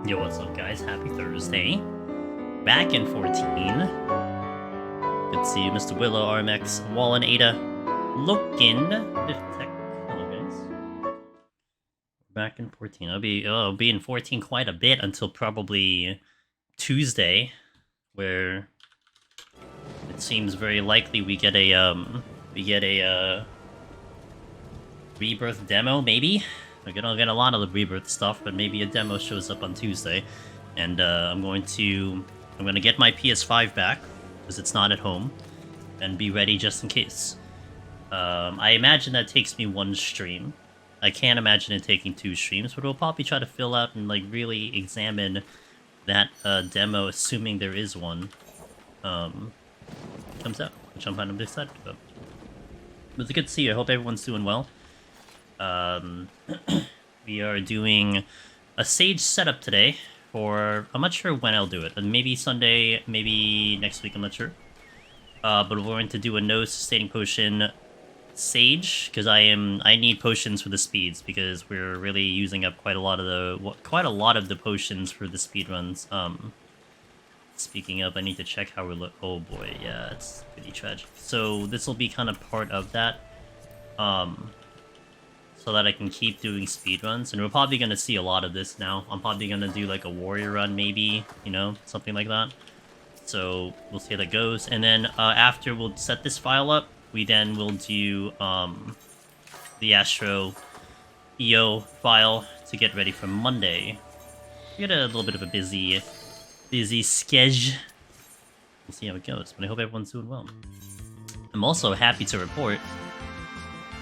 Yo, what's up, guys? Happy Thursday. Back in 14. Good to see you, Mr. Willow, RMX, Wallen, Aida, Loken, Tech. Hello, guys. Back in 14. I'll be in 14 quite a bit until probably Tuesday, where it seems very likely we get a Rebirth demo, maybe. We're gonna get a lot of the Rebirth stuff, but maybe a demo shows up on Tuesday, and I'm gonna get my PS5 back because it's not at home, and be ready just in case. I imagine that takes me one stream. I can't imagine it taking 2 streams, but we'll probably try to fill out and like really examine that demo, assuming there is one. Comes out, which I'm kind of excited about. But it's good to see you. I hope everyone's doing well. We are doing a Sage setup today for... I'm not sure when I'll do it. Maybe Sunday, maybe next week, I'm not sure. But we're going to do a no sustaining potion Sage, because I need potions for the speeds, because we're really using up quite a lot of the potions for the speedruns. Speaking of, I need to check how we're oh boy, yeah, it's pretty tragic. So this will be kind of part of that. So that I can keep doing speedruns, and we're probably going to see a lot of this now. I'm probably going to do like a warrior run, maybe, you know, something like that. So we'll see how that goes, and then after we'll set this file up, we then will do the Astro EO file to get ready for Monday. We got a little bit of a busy schedule. We'll see how it goes, but I hope everyone's doing well. I'm also happy to report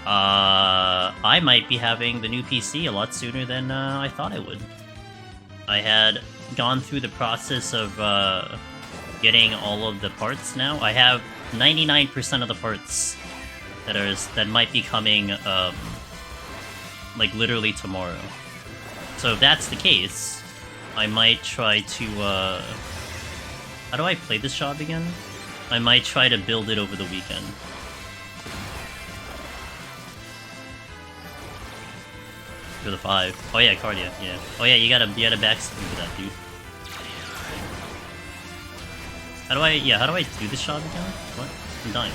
I might be having the new PC a lot sooner than I thought I would. I had gone through the process of getting all of the parts now. I have 99% of the parts that might be coming like literally tomorrow. So if that's the case, I might try to how do I play this job again? I might try to build it over the weekend. For the 5. Oh yeah, Cardia, yeah. Oh yeah, you gotta backspin for that, dude. How do I do this shot again? What? I'm dying.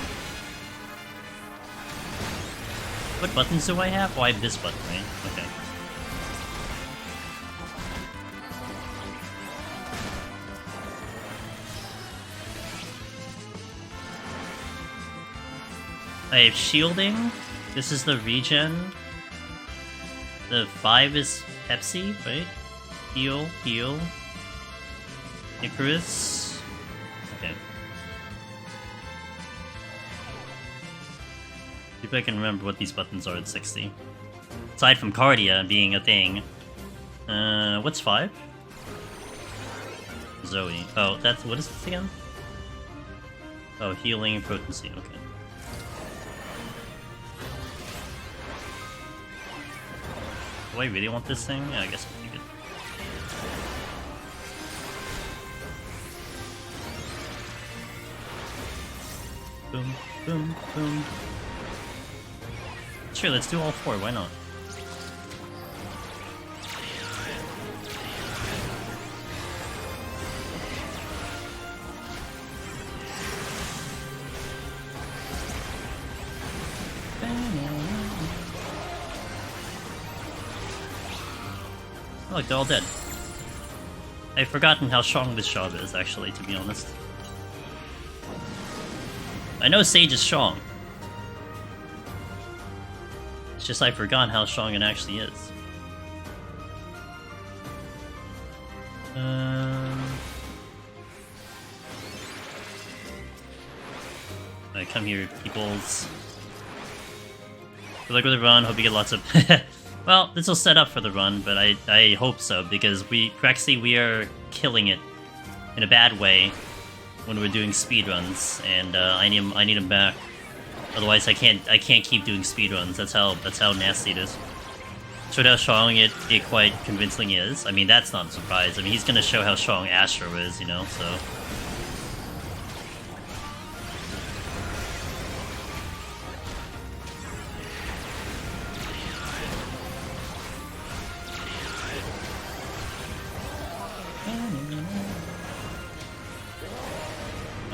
What buttons do I have? Oh, I have this button, right? Okay. I have shielding. This is the regen. The 5 is Pepsi, right? Heal. Icarus. Okay. See if I can remember what these buttons are at 60. Aside from Cardia being a thing. What's 5? Zoe. Oh, what is this again? Oh, healing and potency, okay. Do I really want this thing? Yeah, I guess I'll take it. Boom, boom, boom. Sure, let's do all 4, why not? Look, they're all dead. I've forgotten how strong this job is, actually, to be honest. I know Sage is strong. It's just I forgot how strong it actually is. I come here, peoples. Good luck with the run, hope you get lots of... Well, this will set up for the run, but I hope so, because Prexy, we are killing it in a bad way when we're doing speedruns, and I need him back. Otherwise, I can't keep doing speedruns. That's how nasty it is. Showed how strong it quite convincingly is. I mean, that's not a surprise. I mean, he's gonna show how strong Astro is, you know, so...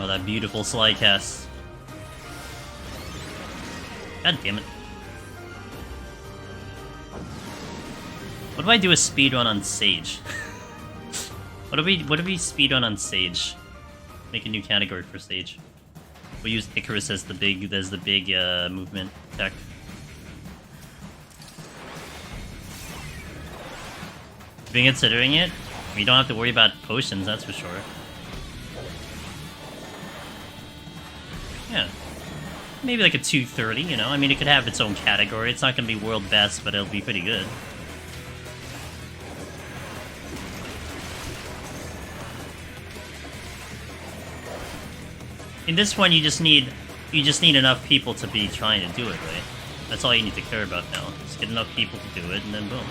Oh, that beautiful slide cast. God damn it. What do I do a speedrun on Sage? What do we speedrun on Sage? Make a new category for Sage. We'll use Icarus as the big movement tech. Been considering it. We don't have to worry about potions, that's for sure. Yeah. Maybe like a 230, you know? I mean, it could have its own category. It's not gonna be world best, but it'll be pretty good. In this one, you just need enough people to be trying to do it, right? That's all you need to care about now. Just get enough people to do it, and then boom.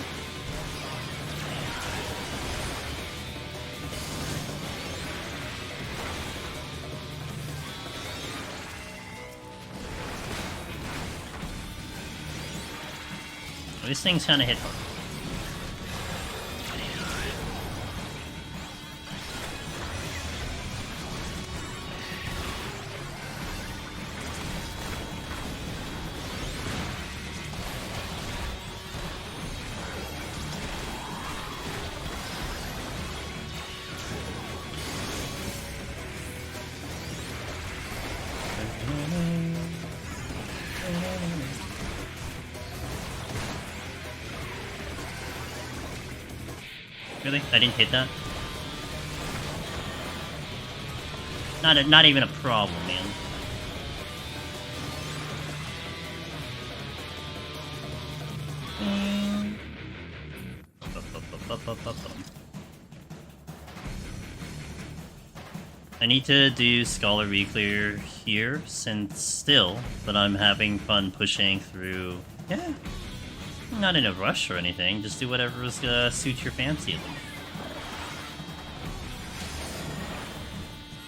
These things kind of hit hard. Really? I didn't hit that? Not even a problem, man. I need to do Scholar Reclear here, since still, but I'm having fun pushing through. Yeah. Not in a rush or anything, just do whatever suits your fancy.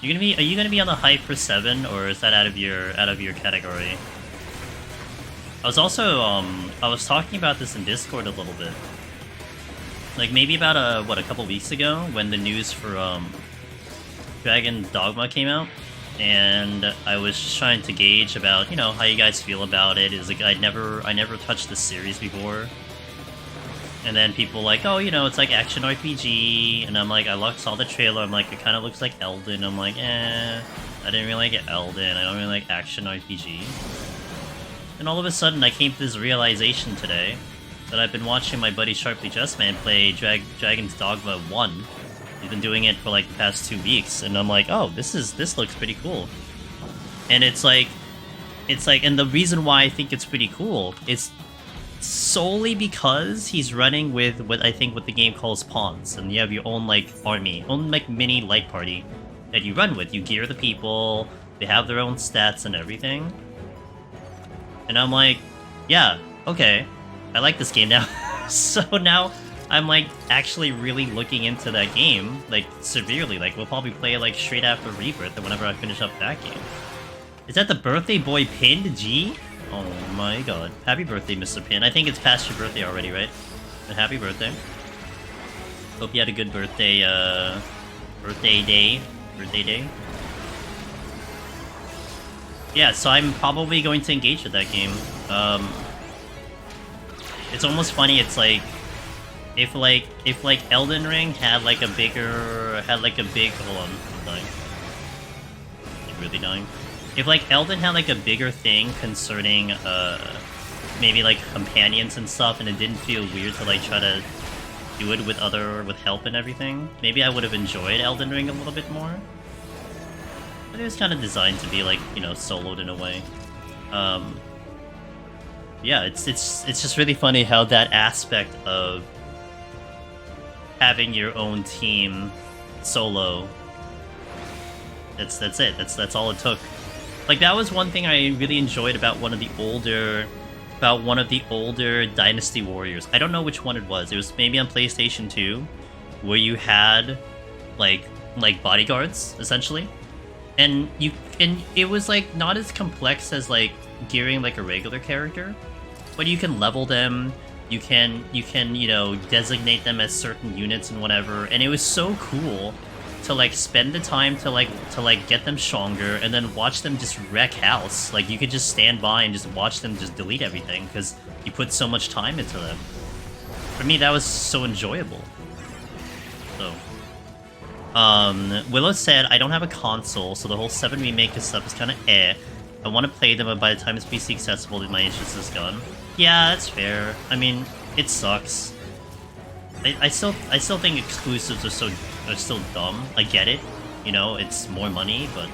Are you gonna be on the hype for 7, or is that out of your category? I was also I was talking about this in Discord a little bit. Like maybe about a couple weeks ago when the news for Dragon Dogma came out, and I was just trying to gauge about, you know, how you guys feel about it. Is like I never touched this series before, and then people like, oh, you know, it's like action RPG, and I'm like, saw the trailer, I'm like, it kind of looks like Elden. I'm like, I didn't really like Elden. I don't really like action RPG. And all of a sudden, I came to this realization today that I've been watching my buddy Sharply Just Man play Dragon's Dogma 1. He's been doing it for like the past 2 weeks, and I'm like, oh, this looks pretty cool. And it's like, and the reason why I think it's pretty cool is solely because he's running with what the game calls pawns, and you have your own like army, own like mini light party that you run with. You gear the people, they have their own stats and everything. And I'm like, yeah, okay, I like this game now. So now I'm like actually really looking into that game, like severely. Like we'll probably play it like straight after Rebirth, or whenever I finish up that game. Is that the birthday boy pinned G? Oh my god. Happy birthday, Mr. Pin. I think it's past your birthday already, right? But happy birthday. Hope you had a good birthday, birthday day. Yeah, so I'm probably going to engage with that game. It's almost funny, it's like, if Elden Ring had like a big, hold on, I'm dying. I'm really dying. If like Elden had like a bigger thing concerning maybe like companions and stuff, and it didn't feel weird to like try to do it with help and everything, maybe I would have enjoyed Elden Ring a little bit more. But it was kind of designed to be like, you know, soloed in a way. Yeah, it's just really funny how that aspect of having your own team solo, that's it. That's all it took. Like that was one thing I really enjoyed about one of the older Dynasty Warriors. I don't know which one it was. It was maybe on PlayStation 2, where you had like bodyguards essentially, and it was like not as complex as like gearing like a regular character, but you can level them. You can, you know, designate them as certain units and whatever, and it was so cool to like spend the time to like get them stronger and then watch them just wreck house. Like you could just stand by and just watch them just delete everything because you put so much time into them. For me, that was so enjoyable. So, Willow said, I don't have a console, so the whole 7 remake stuff is kind of eh. I want to play them, but by the time it's PC accessible, my interest is gone. Yeah, that's fair. I mean, it sucks. I still think exclusives are still dumb. I get it, you know, it's more money, but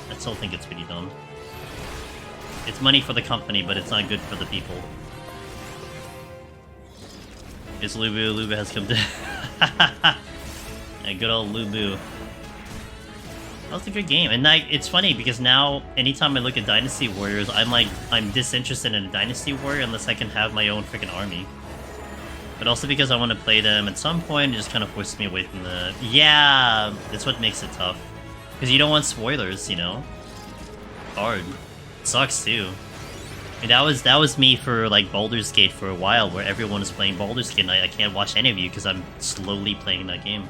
I still think it's pretty dumb. It's money for the company, but it's not good for the people. It's Lubu. Lubu has come to. Yeah, good old Lubu. That was a good game, and like it's funny because now anytime I look at Dynasty Warriors, I'm disinterested in a Dynasty Warrior unless I can have my own freaking army. But also because I want to play them at some point, it just kind of forces me away from the... Yeah, that's what makes it tough. Because you don't want spoilers, you know? Hard. It sucks too. I mean, that was me for like Baldur's Gate for a while, where everyone is playing Baldur's Gate and I can't watch any of you because I'm slowly playing that game.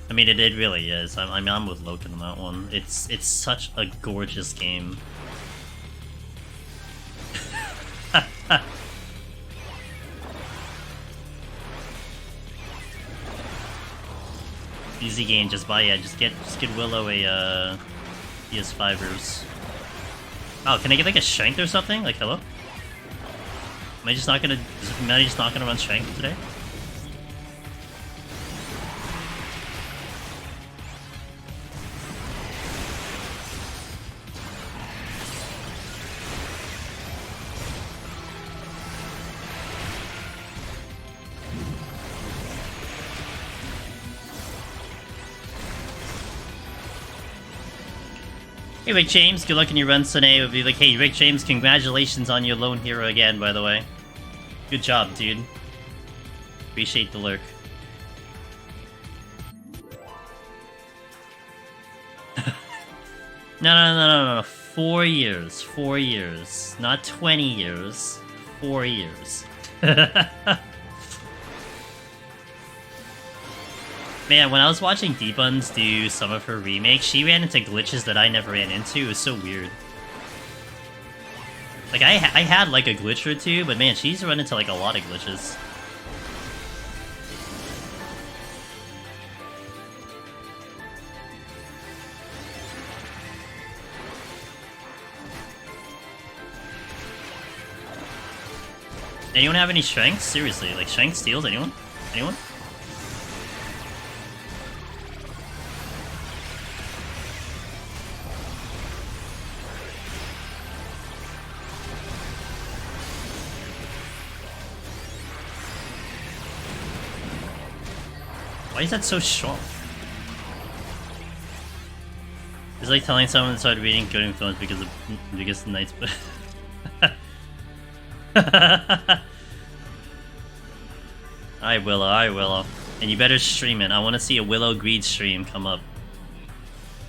I mean, it really is. I'm with Loken on that one. It's such a gorgeous game. Easy game, just get Willow a PS5ers. Oh, can I get like a strength or something? Like, hello? Am I just not gonna run strength today? Hey Rick James, good luck in your run today. It would be like, hey Rick James, congratulations on your lone hero again, by the way. Good job, dude. Appreciate the lurk. No. 4 years. 4 years. Not 20 years. 4 years. Man, when I was watching D-Buns do some of her remakes, she ran into glitches that I never ran into. It was so weird. Like, I had, like, a glitch or two, but man, she's run into, like, a lot of glitches. Anyone have any strengths? Seriously, like, strength steals? Anyone? Anyone? Why is that so strong? It's like telling someone to start reading Game of Thrones because the Knights. I will. And you better stream it. I want to see a Willow Greed stream come up.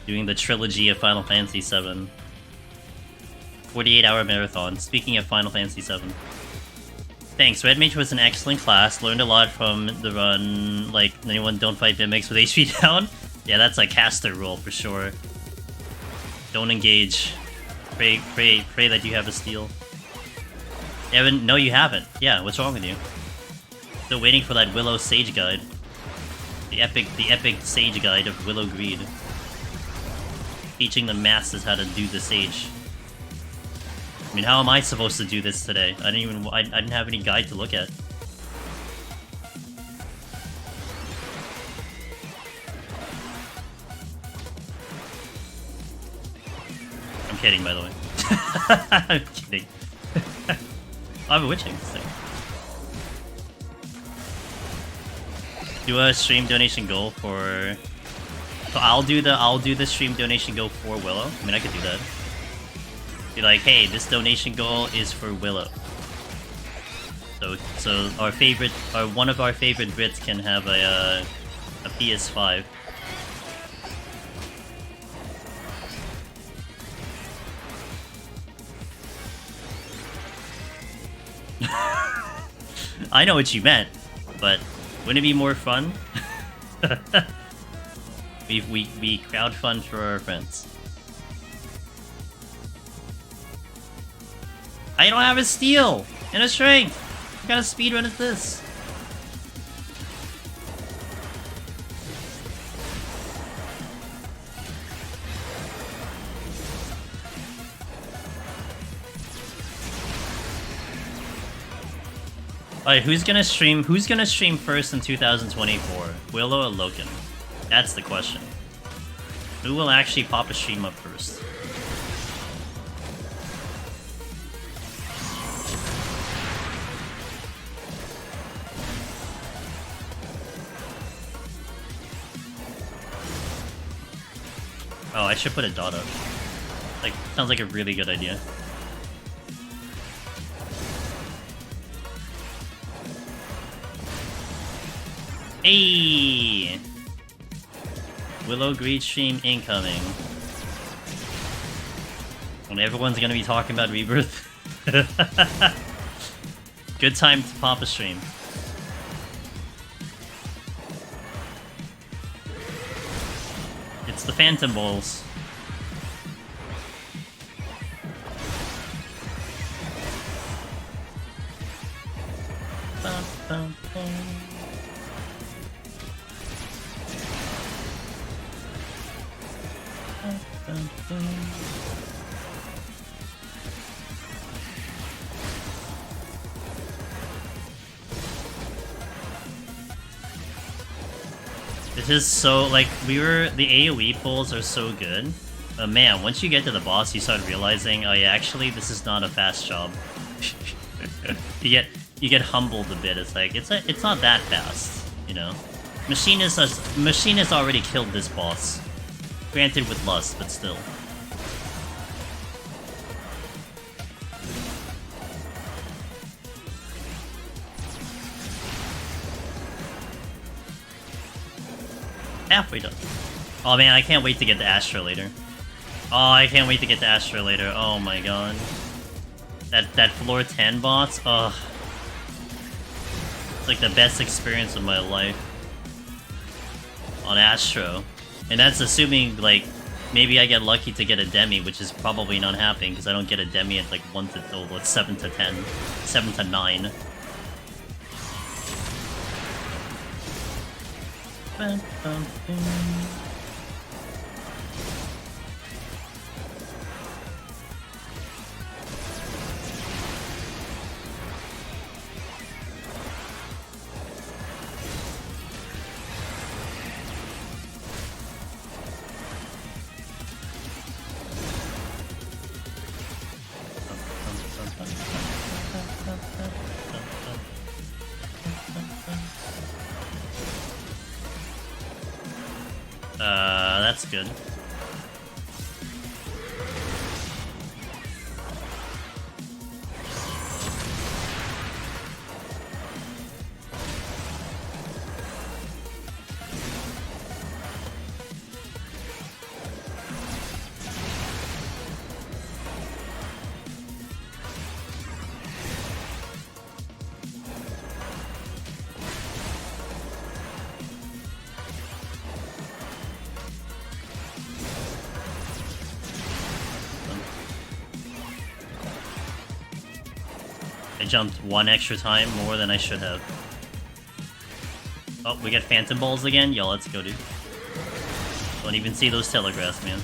Doing the trilogy of Final Fantasy VII. 48-hour marathon. Speaking of Final Fantasy VII. Thanks, Red Mage was an excellent class, learned a lot from the run, like, anyone don't fight mimics with HP down. Yeah, that's like caster rule for sure. Don't engage. Pray that you have a steal. Evan, no you haven't. Yeah, what's wrong with you? Still waiting for that Willow Sage Guide. The epic Sage Guide of Willow Greed. Teaching the masses how to do the Sage. I mean, how am I supposed to do this today? I didn't have any guide to look at. I'm kidding, by the way. I'm kidding. I'm witching this thing. Do a stream donation goal for... So I'll do the stream donation goal for Willow. I mean, I could do that. Be like, hey, this donation goal is for Willow. So one of our favorite Brits can have a PS5. I know what you meant, but wouldn't it be more fun? we crowd fund for our friends. I don't have a steal and a strength. What kind of speedrun is this? Alright, who's gonna stream first in 2024? Willow or Logan? That's the question. Who will actually pop a stream up first? Oh, I should put a dot up. Like, sounds like a really good idea. Hey! Willow greed stream incoming. When everyone's gonna be talking about Rebirth. Good time to pop a stream. It's the Phantom Bowls. Bum, bum, bum. This is so, like, the AoE pulls are so good. But man, once you get to the boss, you start realizing, oh yeah, actually, this is not a fast job. you get humbled a bit. It's like, it's not that fast, you know? Machinist has already killed this boss. Granted with lust, but still. Halfway done. Oh man, I can't wait to get the Astra later. Oh, I can't wait to get the Astra later. Oh my god. That floor 10 boss, ugh. It's like the best experience of my life. On Astro. And that's assuming, like, maybe I get lucky to get a Demi, which is probably not happening, because I don't get a Demi at, like, 7 to 10. 7 to 9. Bum, bum, bum. That's good. I jumped one extra time more than I should have. Oh, we get Phantom Balls again? Yo, let's go, dude. Don't even see those telegraphs, man.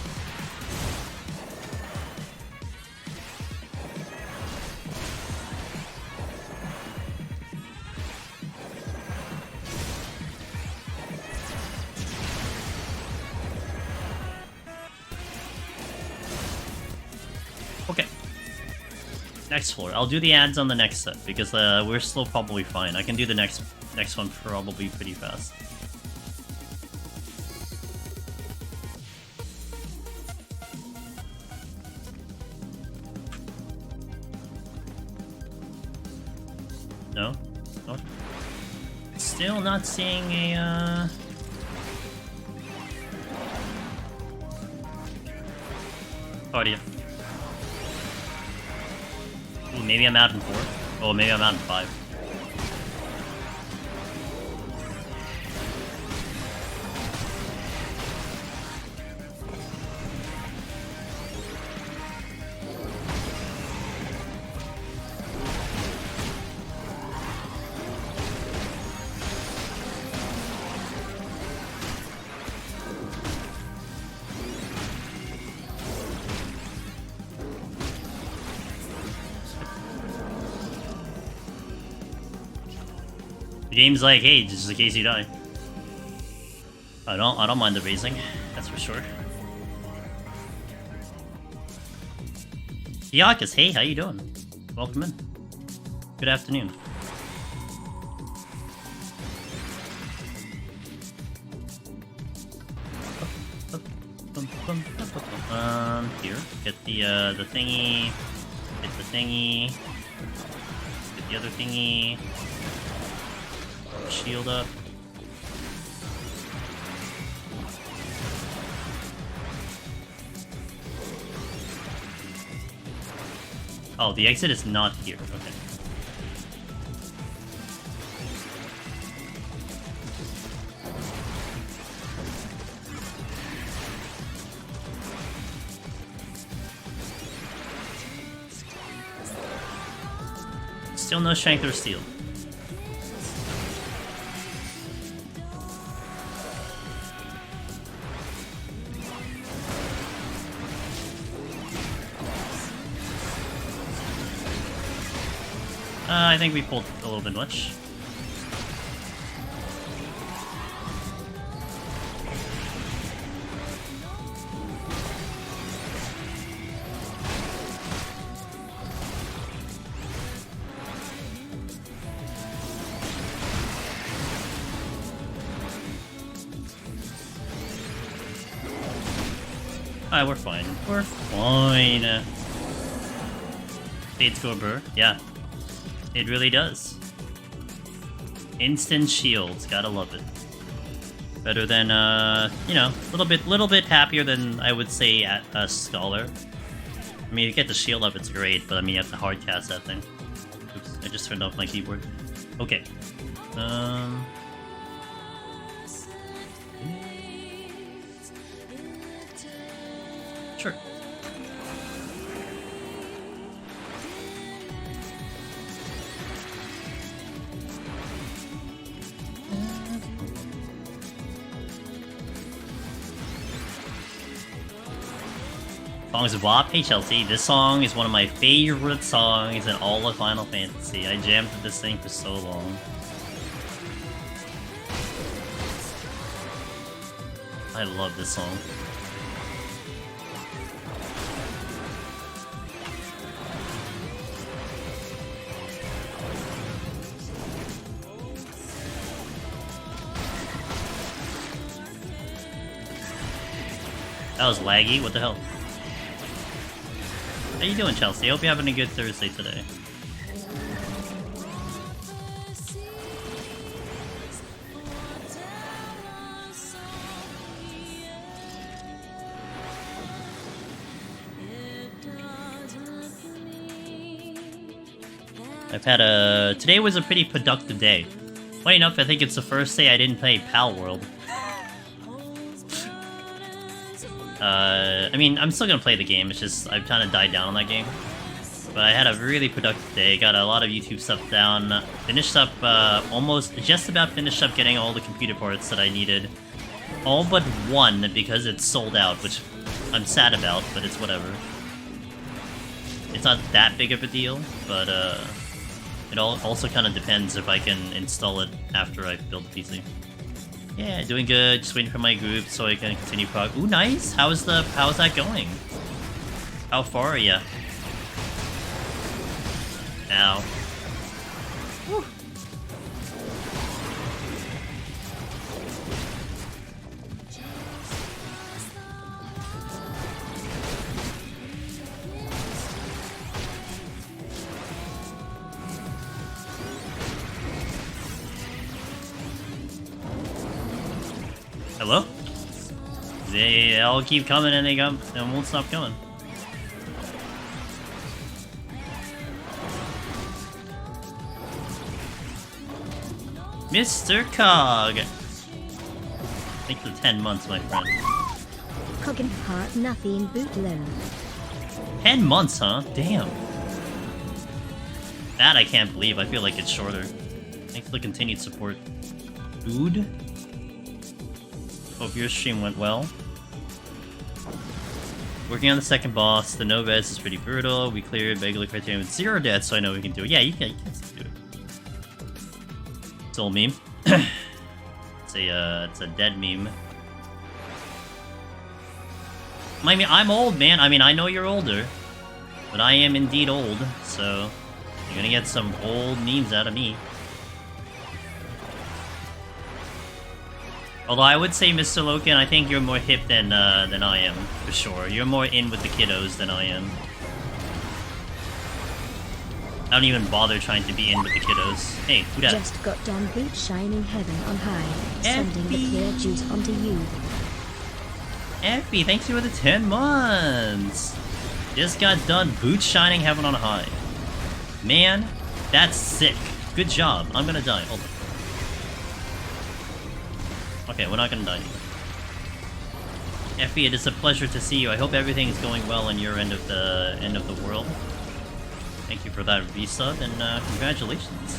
Next floor. I'll do the ads on the next set because we're still probably fine. I can do the next one probably pretty fast. No? Not. Still not seeing a Cardia. Ooh, maybe I'm out in 4. Oh, maybe I'm out in 5. The game's like, hey, just in case you die. I don't mind the raising, that's for sure. Yakas, hey, how you doing? Welcome in. Good afternoon. Here, get the thingy, get the thingy, get the other thingy, shield up. Oh, the exit is not here, okay. Still no strength or steel. I think we pulled a little bit much. Alright, we're fine. We're fine. Fades go burr. Yeah. It really does. Instant shields, gotta love it. Better than, you know, little bit happier than I would say at a Scholar. I mean, you get the shield up, it's great, but I mean, you have to hard cast that thing. Oops, I just turned off my keyboard. Okay. Sure. Songs of WAP. Hey Chelsea, this song is one of my favorite songs in all of Final Fantasy. I jammed to this thing for so long. I love this song. That was laggy, what the hell? How you doing, Chelsea? I hope you're having a good Thursday today. I've had a... Today was a pretty productive day. Funny enough, I think it's the first day I didn't play Pal World. I mean, I'm still gonna play the game, it's just, I've kind of died down on that game. But I had a really productive day, got a lot of YouTube stuff down, finished up, just about finished up getting all the computer parts that I needed. All but one, because it's sold out, which I'm sad about, but it's whatever. It's not that big of a deal, but, it also kind of depends if I can install it after I build the PC. Yeah, doing good. Just waiting for my group so I can continue prog. Ooh, nice. How's that going? How far are ya? Ow. Woo. Hello? They all keep coming and they won't stop coming. Mr. Cog! Thanks for 10 months, my friend. Cog and heart, nothing bootload. 10 months, huh? Damn. That I can't believe. I feel like it's shorter. Thanks for the continued support. Dude? Hope your stream went well. Working on the second boss. The Nybeth is pretty brutal. We cleared regular criterion with 0 deaths, so I know we can do it. Yeah, you can do it. It's old meme. It's a dead meme. I mean, I'm old, man. I mean, I know you're older, but I am indeed old, so you're gonna get some old memes out of me. Although I would say, Mr. Loken, I think you're more hip than I am, for sure. You're more in with the kiddos than I am. I don't even bother trying to be in with the kiddos. Hey, who dat? Just got done boot shining heaven on high, sending the clear juice onto you. Effie, thanks for the 10 months! Just got done boot shining heaven on high. Man, that's sick. Good job. I'm gonna die. Hold on. Okay, we're not gonna die anymore. Effie, it is a pleasure to see you. I hope everything is going well on your end of the world. Thank you for that resub, and congratulations.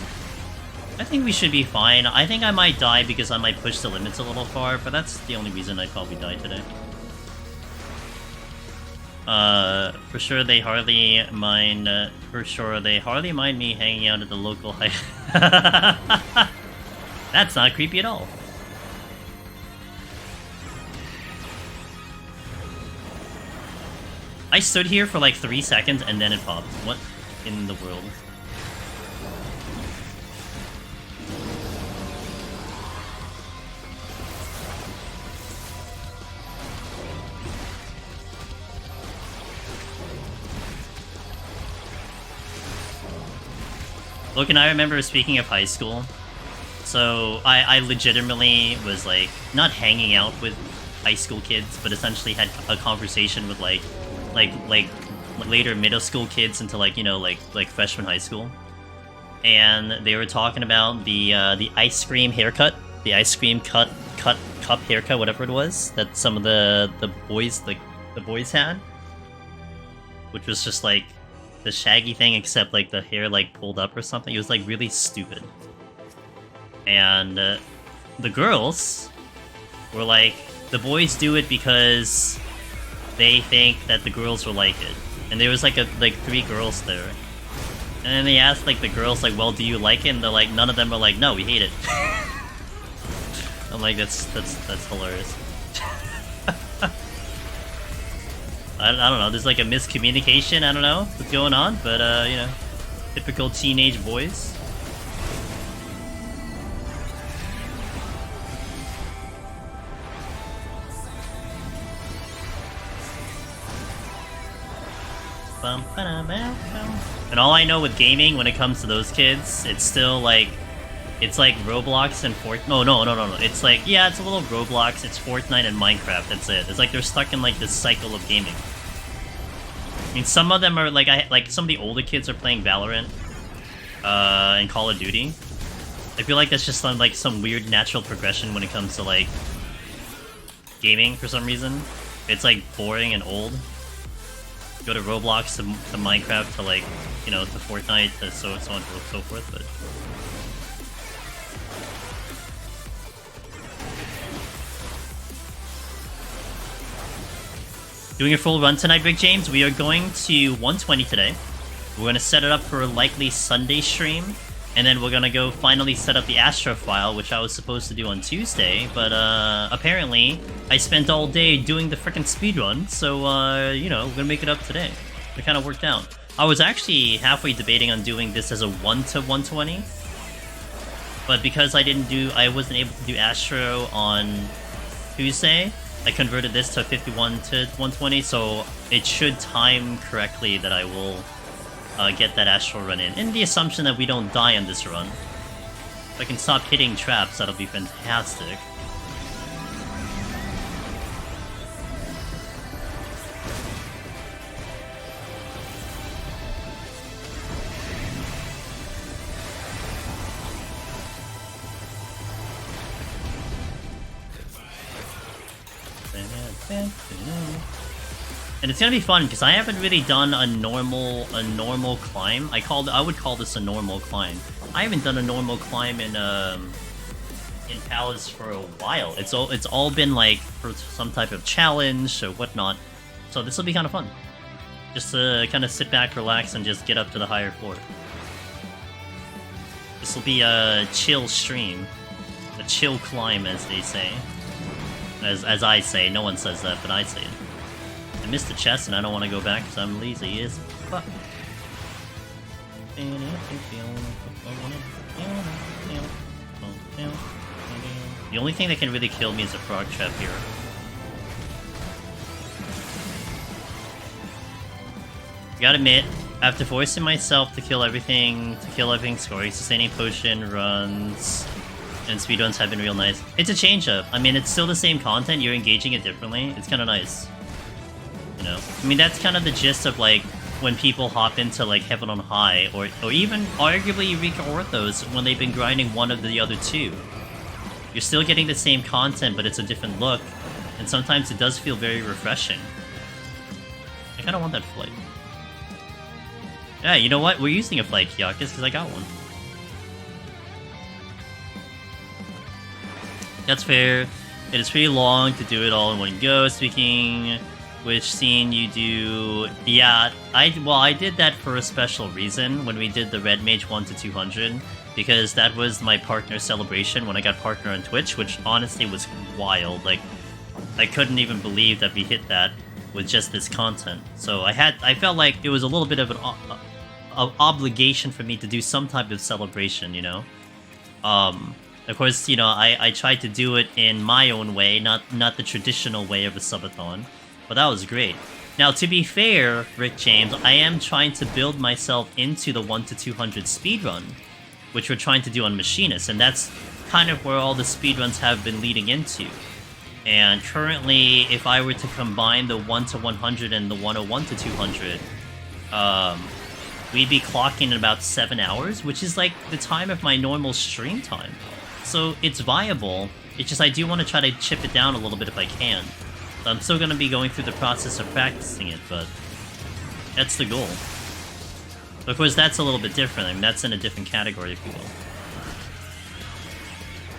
I think we should be fine. I think I might die because I might push the limits a little far, but that's the only reason I'd probably die today. For sure they hardly mind, me hanging out at the local high. That's not creepy at all. I stood here for like 3 seconds and then it popped. What in the world? Look, and I remember, speaking of high school, so I legitimately was like not hanging out with high school kids, but essentially had a conversation with like later middle school kids into like, you know, like freshman high school, and they were talking about the ice cream haircut, the ice cream cup haircut, whatever it was that some of the boys had, which was just like the shaggy thing, except like the hair like pulled up or something. It was like really stupid. And the girls were like, the boys do it because they think that the girls will like it. And there was like 3 girls there. And then they asked like the girls, like, well, do you like it? And they're like, none of them are like, no, we hate it. I'm like, that's hilarious. I don't know, there's like a miscommunication, I don't know what's going on, but you know, typical teenage boys. And all I know with gaming, when it comes to those kids, it's still like, it's like Roblox and Fortnite. No. It's like, yeah, it's a little Roblox, it's Fortnite and Minecraft, that's it. It's like they're stuck in like this cycle of gaming. I mean, some of them are like some of the older kids are playing Valorant and Call of Duty. I feel like that's just some weird natural progression when it comes to like gaming for some reason. It's like boring and old. Go to Roblox to Minecraft to like, you know, to Fortnite to so on and so forth, but doing a full run tonight, Big James. We are going to 120 today. We're going to set it up for a likely Sunday stream, and then we're going to go finally set up the Astra file, which I was supposed to do on Tuesday, but apparently I spent all day doing the frickin' speedrun, so you know, we're going to make it up today. It kind of worked out. I was actually halfway debating on doing this as a 1 to 120, but because I wasn't able to do Astro on Tuesday, I converted this to 51 to 120, so it should time correctly that I will get that Astral run in the assumption that we don't die on this run. If I can stop hitting traps, that'll be fantastic. And it's gonna be fun because I haven't really done a normal climb. I would call this a normal climb. I haven't done a normal climb in Palace for a while. It's all been like for some type of challenge or whatnot. So this will be kind of fun. Just to kind of sit back, relax, and just get up to the higher floor. This will be a chill stream. A chill climb, as they say. As I say. No one says that, but I say it. I missed the chest and I don't want to go back because I'm lazy as fuck. The only thing that can really kill me is a frog trap here. Gotta admit, after forcing myself to kill everything, scoring, sustaining potion, runs, and speedruns have been real nice. It's a change-up. I mean, it's still the same content, you're engaging it differently. It's kind of nice. You know? I mean, that's kind of the gist of, like, when people hop into, like, Heaven on High, or even, arguably, Eureka Orthos, when they've been grinding one of the other two. You're still getting the same content, but it's a different look, and sometimes it does feel very refreshing. I kind of want that flight. Yeah, you know what? We're using a flight, Kiakis, because I got one. That's fair. It is pretty long to do it all in one go. Speaking which scene you do... Yeah, I did that for a special reason when we did the Red Mage 1 to 200, because that was my partner celebration when I got partner on Twitch, which honestly was wild. Like, I couldn't even believe that we hit that with just this content. So I felt like it was a little bit of an obligation for me to do some type of celebration, you know? Of course, you know, I tried to do it in my own way, not the traditional way of a subathon, but that was great. Now, to be fair, Rick James, I am trying to build myself into the 1 to 200 speedrun, which we're trying to do on Machinist, and that's kind of where all the speedruns have been leading into. And currently, if I were to combine the 1 to 100 and the 101 to 200, we'd be clocking in about 7 hours, which is like the time of my normal stream time. So it's viable, it's just I do want to try to chip it down a little bit if I can. So I'm still going to be going through the process of practicing it, but that's the goal. But of course, that's a little bit different. I mean, that's in a different category, if you will.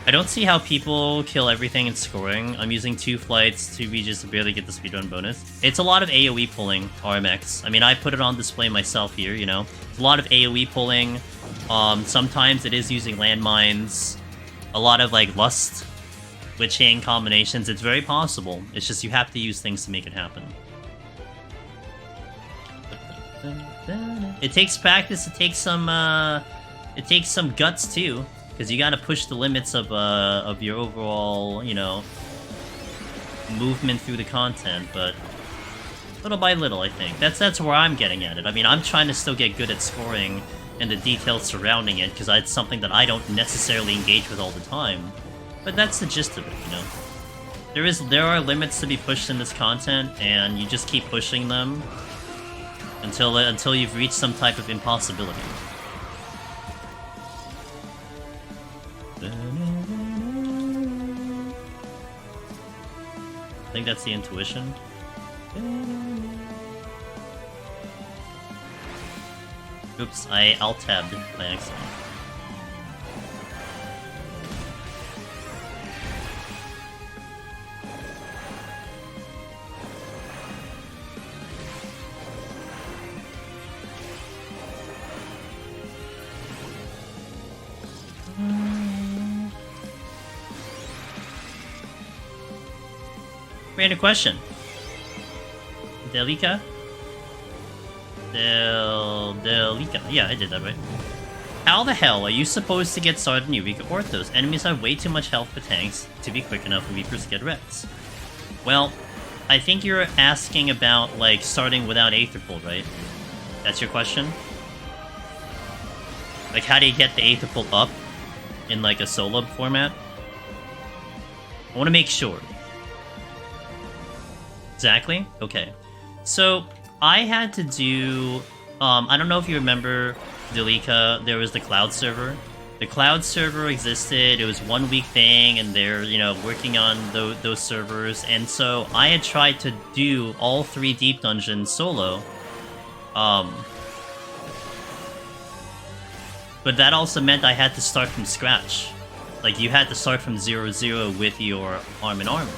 I don't see how people kill everything in scoring. I'm using 2 flights, 2 Regis to barely get the speedrun bonus. It's a lot of AoE pulling, RMX. I mean, I put it on display myself here, you know? It's a lot of AoE pulling. Sometimes it is using landmines. A lot of, like, Lust with chain combinations. It's very possible. It's just you have to use things to make it happen. It takes practice. It takes some guts, too. Because you gotta push the limits of your overall, you know, movement through the content, but little by little, I think. That's where I'm getting at it. I mean, I'm trying to still get good at scoring and the details surrounding it, because it's something that I don't necessarily engage with all the time. But that's the gist of it, you know? There are limits to be pushed in this content, and you just keep pushing them until you've reached some type of impossibility. I think that's the intuition. Oops, I alt-tabbed by accident. Random question. Delica? Delica. Yeah, I did that right. How the hell are you supposed to get started in Eureka Orthos? Enemies have way too much health for tanks to be quick enough for Reapers to get wrecks. Well, I think you're asking about, like, starting without Aether Pull, right? That's your question? Like, how do you get the Aether Pull up in, like, a solo format? I want to make sure. Exactly? Okay. So, I had to do... I don't know if you remember Delica, there was the Cloud server. The Cloud server existed, it was 1 week thing, and they're, you know, working on those servers, and so I had tried to do all 3 deep dungeons solo. But that also meant I had to start from scratch. Like, you had to start from 0-0 with your arm and armor.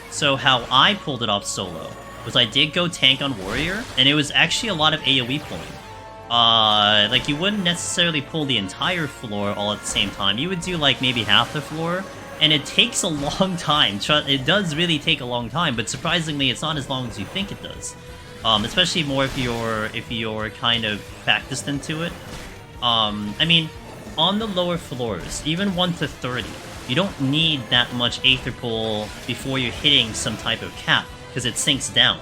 So how I pulled it off solo was I did go tank on warrior, and it was actually a lot of AoE pulling. like you wouldn't necessarily pull the entire floor all at the same time. You would do like maybe half the floor, and it takes a long time. It does really take a long time, but surprisingly, it's not as long as you think it does. Especially more if you're kind of practiced into it. I mean, on the lower floors, even 1 to 30, you don't need that much Aether Pull before you're hitting some type of cap, because it sinks down.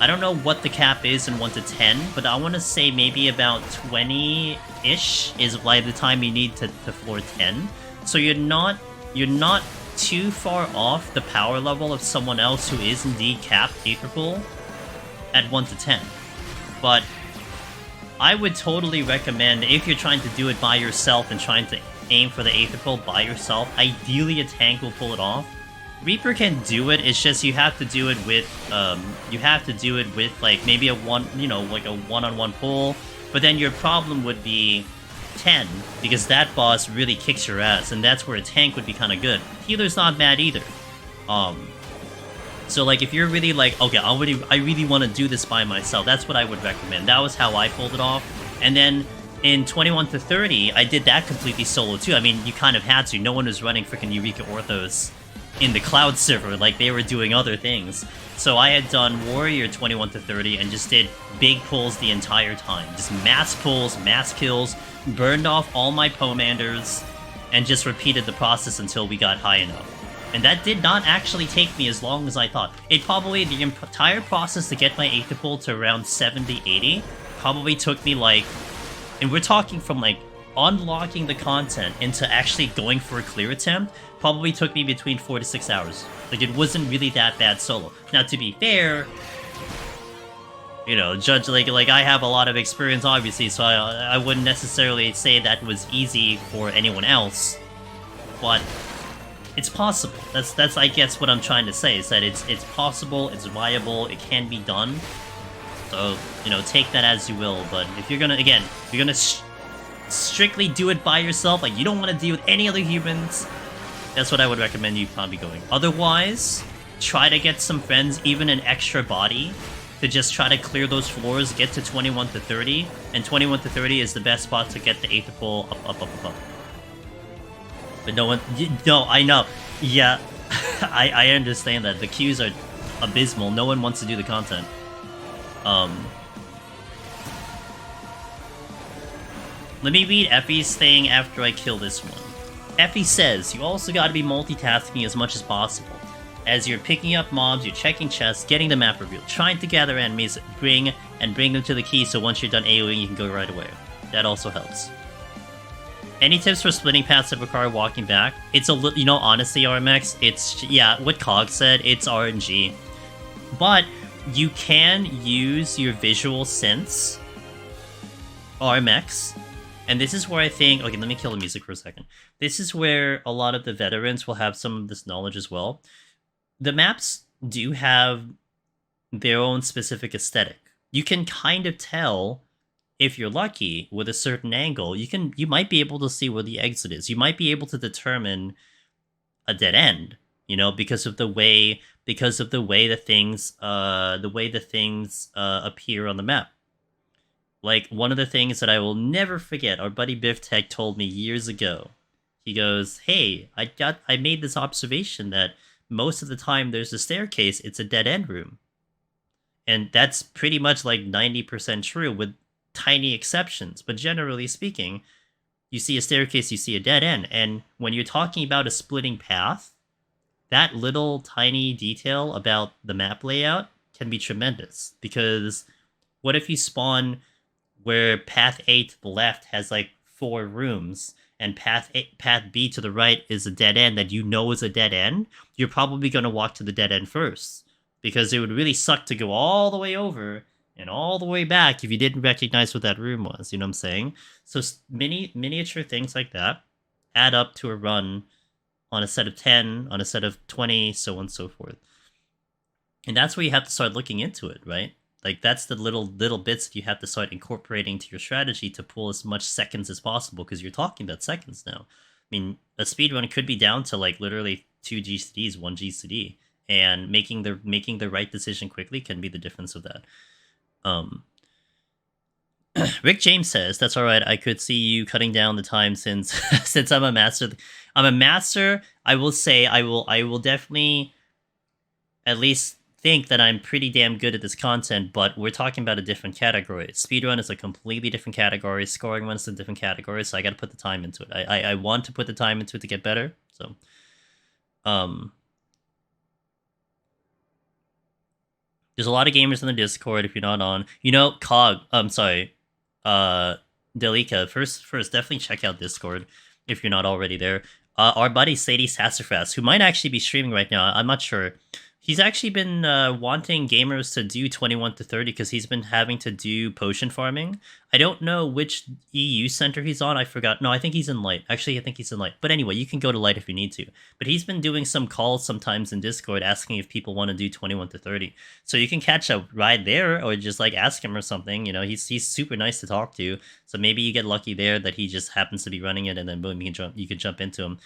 I don't know what the cap is in 1 to 10, but I want to say maybe about 20-ish is by the time you need to floor 10. So you're not too far off the power level of someone else who is indeed capped Aether Pull at 1 to 10. But I would totally recommend, if you're trying to do it by yourself and trying to aim for the Aether Pull by yourself, ideally a tank will pull it off. Reaper can do it, it's just you have to do it with, like, maybe a one-on-one pull, but then your problem would be 10, because that boss really kicks your ass, and that's where a tank would be kind of good. Healer's not bad either. So, like, if you're really like, okay, I really want to do this by myself, that's what I would recommend. That was how I pulled it off. And then in 21 to 30, I did that completely solo too. I mean, you kind of had to. No one was running freaking Eureka Orthos in the Cloud server, like they were doing other things. So I had done Warrior 21 to 30 and just did big pulls the entire time. Just mass pulls, mass kills, burned off all my Pomanders, and just repeated the process until we got high enough. And that did not actually take me as long as I thought. It probably, the entire process to get my Aether Pull to around 70, 80, probably took me like, and we're talking from like unlocking the content into actually going for a clear attempt, probably took me between 4 to 6 hours. Like, it wasn't really that bad solo. Now, to be fair, you know, judge, like I have a lot of experience, obviously, so I wouldn't necessarily say that was easy for anyone else, but it's possible. That's I guess what I'm trying to say, is that it's possible, it's viable, it can be done. So, you know, take that as you will, but if you're gonna strictly do it by yourself, like you don't want to deal with any other humans, that's what I would recommend you probably going. Otherwise, try to get some friends, even an extra body, to just try to clear those floors, get to 21 to 30, and 21 to 30 is the best spot to get the Aether Pull up. But no, I know. Yeah, I understand that. The queues are abysmal. No one wants to do the content. Let me read Effie's thing after I kill this one. Effie says, you also gotta be multitasking as much as possible. As you're picking up mobs, you're checking chests, getting the map revealed, trying to gather enemies, bring them to the key so once you're done AoEing, you can go right away. That also helps. Any tips for splitting paths of a car walking back? It's a little, you know, honestly, RMX, it's, yeah, what Cog said, it's RNG. But you can use your visual sense, RMX, and this is where I think, okay, let me kill the music for a second. This is where a lot of the veterans will have some of this knowledge as well. The maps do have their own specific aesthetic. You can kind of tell, if you're lucky, with a certain angle, you might be able to see where the exit is. You might be able to determine a dead end, you know, because of the way the things appear on the map. Like, one of the things that I will never forget, our buddy Biff Tech told me years ago. He goes, hey, I made this observation that most of the time there's a staircase, it's a dead-end room. And that's pretty much like 90% true, with tiny exceptions. But generally speaking, you see a staircase, you see a dead end. And when you're talking about a splitting path, that little tiny detail about the map layout can be tremendous. Because what if you spawn where path A to the left has like 4 rooms, and path B to the right is a dead end that you know is a dead end? You're probably going to walk to the dead end first, because it would really suck to go all the way over and all the way back if you didn't recognize what that room was, you know what I'm saying? So miniature things like that add up to a run on a set of 10, on a set of 20, so on and so forth. And that's where you have to start looking into it, right? Like, that's the little bits that you have to start incorporating to your strategy to pull as much seconds as possible, because you're talking about seconds now. I mean, a speedrun could be down to, like, literally 2 GCDs, 1 GCD, and making the right decision quickly can be the difference of that. Rick James says, that's alright, I could see you cutting down the time since since I'm a master. I'm a master, I will say I will definitely at least think that I'm pretty damn good at this content, but we're talking about a different category. Speedrun is a completely different category, scoring run is a different category, so I gotta put the time into it. I want to put the time into it to get better, so... There's a lot of gamers in the Discord if you're not on. You know, Delika, first, definitely check out Discord if you're not already there. Our buddy Sadie Sassafras, who might actually be streaming right now, I'm not sure. He's actually been wanting gamers to do 21 to 30 because he's been having to do potion farming. I don't know which EU center he's on. I forgot. No, I think he's in Light. Actually, I think he's in Light. But anyway, you can go to Light if you need to. But he's been doing some calls sometimes in Discord asking if people want to do 21 to 30. So you can catch a ride there or just like ask him or something. You know, he's super nice to talk to. So maybe you get lucky there that he just happens to be running it and then boom, you can jump into him.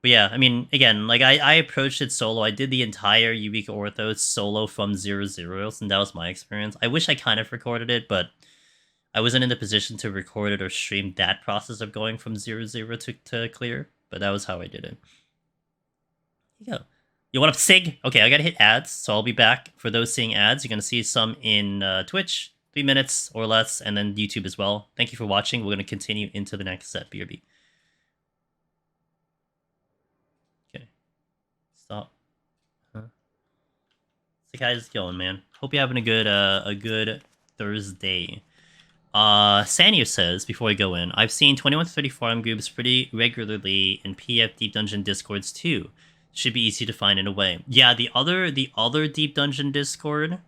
But yeah, I mean, again, like, I approached it solo. I did the entire Eureka Orthos solo from 0-0, and that was my experience. I wish I kind of recorded it, but I wasn't in the position to record it or stream that process of going from 0-0 to clear, but that was how I did it. Here you go. You want up, Sig? Okay, I gotta hit ads, so I'll be back. For those seeing ads, you're gonna see some in Twitch, 3 minutes or less, and then YouTube as well. Thank you for watching. We're gonna continue into the next set, BRB. Stop. Huh? So guys, going, man. Hope you're having a good Thursday. Sanyo says, before I go in, I've seen 21 to 30 farm groups pretty regularly in PF Deep Dungeon Discords too. Should be easy to find in a way. Yeah, the other Deep Dungeon Discord,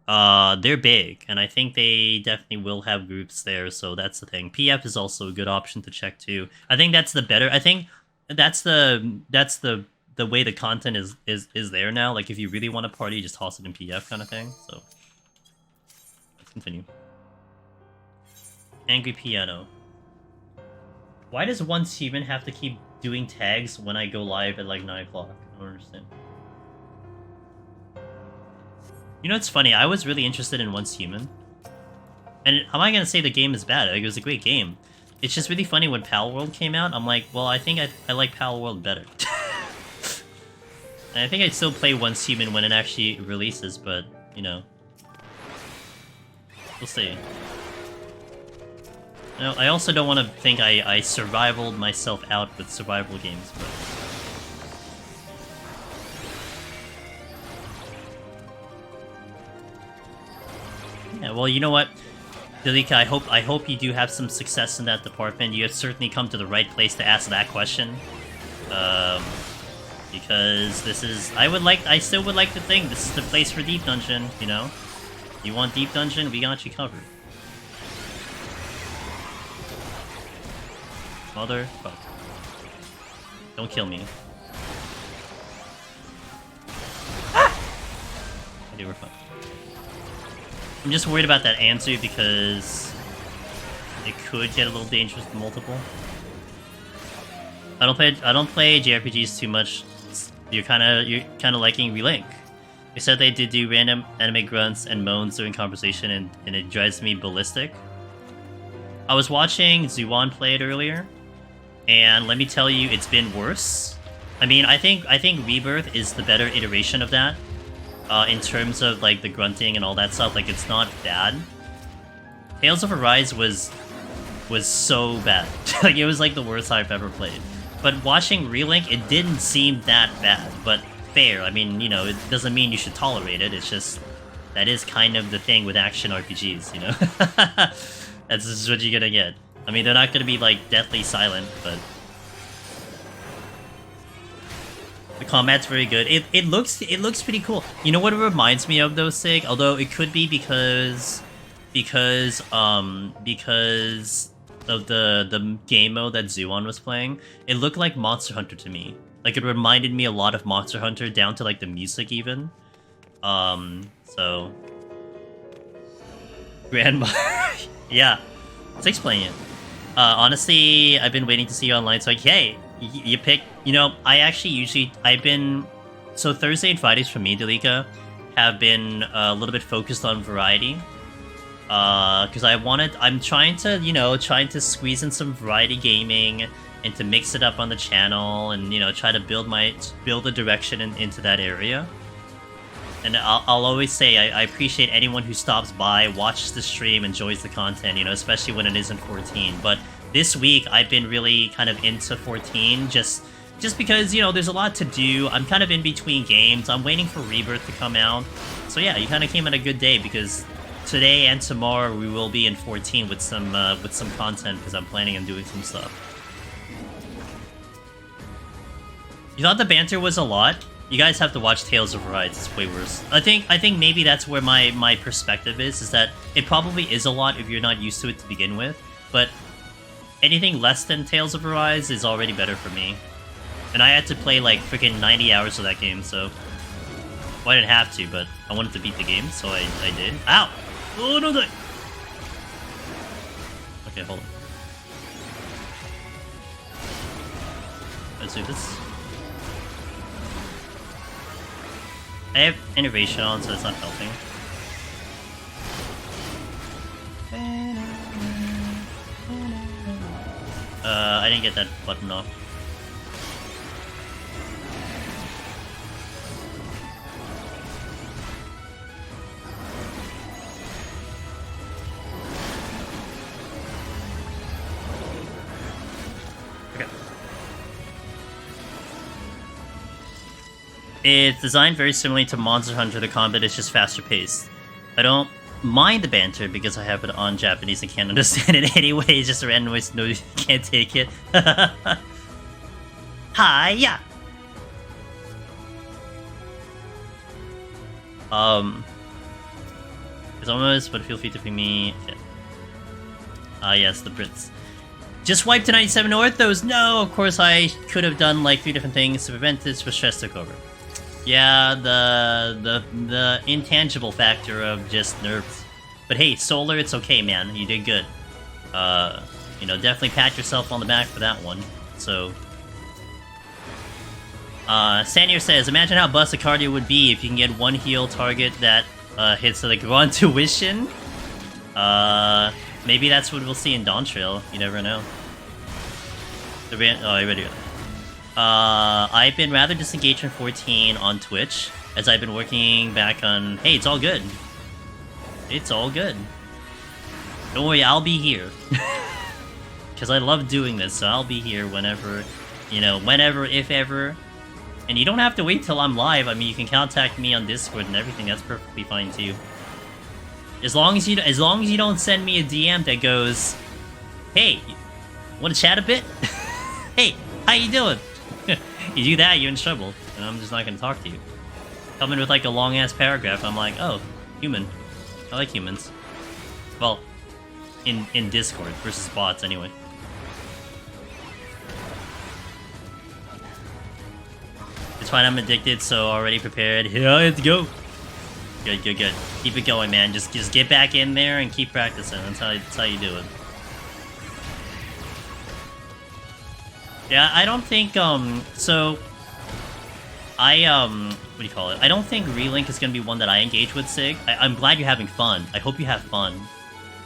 they're big, and I think they definitely will have groups there, so that's the thing. PF is also a good option to check too. I think that's the better. I think that's the way the content is there now. Like, if you really want to party, just toss it in PF kind of thing. So let's continue. Angry Piano. Why does one Steven have to keep doing tags when I go live at like 9 o'clock? I don't understand. You know, it's funny. I was really interested in Once Human. And I'm not going to say the game is bad. Like, it was a great game. It's just really funny when Pal World came out. I'm like, well, I think I like Pal World better. And I think I'd still play Once Human when it actually releases, but, you know. We'll see. You know, I also don't want to think I survivaled myself out with survival games, but... Yeah, well, you know what? Delika, I hope you do have some success in that department. You have certainly come to the right place to ask that question. Because this is... I still would like to think this is the place for Deep Dungeon, you know? You want Deep Dungeon? We got you covered. Motherfucker. Don't kill me. Ah! Okay, we're fine. I'm just worried about that answer because it could get a little dangerous with multiple. I don't play JRPGs too much. You're kind of liking Relink. They said they did do random anime grunts and moans during conversation, and it drives me ballistic. I was watching Zuwan play it earlier, and let me tell you, it's been worse. I mean, I think Rebirth is the better iteration of that, in terms of like the grunting and all that stuff. Like, it's not bad. Tales of Arise was so bad. Like, it was like the worst I've ever played. But watching Relink, it didn't seem that bad, but fair. I mean, you know, it doesn't mean you should tolerate it. It's just, that is kind of the thing with action RPGs, you know? That's just what you're gonna get. I mean, they're not gonna be, like, deathly silent, but... The combat's very good. It looks pretty cool. You know what it reminds me of, though, Sig? Although it could be because of the game mode that Zuwan was playing, it looked like Monster Hunter to me. Like, it reminded me a lot of Monster Hunter, down to, like, the music, even. So... Grandma... Yeah. Let's explain it. Honestly, I've been waiting to see you online, so, like, hey, you pick... You know, I actually usually... So, Thursday and Fridays for me, Delika, have been a little bit focused on variety. Because I'm trying to, you know, trying to squeeze in some variety gaming and to mix it up on the channel and, you know, try to build a direction into that area. And I'll always say I appreciate anyone who stops by, watches the stream, enjoys the content, you know, especially when it isn't 14. But this week, I've been really kind of into 14, just because, you know, there's a lot to do. I'm kind of in between games. I'm waiting for Rebirth to come out. So yeah, you kind of came at a good day, because today and tomorrow we will be in 14 with some content, because I'm planning on doing some stuff. You thought the banter was a lot? You guys have to watch Tales of Arise. It's way worse. I think maybe that's where my perspective is that it probably is a lot if you're not used to it to begin with, but anything less than Tales of Arise is already better for me. And I had to play like freaking 90 hours of that game, so... Well, I didn't have to, but I wanted to beat the game, so I did. Ow! Oh, no, no! Okay, hold on. Let's do this. I have innovation on, so it's not helping. I didn't get that button off. It's designed very similarly to Monster Hunter. The combat is just faster paced. I don't mind the banter because I have it on Japanese and can't understand it anyway. It's just a random voice. No, you can't take it. Hi-ya! It's almost, but feel free to ping me. Okay. Yes, the Brits. Just wiped to 97 orthos! No! Of course I could have done like 3 different things to prevent this, but stress took over. Yeah, the intangible factor of just nerfs. But hey, Solar, it's okay, man. You did good. You know, definitely pat yourself on the back for that one. So... Sanier says, imagine how bust a cardio would be if you can get one heal target that hits the Grand Tuition. Maybe that's what we'll see in Dawn Trail. You never know. Oh, I already got it. I've been rather disengaged from 14 on Twitch, as I've been working back on... Hey, it's all good. It's all good. Don't worry, I'll be here. Because I love doing this, so I'll be here whenever, you know, whenever, if ever. And you don't have to wait till I'm live. I mean, you can contact me on Discord and everything. That's perfectly fine, too. As long as you don't send me a DM that goes, hey, want to chat a bit? Hey, how you doing? You do that, you're in trouble, and I'm just not gonna talk to you. Come in with like a long ass paragraph, I'm like, oh, human. I like humans. Well, in Discord versus bots anyway. It's fine, I'm addicted, so already prepared. Yeah, let's go. Good, good, good. Keep it going, man. Just get back in there and keep practicing. That's how you do it. Yeah, I don't think, so... what do you call it? I don't think Relink is gonna be one that I engage with, Sig. I'm glad you're having fun. I hope you have fun.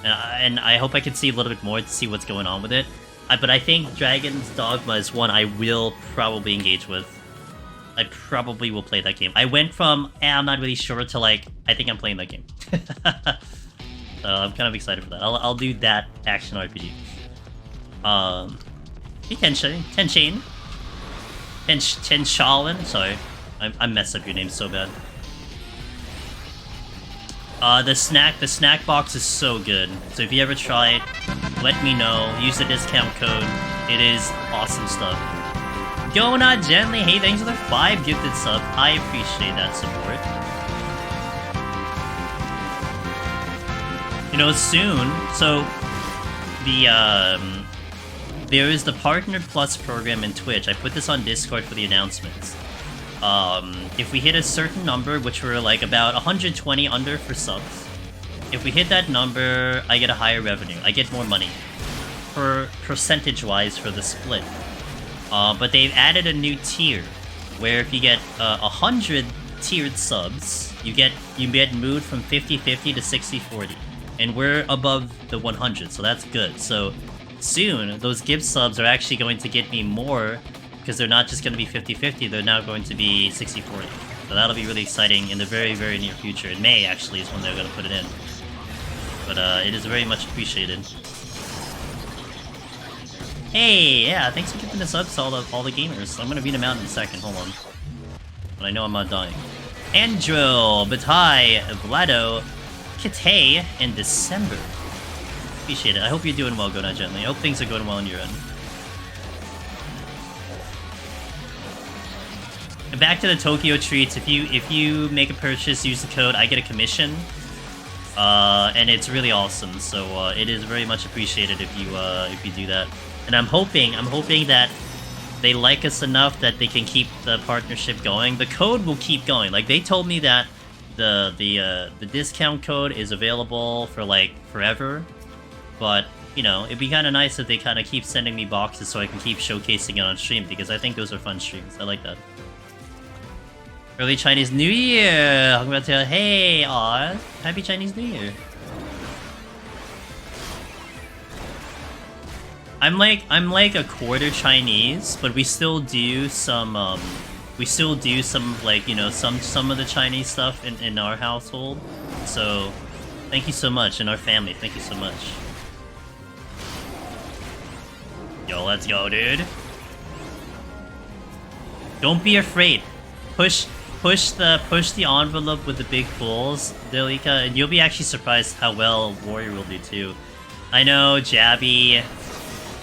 And I hope I can see a little bit more to see what's going on with it. But I think Dragon's Dogma is one I will probably engage with. I probably will play that game. I went from, I'm not really sure, to like, I think I'm playing that game. So I'm kind of excited for that. I'll do that action RPG. Hey, Tenshin. Tenshalin. Sorry, I messed up your name so bad. The snack box is so good. So if you ever try it, let me know. Use the discount code. It is awesome stuff. Going on gently. Hey, thanks for the 5 gifted subs. I appreciate that support. You know, soon. So there is the Partner Plus program in Twitch. I put this on Discord for the announcements. If we hit a certain number, which we're like about 120 under for subs, if we hit that number, I get a higher revenue. I get more money. Percentage-wise for the split. But they've added a new tier, where if you get 100 tiered subs, you get moved from 50-50 to 60-40. And we're above the 100, so that's good. So soon, those gift subs are actually going to get me more, because they're not just going to be 50-50, they're now going to be 60-40. So that'll be really exciting in the very, very near future. In May, actually, is when they're going to put it in. But it is very much appreciated. Hey, yeah, thanks for giving the subs to all the gamers. I'm going to read them out in a second, hold on. But I know I'm not dying. Andro, Batai, Vlado, Kate, and December. Appreciate it. I hope you're doing well, Godmother Gently. I hope things are going well on your end. And back to the Tokyo treats. If you make a purchase, use the code, I get a commission. And it's really awesome. So it is very much appreciated if you do that. And I'm hoping that they like us enough that they can keep the partnership going. The code will keep going. Like, they told me that the discount code is available for like forever, but you know, it'd be kind of nice if they kind of keep sending me boxes so I can keep showcasing it on stream, because I think those are fun streams. I like that. Early Chinese New Year. I'm about to hey, aw, happy Chinese New Year. I'm like a quarter Chinese, but we still do some like, you know, some of the Chinese stuff in our household. So thank you so much, in our family, thank you so much. Yo, let's go, dude. Don't be afraid. Push the envelope with the big pulls, Delika, and you'll be actually surprised how well Warrior will do too. I know Jabby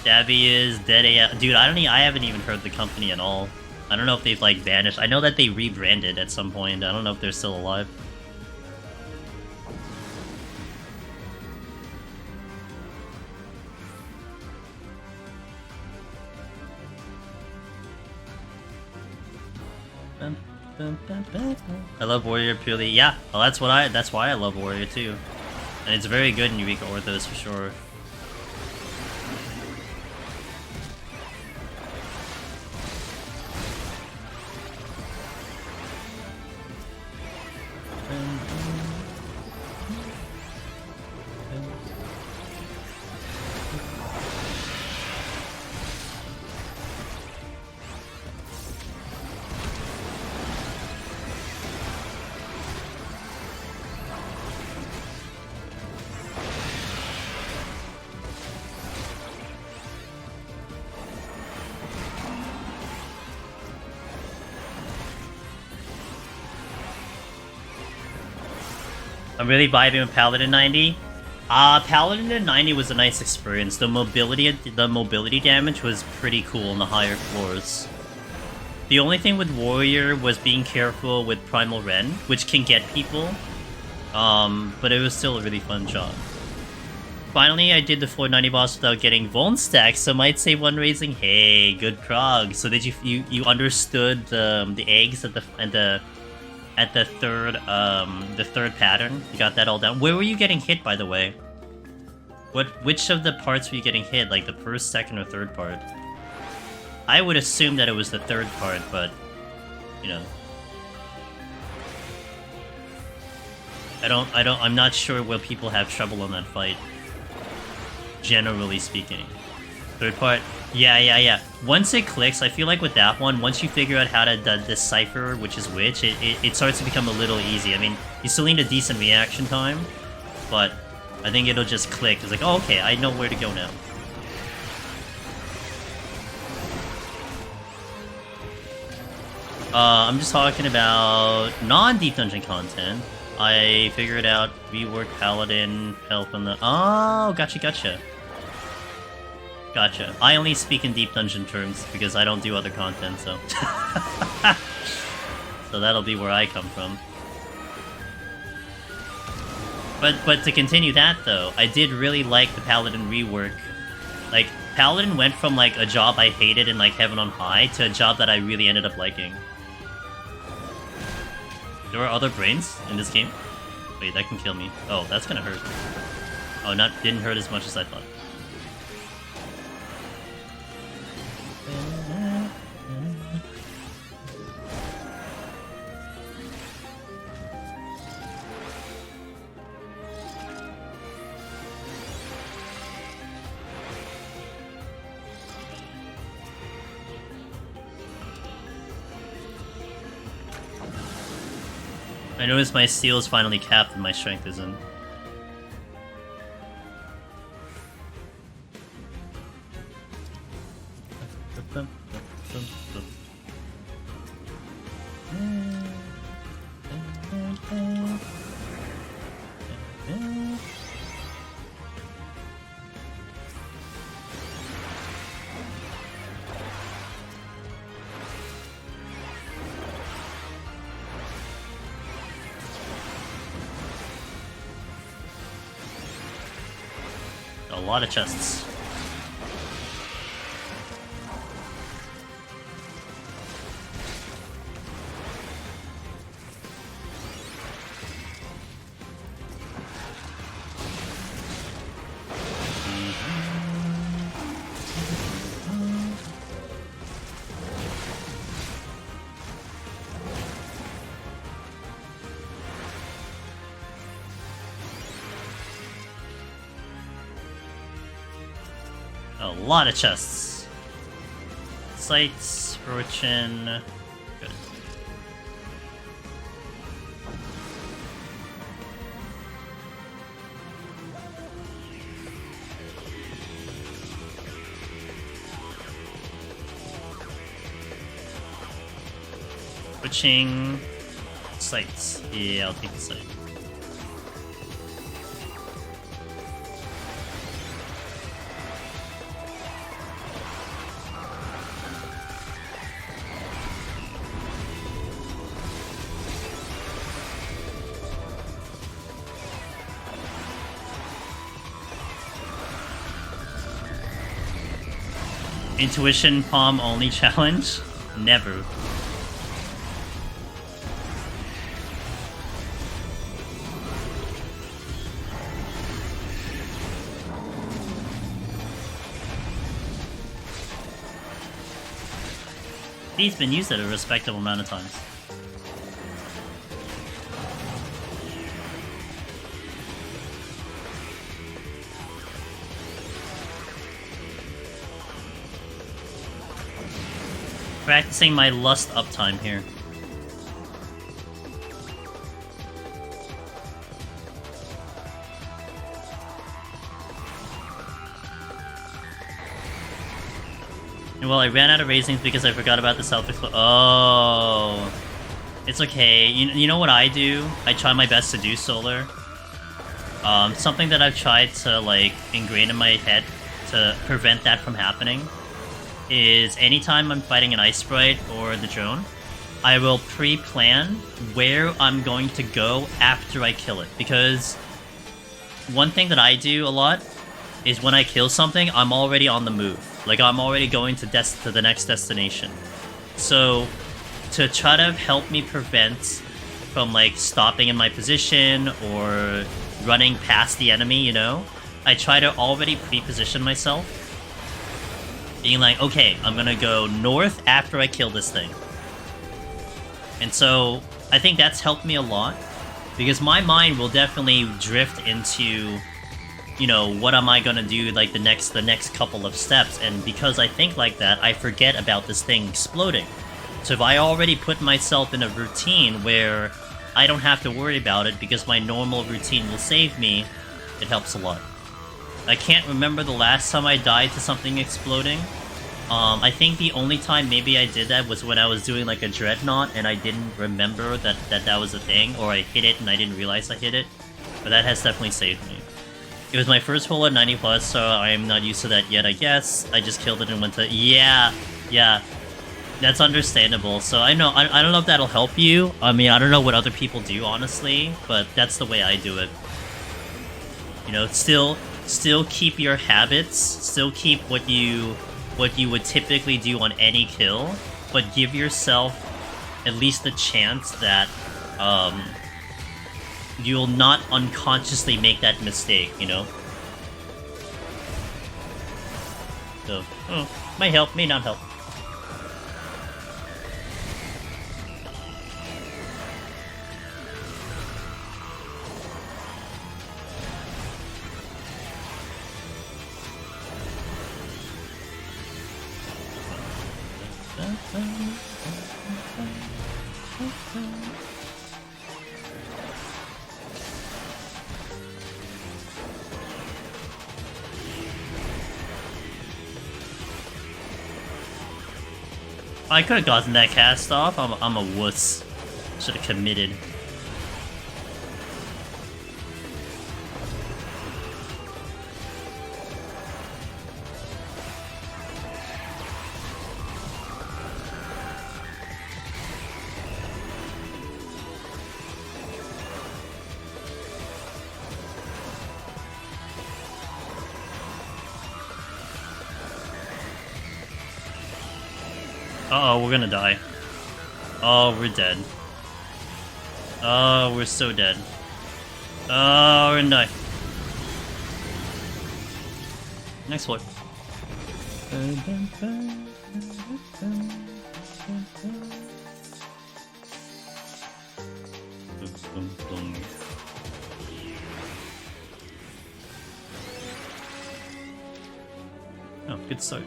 is dead AF. Dude, I haven't even heard the company at all. I don't know if they've like vanished. I know that they rebranded at some point. I don't know if they're still alive. I love Warrior purely. Yeah, well, that's why I love Warrior too. And it's very good in Eureka Orthos for sure. I'm really vibing with Paladin 90. Paladin 90 was a nice experience. The mobility damage was pretty cool on the higher floors. The only thing with Warrior was being careful with Primal Ren, which can get people. But it was still a really fun job. Finally, I did the floor 90 boss without getting Vuln stacks, so might say one raising. Hey, good prog. So did you understood the eggs at the third pattern? You got that all down. Where were you getting hit, by the way? Which of the parts were you getting hit? Like the first, second, or third part? I would assume that it was the third part, but you know, I'm not sure where people have trouble on that fight. Generally speaking, third part. Yeah. Once it clicks, I feel like with that one, once you figure out how to decipher which is which, it starts to become a little easy. I mean, you still need a decent reaction time, but I think it'll just click. It's like, oh, okay, I know where to go now. I'm just talking about non-deep dungeon content. I figured out rework Paladin, help in the... Oh, gotcha. Gotcha. I only speak in deep dungeon terms because I don't do other content, so... So that'll be where I come from. But to continue that, though, I did really like the Paladin rework. Like, Paladin went from, like, a job I hated in, like, Heaven on High to a job that I really ended up liking. There are other brains in this game? Wait, that can kill me. Oh, that's gonna hurt. Oh, didn't hurt as much as I thought. I noticed my steel is finally capped and my strength isn't. A lot of chests. A lot of chests. Sights, fortune. Good. Switching sights. Yeah, I'll take the sight. Intuition palm only challenge? Never. He's been used at a respectable amount of times. Practicing my lust uptime here. And well, I ran out of raisins because I forgot about the self-explosion. Oh. It's okay. You know what I do? I try my best to do solar. Something that I've tried to, like, ingrain in my head to prevent that from happening is anytime I'm fighting an Ice Sprite or the drone, I will pre-plan where I'm going to go after I kill it. Because one thing that I do a lot is when I kill something, I'm already on the move. Like, I'm already going to the next destination. So, to try to help me prevent from, like, stopping in my position or running past the enemy, you know, I try to already pre-position myself. Being like, okay, I'm gonna go north after I kill this thing. And so, I think that's helped me a lot. Because my mind will definitely drift into, you know, what am I gonna do, like, the next couple of steps. And because I think like that, I forget about this thing exploding. So if I already put myself in a routine where I don't have to worry about it because my normal routine will save me, it helps a lot. I can't remember the last time I died to something exploding. I think the only time maybe I did that was when I was doing like a dreadnought and I didn't remember that was a thing, or I hit it and I didn't realize I hit it. But that has definitely saved me. It was my first pull at 90+, so I'm not used to that yet, I guess. I just killed it and went to... Yeah. That's understandable. So I don't know if that'll help you. I mean, I don't know what other people do, honestly, but that's the way I do it. You know, still keep your habits, still keep what you would typically do on any kill, but give yourself at least the chance that you'll not unconsciously make that mistake, you know? So, might help, may not help. I could have gotten that cast off. I'm a wuss. Should have committed. Uh-oh, we're gonna die. Oh, we're dead. Oh, we're so dead. Oh, we're gonna die. Next floor. Oh, good start.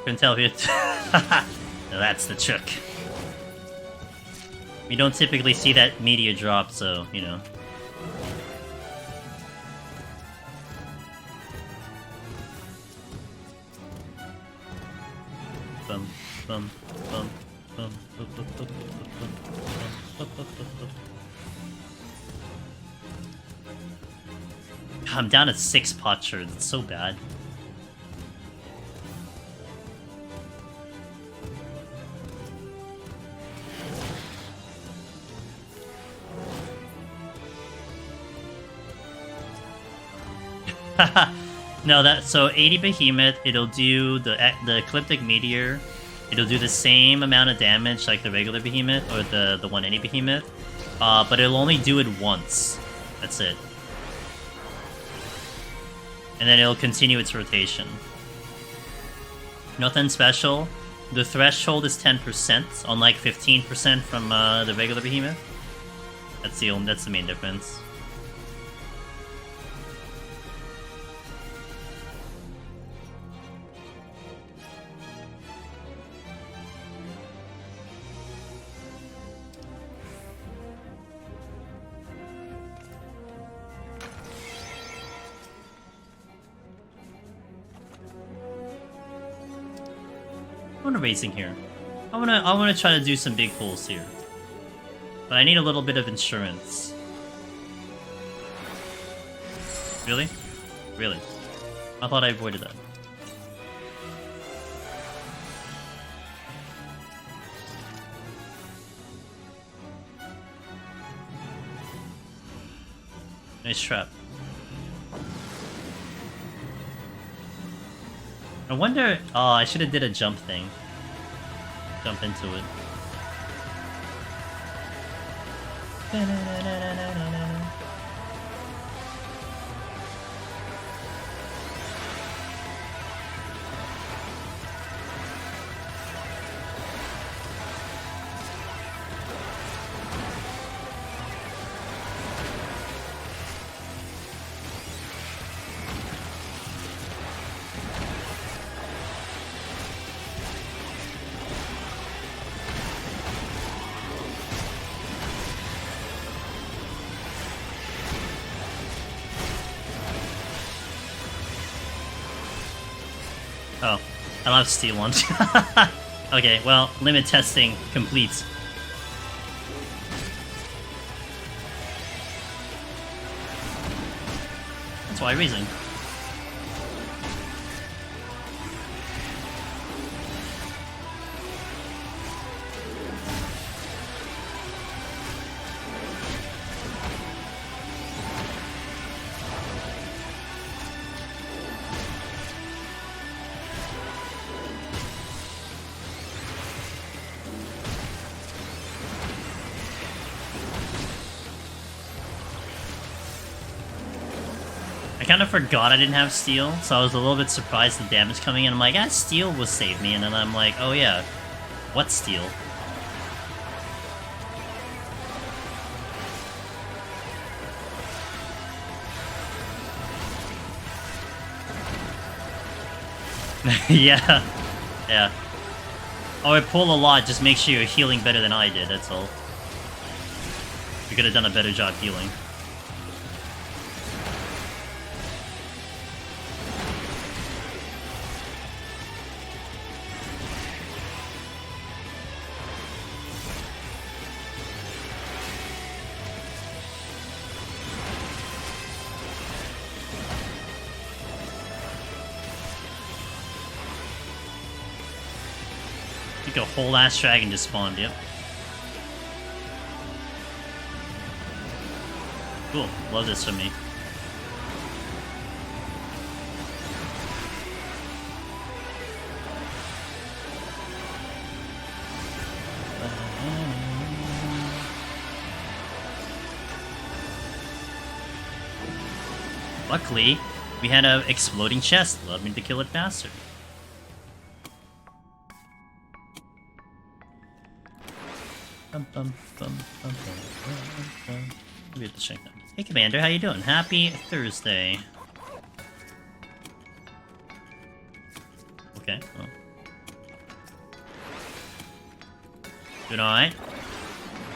Couldn't tell you. That's the trick. We don't typically see that meteor drop, so, you know. Bum, bum, bum, bum, bum, bum, bum, bum, bum, bum. I'm down to 6 potsherds. It's so bad. No, so 80 Behemoth, it'll do the Ecliptic Meteor. It'll do the same amount of damage like the regular Behemoth or the 180 Behemoth, but it'll only do it once. That's it. And then it'll continue its rotation. Nothing special. The threshold is 10%, unlike 15% from the regular Behemoth. That's the main difference. I want to racing here. I wanna try to do some big pulls here. But I need a little bit of insurance. Really? Really? I thought I avoided that. Nice trap. I wonder... Oh, I should have did a jump thing. Jump into it. Oh, I don't have steel launch. Okay, well, limit testing complete. That's why reason. I kind of forgot I didn't have steel, so I was a little bit surprised the damage coming in. I'm like, ah, steel will save me, and then I'm like, oh yeah, what steel? Yeah, yeah. Oh, I pull a lot, just make sure you're healing better than I did, that's all. You could have done a better job healing. think a whole ass dragon just spawned, yep. Cool, love this for me. Luckily, we had an exploding chest. Allowed me to kill it faster. Maybe the check that. Hey, Commander, how you doing? Happy Thursday. Okay, well. Doing alright?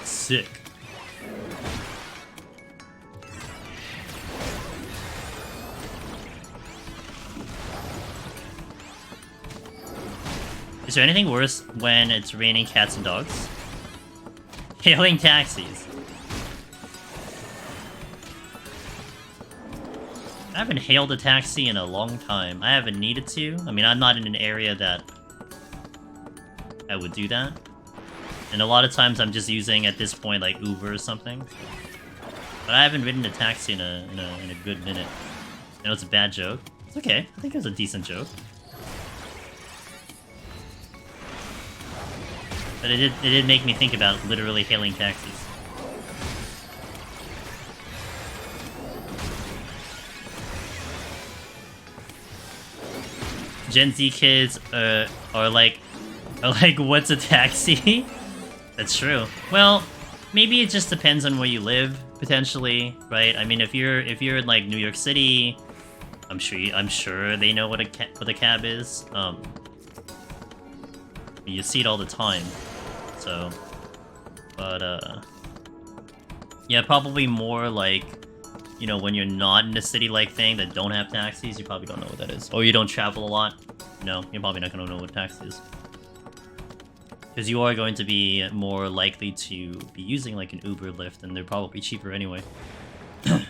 Sick. Is there anything worse when it's raining cats and dogs? Hailing taxis. I haven't hailed a taxi in a long time. I haven't needed to. I mean, I'm not in an area that I would do that. And a lot of times I'm just using, at this point, like Uber or something. But I haven't ridden a taxi in a good minute. I know it's a bad joke. It's okay. I think it was a decent joke. But it did make me think about literally hailing taxis. Gen Z kids are like, what's a taxi? That's true. Well, maybe it just depends on where you live, potentially, right? I mean, if you're in like New York City, I'm sure they know what a cab is. You see it all the time. So, but yeah, probably more like, you know, when you're not in a city-like thing that don't have taxis, you probably don't know what that is. Or you don't travel a lot. No, you're probably not going to know what taxi is. Because you are going to be more likely to be using like an Uber, Lyft, and they're probably cheaper anyway. I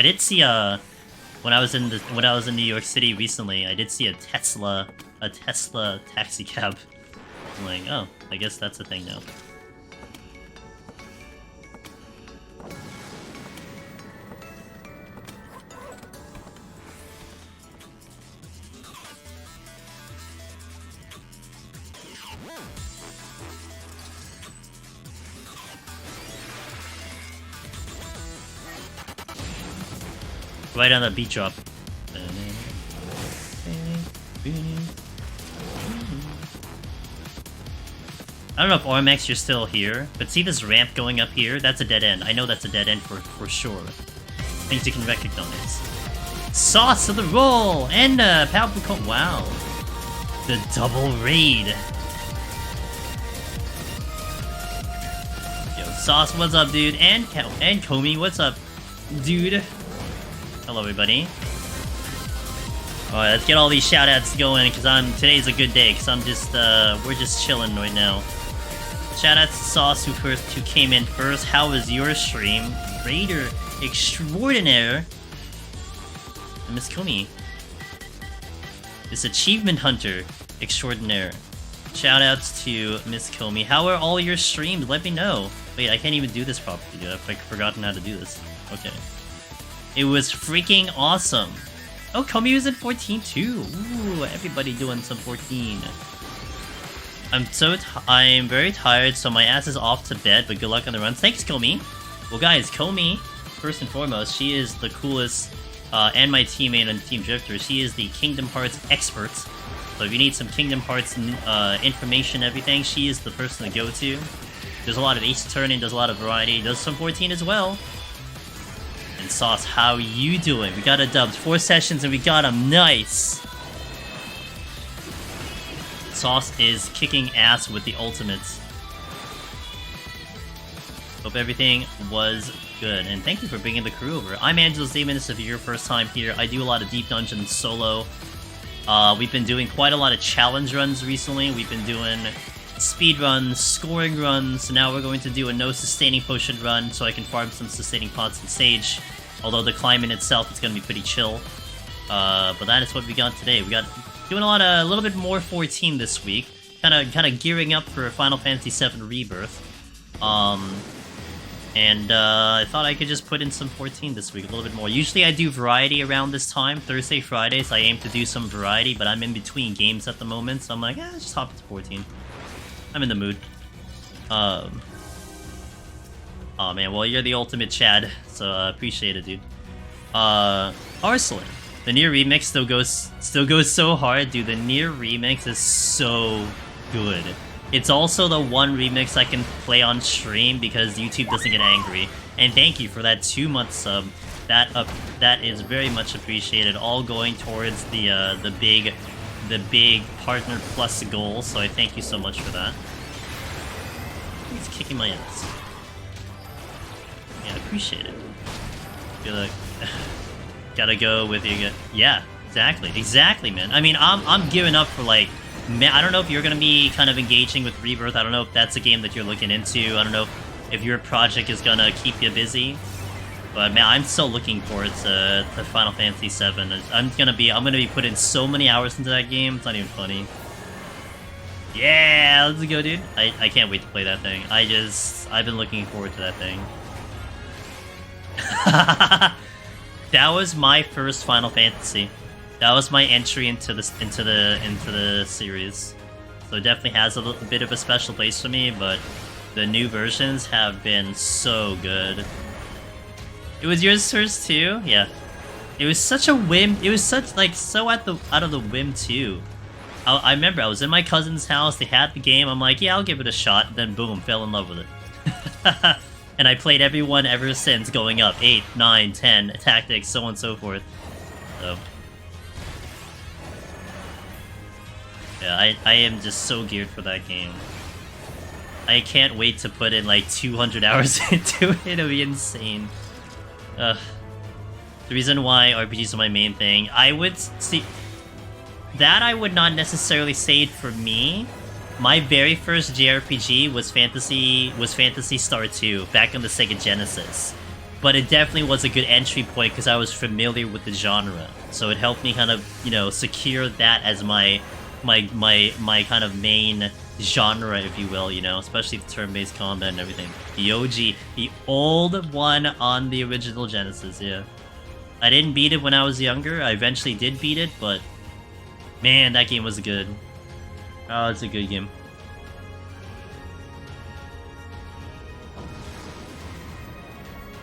did see when I was in New York City recently, I did see a Tesla taxi cab. I'm like, oh, I guess that's a thing now. Right on the beat drop. I don't know if Ormax, you're still here, but see this ramp going up here? That's a dead end. I know that's a dead end for sure. Things you can recognize. Sauce of the roll! And powerful wow. The double raid. Yo, Sauce, what's up, dude? And Comey, what's up, dude? Hello, everybody. Alright, let's get all these shoutouts going, because today's a good day, because we're just chilling right now. Shoutouts to Sauce who came in first. How was your stream? Raider extraordinaire. And Miss Kumi. This achievement hunter extraordinaire. Shoutouts to Miss Kumi. How are all your streams? Let me know. Wait, I can't even do this properly, dude. I've like forgotten how to do this. Okay. It was freaking awesome. Oh, Komi was at 14 too. Ooh, everybody doing some 14. I'm very tired, so my ass is off to bed, but good luck on the runs. Thanks, Komi. Well, guys, Komi, first and foremost, she is the coolest, and my teammate on Team Drifter. She is the Kingdom Hearts expert. So if you need some Kingdom Hearts information, everything, she is the person to go to. Does a lot of Ace Turning, does a lot of variety, does some 14 as well. And Sauce, how you doing? We got a dub. 4 sessions and we got him. Nice! Sauce is kicking ass with the ultimates. Hope everything was good. And thank you for bringing the crew over. I'm Angela's Demon. This is your first time here. I do a lot of Deep Dungeons solo. We've been doing quite a lot of challenge runs recently. We've been doing speed runs, scoring runs. Now we're going to do a no sustaining potion run so I can farm some sustaining pots and sage. Although the climate itself is going to be pretty chill. But that is what we got today. We got doing a little bit more 14 this week. Kind of gearing up for Final Fantasy VII Rebirth. And I thought I could just put in some 14 this week, a little bit more. Usually I do variety around this time. Thursday, Fridays, I aim to do some variety, but I'm in between games at the moment, so I'm like, just hop to 14. I'm in the mood. Oh man, well, you're the ultimate Chad, so appreciate it, dude. Arslan. The Nier remix still goes so hard, dude. The Nier remix is so good. It's also the one remix I can play on stream because YouTube doesn't get angry. And thank you for that 2-month sub. That is very much appreciated. All going towards the big partner plus goal. So I thank you so much for that. He's kicking my ass. Yeah, I appreciate it. Feel like gotta go with you. Yeah, exactly, man. I mean, I'm gearing up for like. Man, I don't know if you're going to be kind of engaging with Rebirth. I don't know if that's a game that you're looking into. I don't know if your project is going to keep you busy. But man, I'm still looking forward to Final Fantasy VII. I'm gonna be putting so many hours into that game. It's not even funny. Yeah, let's go, dude. I can't wait to play that thing. I've been looking forward to that thing. That was my first Final Fantasy. That was my entry into the series, so it definitely has a little bit of a special place for me. But the new versions have been so good. It was yours first too, yeah. It was such a whim. It was such so out of the whim too. I remember I was in my cousin's house. They had the game. I'm like, yeah, I'll give it a shot. Then boom, fell in love with it. And I played everyone ever since, going up 8, 9, 10 tactics, so on and so forth. So. Yeah, I am just so geared for that game. I can't wait to put in like 200 hours into it. It'll be insane. The reason why RPGs are my main thing, I would see that I would not necessarily say it for me. My very first JRPG was Phantasy Star 2 back on the Sega Genesis. But it definitely was a good entry point because I was familiar with the genre. So it helped me kind of, secure that as my kind of main genre, if you will, especially the turn-based combat and everything. The OG, the old one on the original Genesis, yeah. I didn't beat it when I was younger. I eventually did beat it, but man, that game was good. Oh, it's a good game.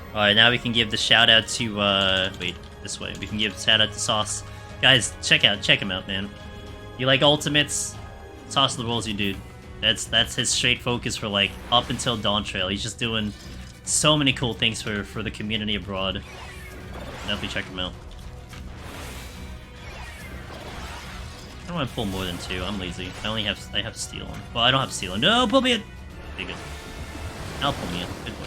Alright, now we can give the shout out to, wait, this way. We can give the shout out to Sauce. Guys, check him out, man. You like Ultimates? Sauce the Rolls, you dude. That's his straight focus for like up until Dawn Trail. He's just doing so many cool things for the community abroad. Definitely check him out. I don't want to pull more than 2. I'm lazy. I have Steel on. Well, I don't have Steel on. No, pull me in. Okay, good. I'll pull me in. Good boy.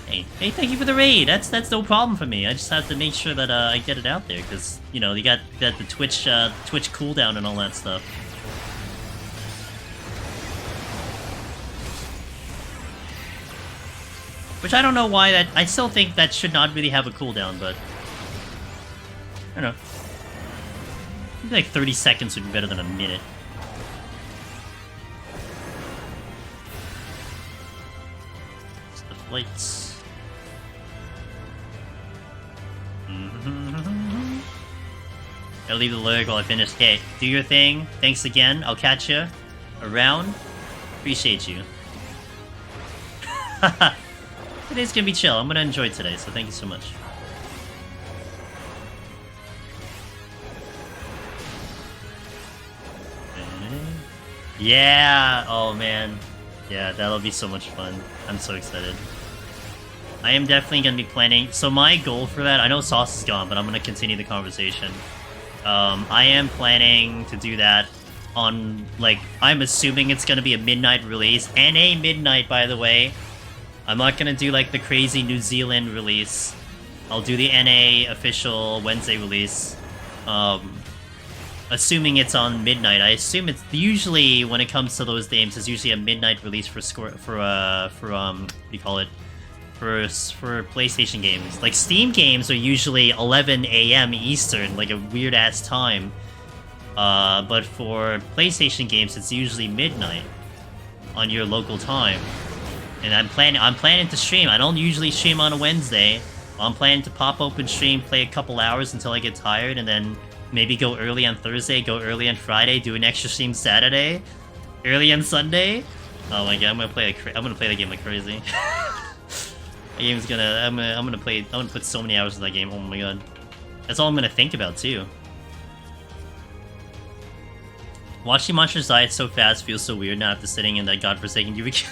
Hey, thank you for the raid. That's no problem for me. I just have to make sure that I get it out there because you got the Twitch cooldown and all that stuff. Which I don't know why that. I still think that should not really have a cooldown, but I don't know. Maybe like 30 seconds would be better than a minute. It's the flights. I'll leave the lyric while I finish. Okay, do your thing. Thanks again. I'll catch you around. Appreciate you. Today's gonna be chill. I'm gonna enjoy today, so thank you so much. Yeah! Oh man. Yeah, that'll be so much fun. I'm so excited. I am definitely going to be planning... So my goal for that... I know Sauce is gone, but I'm going to continue the conversation. I am planning to do that on, like... I'm assuming it's going to be a midnight release. NA midnight, by the way. I'm not going to do, like, the crazy New Zealand release. I'll do the NA official Wednesday release. Assuming it's on midnight. I assume it's... Usually, when it comes to those games, it's usually a midnight release for what do you call it? for PlayStation games. Like Steam games are usually 11 a.m. Eastern, like a weird ass time. But for PlayStation games, it's usually midnight on your local time. And I'm planning to stream. I don't usually stream on a Wednesday. I'm planning to pop open stream, play a couple hours until I get tired, and then maybe go early on Thursday, go early on Friday, do an extra stream Saturday, early on Sunday. Oh my god, I'm gonna play the game like crazy. The game's gonna I'm gonna put so many hours in that game. Oh my god, that's all I'm gonna think about too. Watching monsters die so fast feels so weird now after sitting in that godforsaken UV.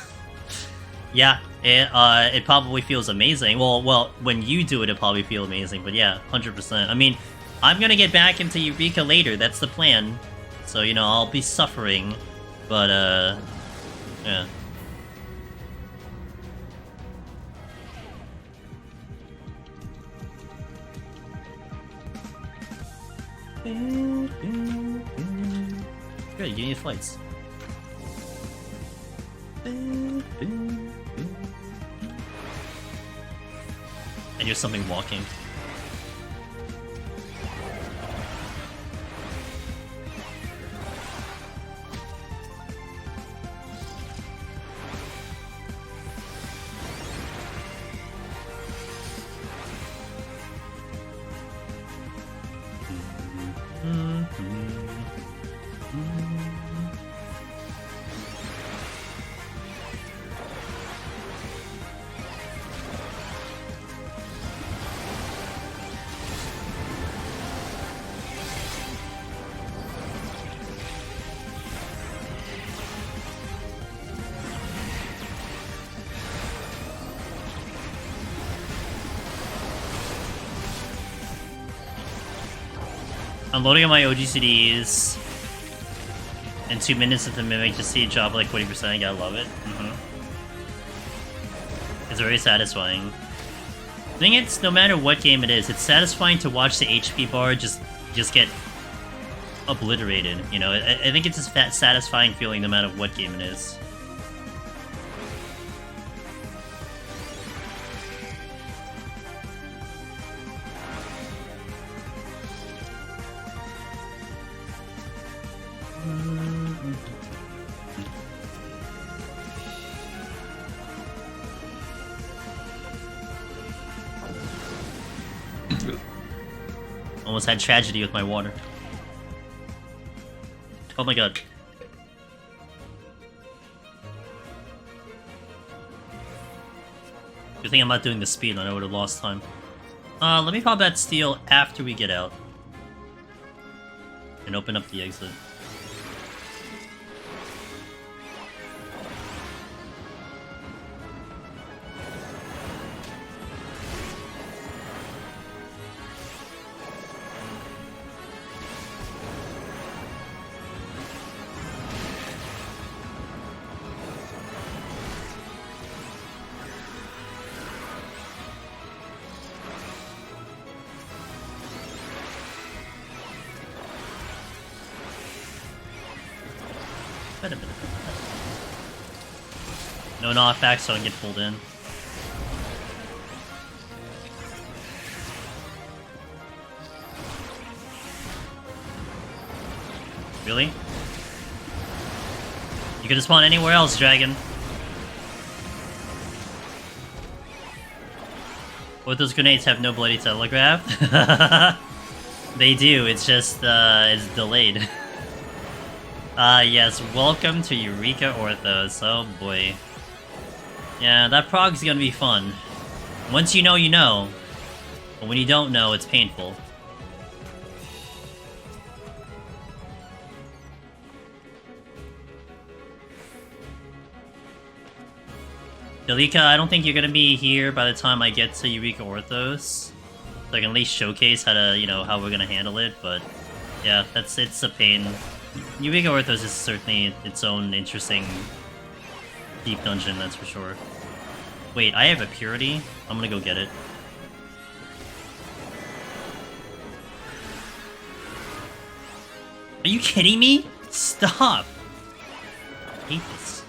Yeah, it probably feels amazing. Well, when you do it, it probably feels amazing. But yeah, 100%. I mean, I'm gonna get back into Eureka later. That's the plan. So, you know, I'll be suffering. But, yeah. Good, you need flights. And you're something walking. I'm loading on my OG CDs in 2 minutes of the Mimic to see it drop like 40%. I gotta love it. It's very satisfying. I think it's, no matter what game it is, it's satisfying to watch the HP bar just get obliterated, you know? I think it's a satisfying feeling no matter what game it is. Almost had tragedy with my water. Oh my god. Good thing I'm not doing the speed, I would have lost time. Let me pop that steel after we get out. And open up the exit. No knockback, so I don't get pulled in. Really? You could have spawned anywhere else, Dragon. Both those grenades have no bloody telegraph. They do, it's just, it's delayed. Yes, welcome to Eureka Orthos. Oh boy. Yeah, that prog's gonna be fun. Once you know, you know. But when you don't know, it's painful. Delika, I don't think you're gonna be here by the time I get to Eureka Orthos. So I can at least showcase how to, you know, how we're gonna handle it, but yeah, it's a pain. Eureka Orthos is certainly its own interesting deep dungeon, that's for sure. Wait, I have a Purity? I'm gonna go get it. Are you kidding me? Stop! I hate this.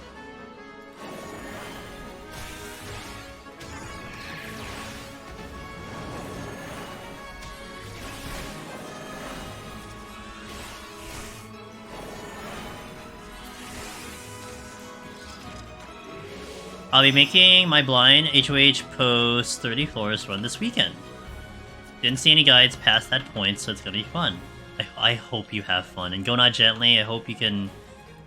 I'll be making my blind HOH post 30 floors run this weekend. Didn't see any guides past that point, so it's gonna be fun. I hope you have fun, and go not gently. I hope you can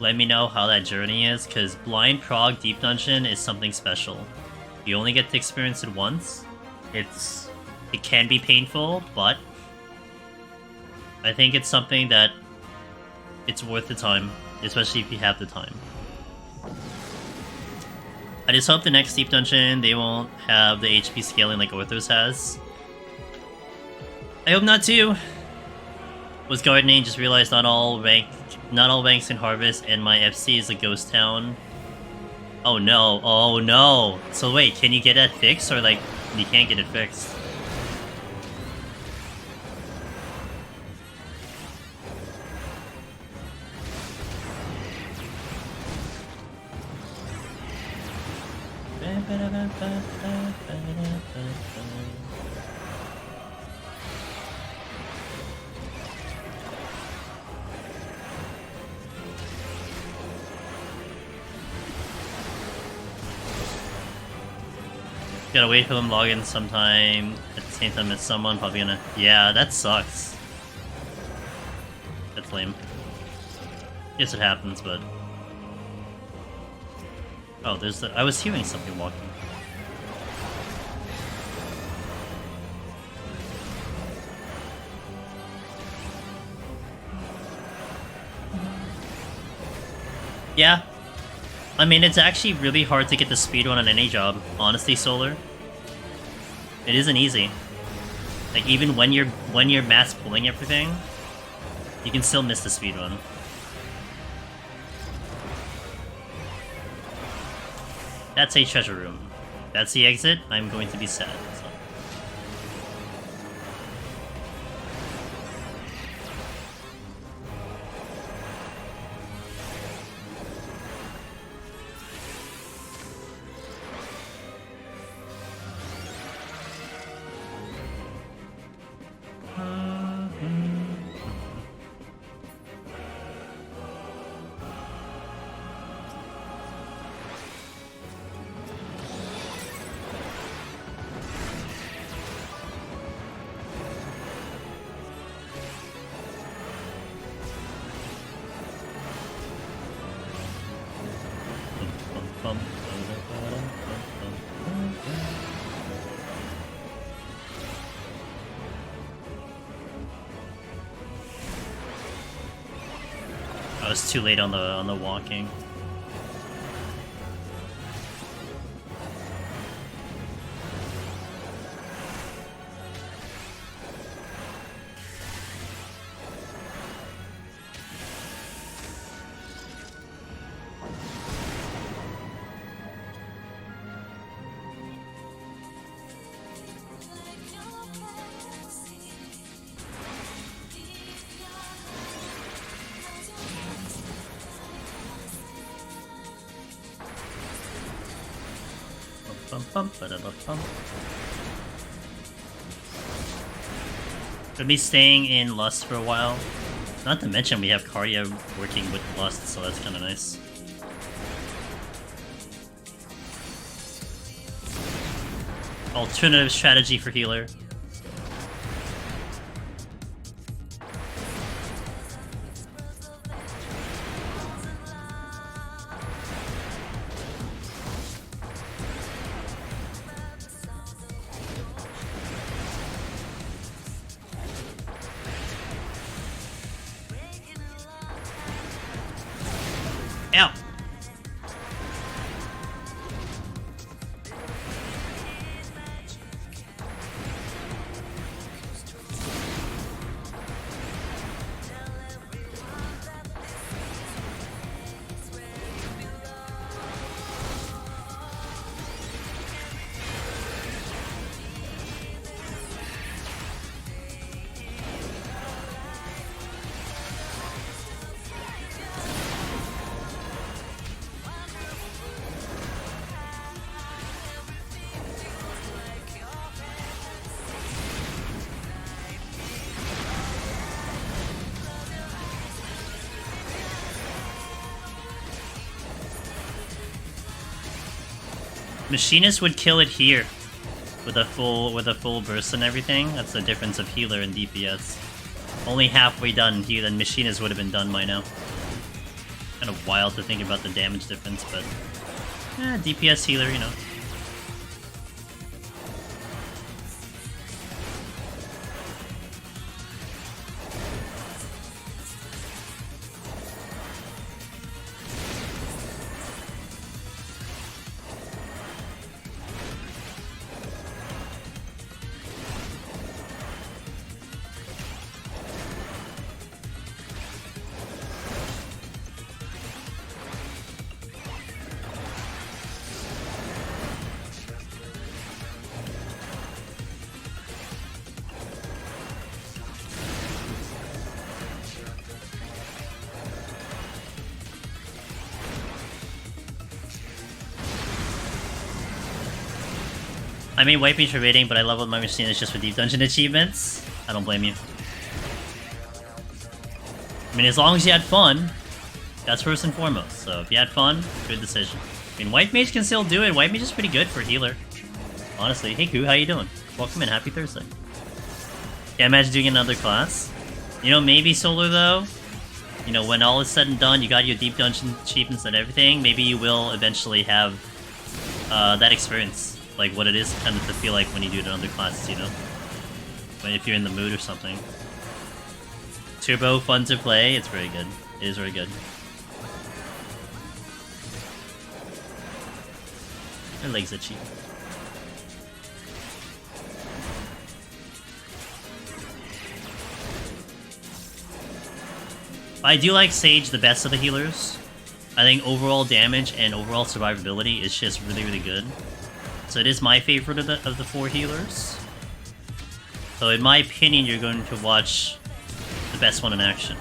let me know how that journey is, because blind prog deep dungeon is something special. You only get to experience it once. It can be painful, but I think it's something that it's worth the time, especially if you have the time. I just hope the next deep dungeon they won't have the HP scaling like Orthos has. I hope not too. Was gardening, just realized not all ranks can harvest, and my FC is a ghost town. Oh no, oh no. So wait, can you get that fixed, or like you can't get it fixed? Gotta wait for them to log in sometime at the same time as someone probably gonna... Yeah, that sucks. That's lame. Yes, it happens, but... Oh, there's the... I was hearing something walking. Yeah. I mean, it's actually really hard to get the speedrun on any job, honestly, Solar. It isn't easy. Like, even when you're mass pulling everything, you can still miss the speedrun. That's a treasure room. That's the exit. I'm going to be sad. So. I was too late on the walking. Gonna be staying in Lust for a while. Not to mention we have Karya working with Lust, so that's kind of nice. Alternative strategy for healer. Ow! Machinist would kill it here with a full burst and everything. That's the difference of healer and DPS. Only halfway done here, then Machinist would have been done by now. Kind of wild to think about the damage difference, but DPS healer, you know. I made White Mage for raiding, but I leveled my Machinist just for Deep Dungeon achievements. I don't blame you. I mean, as long as you had fun, that's first and foremost. So if you had fun, good decision. I mean, White Mage can still do it. White Mage is pretty good for healer. Honestly. Hey, Koo, how you doing? Welcome in. Happy Thursday. Yeah, imagine doing another class. You know, maybe Solar, though. You know, when all is said and done, you got your Deep Dungeon achievements and everything, maybe you will eventually have that experience. Like what it is kind of to feel like when you do it in other classes, you know? When if you're in the mood or something. Turbo, fun to play, it's very good. It is very good. My legs itchy. I do like Sage the best of the healers. I think overall damage and overall survivability is just really, really good. So it is my favorite of the four healers. So in my opinion, you're going to watch the best one in action.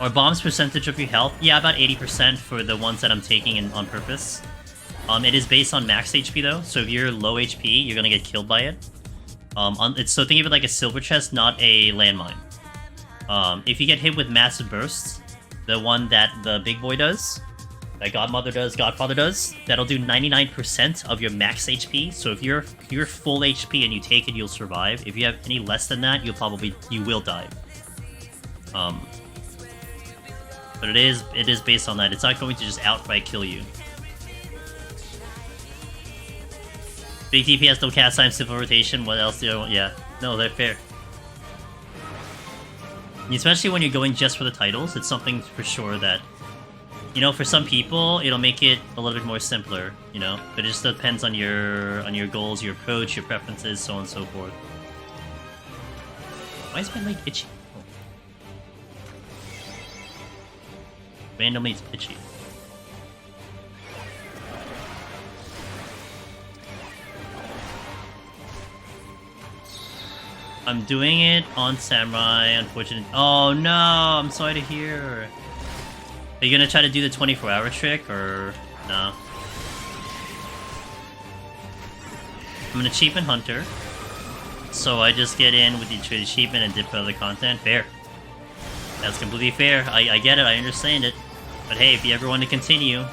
Or bombs percentage of your health? Yeah, about 80% for the ones that I'm taking in on purpose. It is based on max HP though, so if you're low HP, you're gonna get killed by it. So think of it like a silver chest, not a landmine. If you get hit with massive bursts, the one that the big boy does, that Godmother does, Godfather does, that'll do 99% of your max HP. So if you're full HP and you take it, you'll survive. If you have any less than that, you will die. But it is based on that. It's not going to just outright kill you. Big DPS, no cast time, simple rotation. What else do you want? Yeah, no, they're fair. Especially when you're going just for the titles, it's something for sure that, you know, for some people, it'll make it a little bit more simpler, you know? But it just depends on your goals, your approach, your preferences, so on and so forth. Why is my leg itchy? Oh. Randomly it's itchy. I'm doing it on Samurai, unfortunately. Oh no, I'm sorry to hear. Are you gonna try to do the 24-hour trick, or no? I'm an achievement hunter, so I just get in with the achievement and dip for other content. Fair. That's completely fair. I get it, I understand it. But hey, if you ever want to continue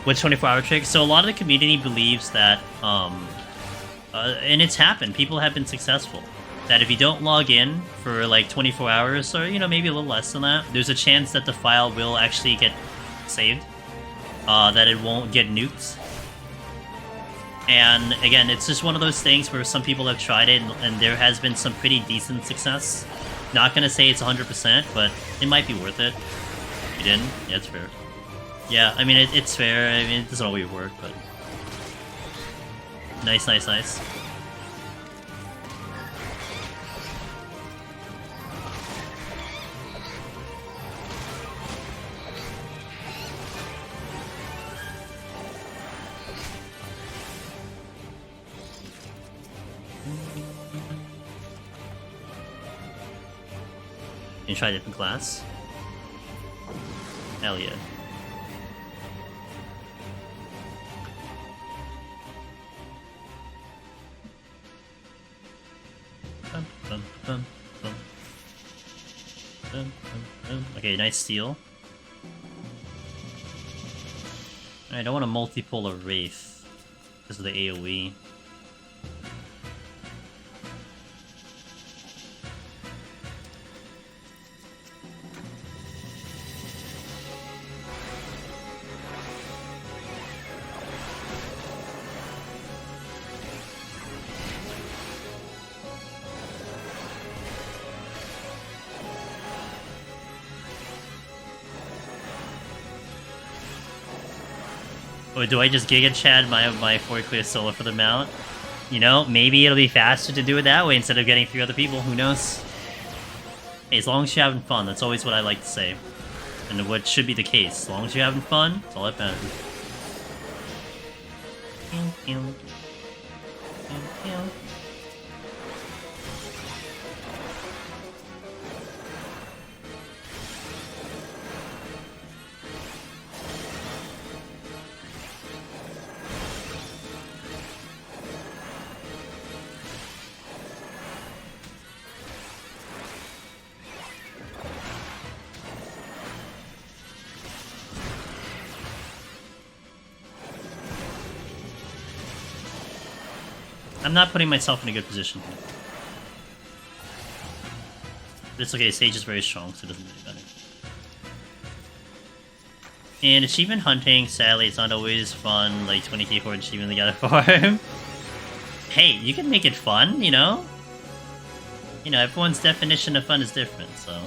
with 24-hour trick, so a lot of the community believes that, and it's happened, people have been successful, that if you don't log in for like 24 hours, or, you know, maybe a little less than that, there's a chance that the file will actually get saved, that it won't get nuked. And again, it's just one of those things where some people have tried it, and there has been some pretty decent success. Not gonna say it's 100%, but it might be worth it. You didn't? Yeah, it's fair. Yeah, I mean, it's fair. I mean, it doesn't always work, but... Nice, nice, nice. Can you try a different class? Hell yeah. Okay, nice steal. I don't want a multipolar Wraith. because of the AoE. Or do I just Giga Chad my 4 clear solo for the mount? You know, maybe it'll be faster to do it that way instead of getting 3 other people, who knows? Hey, as long as you're having fun, that's always what I like to say. And what should be the case. As long as you're having fun, that's all that matters. I'm not putting myself in a good position here. But it's okay, Sage is very strong, so it doesn't really matter. And achievement hunting, sadly, it's not always fun, like 20k for achievement they gotta farm. Hey, you can make it fun, you know? You know, everyone's definition of fun is different, so...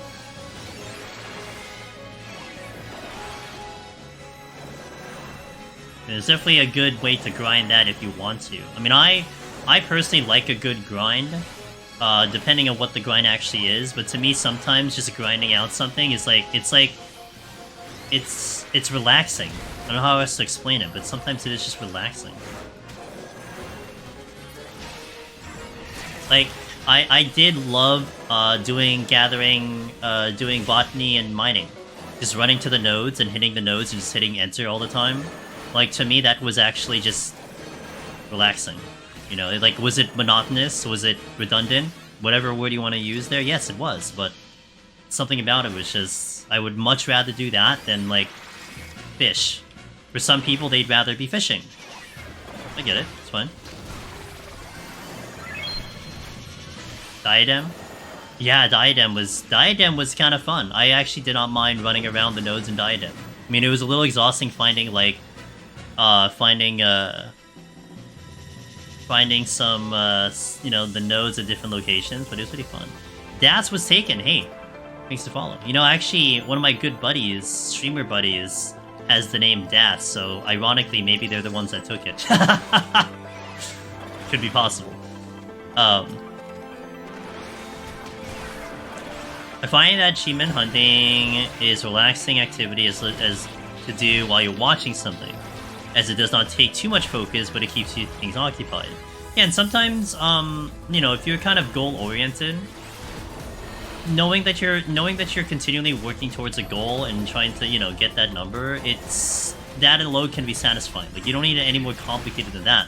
There's definitely a good way to grind that if you want to. I mean, I personally like a good grind, depending on what the grind actually is, but to me, sometimes just grinding out something is like, it's relaxing. I don't know how else to explain it, but sometimes it is just relaxing. Like, I did love doing botany and mining. Just running to the nodes and hitting the nodes and just hitting enter all the time. Like, to me, that was actually just relaxing. You know, like, was it monotonous? Was it redundant? Whatever word you want to use there, yes, it was, but something about it was just, I would much rather do that than, like, fish. For some people, they'd rather be fishing. I get it, it's fine. Diadem? Yeah, Diadem was kind of fun. I actually did not mind running around the nodes in Diadem. I mean, it was a little exhausting finding, like, finding some, you know, the nodes at different locations, but it was pretty fun. Das was taken, hey, thanks to follow. You know, actually, one of my good buddies, streamer buddies, has the name Das, so ironically, maybe they're the ones that took it. Could be possible. I find that achievement hunting is a relaxing activity as to do while you're watching something, as it does not take too much focus, but it keeps you things occupied. Yeah, and sometimes, you know, if you're kind of goal-oriented, knowing that you're continually working towards a goal and trying to, you know, get that number, that alone can be satisfying. Like, you don't need it any more complicated than that.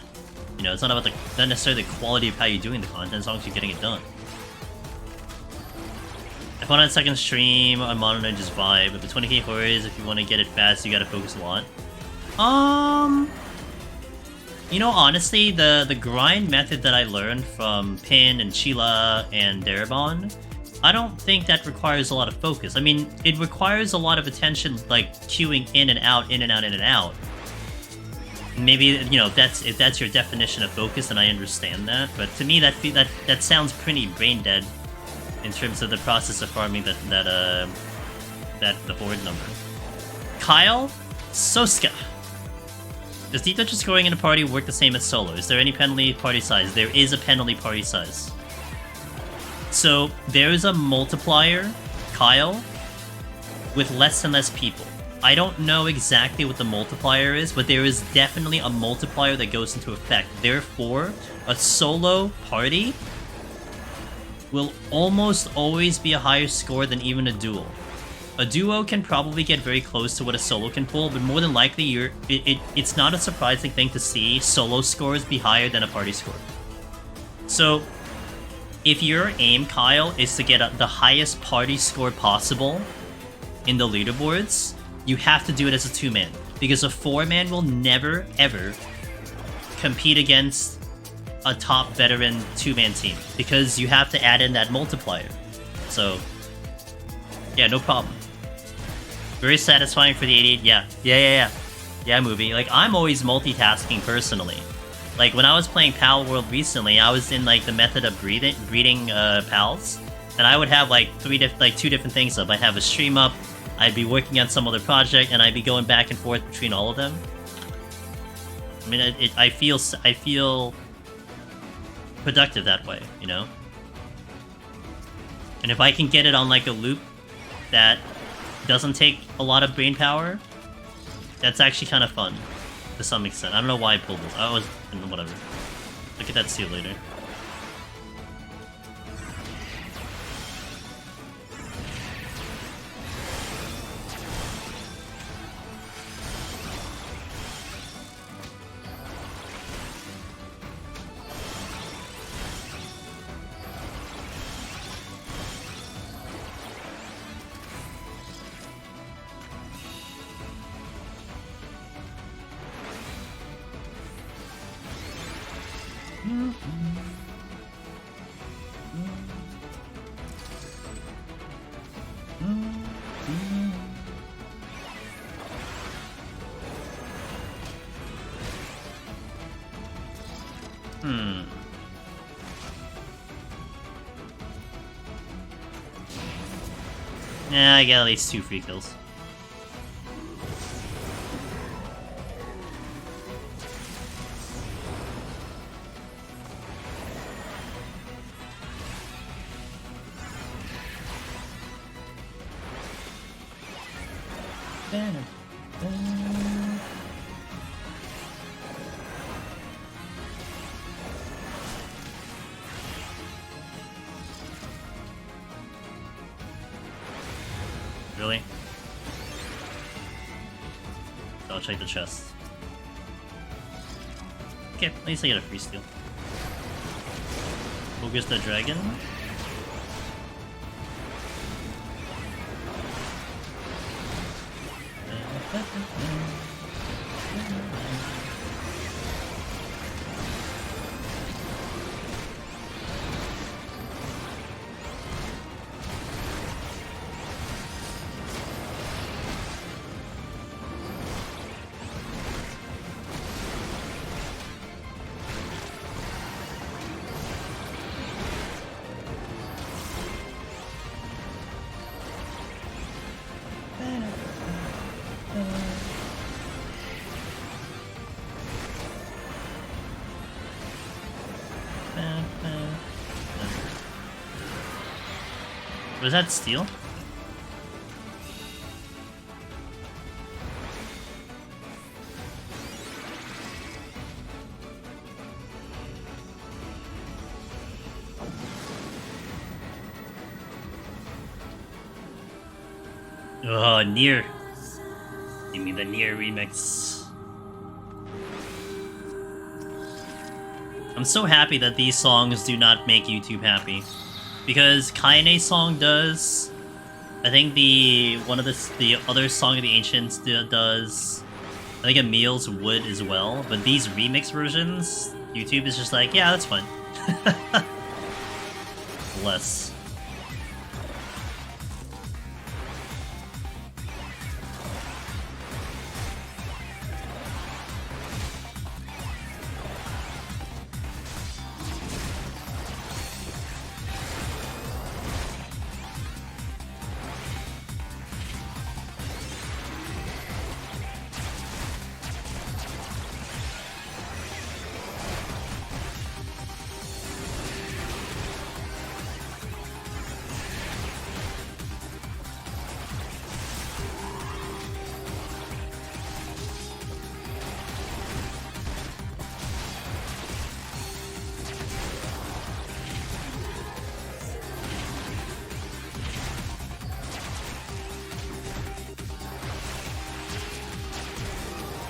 You know, it's not about not necessarily the quality of how you're doing the content, as long as you're getting it done. I found on second stream on Mono and just vibe, but the 20k horrors, if you want to get it fast, you gotta focus a lot. You know, honestly, the grind method that I learned from Pin and Sheila and Darabon, I don't think that requires a lot of focus. I mean, it requires a lot of attention, like queuing in and out, in and out, in and out. Maybe, you know, if that's your definition of focus, then I understand that. But to me, that sounds pretty brain dead in terms of the process of farming the horde number. Kyle Soska. Does detach scoring in a party work the same as solo? Is there any penalty party size? There is a penalty party size. So there is a multiplier, Kyle, with less and less people. I don't know exactly what the multiplier is, but there is definitely a multiplier that goes into effect. Therefore, a solo party will almost always be a higher score than even a duo. A duo can probably get very close to what a solo can pull, but more than likely, it's not a surprising thing to see solo scores be higher than a party score. So, if your aim, Kyle, is to get the highest party score possible in the leaderboards, you have to do it as a 2-man, because a 4-man will never, ever compete against a top veteran 2-man team because you have to add in that multiplier. So, yeah, no problem. Very satisfying for the 88. Yeah, movie. Like, I'm always multitasking personally. Like, when I was playing Pal World recently, I was in, like, the method of breeding pals. And I would have, like, two different things up. I'd have a stream up, I'd be working on some other project, and I'd be going back and forth between all of them. I mean, I feel productive that way, you know? And if I can get it on, like, a loop that doesn't take a lot of brain power, that's actually kind of fun. To some extent. I don't know why I pulled this. I was... whatever. Look at that seal later. Yeah, I got at least 2 free kills. Really? I'll check the chest. Okay, at least I get a free steal. Focus the dragon. Was that steel? Oh, Nier. Give me the Nier remix. I'm so happy that these songs do not make YouTube happy. Because Kaine's song does. I think the other Song of the Ancients does. I think Emil's would as well. But these remix versions, YouTube is just like, yeah, that's fine. Less.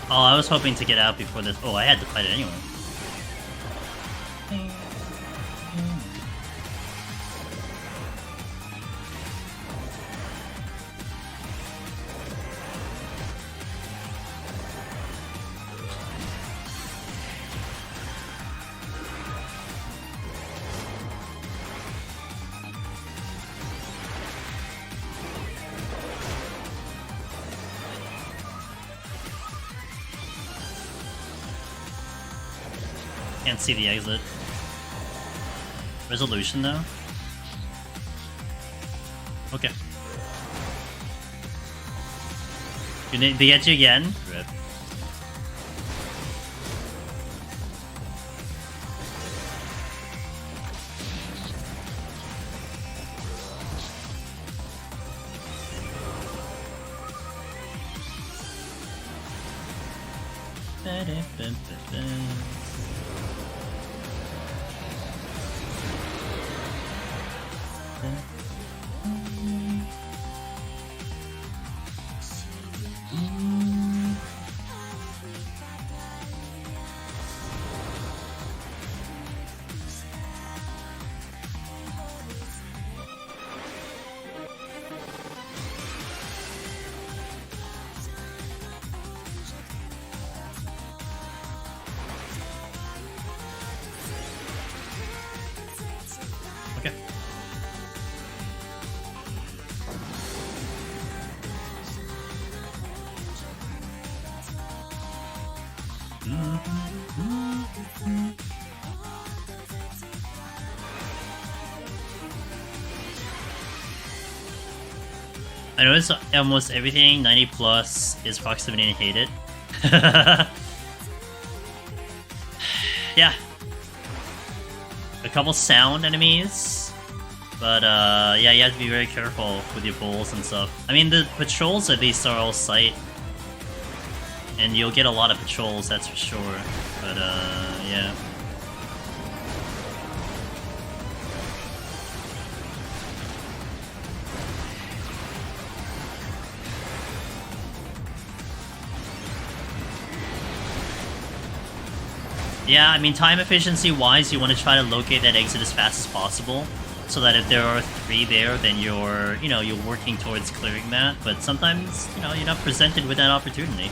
Oh, I was hoping to get out before this. Oh, I had to fight it anyway. Can't see the exit. Resolution though? Okay. They get you again? Rip. Okay. I noticed almost everything 90 plus is proximity and hate it. Yeah. A couple sound enemies. But yeah, you have to be very careful with your bowls and stuff. I mean, the patrols at least are all sight. And you'll get a lot of patrols, that's for sure. But yeah. Yeah, I mean, time efficiency wise, you want to try to locate that exit as fast as possible, so that if there are 3 there, then you're, you know, you're working towards clearing that. But sometimes, you know, you're not presented with that opportunity.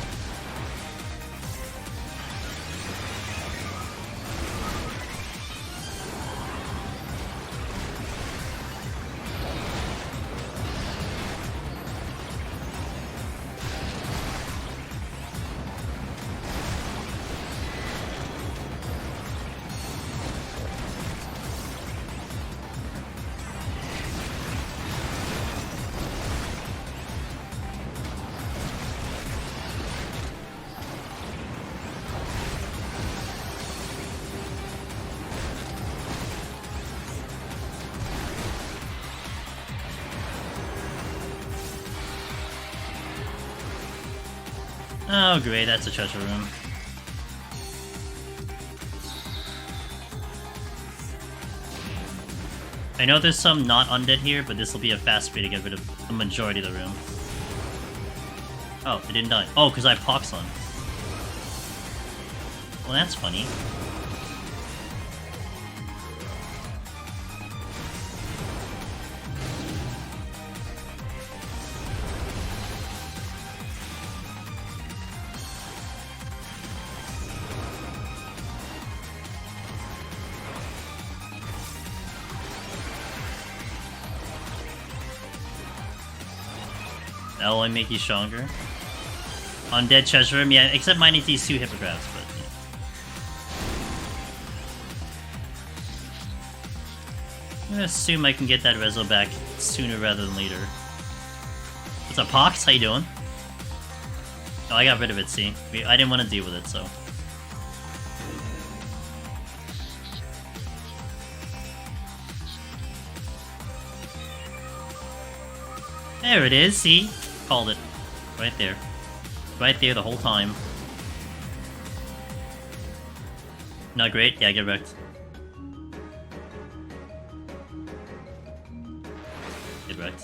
Oh great, that's a treasure room. I know there's some not undead here, but this will be a fast way to get rid of the majority of the room. Oh, it didn't die. Oh, because I have pox on. Well, that's funny. That'll only make you stronger. Undead treasure room, yeah, except minus these 2 hippogriffs, but yeah. I'm gonna assume I can get that reso back sooner rather than later. What's up, Pox? How you doing? Oh, I got rid of it, see? I didn't want to deal with it, so. There it is, see? Called it. Right there. Right there the whole time. Not great? Yeah, get wrecked. Get wrecked.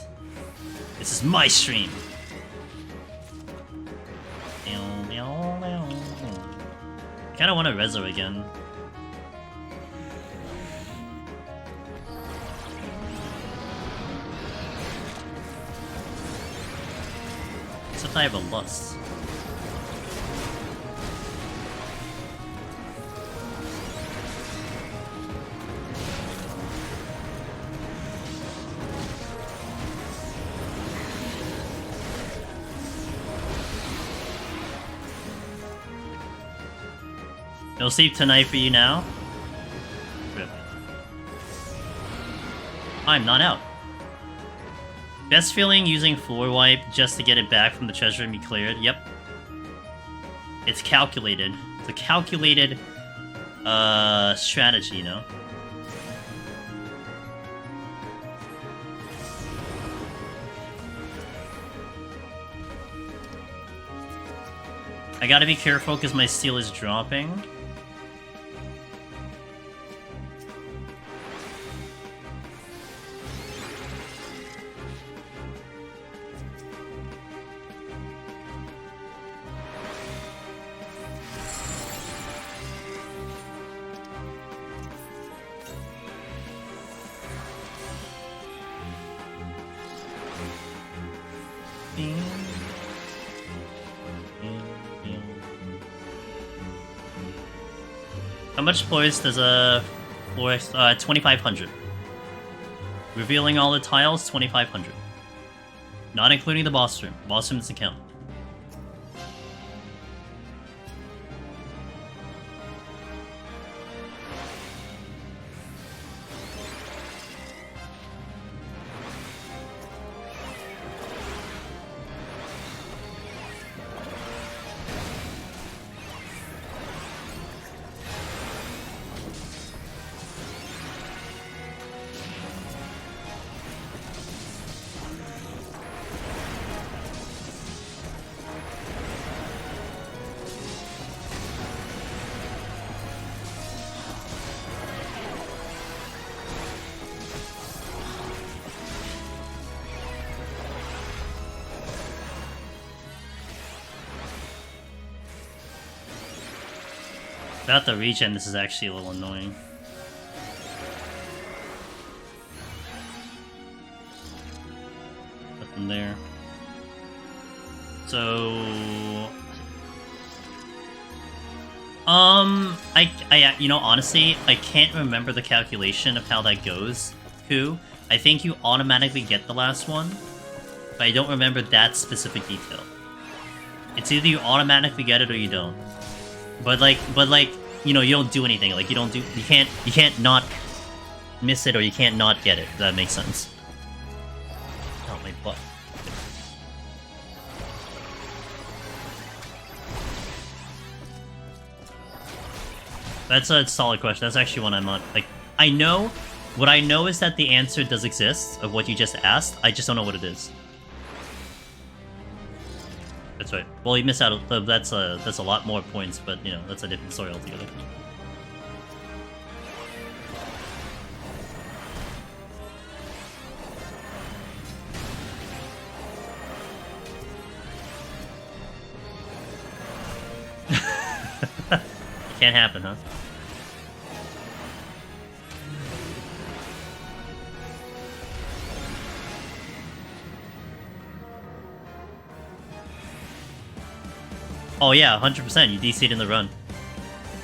This is my stream! I kinda want to rezo again. Except I have a lust. No sleep tonight for you now? I'm not out. Best feeling using floor wipe just to get it back from the treasure and be cleared. Yep. It's calculated. It's a calculated strategy, you know? I gotta be careful because my steel is dropping. How much poise does a floor? 2,500. Revealing all the tiles, 2,500. Not including the boss room. Boss room doesn't count. Without the regen, this is actually a little annoying. Nothing there. So... you know, honestly, I can't remember the calculation of how that goes, Ku. I think you automatically get the last one, but I don't remember that specific detail. It's either you automatically get it or you don't. But like, you know, you don't do anything. Like, you can't not miss it or you can't not get it. If that makes sense. Oh, my butt. That's a solid question. That's actually one I'm on. Like, I know, what I know is that the answer does exist of what you just asked. I just don't know what it is. That's right. Well, you miss out. That's a lot more points, but you know that's a different story altogether. Can't happen, huh? Oh yeah, 100%, you DC'd in the run.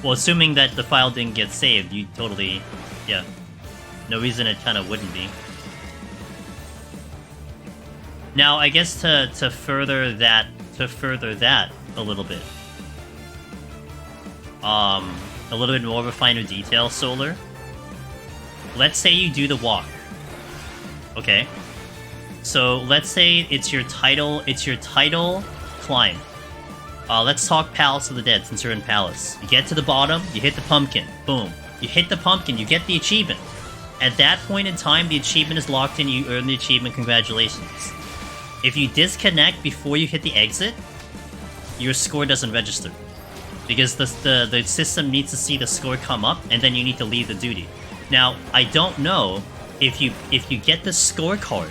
Well, assuming that the file didn't get saved, you totally... yeah. No reason it kind of wouldn't be. Now, I guess to further that a little bit. A little bit more of a finer detail, Solar. Let's say you do the walk. Okay? So, let's say it's your title climb. Let's talk Palace of the Dead, since you're in Palace. You get to the bottom, you hit the pumpkin. Boom. You hit the pumpkin, you get the achievement. At that point in time, the achievement is locked in, you earn the achievement, congratulations. If you disconnect before you hit the exit, your score doesn't register. Because the system needs to see the score come up, and then you need to leave the duty. Now, I don't know if you get the scorecard,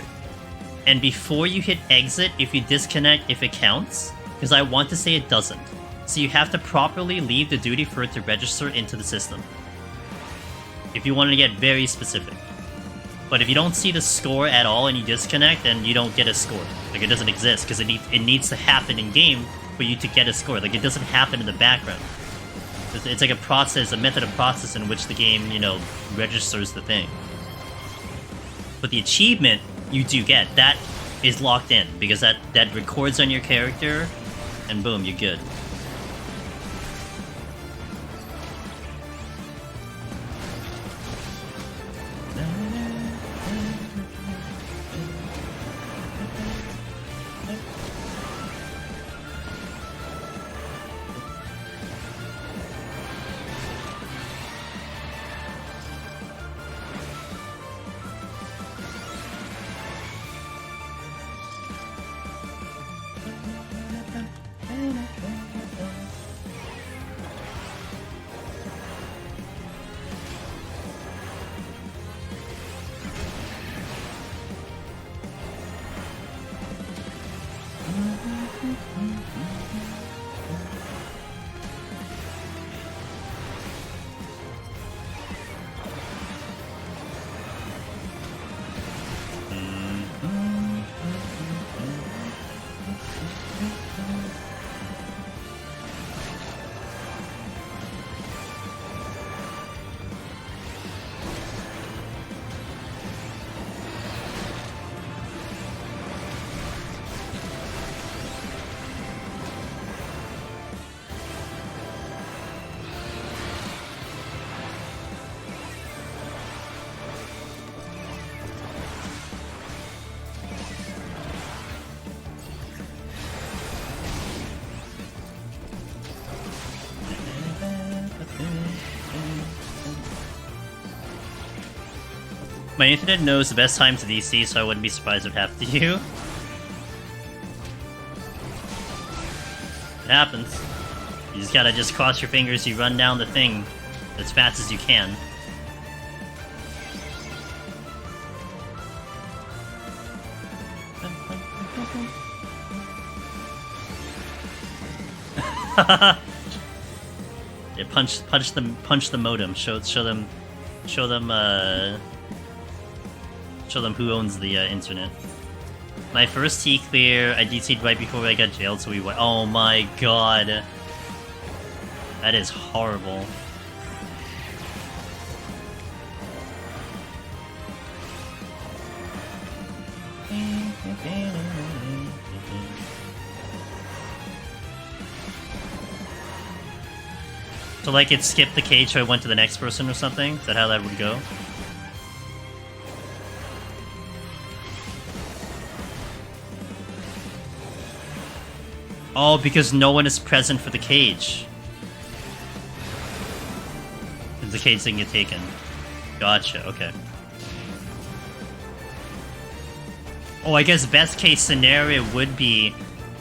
and before you hit exit, if you disconnect, if it counts... because I want to say it doesn't. So you have to properly leave the duty for it to register into the system. If you want to get very specific. But if you don't see the score at all and you disconnect, then you don't get a score. Like, it doesn't exist, because it needs to happen in-game for you to get a score. Like, it doesn't happen in the background. It's like a process, a method of process in which the game, you know, registers the thing. But the achievement, you do get. That is locked in, because that records on your character, and boom, you're good. My internet knows the best time to DC, so I wouldn't be surprised if it happened to you. It happens. You just gotta cross your fingers, you run down the thing as fast as you can. Yeah, punch the modem. Show them who owns the internet. My first T clear, I DC'd right before I got jailed, so we went. Oh my god, that is horrible. So like it skipped the cage so I went to the next person or something? Is that how that would go? Oh, because no one is present for the cage. Because the cage didn't get taken. Gotcha, okay. Oh, I guess best case scenario would be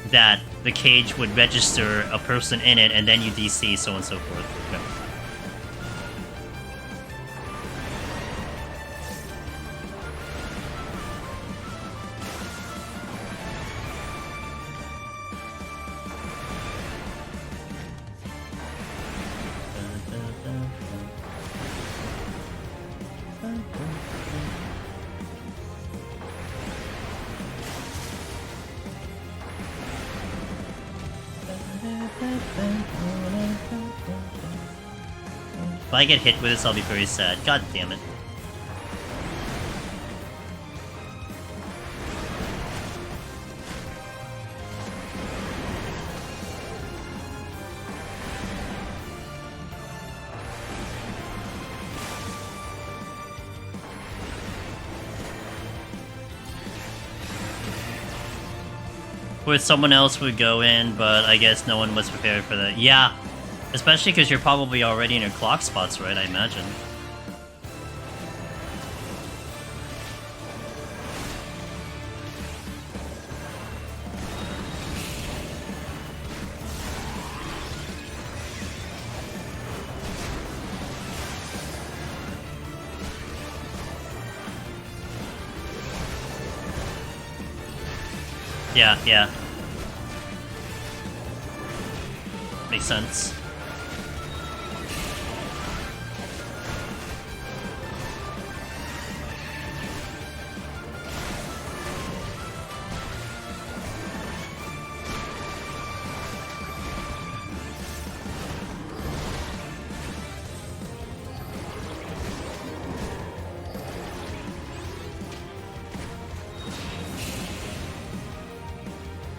that the cage would register a person in it, and then you DC, so on and so forth. Okay. If I get hit with this, I'll be very sad. God damn it. Where someone else would go in, but I guess no one was prepared for that. Yeah. Especially because you're probably already in your clock spots, right? I imagine. Yeah, yeah. Makes sense.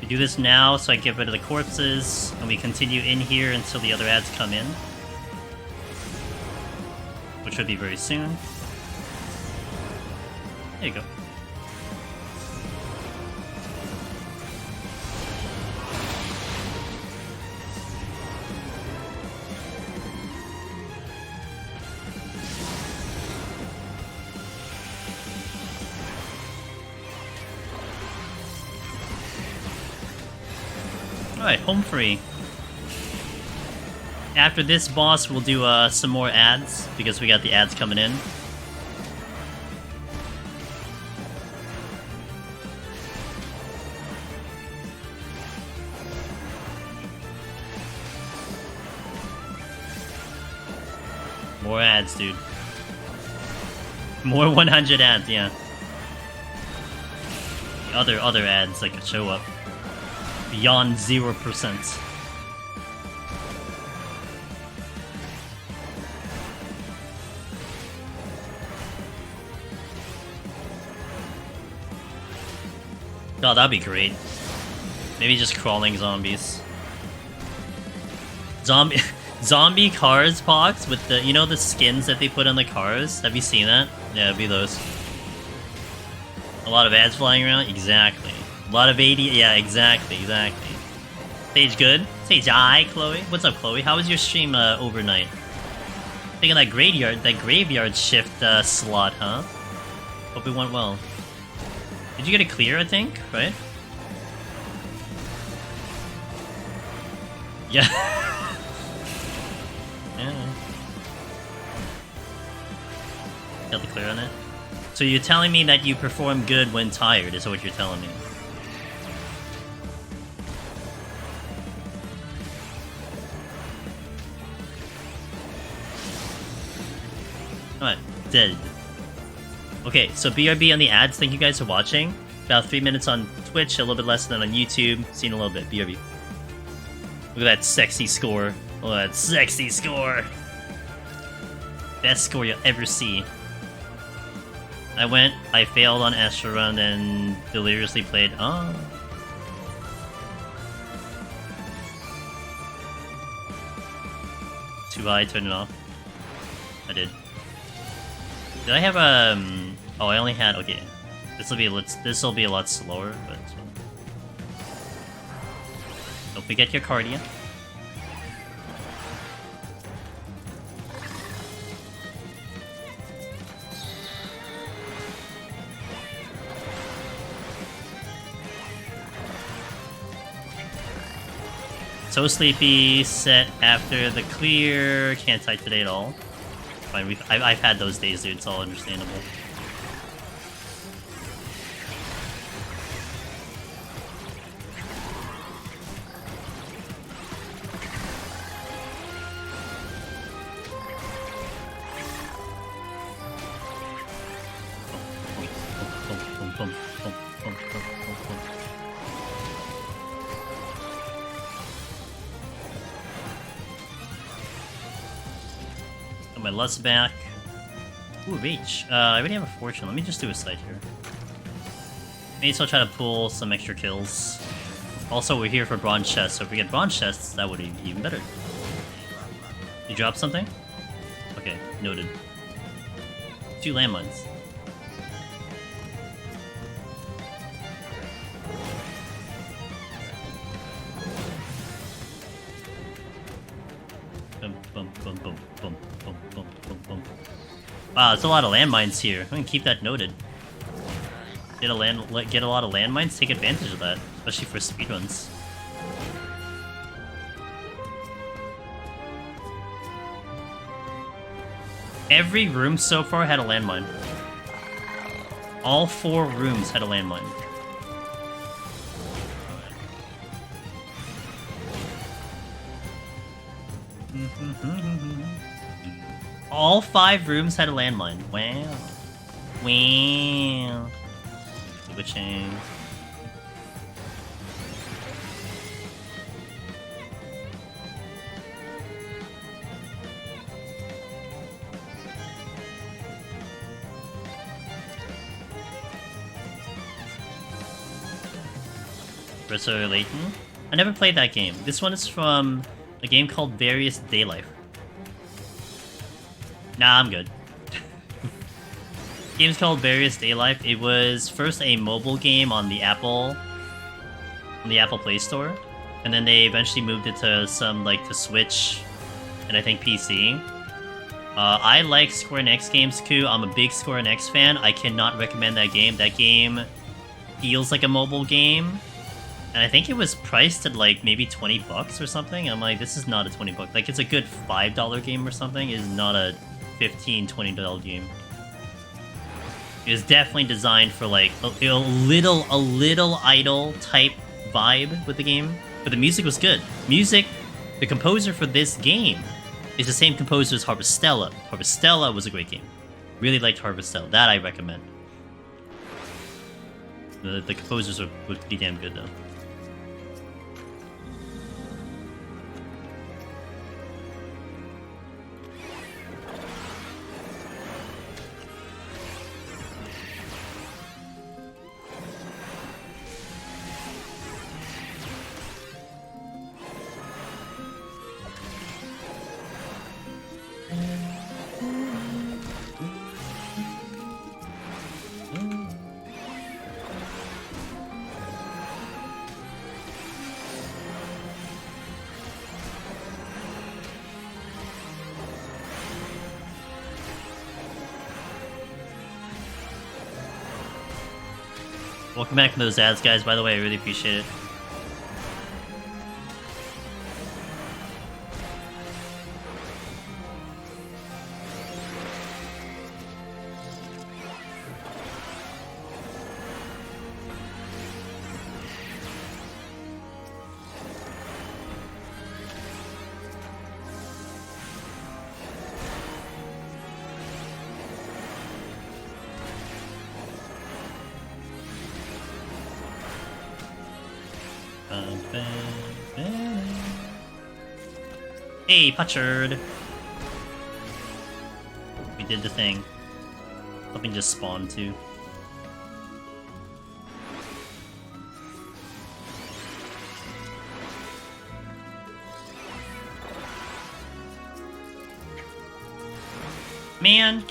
We do this now, so I get rid of the corpses, and we continue in here until the other ads come in. Which should be very soon. There you go. Alright, home free. After this boss, we'll do some more ads, because we got the ads coming in. More ads, dude. More 100 ads, yeah. The other ads that could show up. Beyond 0%. Oh, that'd be great. Maybe just crawling zombies. Zombie cars box with the, you know, the skins that they put on the cars? Have you seen that? Yeah, it'd be those. A lot of ads flying around? Exactly. A lot of 80, yeah, exactly. Stage good? Stage aye, Chloe? What's up, Chloe? How was your stream overnight? Thinking that graveyard shift slot, huh? Hope it went well. Did you get a clear, I think, right? Yeah. Yeah. Got the clear on it. So you're telling me that you perform good when tired, is what you're telling me. Alright, dead. Okay, so BRB on the ads, thank you guys for watching. About 3 minutes on Twitch, a little bit less than on YouTube. Seen a little bit, BRB. Look at that sexy score. Look at that sexy score. Best score you'll ever see. I failed on Astro Run and deliriously played. Oh. Too high, turn it off. I did. Did I have oh, I only had. Okay, this will be a lot slower, but don't forget your cardio. So sleepy, set after the clear, can't type today at all. Fine, I've had those days, dude, it's all understandable. My lust back. Ooh, reach. I already have a fortune. Let me just do a sight here. Maybe so I'll try to pull some extra kills. Also, we're here for bronze chests, so if we get bronze chests, that would be even better. You dropped something? Okay, noted. 2 landmines. Wow, there's a lot of landmines here. I'm gonna keep that noted. Get a lot of landmines, take advantage of that, especially for speedruns. Every room so far had a landmine. All 4 rooms had a landmine. All 5 rooms had a landmine. Wow. Wow. Switching. Professor Layton? I never played that game. This one is from a game called Various Daylife. Nah, I'm good. Game's called Various Daylife. It was first a mobile game on the Apple Play Store, and then they eventually moved it to to Switch, and I think PC. I like Square Enix games too. I'm a big Square Enix fan. I cannot recommend that game. That game feels like a mobile game, and I think it was priced at like maybe $20 or something. I'm like, this is not a $20. Like, it's a good $5 game or something. It is not a $15, $20 game. It was definitely designed for like a little idle type vibe with the game, but the music was good. The composer for this game is the same composer as Harvestella. Harvestella was a great game. Really liked Harvestella. That I recommend. The composers were pretty damn good though. Welcome back from those ads, guys, by the way, I really appreciate it. Hey, Puchard! We did the thing. Something just spawned too. Man!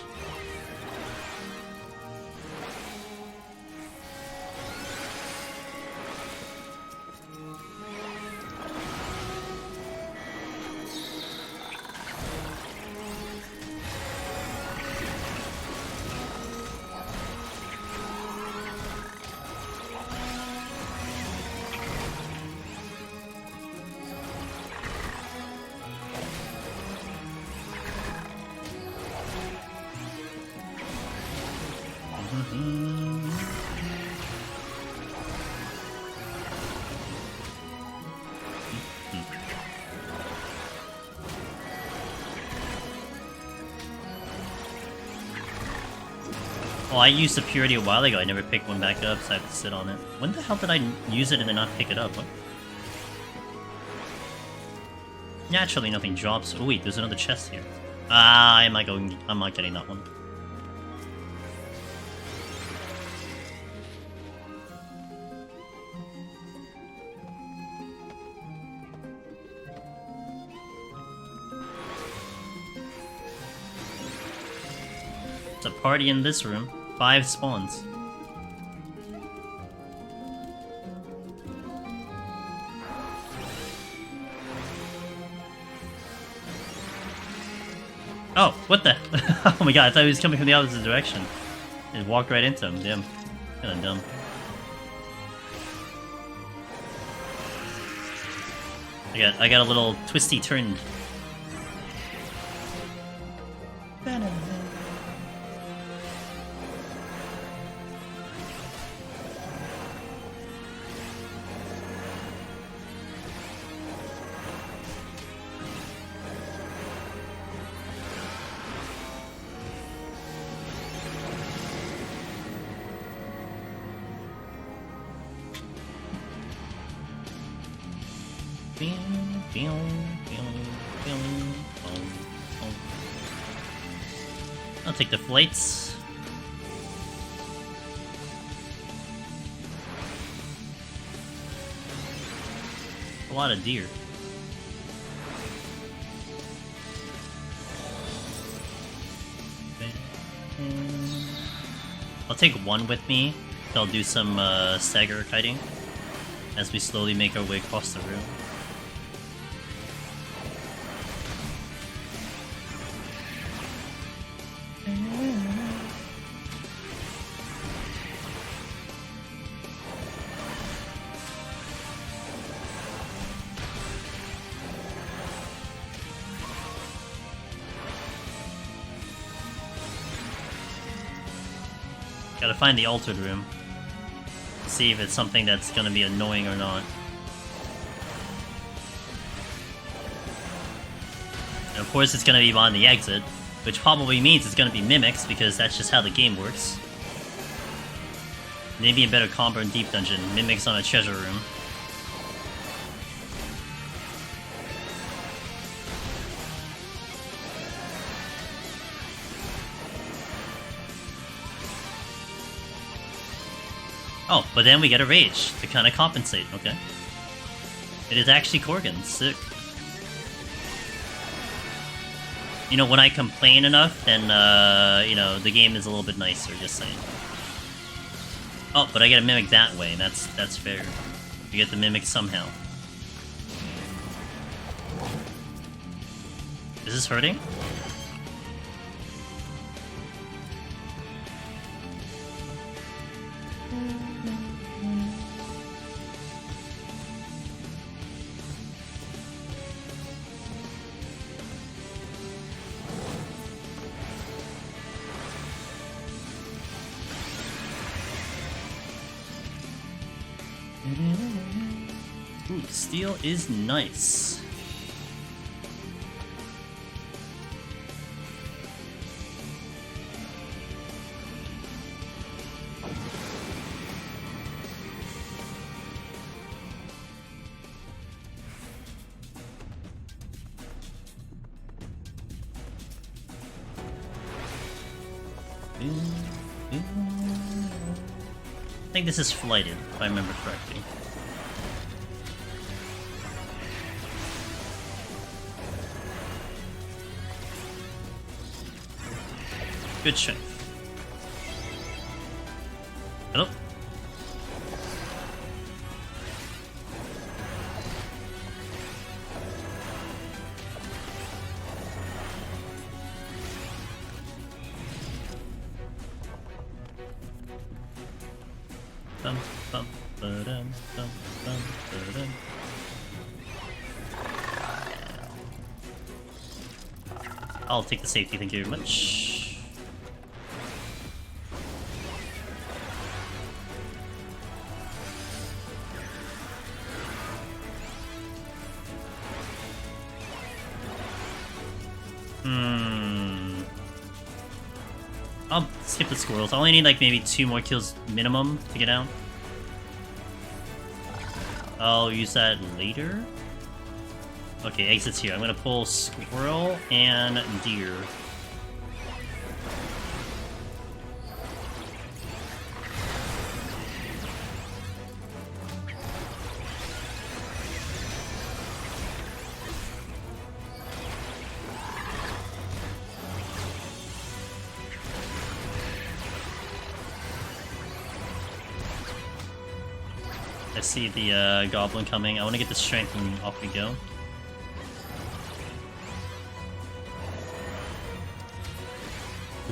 Well, I used the Purity a while ago. I never picked one back up, so I have to sit on it. When the hell did I use it and then not pick it up? What? Naturally, nothing drops. Oh wait, there's another chest here. Ah, I'm not getting that one. It's a party in this room. 5 spawns. Oh, what the? Oh my god, I thought he was coming from the opposite direction. And walked right into him. Damn. Kinda dumb. I got a little twisty turn. I'll take the flights. A lot of deer. I'll take one with me. I'll do some stagger kiting as we slowly make our way across the room. Gotta find the altered room. See if it's something that's gonna be annoying or not. And of course it's gonna be on the exit, which probably means it's gonna be mimics, because that's just how the game works. Maybe a better combo in Deep Dungeon, mimics on a treasure room. Oh, but then we get a rage to kind of compensate, okay. It is actually Corgan, sick. You know, when I complain enough, then, you know, the game is a little bit nicer, just saying. Oh, but I get a mimic that way, that's fair. You get the mimic somehow. Is this hurting? Ooh, steel is nice. I think this is flighted, if I remember correctly. Good strength. Hello? Bum, bum, ba-dum, bum, bum, ba-dum. I'll take the safety, thank you very much. I'll skip the squirrels. I only need like maybe 2 more kills minimum to get out. I'll use that later. Okay, exits here. I'm gonna pull squirrel and deer. I see the goblin coming. I want to get the strength and off we go.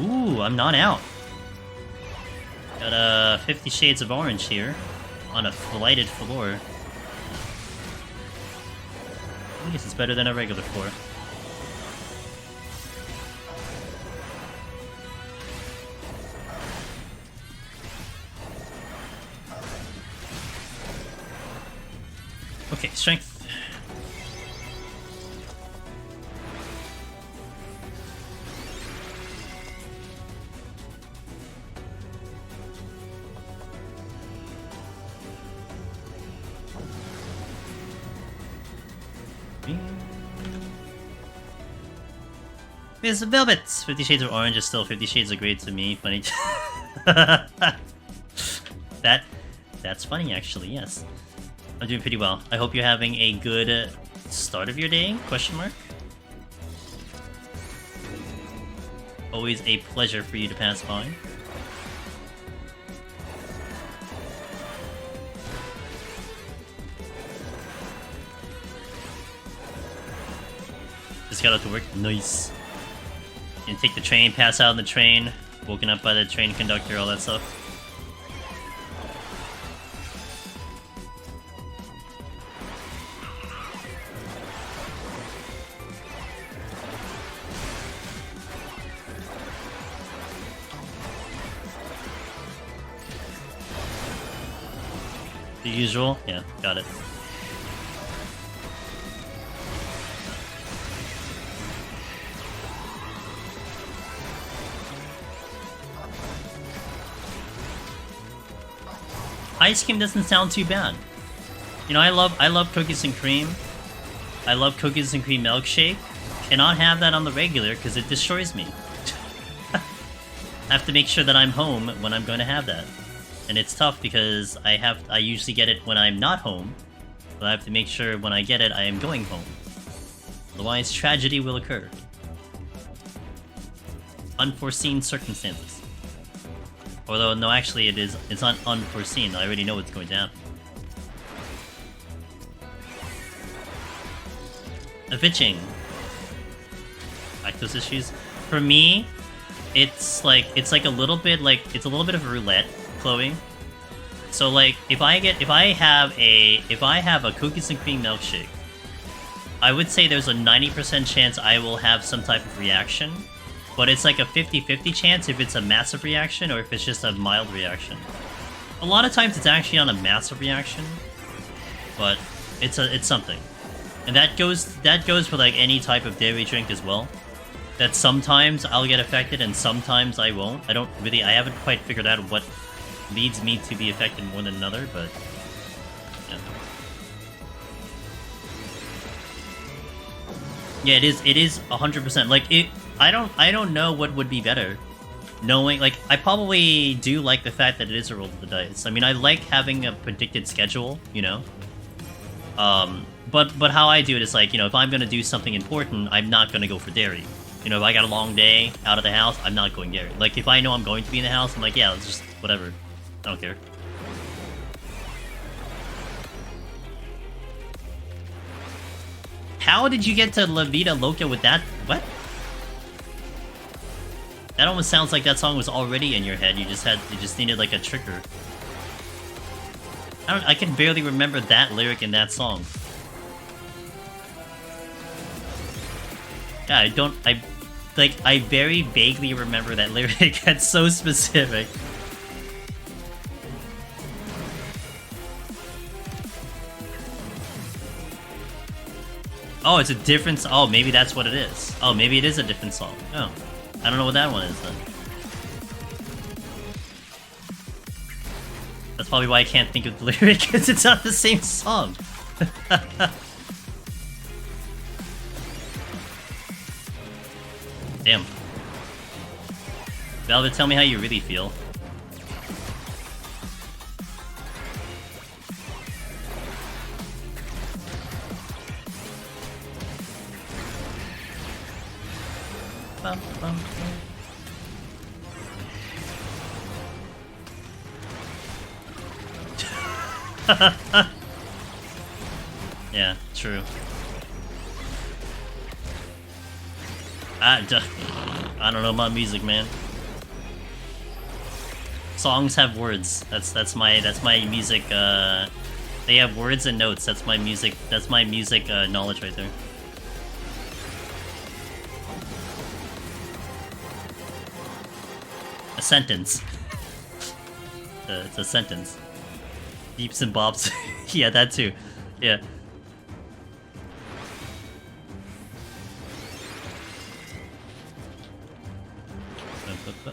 Ooh, I'm not out. Got 50 shades of orange here on a flighted floor. I guess it's better than a regular floor. Okay, strength. It's velvet! 50 Shades of Orange is still 50 Shades of Grey to me. Funny. That's funny, actually, yes. I'm doing pretty well. I hope you're having a good start of your day? Question mark. Always a pleasure for you to pass by. Just got out to work. Nice. You can take the train, pass out on the train, woken up by the train conductor, all that stuff. The usual? Yeah, got it. Ice cream doesn't sound too bad. You know, I love cookies and cream. I love cookies and cream milkshake. Cannot have that on the regular because it destroys me. I have to make sure that I'm home when I'm going to have that. And it's tough because I usually get it when I'm not home. So I have to make sure when I get it I am going home. Otherwise tragedy will occur. Unforeseen circumstances. Although, no, actually it's not unforeseen. I already know what's going to happen. A bitching. Lactose issues. For me, it's like a little bit of a roulette, Chloe. So like if I have a cookies and cream milkshake, I would say there's a 90% chance I will have some type of reaction. But it's like a 50-50 chance if it's a massive reaction or if it's just a mild reaction. A lot of times it's actually on a massive reaction, but it's something. And that goes for like any type of dairy drink as well. That sometimes I'll get affected and sometimes I won't. I haven't quite figured out what leads me to be affected more than another, but yeah. Yeah, it is 100%. Like I don't know what would be better. Knowing, like, I probably do like the fact that it is a roll of the dice. I mean, I like having a predicted schedule, you know? But how I do it is, like, you know, if I'm gonna do something important, I'm not gonna go for dairy. You know, if I got a long day out of the house, I'm not going dairy. Like, if I know I'm going to be in the house, I'm like, yeah, it's just whatever. I don't care. How did you get to La Vida Loca with that? What? That almost sounds like that song was already in your head. You just needed like a trigger. I can barely remember that lyric in that song. Yeah, I very vaguely remember that lyric. That's so specific. Oh, it's a different. Oh, maybe that's what it is. Oh, maybe it is a different song. Oh. I don't know what that one is, then. That's probably why I can't think of the lyric, because it's not the same song. Damn. Velvet, tell me how you really feel. Bum, bum, bum. Yeah, true. I don't know about music, man. Songs have words. That's my music. They have words and notes. That's my music. That's my music knowledge right there. A sentence. It's a sentence. Beeps and bops. Yeah, that too. Yeah.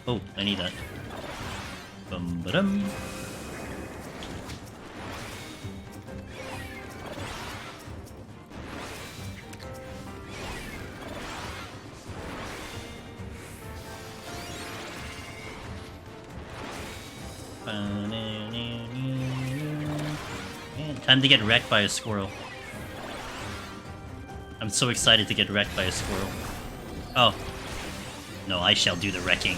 Oh, I need that. Bum ba dum. Time to get wrecked by a squirrel. I'm so excited to get wrecked by a squirrel. Oh. No, I shall do the wrecking.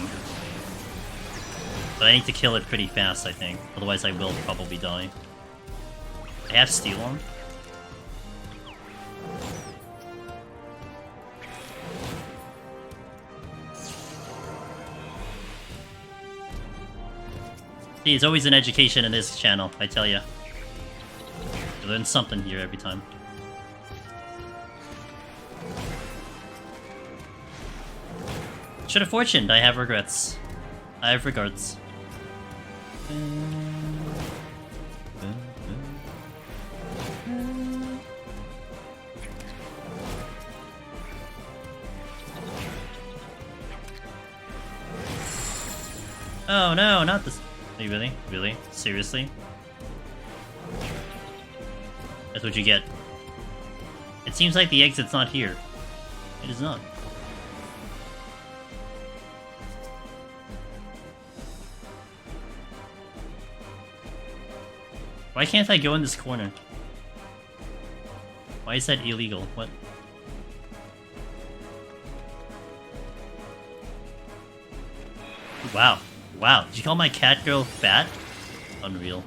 But I need to kill it pretty fast, I think. Otherwise I will probably die. I have steel on. See, it's always an education in this channel, I tell ya. You learn something here every time. Should have fortuned, I have regrets. I have regards. Oh no, not this. Are you really? Really? Seriously? That's what you get. It seems like the exit's not here. It is not. Why can't I go in this corner? Why is that illegal? What? Wow. Wow. Did you call my cat girl fat? Unreal.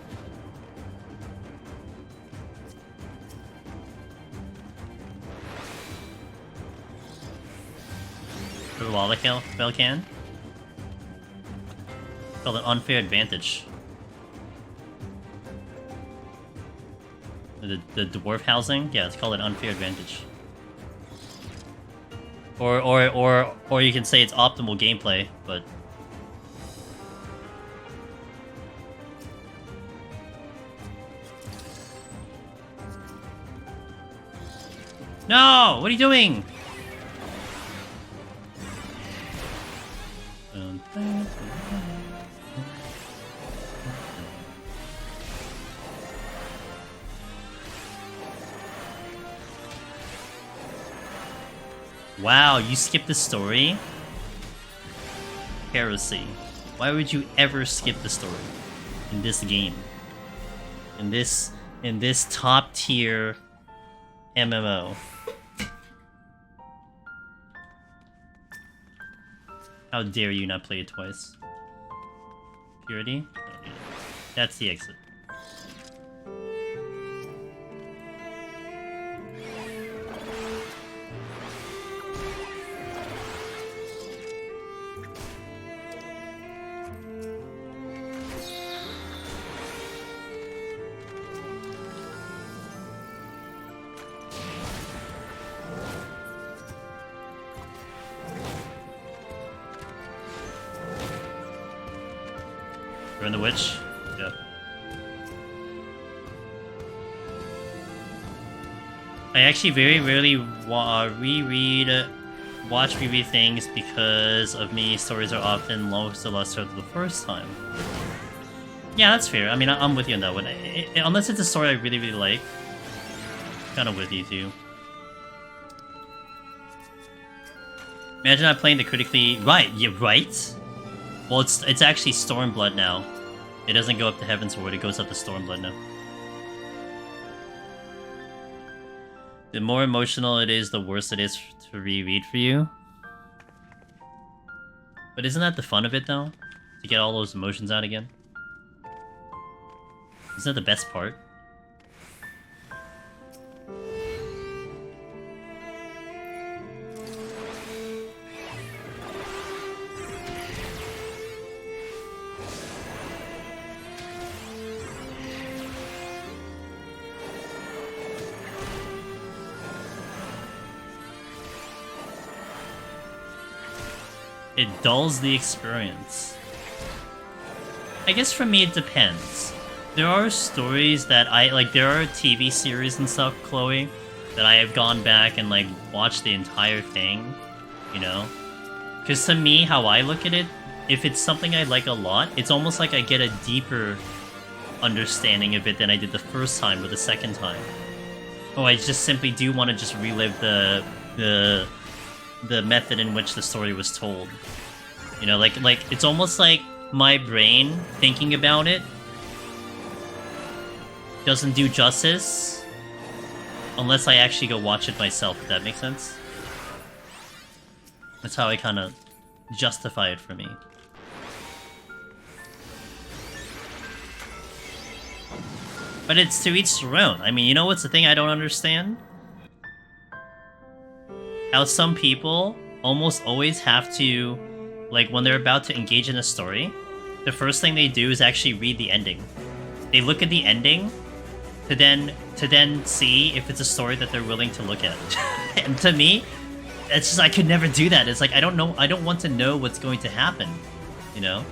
For Velcan? Called an unfair advantage. The dwarf housing? Yeah, it's called an unfair advantage. Or you can say it's optimal gameplay, but No! What are you doing? Wow, you skipped the story? Heresy. Why would you ever skip the story in this game? In this top tier MMO. How dare you not play it twice? Purity? Oh, yeah. That's the exit. Burn the witch? Yep. I actually very rarely watch reread things because of me. Stories are often lost or lost after the first time. Yeah, that's fair. I mean, I'm with you on that one. Unless it's a story I really, really like. Kind of with you, too. Imagine not playing the critically... Right, yeah, right? Well, it's actually Stormblood now. It doesn't go up to Heaven's Ward, it goes up to Stormblood now. The more emotional it is, the worse it is to reread for you. But isn't that the fun of it, though? To get all those emotions out again? Isn't that the best part? It dulls the experience. I guess for me it depends. There are stories that there are TV series and stuff, Chloe, that I have gone back and like watched the entire thing, you know? Because to me, how I look at it, if it's something I like a lot, it's almost like I get a deeper understanding of it than I did the first time or the second time. Oh, I just simply do want to just relive the method in which the story was told. You know, like it's almost like my brain thinking about it doesn't do justice unless I actually go watch it myself, if that makes sense. That's how I kind of justify it for me. But it's to each their own. I mean, you know what's the thing I don't understand? How some people almost always have to, like, when they're about to engage in a story, the first thing they do is actually read the ending. They look at the ending to then see if it's a story that they're willing to look at. And to me, it's just, I could never do that. It's like, I don't know, I don't want to know what's going to happen, you know?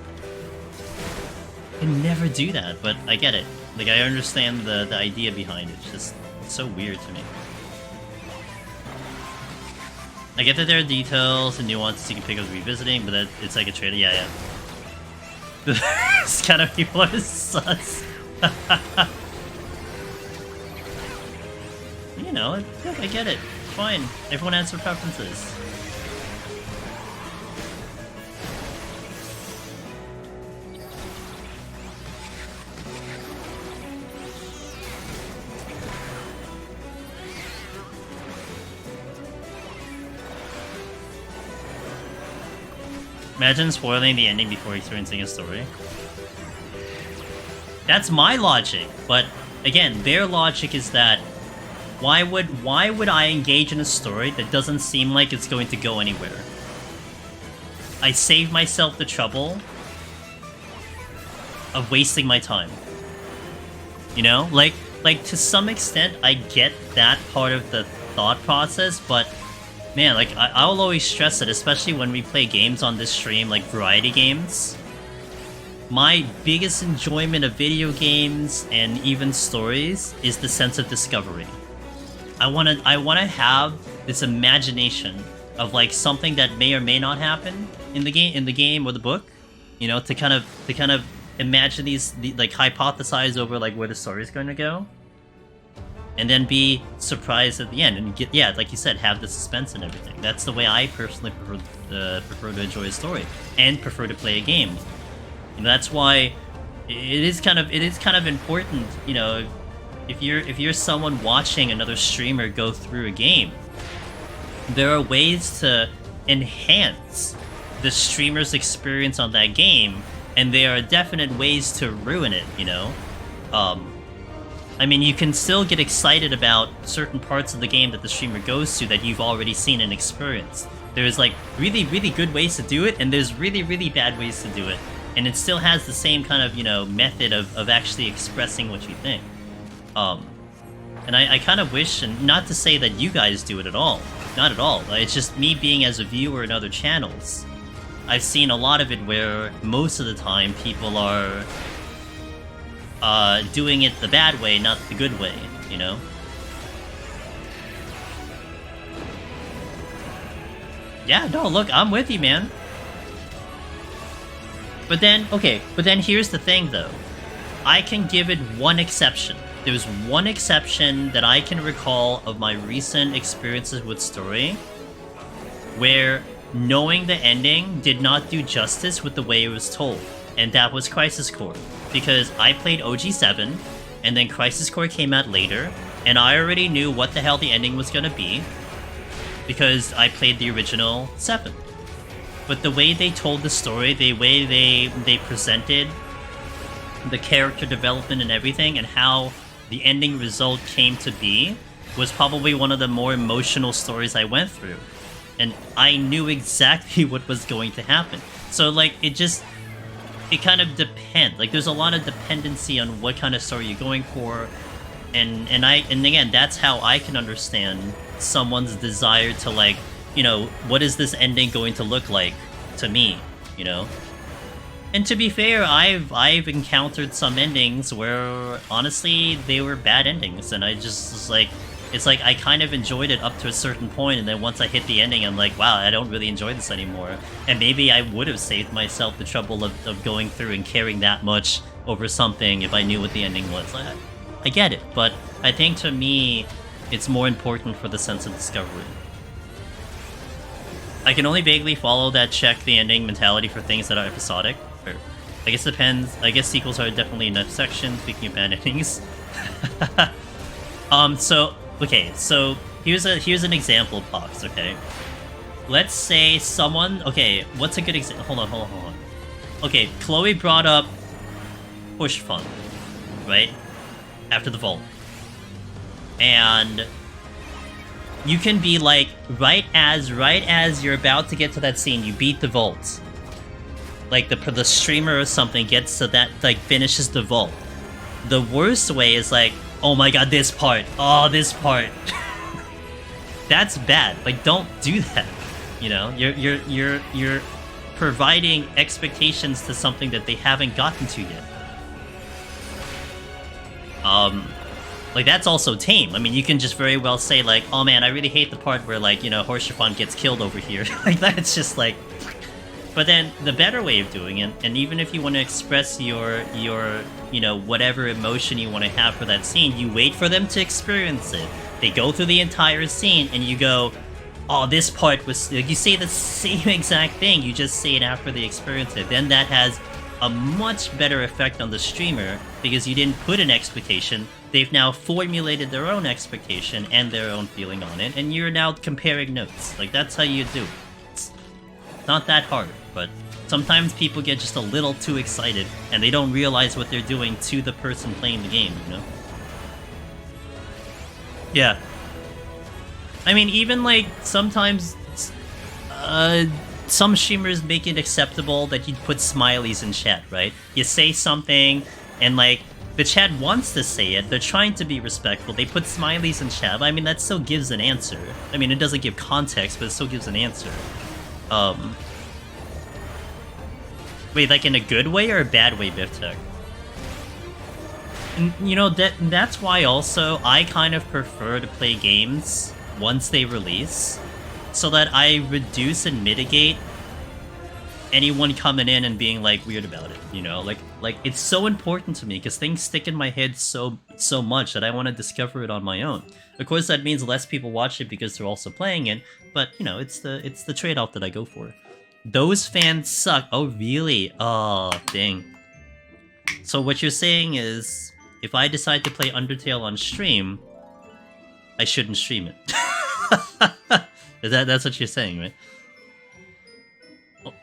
I can never do that, but I get it. Like, I understand the idea behind it. It's so weird to me. I get that there are details and nuances you can pick up revisiting, but that it's like a trailer. Yeah. This kind of people are sus. You know, I get it. Fine. Everyone has their preferences. Imagine spoiling the ending before experiencing a story. That's my logic, but again, their logic is that why would I engage in a story that doesn't seem like it's going to go anywhere? I save myself the trouble of wasting my time. You know? Like to some extent I get that part of the thought process, but man, like, I'll always stress it, especially when we play games on this stream, like variety games. My biggest enjoyment of video games and even stories is the sense of discovery. I wanna have this imagination of like something that may or may not happen in the game or the book, you know, to kind of imagine like hypothesize over like where the story is going to go, and then be surprised at the end and get, yeah, like you said, have the suspense and everything. That's the way I personally prefer to enjoy a story and prefer to play a game. And that's why it is kind of important, you know, if you're someone watching another streamer go through a game, there are ways to enhance the streamer's experience on that game, and there are definite ways to ruin it, you know? I mean, you can still get excited about certain parts of the game that the streamer goes to that you've already seen and experienced. There's like really, really good ways to do it, and there's really, really bad ways to do it. And it still has the same kind of, you know, method of actually expressing what you think. And I kind of wish, and not to say that you guys do it at all, not at all. It's just me being as a viewer in other channels. I've seen a lot of it where most of the time people are doing it the bad way, not the good way, you know? Yeah, no, look, I'm with you, man. But then here's the thing, though. I can give it one exception. There's one exception that I can recall of my recent experiences with story, where knowing the ending did not do justice with the way it was told, and that was Crisis Core. Because I played OG7, and then Crisis Core came out later, and I already knew what the hell the ending was gonna be, because I played the original 7. But the way they told the story, the way they presented the character development and everything, and how the ending result came to be, was probably one of the more emotional stories I went through. And I knew exactly what was going to happen. So, like, it kind of depends. Like, there's a lot of dependency on what kind of story you're going for. And again, that's how I can understand someone's desire to, like, you know, what is this ending going to look like to me, you know? And to be fair, I've encountered some endings where, honestly, they were bad endings, and I just was like, it's like I kind of enjoyed it up to a certain point, and then once I hit the ending, I'm like, wow, I don't really enjoy this anymore. And maybe I would have saved myself the trouble of going through and caring that much over something if I knew what the ending was. I get it, but I think to me, it's more important for the sense of discovery. I can only vaguely follow that check the ending mentality for things that are episodic. Or, I guess it depends. I guess sequels are definitely enough sections, speaking of bad endings. So here's an example box, okay? Let's say someone, okay, what's a good example? Hold on. Okay, Chloe brought up Push Fun, right? After the vault. And you can be like, right as you're about to get to that scene, you beat the vault. Like the streamer or something gets to that, like, finishes the vault. The worst way is like, oh my god, this part. Oh, this part. That's bad. Like, don't do that. You know, you're providing expectations to something that they haven't gotten to yet. Like, that's also tame. I mean, you can just very well say, like, oh man, I really hate the part where, like, you know, Horsefon gets killed over here. Like, that's just like... But then, the better way of doing it, and even if you want to express your, you know, whatever emotion you want to have for that scene, you wait for them to experience it. They go through the entire scene, and you go, oh, this part was... Like, you say the same exact thing, you just say it after they experience it. Then that has a much better effect on the streamer, because you didn't put an expectation. They've now formulated their own expectation and their own feeling on it, and you're now comparing notes. Like, that's how you do it. It's not that hard, but sometimes people get just a little too excited, and they don't realize what they're doing to the person playing the game, you know? Yeah. I mean, even, like, sometimes, some streamers make it acceptable that you put smileys in chat, right? You say something, and, like, the chat wants to say it, they're trying to be respectful, they put smileys in chat. I mean, that still gives an answer. I mean, it doesn't give context, but it still gives an answer. Wait, like in a good way or a bad way, Biftech? And, you know, that's why also I kind of prefer to play games once they release, so that I reduce and mitigate anyone coming in and being like weird about it, you know? Like it's so important to me because things stick in my head so much that I want to discover it on my own. Of course, that means less people watch it because they're also playing it, but you know, it's the trade-off that I go for. Those fans suck. Oh, really? Oh, dang. So what you're saying is, if I decide to play Undertale on stream, I shouldn't stream it. That's what you're saying, right?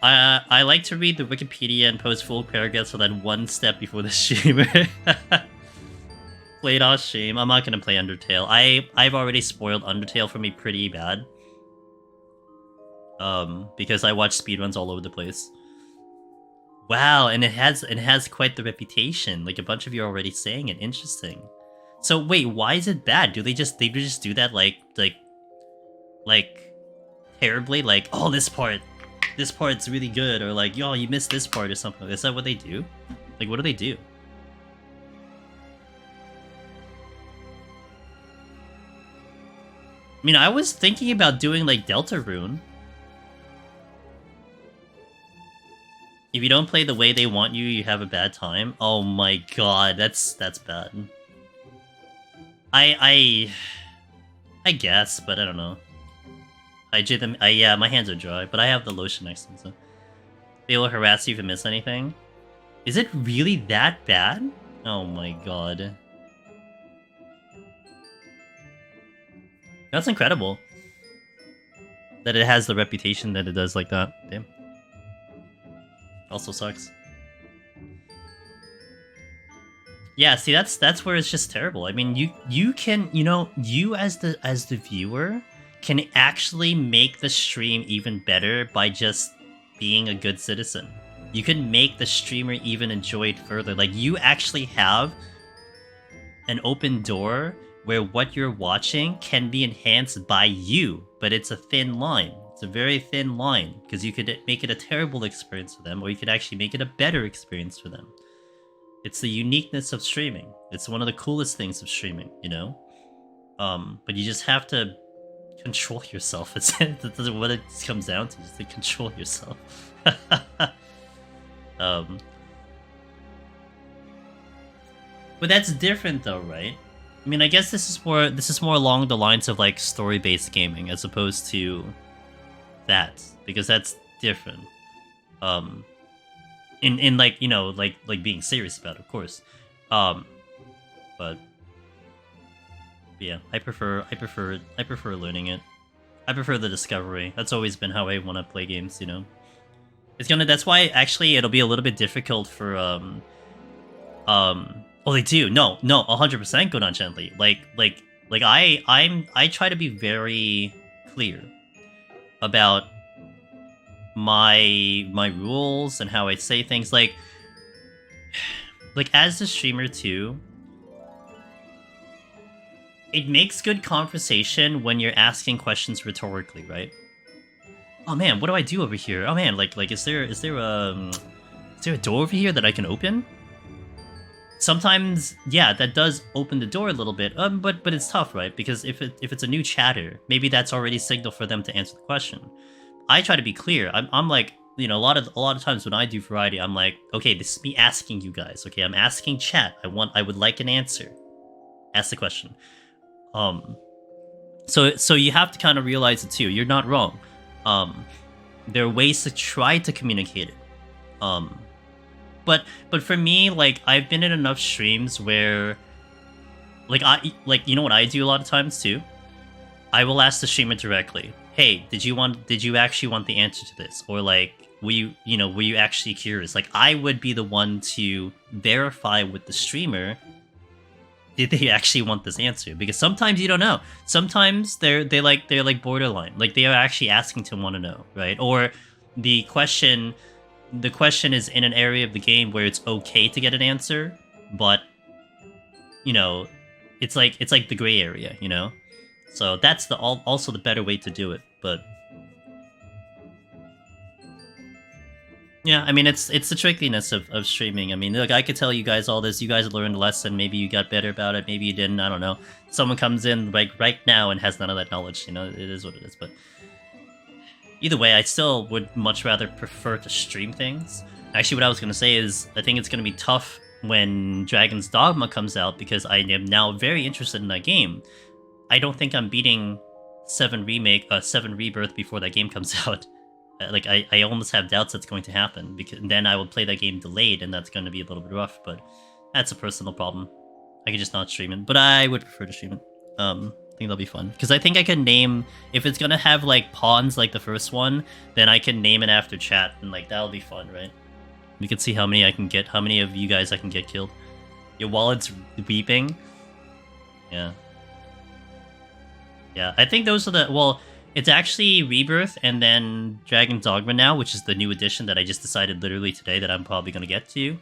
I like to read the Wikipedia and post full paragraphs so that one step before the streamer. Played off stream. I'm not gonna play Undertale. I've already spoiled Undertale for me pretty bad. Because I watch speedruns all over the place. Wow, and it has quite the reputation. Like a bunch of you are already saying it. Interesting. So wait, why is it bad? Do they just do that like terribly? Like, oh, this part's really good, or like, yo, you missed this part or something. Is that what they do? Like, what do they do? I mean, I was thinking about doing like Deltarune. If you don't play the way they want you, you have a bad time. Oh my god, that's bad. I guess, but I don't know. Yeah, my hands are dry, but I have the lotion next to me, so they will harass you if you miss anything. Is it really that bad? Oh my god. That's incredible. That it has the reputation that it does like that. Damn. Also sucks. Yeah, see, that's where it's just terrible. I mean, you can, you know, you as the viewer can actually make the stream even better by just being a good citizen. You can make the streamer even enjoy it further. Like, you actually have an open door where what you're watching can be enhanced by you, but it's a thin line. It's a very thin line, because you could make it a terrible experience for them, or you could actually make it a better experience for them. It's the uniqueness of streaming. It's one of the coolest things of streaming, you know? But you just have to control yourself. That's what it comes down to, just to control yourself. But that's different though, right? I mean, I guess this is more along the lines of like story-based gaming as opposed to that, because that's different. In like, you know, like being serious about it, of course. But yeah, I prefer learning it. I prefer the discovery. That's always been how I want to play games, you know. That's why actually it'll be a little bit difficult for oh, they do. No, 100% Godon gently. Like I try to be very clear about my rules and how I say things. Like as the streamer too, it makes good conversation when you're asking questions rhetorically, right? Oh man, what do I do over here? Oh man, like is there a door over here that I can open? Sometimes, yeah, that does open the door a little bit. But it's tough, right? Because if it's a new chatter, maybe that's already signal for them to answer the question. I try to be clear. I'm like, you know, a lot of times when I do variety, I'm like, okay, this is me asking you guys. Okay, I'm asking chat. I would like an answer. Ask the question. So you have to kind of realize it too. You're not wrong. There are ways to try to communicate it. But for me, like, I've been in enough streams where, like, you know what I do a lot of times too? I will ask the streamer directly, hey, did you actually want the answer to this? Or like, were you actually curious? Like, I would be the one to verify with the streamer, did they actually want this answer? Because sometimes you don't know. Sometimes they're borderline. Like, they are actually asking to want to know, right? Or the question is in an area of the game where it's okay to get an answer, but, you know, it's like the gray area, you know? So that's also the better way to do it, but Yeah, I mean, it's the trickiness of streaming. I mean, look, I could tell you guys all this. You guys learned a lesson. Maybe you got better about it. Maybe you didn't. I don't know. Someone comes in like right now and has none of that knowledge. You know, it is what it is. But either way, I still would much rather prefer to stream things. Actually, what I was going to say is I think it's going to be tough when Dragon's Dogma comes out because I am now very interested in that game. I don't think I'm beating 7 Rebirth before that game comes out. Like, I almost have doubts that's going to happen, because then I would play that game delayed, and that's going to be a little bit rough, but that's a personal problem. I could just not stream it, but I would prefer to stream it. I think that'll be fun, because I think I can name, if it's going to have, like, pawns like the first one, then I can name it after chat, and, like, that'll be fun, right? We can see how many I can get, how many of you guys I can get killed. Your wallet's weeping. Yeah. Yeah, I think those are the, well, it's actually Rebirth and then Dragon's Dogma now, which is the new edition that I just decided literally today that I'm probably going to get to.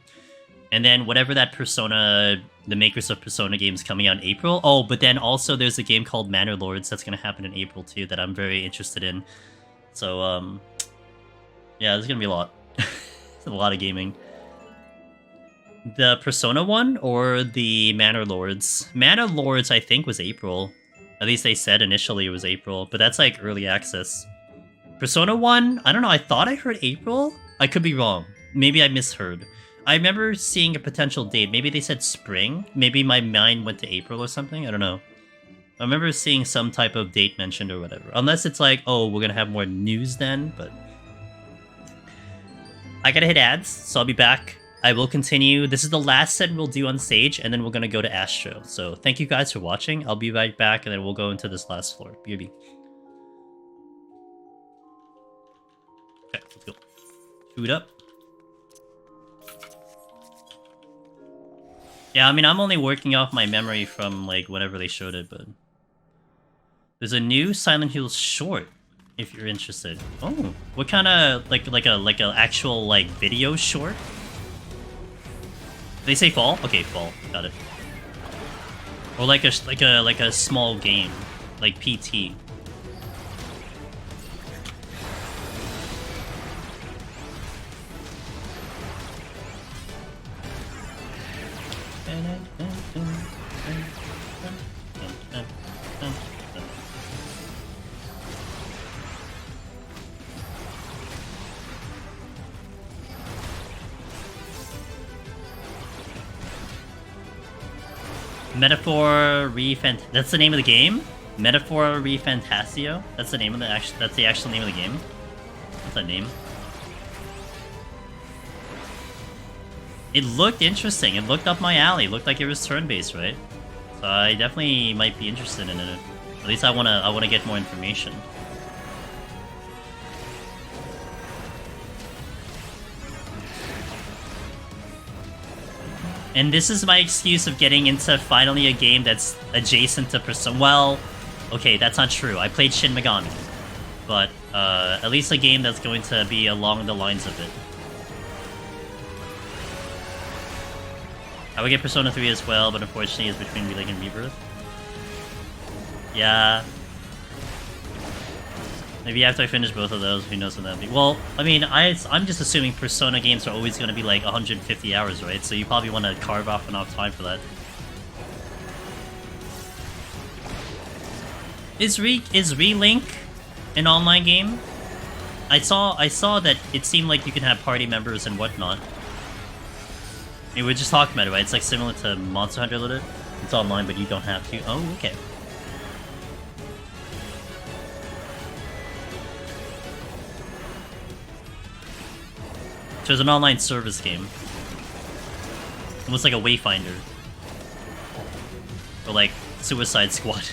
And then whatever that Persona, the makers of Persona games coming out in April. Oh, but then also there's a game called Manor Lords that's going to happen in April too that I'm very interested in. So, yeah, there's going to be a lot. A lot of gaming. The Persona one or the Manor Lords? Manor Lords, I think, was April. At least they said initially it was April, but that's like early access. Persona 1, I don't know, I thought I heard April? I could be wrong. Maybe I misheard. I remember seeing a potential date. Maybe they said spring? Maybe my mind went to April or something? I don't know. I remember seeing some type of date mentioned or whatever. Unless it's like, oh, we're gonna have more news then, but... I gotta hit ads, so I'll be back. I will continue. This is the last set we'll do on stage, and then we're gonna go to Astro. So thank you guys for watching. I'll be right back, and then we'll go into this last floor. BRB. Okay, let's go. Food up. Yeah, I mean, I'm only working off my memory from, like, whenever they showed it, but... There's a new Silent Hill short, if you're interested. Oh, what kind of, like a actual, like, video short? They say fall? Okay, fall. Got it. Or like a small game, like PT. Metaphor that's the name of the game? Metaphor Fantasio? That's the name of the actual name of the game? What's that name? It looked interesting. It looked up my alley. It looked like it was turn-based, right? So I definitely might be interested in it. At least I wanna get more information. And this is my excuse of getting into finally a game that's adjacent to Persona. Well, okay, that's not true. I played Shin Megami. But, at least a game that's going to be along the lines of it. I would get Persona 3 as well, but unfortunately it's between Relink and Rebirth. Yeah. Maybe after I finish both of those, who knows what that'll be. Well, I mean, I'm just assuming Persona games are always going to be like 150 hours, right? So you probably want to carve off enough time for that. Is Relink an online game? I saw that it seemed like you can have party members and whatnot. I mean, we're just talking about it, right? It's like similar to Monster Hunter a little bit. It's online, but you don't have to. Oh, okay. So it's an online service game. Almost like a Wayfinder. Or like Suicide Squad.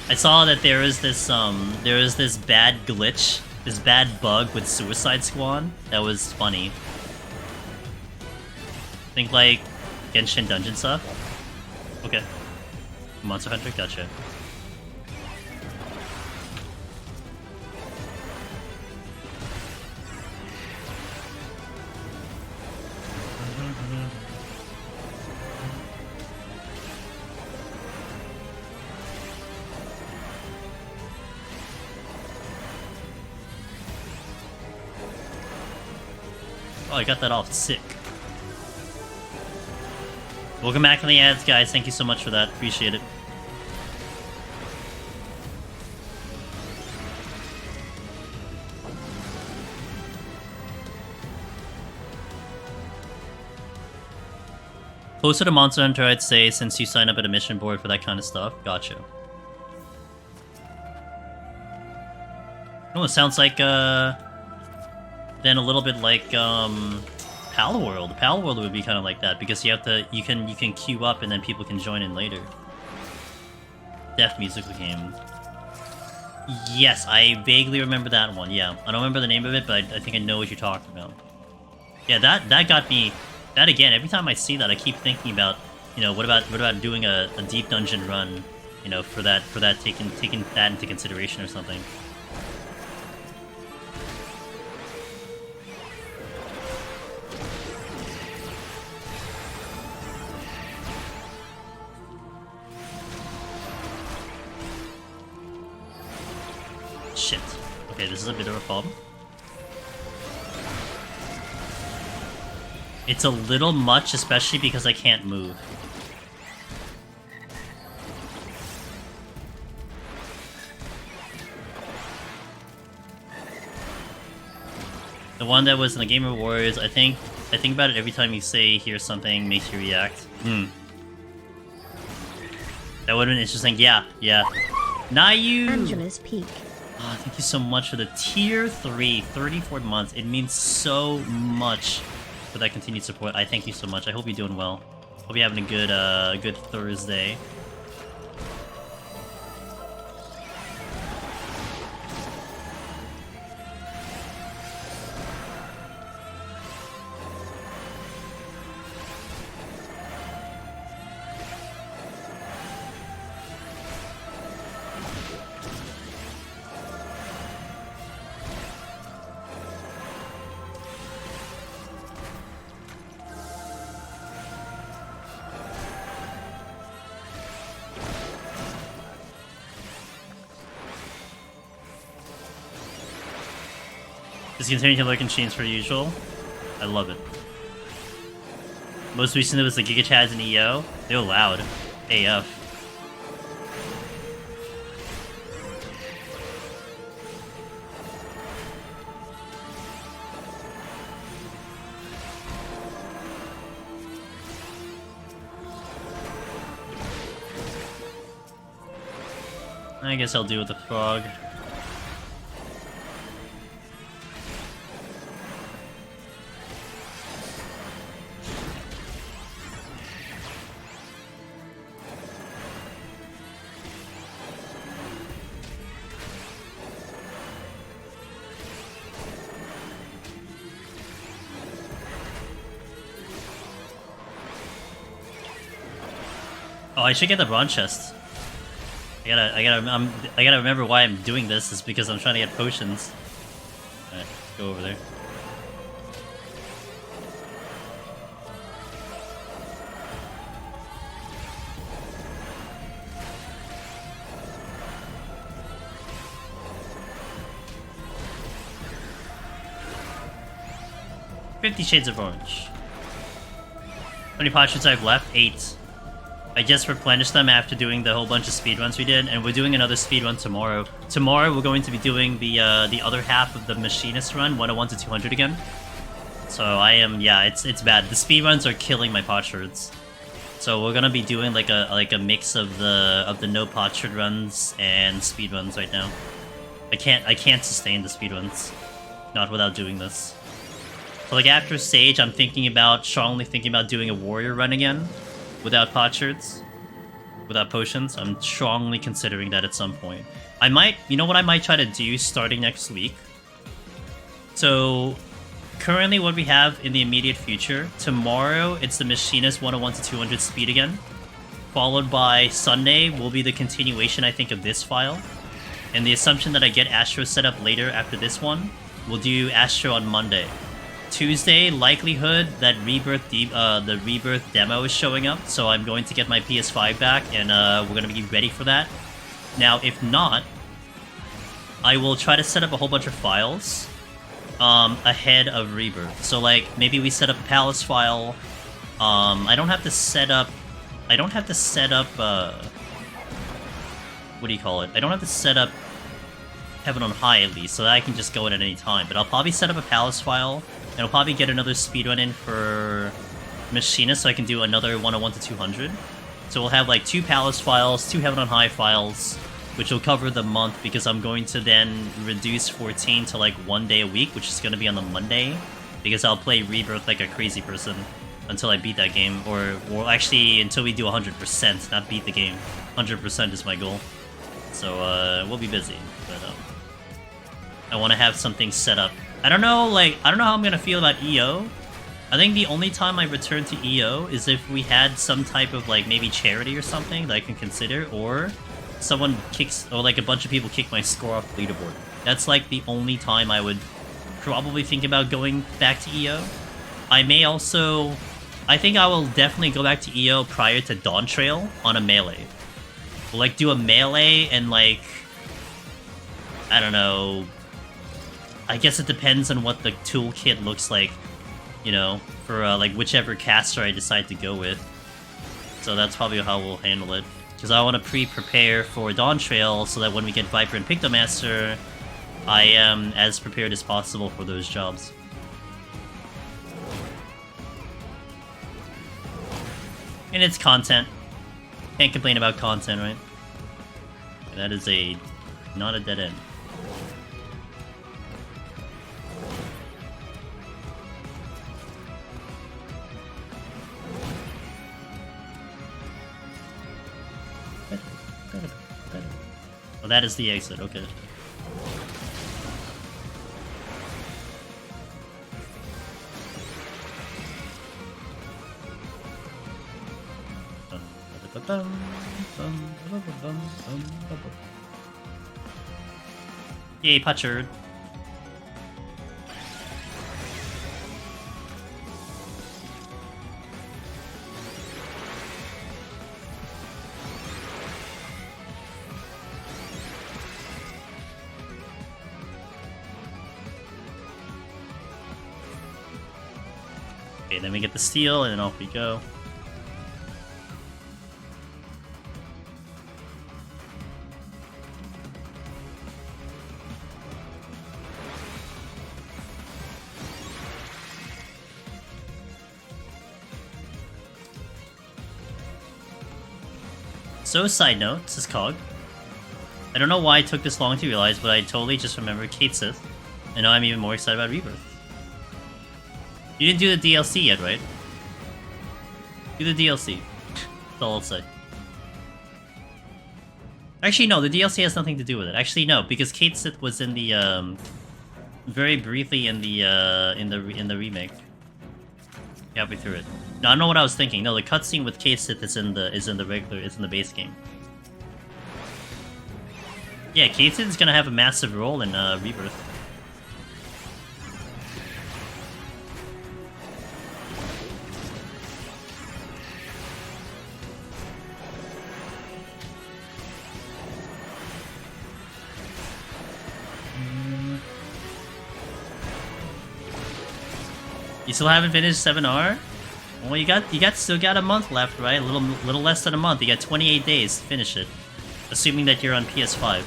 I saw that there is this bad glitch, this bad bug with Suicide Squad that was funny. Think like Genshin Dungeon stuff? Okay. Monster Hunter, gotcha. Oh, I got that off. Sick. Welcome back to the ads, guys. Thank you so much for that. Appreciate it. Closer to Monster Hunter, I'd say, since you sign up at a mission board for that kind of stuff. Gotcha. Oh, it sounds like, then a little bit like, Pal World. Pal World would be kind of like that, because you have to, you can queue up and then people can join in later. Deaf musical game. Yes, I vaguely remember that one, yeah. I don't remember the name of it, but I think I know what you're talking about. Yeah, that got me... That again, every time I see that, I keep thinking about, you know, what about doing a deep dungeon run, you know, for that taking that into consideration or something. Shit. Okay, this is a bit of a problem. It's a little much, especially because I can't move. The one that was in the Game of Warriors, I think about it every time you say hear something makes you react. That would have been interesting. Yeah. Nayu! Angela's Peak. Oh, thank you so much for the tier 3, 34 months. It means so much for that continued support. I thank you so much. I hope you're doing well. Hope you're having a good Thursday. Just continuing to look in chains per usual. I love it. Most recently was the Giga Chads and EO. They were loud. AF. I guess I'll deal with the frog. Oh, I should get the bronze chest. I gotta remember why I'm doing this is because I'm trying to get potions. Alright, let's go over there. $50 Shades of Orange. How many potsherds I've left? 8. I just replenished them after doing the whole bunch of speedruns we did, and we're doing another speedrun tomorrow. Tomorrow we're going to be doing the other half of the Machinist run, 101 to 200 again. So I am, yeah, it's bad. The speedruns are killing my potsherds. So we're gonna be doing like a mix of the no potsherd runs and speedruns right now. I can't sustain the speedruns, not without doing this. So like after Sage, I'm strongly thinking about doing a warrior run again. Without potsherds, without potions. I'm strongly considering that at some point. I might, you know what I might try to do starting next week? So, currently what we have in the immediate future, tomorrow it's the Machinist 101 to 200 speed again. Followed by Sunday will be the continuation, I think, of this file. And the assumption that I get Astro set up later after this one, we'll do Astro on Monday. Tuesday, likelihood that the Rebirth demo is showing up, so I'm going to get my PS5 back, and we're going to be ready for that. Now, if not, I will try to set up a whole bunch of files ahead of Rebirth. So like maybe we set up a Palace file. I don't have to set up what do you call it? I don't have to set up Heaven on High at least, so that I can just go in at any time. But I'll probably set up a Palace file, and I'll probably get another speedrun in for Machinist so I can do another 101 to 200. So we'll have like 2 Palace files, 2 Heaven on High files, which will cover the month because I'm going to then reduce 14 to like 1 day a week, which is going to be on the Monday, because I'll play Rebirth like a crazy person until I beat that game, or actually until we do 100%, not beat the game. 100% is my goal. So we'll be busy, but I want to have something set up. I don't know how I'm gonna feel about EO. I think the only time I return to EO is if we had some type of like maybe charity or something that I can consider, or someone kicks, or like a bunch of people kick my score off the leaderboard. That's like the only time I would probably think about going back to EO. I may also, I think I will definitely go back to EO prior to Dawn Trail on a melee. We'll like do a melee and like, I don't know, I guess it depends on what the toolkit looks like, you know, for like whichever caster I decide to go with. So that's probably how we'll handle it. Because I want to pre-prepare for Dawn Trail so that when we get Viper and Pictomaster, I am as prepared as possible for those jobs. And it's content. Can't complain about content, right? That is not a dead end. Oh, that is the exit, okay. Yay, Puchard. Okay, then we get the steal, and then off we go. So, side note, this is Cog. I don't know why it took this long to realize, but I totally just remembered Kate Sith, and now I'm even more excited about Rebirth. You didn't do the DLC yet, right? Do the DLC. That's all I'll say. Actually, no, the DLC has nothing to do with it. Actually, no, because Kate Sith was in the, very briefly in the remake. Halfway through it. No, I don't know what I was thinking. No, the cutscene with Kate Sith is in the base game. Yeah, Kate Sith is gonna have a massive role in Rebirth. You still haven't finished 7R? Well, you still got a month left, right? A little less than a month. You got 28 days to finish it, assuming that you're on PS5.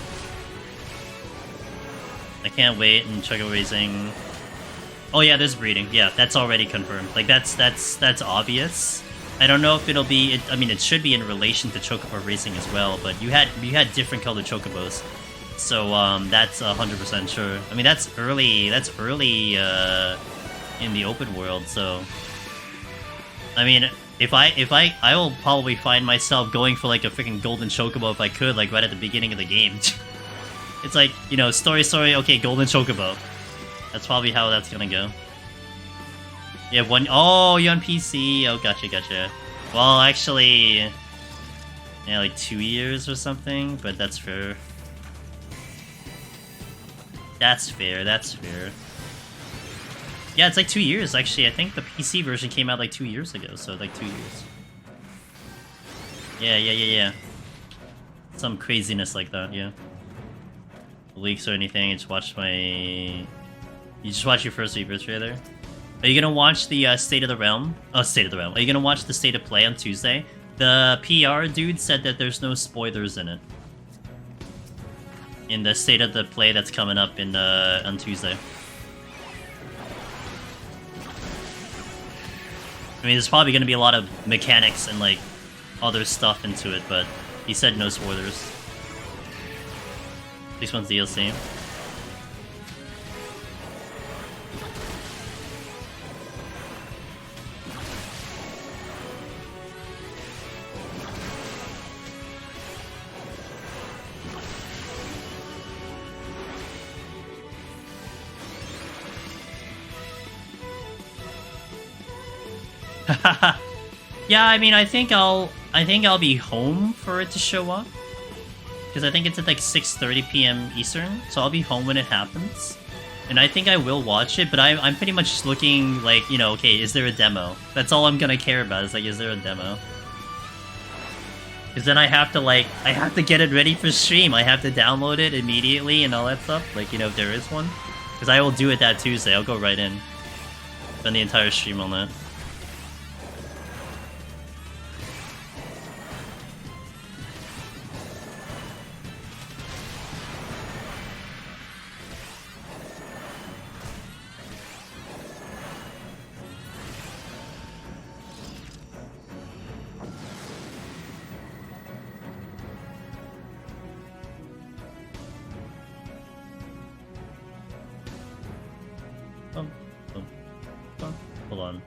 I can't wait. And Chocobo Racing. Oh yeah, there's breeding. Yeah, that's already confirmed. Like that's obvious. I don't know if it'll be. I mean, it should be in relation to Chocobo Racing as well. But you had different colored Chocobos, so that's 100% sure. I mean, that's early. That's early. In the open world, so I mean, if I will probably find myself going for like a freaking golden chocobo if I could, like right at the beginning of the game. It's like, you know, story, okay, golden chocobo. That's probably how that's gonna go. You have one. Oh, you're on PC. Oh, gotcha. Well, actually, yeah, like 2 years or something, but that's fair. That's fair. Yeah, it's like 2 years, actually. I think the PC version came out like 2 years ago, so like 2 years. Yeah. Some craziness like that, yeah. Leaks or anything, I just watched my You just watch your first Rebirth trailer? Are you gonna watch the State of the Realm? Oh, State of the Realm. Are you gonna watch the State of Play on Tuesday? The PR dude said that there's no spoilers in it. In the State of the Play that's coming up in on Tuesday. I mean, there's probably gonna be a lot of mechanics and like other stuff into it, but he said no spoilers. This one's DLC. Yeah, I mean, I think I'll be home for it to show up. Because I think it's at like 6:30 p.m. Eastern, so I'll be home when it happens. And I think I will watch it, but I'm pretty much just looking like, you know, okay, is there a demo? That's all I'm gonna care about, is like, is there a demo? Because then I have to get it ready for stream. I have to download it immediately and all that stuff, like, you know, if there is one. Because I will do it that Tuesday, I'll go right in. Spend the entire stream on that. Hold on.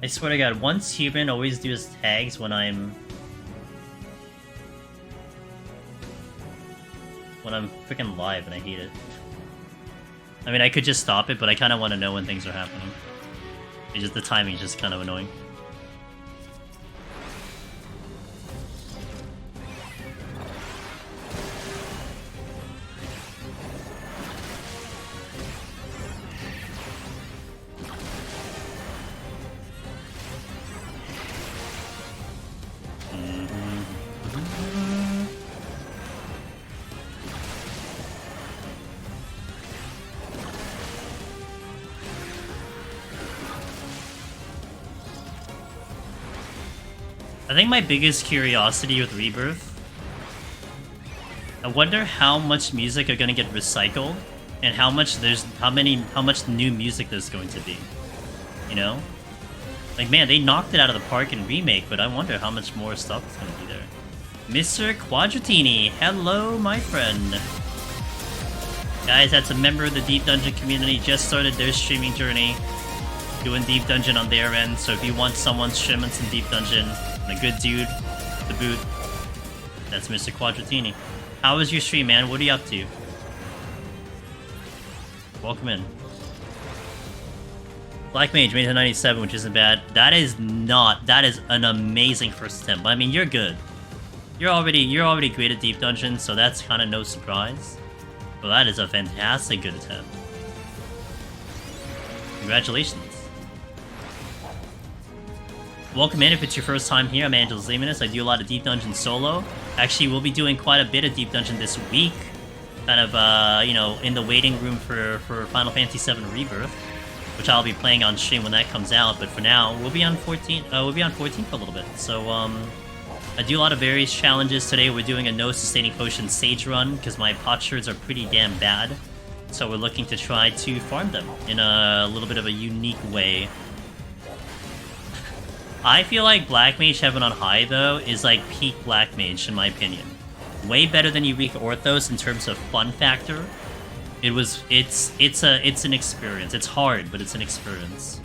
I swear to God, once human always do his tags when I'm freaking live, and I hate it. I mean, I could just stop it, but I kind of want to know when things are happening. It's just the timing is just kind of annoying. I think my biggest curiosity with Rebirth, I wonder how much music are gonna get recycled, and how much new music there's going to be. You know? Like, man, they knocked it out of the park in Remake, but I wonder how much more stuff is gonna be there. Mr. Quadratini, hello, my friend. Guys, that's a member of the Deep Dungeon community, just started their streaming journey, doing Deep Dungeon on their end, so if you want someone streaming some Deep Dungeon, and a good dude to boot, that's Mr. Quadratini. How was your stream, man? What are you up to? Welcome in. Black Mage made it to 97, which isn't bad. That is an amazing first attempt. I mean, you're good. You're already great at Deep Dungeon, so that's kind of no surprise. But that is a fantastic good attempt. Congratulations. Welcome in if it's your first time here. I'm Angel Zemanus. I do a lot of Deep Dungeon solo. Actually, we'll be doing quite a bit of Deep Dungeon this week. Kind of, you know, in the waiting room for Final Fantasy VII Rebirth, which I'll be playing on stream when that comes out. But for now, we'll be on 14. We'll be on 14 for a little bit. So, I do a lot of various challenges today. We're doing a no sustaining potion sage run because my potsherds are pretty damn bad. So we're looking to try to farm them in a little bit of a unique way. I feel like Black Mage Heaven on High, though, is like peak Black Mage, in my opinion. Way better than Eureka Orthos in terms of fun factor. It's an experience. It's hard, but it's an experience.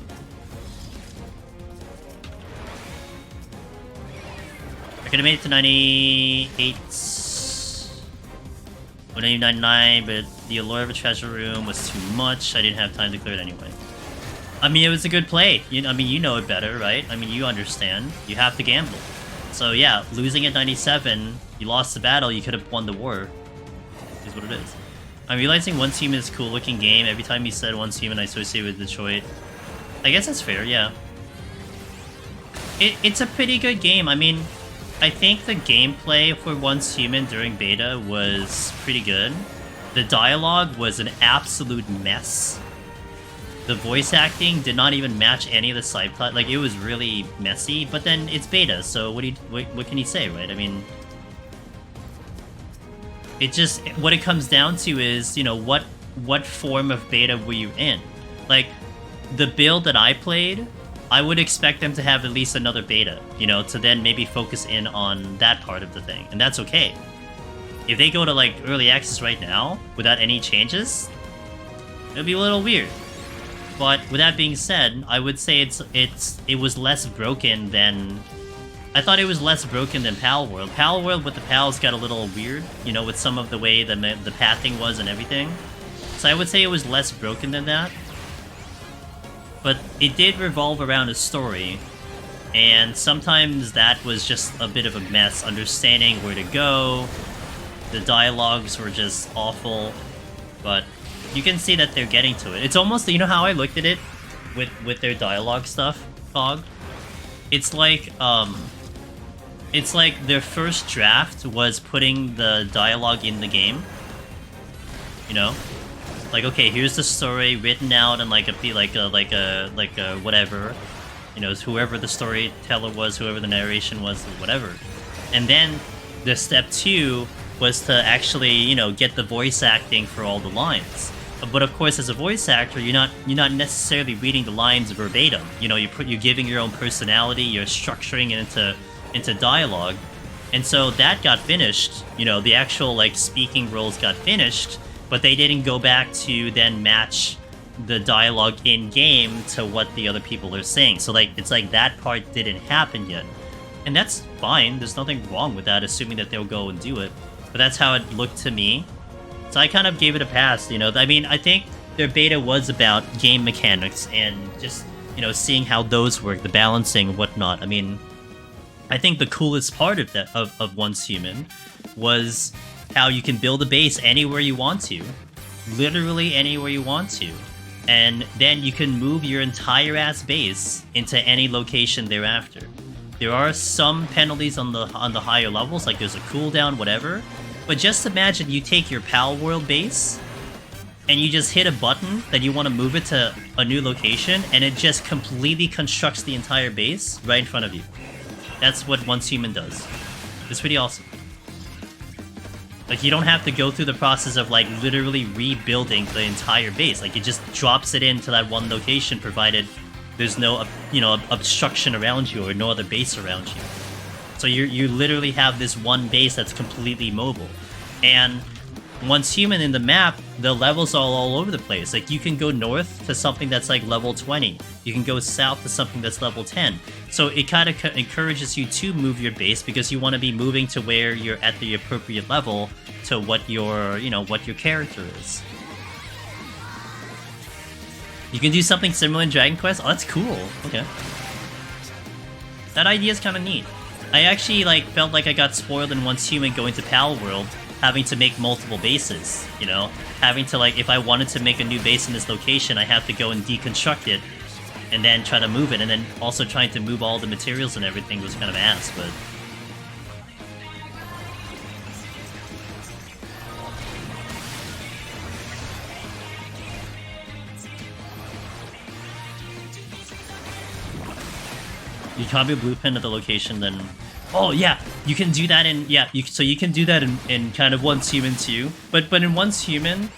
I could have made it to 98. When I 99, but the allure of a treasure room was too much. I didn't have time to clear it anyway. I mean, it was a good play. I mean, you know it better, right? I mean, you understand. You have to gamble. So yeah, losing at 97, you lost the battle, you could have won the war. Is what it is. I'm realizing Once Human is a cool looking game. Every time you said Once Human, I associate with Detroit. I guess that's fair, yeah. It's a pretty good game. I mean, I think the gameplay for Once Human during beta was pretty good. the dialogue was an absolute mess. The voice acting did not even match any of the side plot. Like, it was really messy, but then it's beta, so what can you say, right? I mean, it just, what it comes down to is, you know, what form of beta were you in? Like, the build that I played, I would expect them to have at least another beta, you know, to then maybe focus in on that part of the thing, and that's okay. If they go to, like, early access right now, without any changes, it'll be a little weird. But with that being said, I would say it was less broken than... I thought it was less broken than Pal World. Pal World with the Pals got a little weird, you know, with some of the way the pathing was and everything. So I would say it was less broken than that. But it did revolve around a story, and sometimes that was just a bit of a mess, understanding where to go. The dialogues were just awful, but you can see that they're getting to it. It's almost, you know how I looked at it with their dialogue stuff, Fog? It's like their first draft was putting the dialogue in the game. You know? Like, okay, here's the story written out in like a whatever. You know, whoever the storyteller was, whoever the narration was, whatever. And then the step 2 was to actually, you know, get the voice acting for all the lines. But of course, as a voice actor, you're not necessarily reading the lines verbatim. You know, you're giving your own personality, you're structuring it into dialogue, and so that got finished. You know, the actual like speaking roles got finished, but they didn't go back to then match the dialogue in game to what the other people are saying. So like, it's like that part didn't happen yet, and that's fine. There's nothing wrong with that, assuming that they'll go and do it. But that's how it looked to me. So I kind of gave it a pass, you know. I mean, I think their beta was about game mechanics and just, you know, seeing how those work, the balancing and whatnot. I mean, I think the coolest part of that of Once Human was how you can build a base anywhere you want to, literally anywhere you want to, and then you can move your entire ass base into any location thereafter. There are some penalties on the higher levels, like there's a cooldown, whatever. But just imagine you take your Pal World base, and you just hit a button that you want to move it to a new location, and it just completely constructs the entire base right in front of you. That's what Once Human does. It's pretty awesome. Like, you don't have to go through the process of, like, literally rebuilding the entire base. Like, it just drops it into that one location, provided there's no, you know, obstruction around you or no other base around you. So you literally have this one base that's completely mobile. And Once Human in the map, the levels are all over the place. Like, you can go north to something that's like level 20. You can go south to something that's level 10. So it kind of encourages you to move your base because you want to be moving to where you're at the appropriate level to what your, you know, what your character is. You can do something similar in Dragon Quest? Oh, that's cool. Okay. That idea is kind of neat. I actually, like, felt like I got spoiled in Once Human going to Pal World, having to make multiple bases, you know? Having to, like, if I wanted to make a new base in this location, I have to go and deconstruct it, and then try to move it, and then also trying to move all the materials and everything was kind of ass, but... You copy a blueprint at the location, then... Oh, yeah! You can do that in... Yeah, so you can do that in kind of Once Human too. But in Once Human,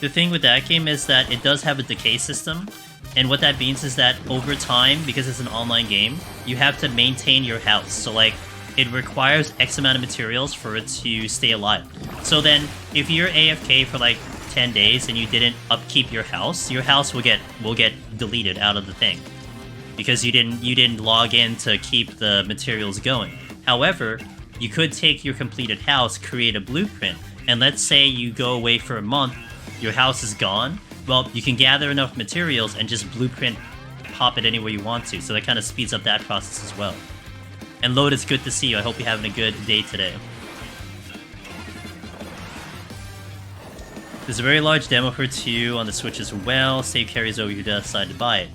the thing with that game is that it does have a decay system. And what that means is that over time, because it's an online game, you have to maintain your house. So, like, it requires X amount of materials for it to stay alive. So then, if you're AFK for, like, 10 days and you didn't upkeep your house will get deleted out of the thing. Because you didn't log in to keep the materials going. However, you could take your completed house, create a blueprint, and let's say you go away for a month, your house is gone. Well, you can gather enough materials and just blueprint, pop it anywhere you want to. So that kind of speeds up that process as well. And Lode, it's good to see you. I hope you're having a good day today. There's a very large demo for 2 on the Switch as well. Save carries over, you decide to buy it.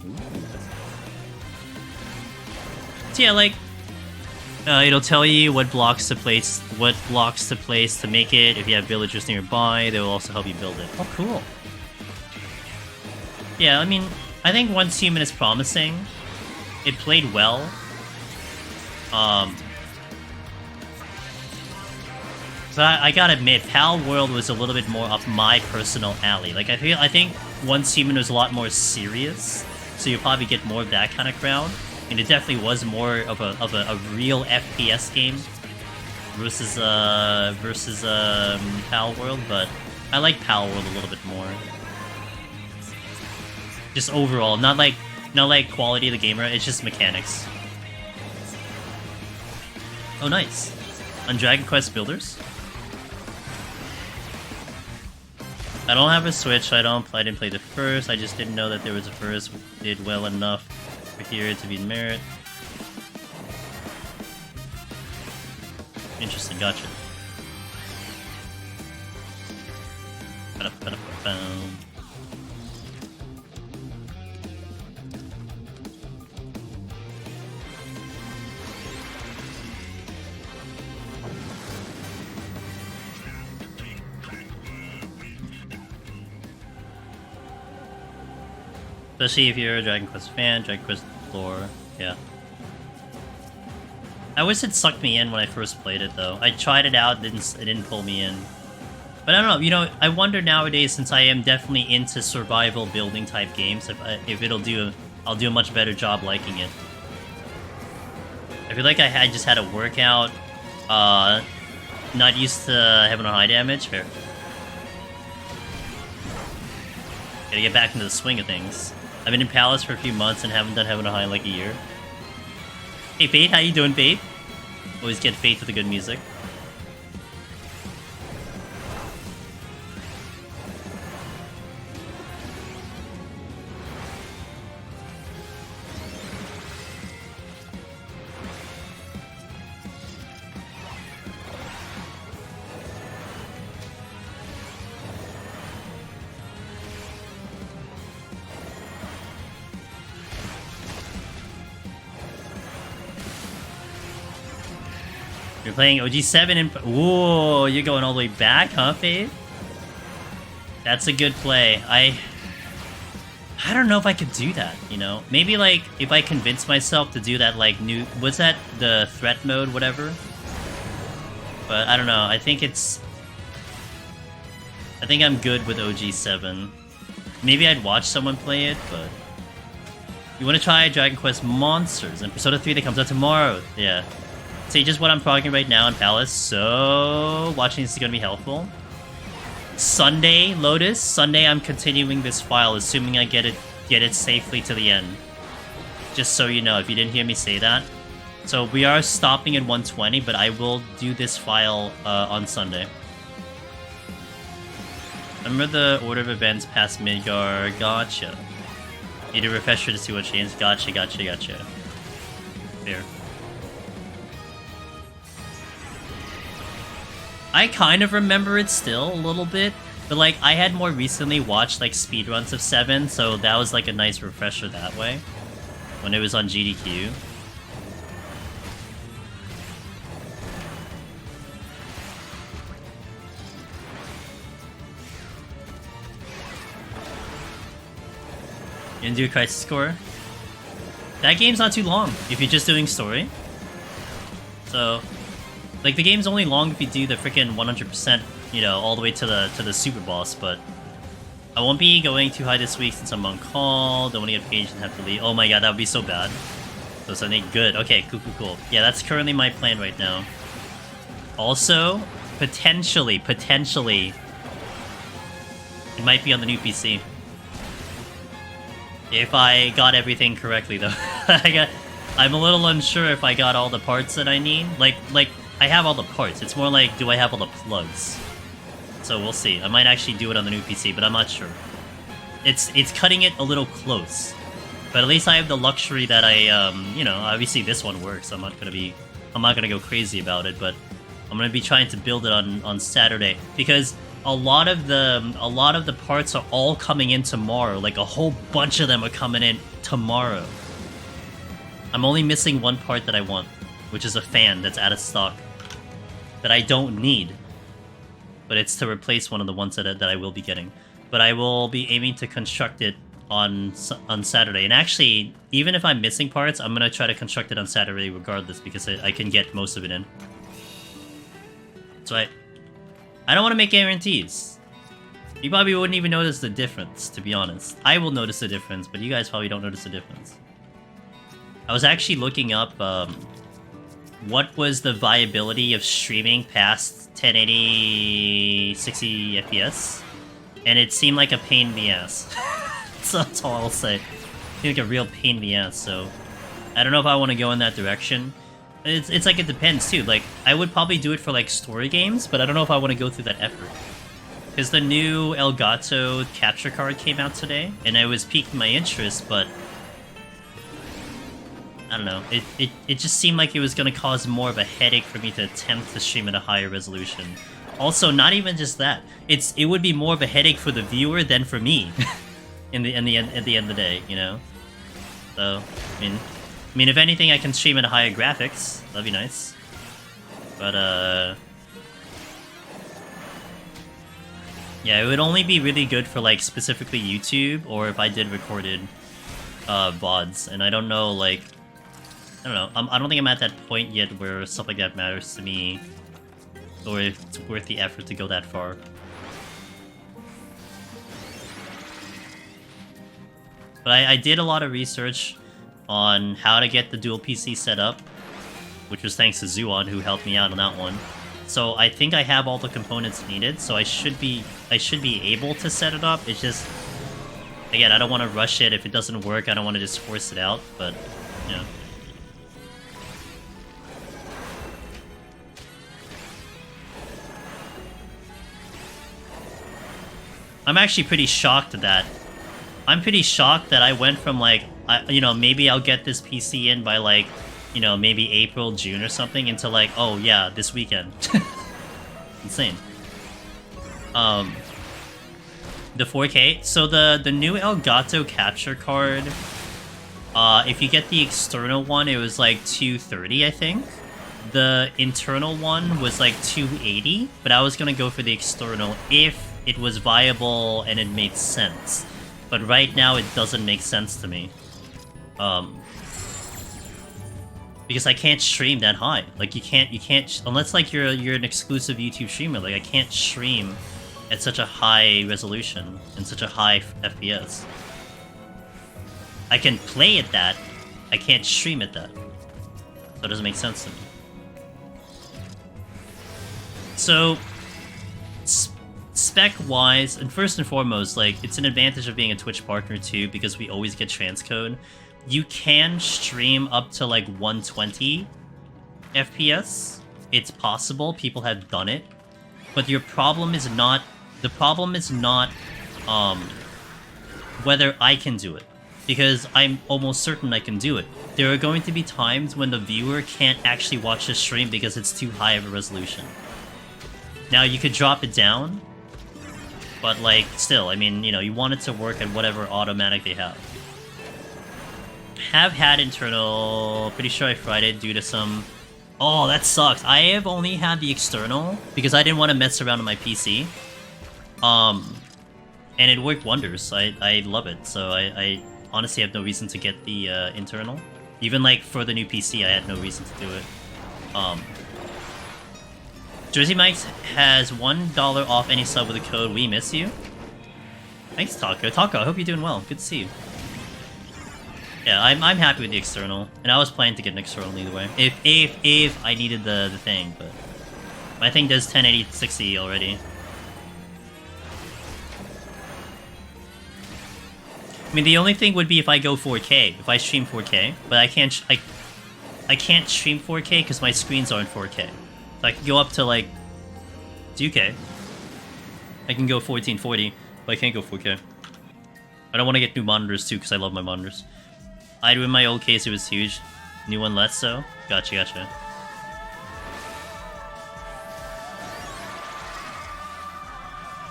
So yeah, like, It'll tell you what blocks to place to make it. If you have villagers nearby, they will also help you build it. Oh, cool. Yeah, I mean, I think Once Human is promising. It played well. So I gotta admit, Pal World was a little bit more up my personal alley. Like, I think Once Human was a lot more serious, so you'll probably get more of that kind of crowd. And it definitely was more of a real FPS game versus Pal World, but I like Pal World a little bit more. Just overall, not like quality of the gamer, it's just mechanics. Oh, nice. On Dragon Quest Builders? I don't have a Switch, I didn't play the first, I just didn't know that there was a first, did well enough for here to be in merit. Interesting, gotcha. Especially if you're a Dragon Quest fan, Dragon Quest lore, yeah. I wish it sucked me in when I first played it, though. I tried it out, it didn't pull me in. But I don't know, you know, I wonder nowadays, since I am definitely into survival building type games, if I'll do a much better job liking it. I feel like I just had a workout, not used to having a high damage. Fair. Gotta get back into the swing of things. I've been in Palace for a few months and haven't done Heaven or High in like a year. Hey Fate, how you doing, Fate? Always get Fate with the good music. You're playing OG7 and... Whoa, you're going all the way back, huh, Faith? That's a good play. I don't know if I could do that, you know? Maybe, like, if I convince myself to do that, like, new... What's that? The threat mode, whatever? But I don't know. I think I'm good with OG7. Maybe I'd watch someone play it, but... You want to try Dragon Quest Monsters and Persona 3 that comes out tomorrow. Yeah. See, just what I'm talking right now in Palace, so watching this is going to be helpful. Sunday, Lotus. Sunday, I'm continuing this file, assuming I get it safely to the end. Just so you know, if you didn't hear me say that. So we are stopping at 120, but I will do this file on Sunday. Remember the order of events past Midgar? Gotcha. Need a refresher to see what changed. Gotcha. Fair. I kind of remember it still a little bit, but like I had more recently watched like speedruns of 7, so that was like a nice refresher that way when it was on GDQ. You gonna do a Crisis Core? That game's not too long if you're just doing story. So, like, the game's only long if you do the freaking 100%, you know, all the way to the super boss, but I won't be going too high this week since I'm on call. Don't want to get paged and have to leave. Oh my god, that would be so bad. So something good. Okay, cool. Yeah, that's currently my plan right now. Also, potentially, it might be on the new PC. If I got everything correctly, though. I'm a little unsure if I got all the parts that I need. Like, I have all the parts. It's more like, do I have all the plugs? So we'll see. I might actually do it on the new PC, but I'm not sure. It's cutting it a little close. But at least I have the luxury that I, you know, obviously this one works. I'm not gonna go crazy about it, but I'm gonna be trying to build it on Saturday. Because a lot of the parts are all coming in tomorrow. Like, a whole bunch of them are coming in tomorrow. I'm only missing one part that I want. which is a fan that's out of stock that I don't need, but it's to replace one of the ones that I will be getting. But I will be aiming to construct it on Saturday. And actually, even if I'm missing parts, I'm gonna try to construct it on Saturday regardless, because I can get most of it in. So I don't want to make guarantees. You probably wouldn't even notice the difference, to be honest. I will notice the difference, but you guys probably don't notice the difference. I was actually looking up what was the viability of streaming past 1080 60 FPS, and it seemed like a pain in the ass. So that's all I'll say. It seemed like a real pain in the ass, so I don't know if I want to go in that direction. It's like, it depends too. Like, I would probably do it for like story games, but I don't know if I want to go through that effort. Because the new Elgato capture card came out today, and it was piquing my interest, but I don't know. It just seemed like it was going to cause more of a headache for me to attempt to stream at a higher resolution. Also, not even just that. It would be more of a headache for the viewer than for me. at the end of the day, you know. So, I mean, if anything, I can stream at a higher graphics. That'd be nice. But yeah, it would only be really good for like specifically YouTube, or if I did recorded VODs, and I don't know, like, I don't know. I don't think I'm at that point yet where stuff like that matters to me, or if it's worth the effort to go that far. But I did a lot of research on how to get the dual PC set up, which was thanks to Zuon, who helped me out on that one. So I think I have all the components needed, so I should be able to set it up. It's just, again, I don't want to rush it. If it doesn't work, I don't want to just force it out, but, you know. I'm actually pretty shocked at that. I'm pretty shocked that I went from, like, you know, maybe I'll get this PC in by, like, you know, maybe April, June or something, into like, oh yeah, this weekend. Insane. The 4K. So the new Elgato capture card, if you get the external one, it was like 230, I think. The internal one was like 280, but I was gonna go for the external if it was viable and it made sense. But right now it doesn't make sense to me. Because I can't stream that high. Like, you can't, unless like you're an exclusive YouTube streamer. Like, I can't stream at such a high resolution and such a high FPS. I can play at that, I can't stream at that. So it doesn't make sense to me. So, spec-wise, and first and foremost, like, it's an advantage of being a Twitch partner too, because we always get transcode. You can stream up to like 120 FPS. It's possible, people have done it. But your problem is not, whether I can do it. Because I'm almost certain I can do it. There are going to be times when the viewer can't actually watch the stream because it's too high of a resolution. Now, you could drop it down, but like, still, I mean, you know, you want it to work at whatever automatic they have. Have had internal, pretty sure I fried it due to some... Oh, that sucks. I have only had the external because I didn't want to mess around on my PC. And it worked wonders. I love it. So I honestly have no reason to get the internal. Even like for the new PC, I had no reason to do it. Jersey Mike's has $1 off any sub with the code We Miss You. Thanks, Taco. Taco, I hope you're doing well. Good to see you. Yeah, I'm happy with the external, and I was planning to get an external either way. If I needed the thing, but my thing does 1080 60 already. I mean, the only thing would be if I go 4K, if I stream 4K, but I can't stream 4K because my screens aren't 4K. So I can go up to like 2K. I can go 1440, but I can't go 4K. I don't want to get new monitors too because I love my monitors. I do in my old case, it was huge. New one less so. Gotcha, gotcha.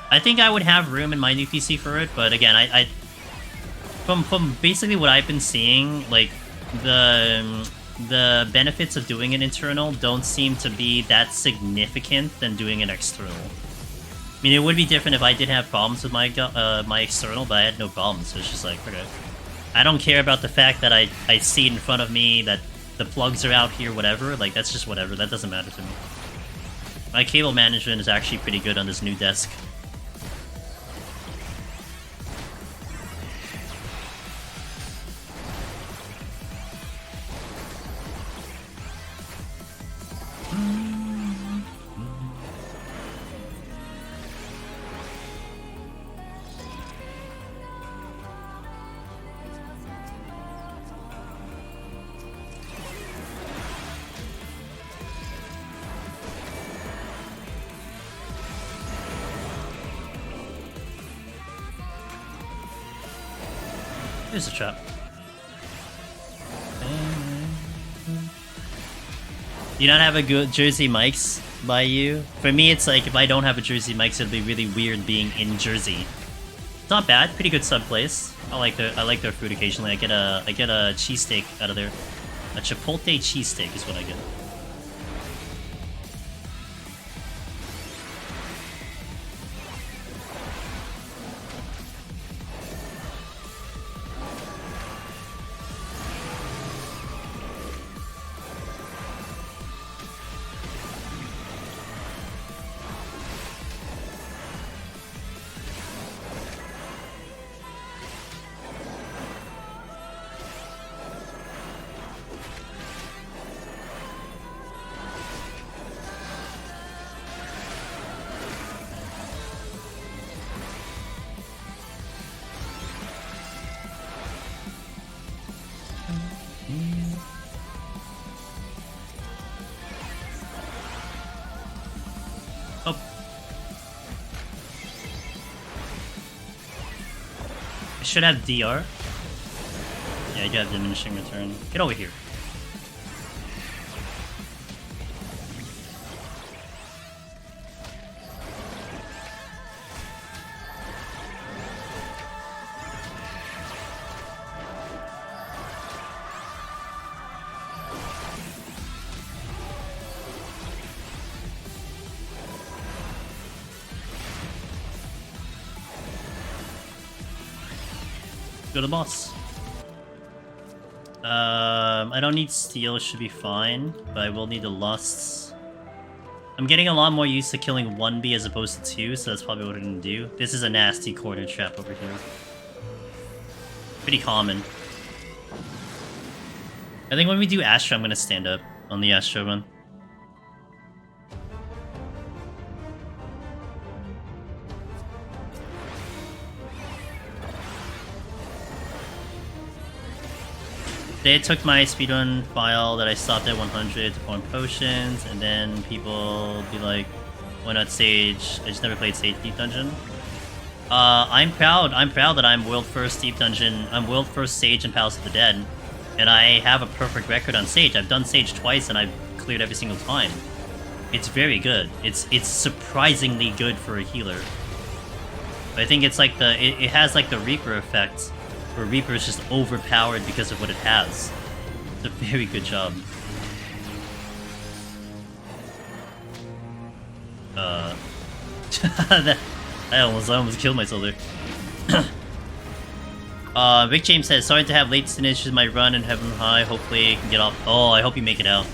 I think I would have room in my new PC for it, but again, from basically what I've been seeing, like the the benefits of doing an internal don't seem to be that significant than doing an external. I mean, it would be different if I did have problems with my my external, but I had no problems, so it's just like, okay. I don't care about the fact that I see it in front of me, that the plugs are out here, whatever. Like, that's just whatever. That doesn't matter to me. My cable management is actually pretty good on this new desk. There's a trap. Do you not have a good Jersey mics by you? For me, it's like if I don't have a Jersey mics, it'll be really weird being in Jersey. It's not bad, pretty good sub place. I like their food occasionally. I get a cheesesteak out of there. A chipotle cheesesteak is what I get. Should have DR. Yeah, you do have diminishing return. Get over here. Go to the boss. I don't need steel, it should be fine, but I will need the lusts. I'm getting a lot more used to killing 1B as opposed to 2, so that's probably what I'm gonna do. This is a nasty corner trap over here. Pretty common. I think when we do Astra, I'm gonna stand up on the Astra one. They took my speedrun file that I stopped at 100 to farm potions, and then people be like, why not Sage? I just never played Sage Deep Dungeon. I'm proud that I'm world first Deep Dungeon, I'm world first Sage in Palace of the Dead, and I have a perfect record on Sage. I've done Sage twice and I've cleared every single time. It's very good. It's surprisingly good for a healer. But I think it's like it has like the Reaper effect, where Reaper is just overpowered because of what it has. It's a very good job. I almost killed myself there. Vic James says, sorry to have late finishes in my run in Heaven High. Hopefully I can get off. Oh, I hope you make it out.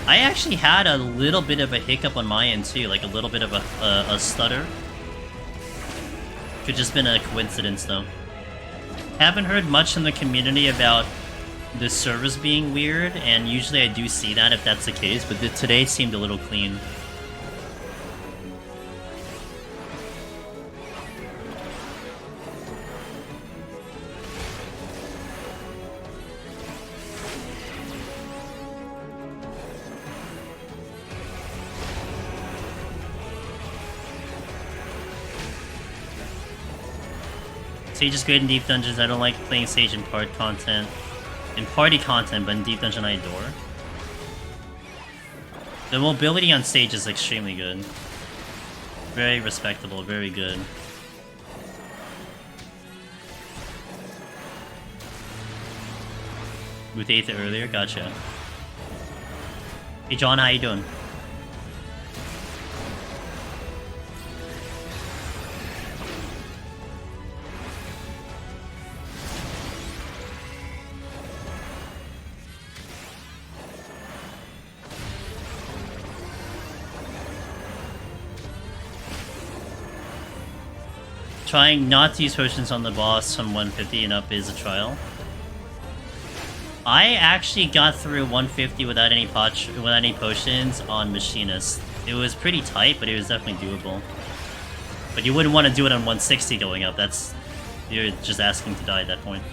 I actually had a little bit of a hiccup on my end too, like a little bit of a stutter. Could just been a coincidence though. Haven't heard much in the community about the servers being weird, and usually I do see that if that's the case, but today seemed a little clean. Sage is great in Deep Dungeons. I don't like playing Sage in party content, but in Deep Dungeon I adore. The mobility on Sage is extremely good. Very respectable, very good. with Aether earlier. Gotcha. Hey John, how you doing? Trying not to use potions on the boss from 150 and up is a trial. I actually got through 150 without any potions on Machinist. It was pretty tight, but it was definitely doable. But you wouldn't want to do it on 160 going up. You're just asking to die at that point.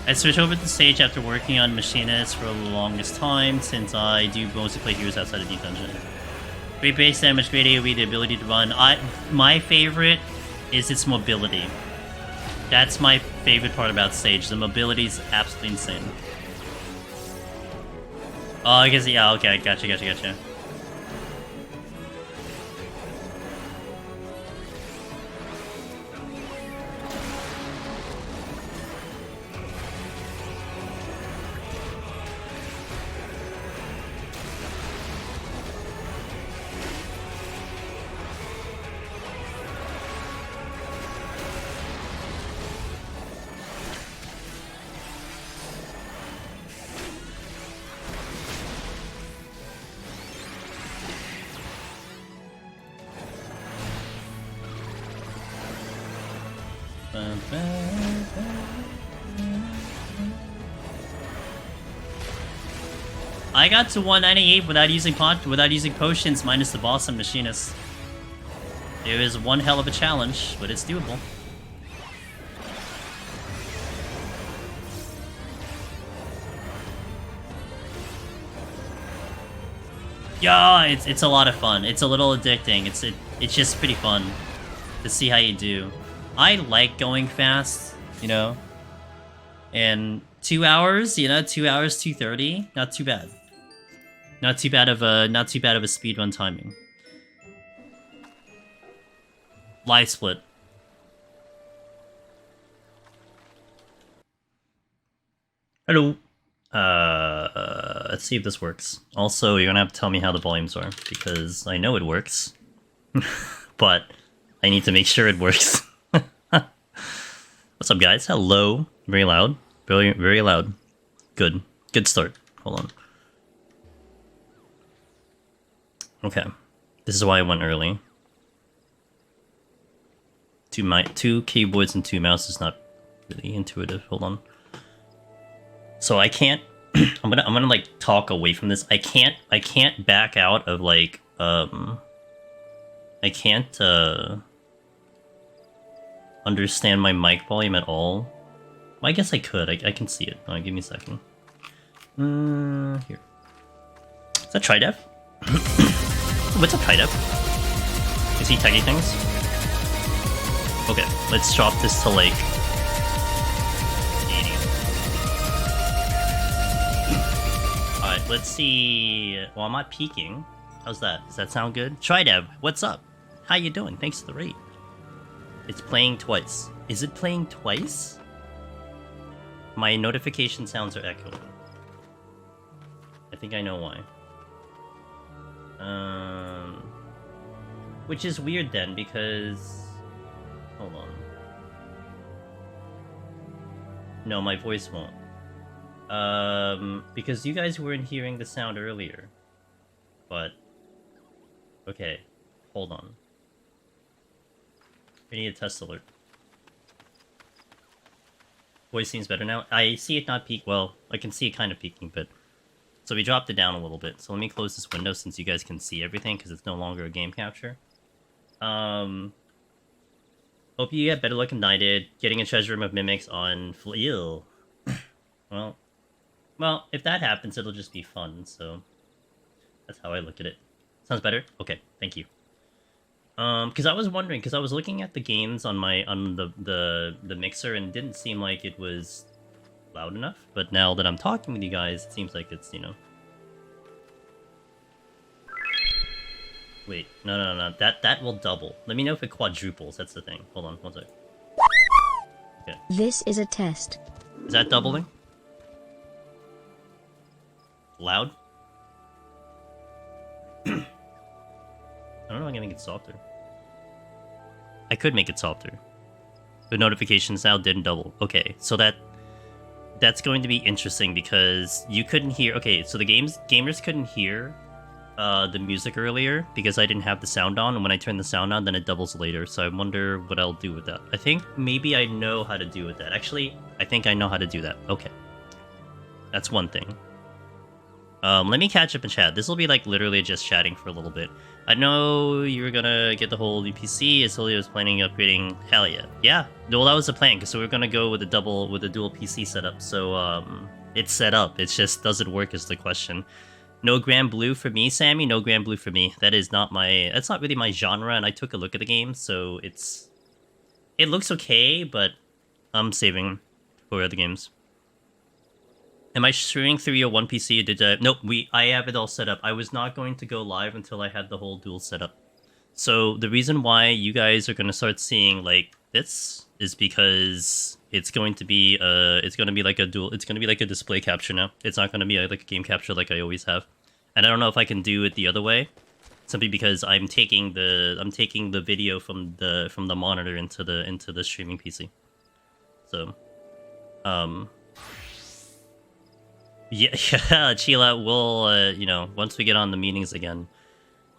I switched over to Sage after working on Machinist for the longest time, since I do mostly play heroes outside of the dungeon. Great base damage, great AoE, the ability to run. My favorite is its mobility. That's my favorite part about Sage. The mobility is absolutely insane. Oh, I guess, yeah, okay, gotcha. I got to 198 without using potions, minus the boss and Machinist. It was one hell of a challenge, but it's doable. Yeah, it's a lot of fun. It's a little addicting. It's just pretty fun to see how you do. I like going fast, you know. And 2 hours, 2 hours, 2:30, not too bad. Not too bad of a speedrun timing. Live split. Hello. Let's see if this works. Also, you're gonna have to tell me how the volumes are, because I know it works. But I need to make sure it works. What's up, guys? Hello. Very loud. Very, very loud. Good. Good start. Hold on. Okay. This is why I went early. Two keyboards and 2 mouse is not really intuitive. Hold on. So I can't I'm gonna like talk away from this. I can't back out of like I can't understand my mic volume at all. Well, I guess I could. I can see it. Give me a second. Here. Is that Tridev? What's up, Tridev? Is he tagging things? Okay, let's drop this to like 80. Alright, let's see. Well, I'm not peeking. How's that? Does that sound good? Tridev, what's up? How you doing? Thanks for the raid. It's playing twice. Is it playing twice? My notification sounds are echoing. I think I know why. Which is weird then, because... Hold on. No, my voice won't. Because you guys weren't hearing the sound earlier. But... Okay, hold on. I need a test alert. Voice seems better now. I see it not peak. Well, I can see it kind of peaking, but... So we dropped it down a little bit. So let me close this window since you guys can see everything, because it's no longer a game capture. Hope you get better luck than I did. Getting a treasure room of mimics on Fleal. Well, if that happens, it'll just be fun, so... That's how I look at it. Sounds better? Okay, thank you. Because I was wondering, because I was looking at the games on the mixer, and it didn't seem like it was loud enough, but now that I'm talking with you guys, it seems like it's, you know... Wait, no. That will double. Let me know if it quadruples, that's the thing. Hold on, one sec. Okay. This is a test. Is that doubling? Loud? I don't know if I can make it softer. I could make it softer. The notifications now didn't double. Okay, so that's going to be interesting because you couldn't hear... Okay, so the gamers couldn't hear the music earlier because I didn't have the sound on, and when I turn the sound on, then it doubles later, so I wonder what I'll do with that. I think maybe I know how to do with that. Actually, I think I know how to do that. Okay. That's one thing. Let me catch up in chat. This will be like literally just chatting for a little bit. I know you were gonna get the whole new PC. Asolia was planning upgrading. Hell yeah. Yeah, well that was the plan, because so we were gonna go with a dual PC setup. So it's set up. It just doesn't work is the question. No Grand Blue for me, Sammy. No Grand Blue for me. That's not really my genre. And I took a look at the game, so it looks okay, but I'm saving for other games. Am I streaming through your one PC? Nope, I have it all set up. I was not going to go live until I had the whole dual set up. So the reason why you guys are going to start seeing like this is because it's going to be like a display capture now. It's not going to be like a game capture like I always have. And I don't know if I can do it the other way, simply because I'm taking the video from the monitor into the streaming PC. So yeah, Chila, we'll, once we get on the meetings again.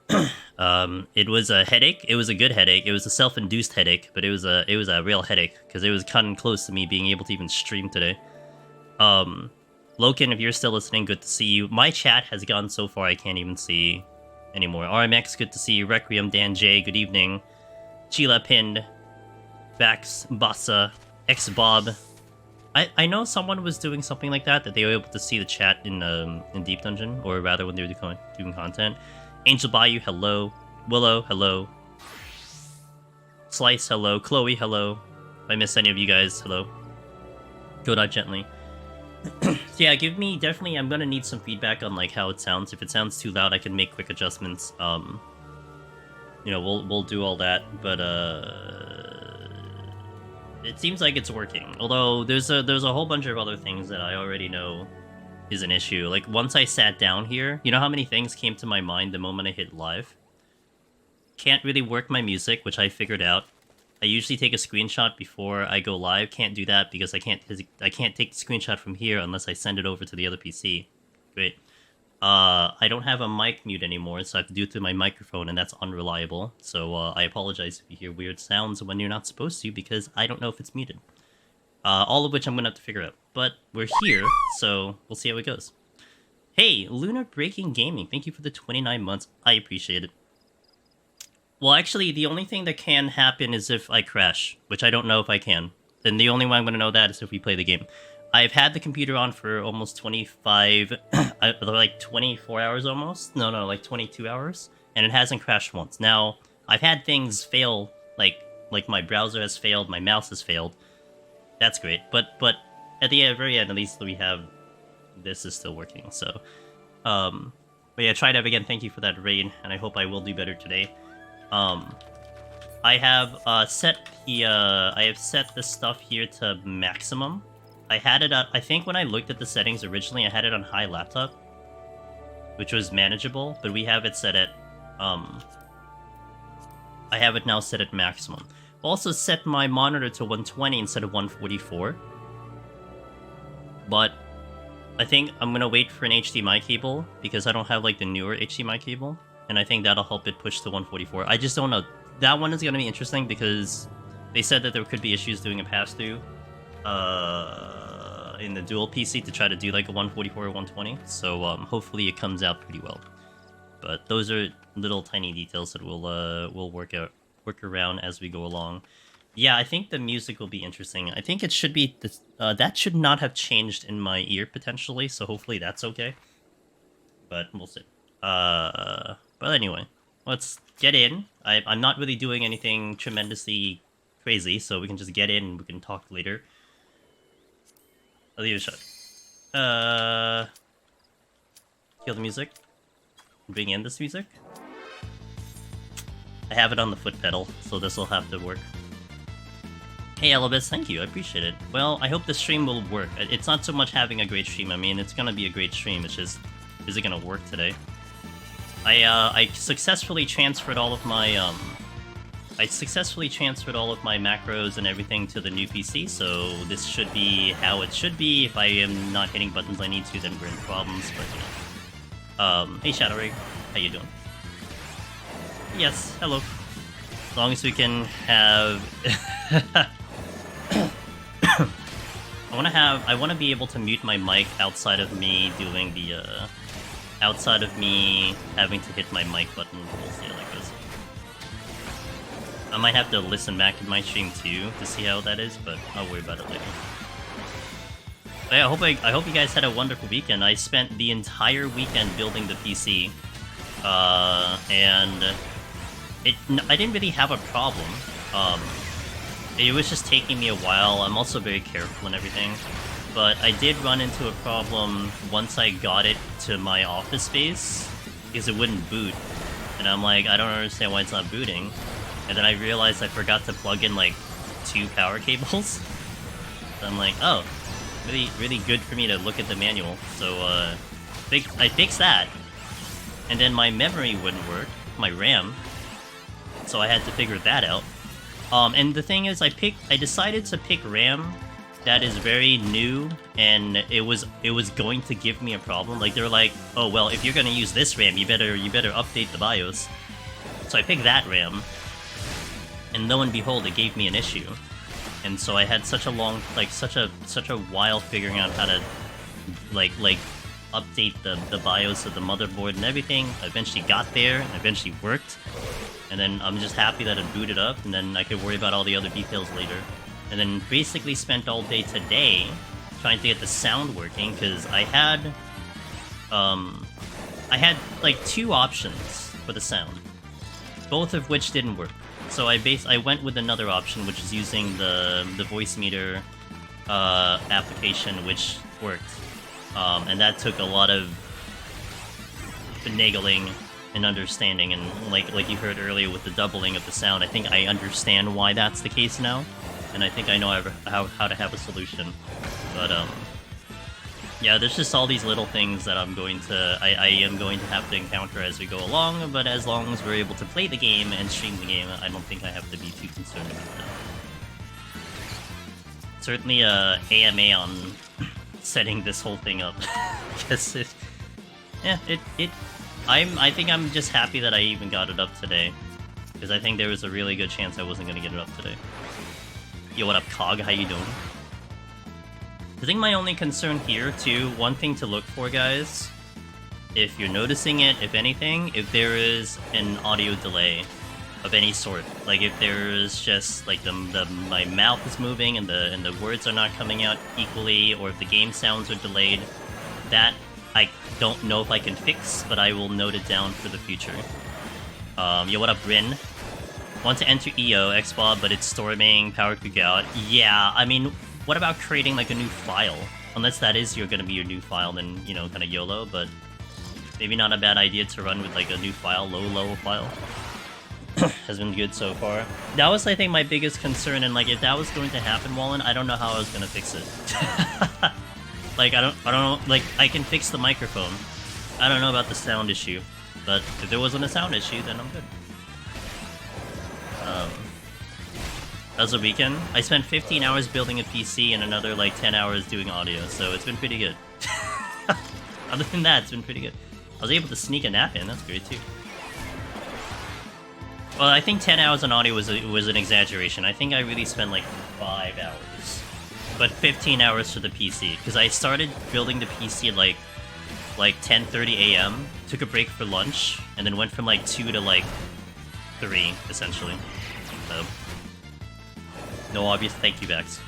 It was a headache. It was a good headache. It was a self-induced headache, but it was a real headache, because it was cutting close to me being able to even stream today. Loken, if you're still listening, good to see you. My chat has gone so far I can't even see anymore. RMX, good to see you. Requiem, Dan J, good evening. Chila, Pinned, Vax, Bassa, X-Bob. I know someone was doing something like that they were able to see the chat in Deep Dungeon, or rather when they were doing content. Angel Bayou, hello. Willow, hello. Slice, hello. Chloe, hello. If I missed any of you guys, hello. Go Dot Gently. So yeah, definitely, I'm gonna need some feedback on like how it sounds. If it sounds too loud, I can make quick adjustments. We'll do all that, but it seems like it's working. Although there's a whole bunch of other things that I already know is an issue. Like once I sat down here, you know how many things came to my mind the moment I hit live? Can't really work my music, which I figured out. I usually take a screenshot before I go live. Can't do that because I can't take the screenshot from here unless I send it over to the other PC. Great. I don't have a mic mute anymore, so I have to do it through my microphone, and that's unreliable. So I apologize if you hear weird sounds when you're not supposed to, because I don't know if it's muted. All of which I'm going to have to figure out. But we're here, so we'll see how it goes. Hey, Lunar Breaking Gaming, thank you for the 29 months. I appreciate it. Well, actually, the only thing that can happen is if I crash, which I don't know if I can. And the only way I'm going to know that is if we play the game. I've had the computer on for almost 25, like 24 hours almost? No, like 22 hours. And it hasn't crashed once. Now, I've had things fail, like my browser has failed, my mouse has failed. That's great. But at the very end, at least we have, this is still working, so. But yeah, try that again. Thank you for that raid, and I hope I will do better today. I have set the stuff here to maximum. I had it I think when I looked at the settings originally, I had it on high laptop, which was manageable, but we have it set at, I have it now set at maximum. Also set my monitor to 120 instead of 144. But I think I'm gonna wait for an HDMI cable, because I don't have like the newer HDMI cable, and I think that'll help it push to 144. I just don't know. That one is gonna be interesting because they said that there could be issues doing a pass-through in the dual PC to try to do like a 144 or 120. So hopefully it comes out pretty well. But those are little tiny details that we'll work around as we go along. Yeah, I think the music will be interesting. I think it should be that should not have changed in my ear potentially, so hopefully that's okay. But we'll see. But anyway, let's get in. I'm not really doing anything tremendously crazy, so we can just get in and we can talk later. I'll leave it shut. Kill the music. Bring in this music. I have it on the foot pedal, so this will have to work. Hey Elvis, thank you, I appreciate it. Well, I hope the stream will work. It's not so much having a great stream, I mean, it's gonna be a great stream, it's just, is it gonna work today? I successfully transferred all of my, macros and everything to the new PC, so this should be how it should be. If I am not hitting buttons I need to, then we're in problems, but, you know. Hey Shadow Rig, how you doing? Yes, hello. As long as we can have... I want to be able to mute my mic outside of me doing the, outside of me having to hit my mic button. We'll see how that goes. I might have to listen back in my stream too to see how that is, but I'll worry about it later. But yeah, I hope you guys had a wonderful weekend. I spent the entire weekend building the PC, and I didn't really have a problem. It was just taking me a while. I'm also very careful and everything. But I did run into a problem once I got it to my office space, because it wouldn't boot. And I'm like, I don't understand why it's not booting. And then I realized I forgot to plug in like 2 power cables. So I'm like, oh, really good for me to look at the manual. So I fixed that. And then my memory wouldn't work, my RAM. So I had to figure that out. And the thing is, I decided to pick RAM that is very new, and it was going to give me a problem. Like, they're like, oh well, if you're gonna use this RAM, you better update the BIOS. So I picked that RAM, and lo and behold, it gave me an issue. And so I had such a long, like such a while figuring out how to like update the BIOS of the motherboard and everything. I eventually got there, and eventually worked. And then I'm just happy that it booted up, and then I could worry about all the other details later. And then basically spent all day today trying to get the sound working, because I had like 2 options for the sound, both of which didn't work. So I went with another option, which is using the voice meter application, which worked. And that took a lot of finagling and understanding, and like you heard earlier with the doubling of the sound, I think I understand why that's the case now, and I think I know how to have a solution. But yeah, there's just all these little things that I am going to have to encounter as we go along, but as long as we're able to play the game and stream the game, I don't think I have to be too concerned about that. Certainly AMA on setting this whole thing up, because I think I'm just happy that I even got it up today, because I think there was a really good chance I wasn't going to get it up today. Yo, what up, Cog? How you doing? I think my only concern here, too, one thing to look for, guys, if you're noticing it, if anything, if there is an audio delay of any sort, like if there's just, like, my mouth is moving and the words are not coming out equally, or if the game sounds are delayed, that I don't know if I can fix, but I will note it down for the future. Yo, what up, Rin? Want to enter EO, XBOB, but it's storming, power could go out. Yeah, I mean, what about creating, like, a new file? Unless that is gonna be your new file, then, you know, kind of YOLO, but maybe not a bad idea to run with, like, a new file, low file. Has been good so far. That was, I think, my biggest concern, and, like, if that was going to happen, Wallen, I don't know how I was gonna fix it. Like, I don't know, like, I can fix the microphone. I don't know about the sound issue, but if there wasn't a sound issue, then I'm good. That was a weekend. I spent 15 hours building a PC and another, like, 10 hours doing audio, so it's been pretty good. Other than that, it's been pretty good. I was able to sneak a nap in, that's great, too. Well, I think 10 hours on audio was an exaggeration. I think I really spent, like, 5 hours. But 15 hours for the PC, because I started building the PC at, like 10:30 a.m., took a break for lunch, and then went from, like, 2 to, like, 3, essentially. So... No obvious thank you backs.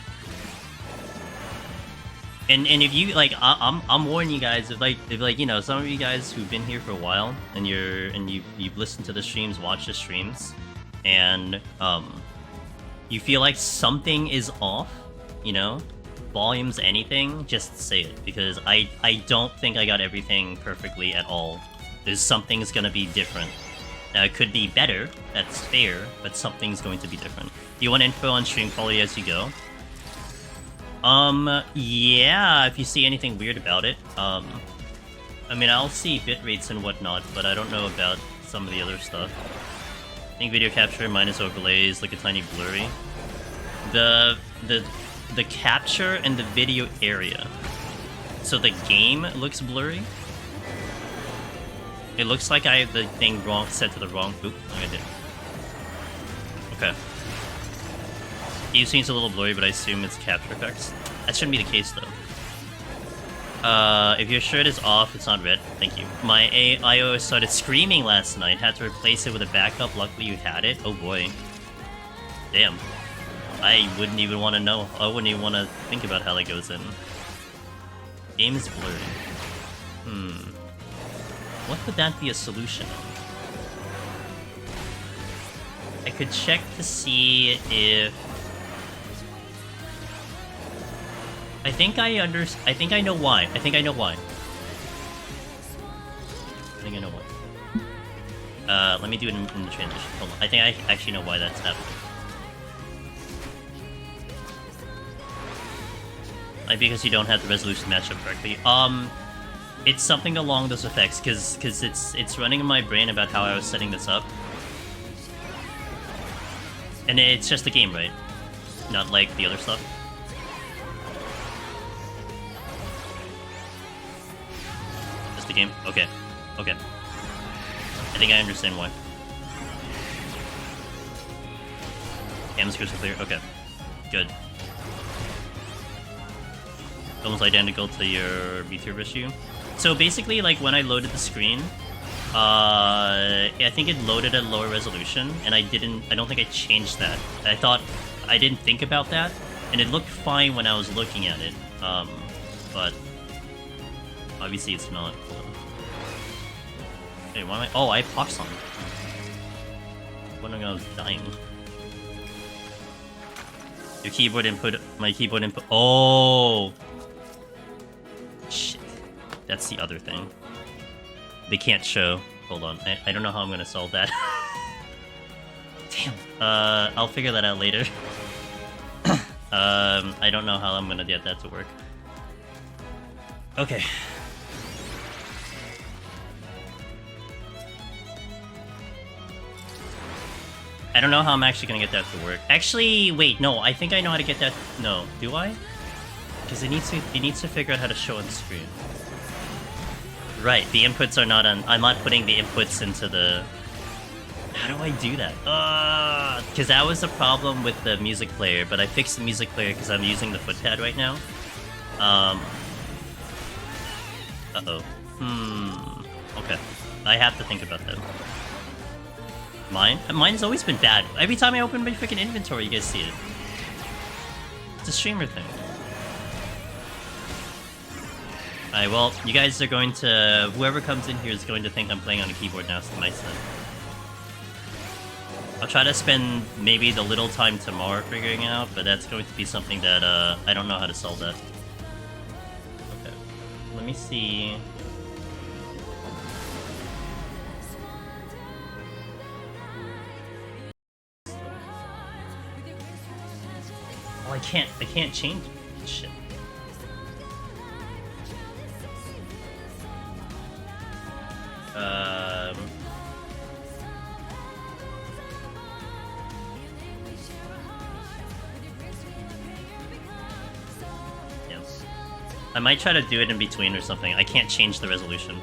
And if you like, I'm warning you guys, if you know, some of you guys who've been here for a while and you've listened to the streams, watched the streams, and you feel like something is off, you know, volumes, anything, just say it, because I don't think I got everything perfectly at all. There's something's gonna be different. Now it could be better, that's fair, but something's going to be different. Do you want info on stream quality as you go? Yeah, if you see anything weird about it. I mean, I'll see bit rates and whatnot, but I don't know about some of the other stuff. I think video capture minus overlays look a tiny blurry. The capture and the video area. So the game looks blurry. It looks like I have the thing wrong, set to the wrong. Oop, I did. Okay. It seems a little blurry, but I assume it's capture effects. That shouldn't be the case, though. If your shirt is off, it's not red. Thank you. My iOS started screaming last night. Had to replace it with a backup. Luckily, you had it. Oh, boy. Damn. I wouldn't even want to know. I wouldn't even want to think about how that goes in. Game is blurry. What would that be a solution? I could check to see if... I think I know why. I think I know why. Let me do it in the transition. Hold on. I think I actually know why that's happening. Like, because you don't have the resolution match up correctly. It's something along those effects, because it's running in my brain about how I was setting this up. And it's just the game, right? Not like the other stuff. Just the game? Okay. Okay. I think I understand why. Cam's crystal clear? Okay. Good. Almost identical to your Meteor issue. So basically, like, when I loaded the screen, I think it loaded at lower resolution, and I don't think I changed that. I didn't think about that, and it looked fine when I was looking at it, but obviously it's not. Hold on. Hey, why am I? Oh, I have Poch on. Wondering I was dying. Your keyboard input, my keyboard input. Oh! Shit. That's the other thing. They can't show. Hold on. I don't know how I'm gonna solve that. Damn. I'll figure that out later. I don't know how I'm gonna get that to work. Okay. I don't know how I'm actually gonna get that to work. Actually, wait, no, I think I know how to get that. No, do I? Because it needs to figure out how to show on the screen. Right, the inputs are not on. I'm not putting the inputs into the. How do I do that? Because that was a problem with the music player, but I fixed the music player because I'm using the footpad right now. Uh-oh. Okay. I have to think about that. Mine's always been bad. Every time I open my freaking inventory, you guys see it. It's a streamer thing. Alright, well, you guys are going to... Whoever comes in here is going to think I'm playing on a keyboard now, so nice then. I'll try to spend maybe the little time tomorrow figuring it out, but that's going to be something that, I don't know how to solve that. Okay. Let me see... Oh, I can't change it. Shit. Yes. I might try to do it in between or something. I can't change the resolution.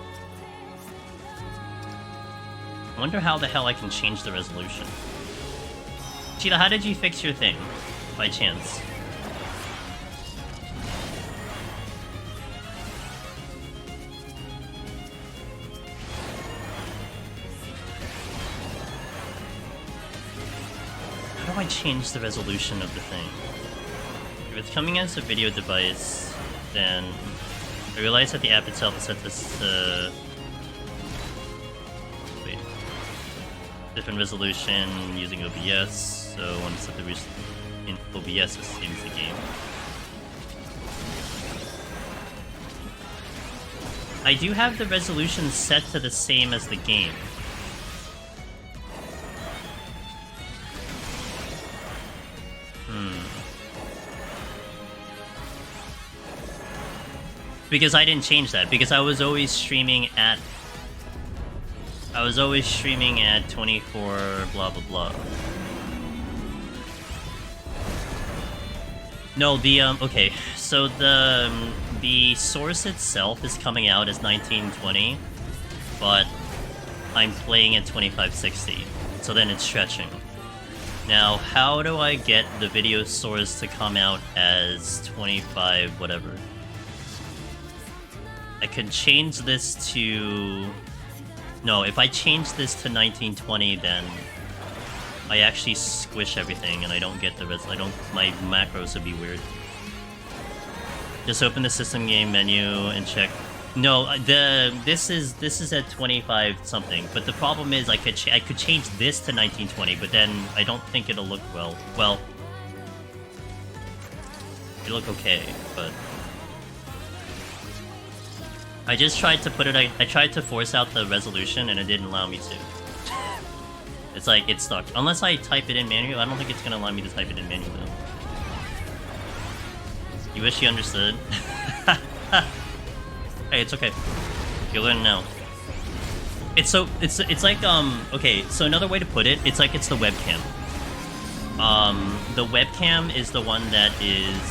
I wonder how the hell I can change the resolution. Cheetah, how did you fix your thing? By chance. How do I change the resolution of the thing? If it's coming as a video device, then I realize that the app itself is set to wait, different resolution using OBS. So I want to set the in OBS as same as the game. I do have the resolution set to the same as the game. Because I didn't change that, because I was always streaming at 24 blah blah blah. No, the okay, so the source itself is coming out as 1920, but I'm playing at 2560, so then it's stretching. Now, how do I get the video source to come out as 25 whatever? I could change this to... No, if I change this to 1920, then I actually squish everything and I don't get the my macros would be weird. Just open the system game menu and check. No, this is at 25 something, but the problem is I could change this to 1920, but then I don't think it'll look well. Well, it'll look okay, but I just tried to put it. I tried to force out the resolution, and it didn't allow me to. It's like it's stuck. Unless I type it in manually, I don't think it's gonna allow me to type it in manually. You wish you understood. Hey, it's okay. You'll learn now. It's like okay, so another way to put it, it's like it's the webcam. The webcam is the one that is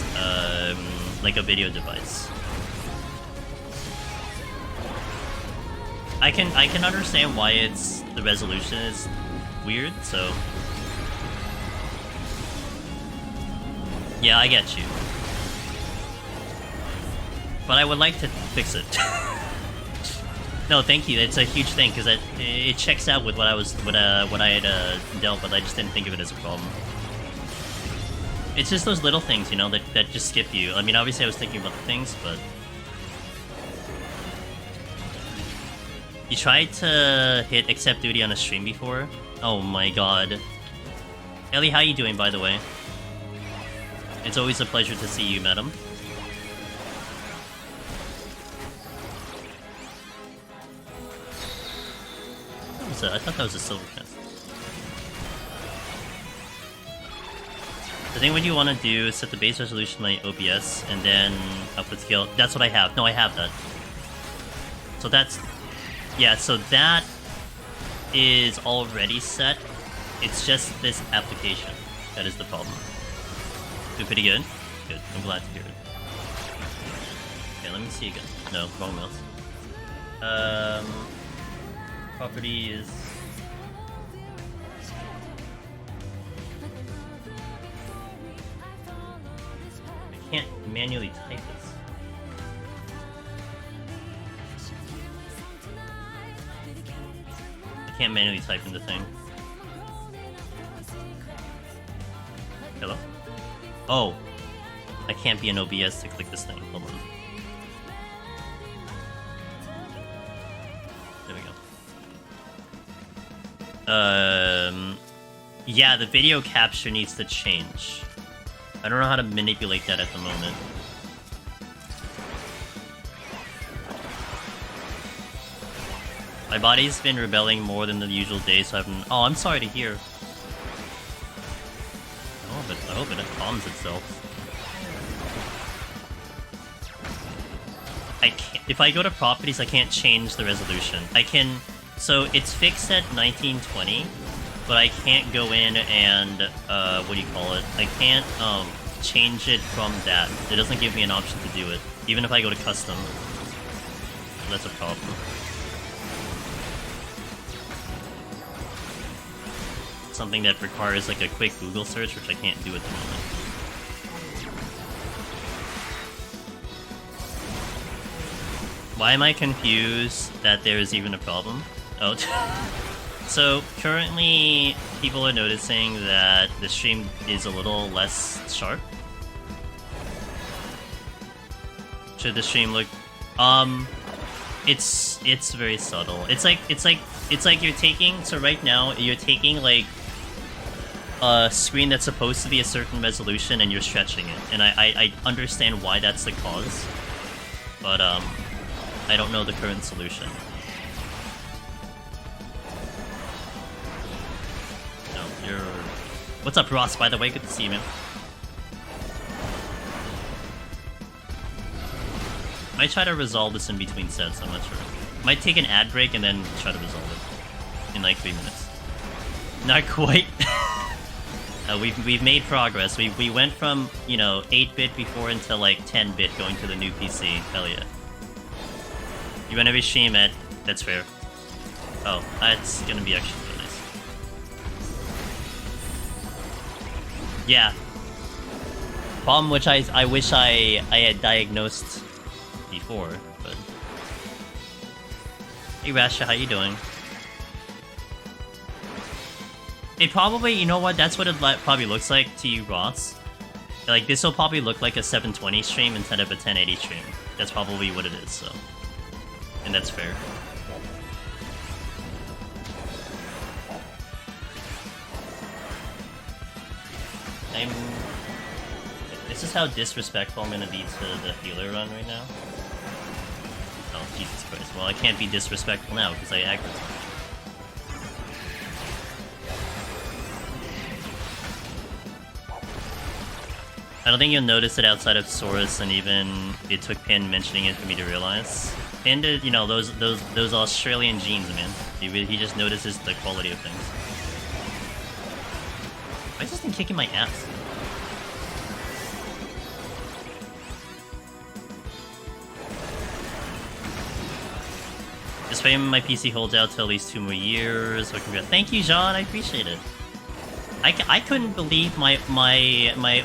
like a video device. I can understand why the resolution is weird, so yeah, I get you. But I would like to fix it. No, thank you. It's a huge thing because it checks out with what I had dealt with. I just didn't think of it as a problem. It's just those little things, you know, that just skip you. I mean, obviously I was thinking about the things, but you tried to hit accept duty on a stream before? Oh my god. Ellie, how you doing, by the way? It's always a pleasure to see you, madam. I thought that was a silver chest. I think what you want to do is set the base resolution to my OBS and then output scale. That's what I have. No, I have that. So that's... Yeah, so that is already set. It's just this application that is the problem. Doing pretty good? Good. I'm glad to hear it. Okay, let me see again. No, wrong mouse. Property is... I can't manually type this. I can't manually type in the thing. Hello? Oh! I can't be an OBS to click this thing. Hold on. There we go. Yeah, the video capture needs to change. I don't know how to manipulate that at the moment. My body's been rebelling more than the usual day, so I've been... Oh, I'm sorry to hear. I hope it calms itself. I can't... If I go to properties, I can't change the resolution. I can... So it's fixed at 1920, but I can't go in and, what do you call it? I can't, change it from that. It doesn't give me an option to do it, even if I go to custom. That's a problem. Something that requires, like, a quick Google search, which I can't do at the moment. Why am I confused that there is even a problem? Oh, So currently, people are noticing that the stream is a little less sharp. Should the stream look? It's very subtle. It's like you're taking. So right now, you're taking like a screen that's supposed to be a certain resolution, and you're stretching it. And I understand why that's the cause, but I don't know the current solution. What's up, Ross, by the way? Good to see you, man. Might try to resolve this in between sets, I'm not sure. Might take an ad break and then try to resolve it in like 3 minutes. Not quite. We've made progress. We went from, you know, 8-bit before into like 10-bit going to the new PC. Hell yeah. You run every stream at... That's fair. Oh, that's gonna be actually really nice. Yeah. Problem which I wish I had diagnosed before, but... Hey Rasha, how you doing? It probably, you know what, that's what it probably looks like to you, Ross. Like, this will probably look like a 720 stream instead of a 1080 stream. That's probably what it is, so... And that's fair. This is how disrespectful I'm gonna be to the healer run right now. Oh, Jesus Christ. Well, I can't be disrespectful now, because I aggroed. I don't think you'll notice it outside of Saurus, and even it took Pin mentioning it for me to realize. Pin did, you know, those Australian genes, man. He just notices the quality of things. Why is this thing kicking my ass? Just fame my PC holds out till at least 2 more years. So thank you, John. I appreciate it. I couldn't believe my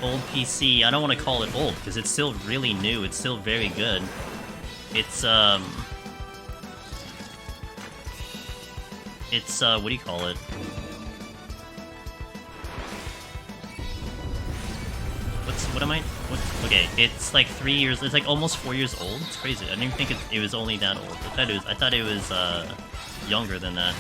old PC. I don't want to call it old because it's still really new. It's still very good. It's what do you call it? Okay, it's like 3 years. It's like almost 4 years old. It's crazy. I didn't even think it was only that old. I thought it was younger than that.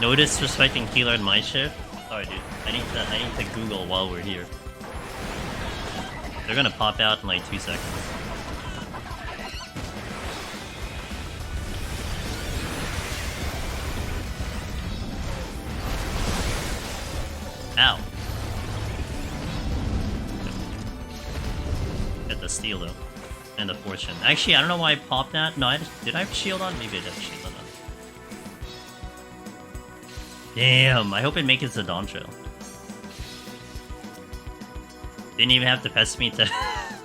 No disrespecting healer in my shift. Sorry, dude. I need to Google while we're here. They're gonna pop out in like 2 seconds. Ow. Get the steal though, and the fortune. Actually, I don't know why I popped that. No, did I have shield on? Maybe I did have shield on. Damn, I hope it makes it to Dawn Trail. Didn't even have to pest me to... I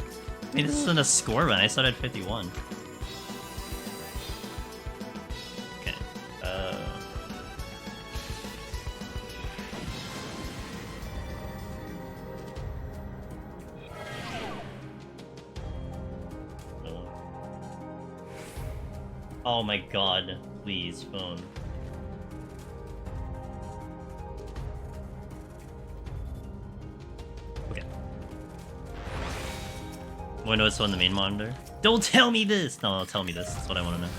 mean, this isn't a score run. I started 51. Okay. Oh my god. Please, phone. Want to know what's on the main monitor? Don't tell me this! No, tell me this. That's what I want to know.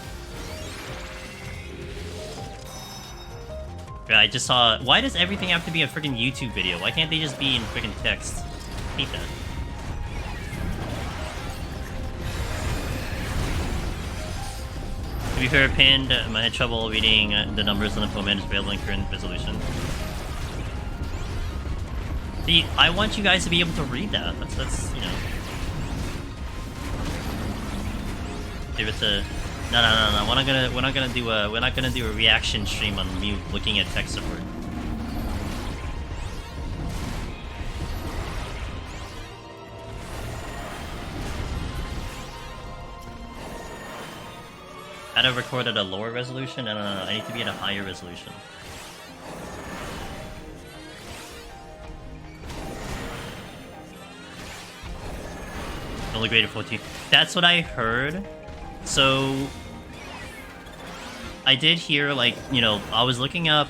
Yeah, I just saw... Why does everything have to be a freaking YouTube video? Why can't they just be in freaking text? I hate that. To be fair, Pinned, I had trouble reading the numbers on the phone managed available in current resolution. See, I want you guys to be able to read that. That's you know... Give it to... No. We're not gonna do a reaction stream on me looking at tech support. How to record at a lower resolution? No. I need to be at a higher resolution. only graded 14. That's what I heard. So I did hear, like, you know, I was looking up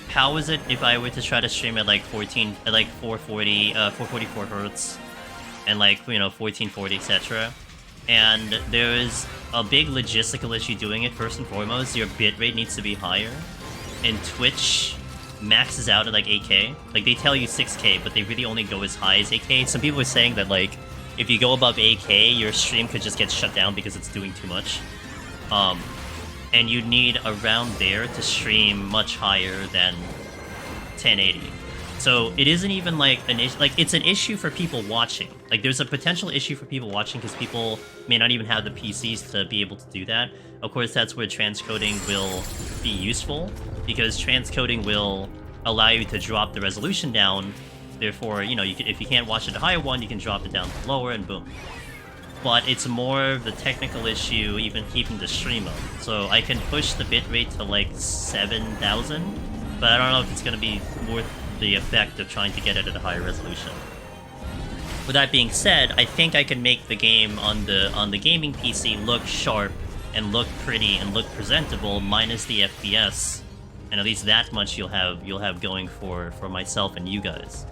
how is it if I were to try to stream at like 444 hertz and like, you know, 1440, etc. And there is a big logistical issue doing it. First and foremost, your bitrate needs to be higher, and Twitch maxes out at like 8K. Like, they tell you 6K, but they really only go as high as 8K. Some people are saying that, like, if you go above 8K, your stream could just get shut down because it's doing too much. And you need around there to stream much higher than 1080. So it isn't even like an issue. Like, it's an issue for people watching. Like, there's a potential issue for people watching because people may not even have the PCs to be able to do that. Of course, that's where transcoding will be useful, because transcoding will allow you to drop the resolution down. Therefore, you know, if you can't watch at a higher one, you can drop it down to lower, and boom. But it's more of the technical issue, even keeping the stream up. So I can push the bitrate to like 7,000, but I don't know if it's going to be worth the effect of trying to get it at a higher resolution. With that being said, I think I can make the game on the gaming PC look sharp and look pretty and look presentable, minus the FPS, and at least that much you'll have going for myself and you guys.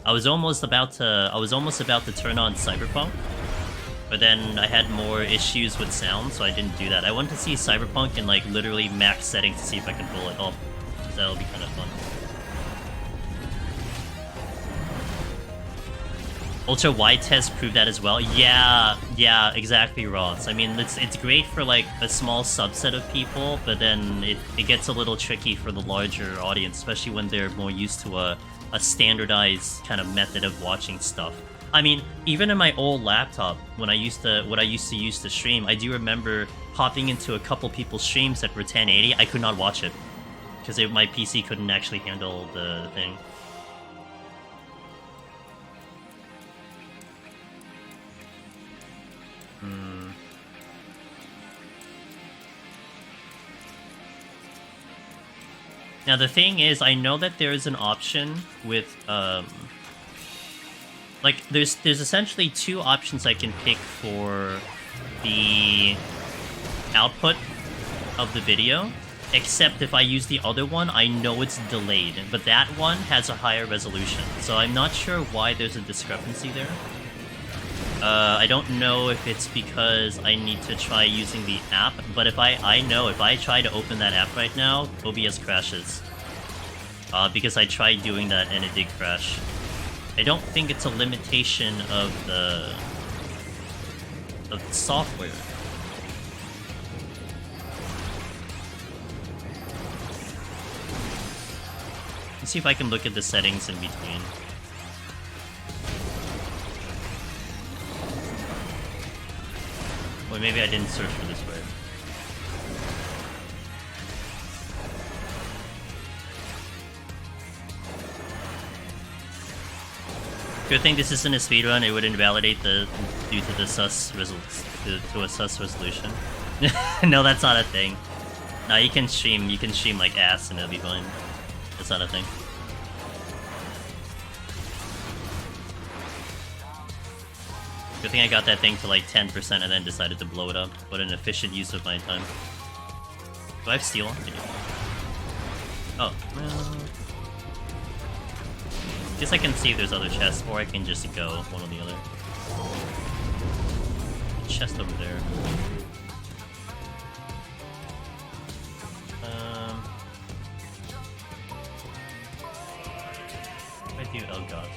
I was almost about to turn on Cyberpunk, but then I had more issues with sound, so I didn't do that. I wanted to see Cyberpunk in like literally max settings to see if I can pull it off. So that'll be kind of fun. Ultra wide test proved that as well. Yeah, exactly, Ross. I mean, it's great for like a small subset of people, but then it gets a little tricky for the larger audience, especially when they're more used to a standardized kind of method of watching stuff. I mean, even in my old laptop, what I used to use to stream, I do remember popping into a couple people's streams that were 1080. I could not watch it because my PC couldn't actually handle the thing. Now the thing is, I know that there is an option with like there's essentially two options I can pick for the output of the video, except if I use the other one, I know it's delayed, but that one has a higher resolution, so I'm not sure why there's a discrepancy there. I don't know if it's because I need to try using the app, but if I know if I try to open that app right now, OBS crashes. Because I tried doing that and it did crash. I don't think it's a limitation of the software. Let's see if I can look at the settings in between. Or maybe I didn't search for this word. Good thing this isn't a speedrun, it would invalidate due to the sus to a sus resolution. No, that's not a thing. No, you can stream like ass and it'll be fine. That's not a thing. Good thing I got that thing to like 10% and then decided to blow it up. What an efficient use of my time. Do I have steel? Oh, well... guess I can see if there's other chests, or I can just go one or the other. Chest over there. If I do, oh god.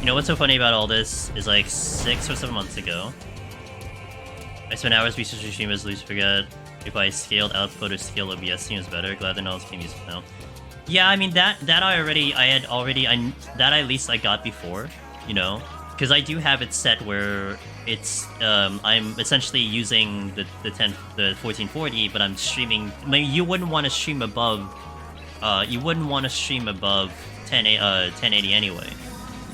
You know what's so funny about all this is like 6 or 7 months ago, I spent hours researching stream resolution, forget if I scaled output or scaled OBS seems better. Glad the knowledge being useful now. Yeah, I mean that at least I got before, you know, because I do have it set where it's I'm essentially using the 1440, but I'm streaming. I mean, you wouldn't want to stream above 1080 anyway,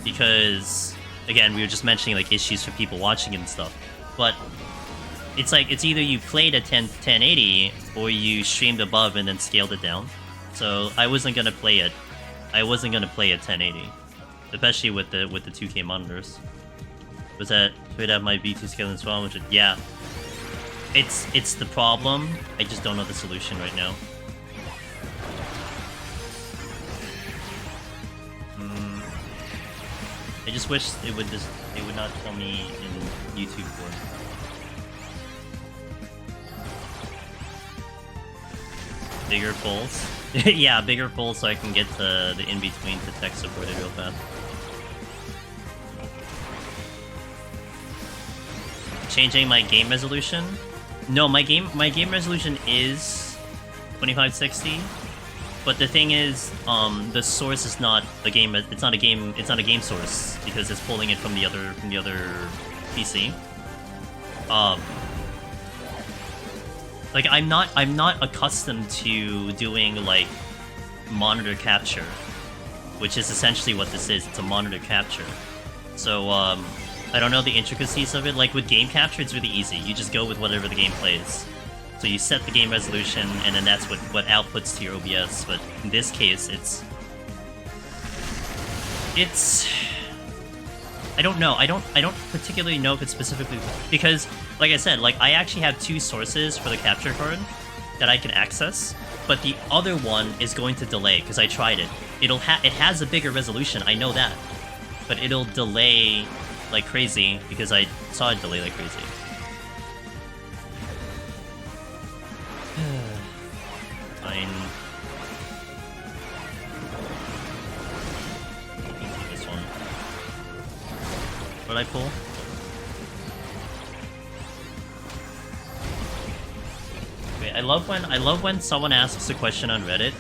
because again we were just mentioning like issues for people watching and stuff, but. It's like, it's either you played at 1080 or you streamed above and then scaled it down. So I wasn't gonna play it I wasn't gonna play at 1080, especially with the 2K monitors. Was that should have my B2 scaling as well? Which is, yeah, it's the problem. I just don't know the solution right now. I just wish it would not tell me in YouTube form. Bigger pulls. Yeah, bigger pulls so I can get to the in-between to tech supported real fast. Changing my game resolution? No, my game resolution is 2560. But the thing is, the source is not a game. It's not a game source because it's pulling it from the other PC. Like I'm not accustomed to doing like monitor capture, which is essentially what this is. It's a monitor capture. So I don't know the intricacies of it. Like with game capture, it's really easy. You just go with whatever the game plays. So you set the game resolution, and then that's what outputs to your OBS. But in this case, it's I don't know. I don't particularly know if it's specifically because, like I said, like I actually have two sources for the capture card that I can access, but the other one is going to delay because I tried it. It has a bigger resolution. I know that, but it'll delay like crazy because I saw it delay like crazy. Fine. Take this one. What did I pull? Wait, I love when someone asks a question on Reddit,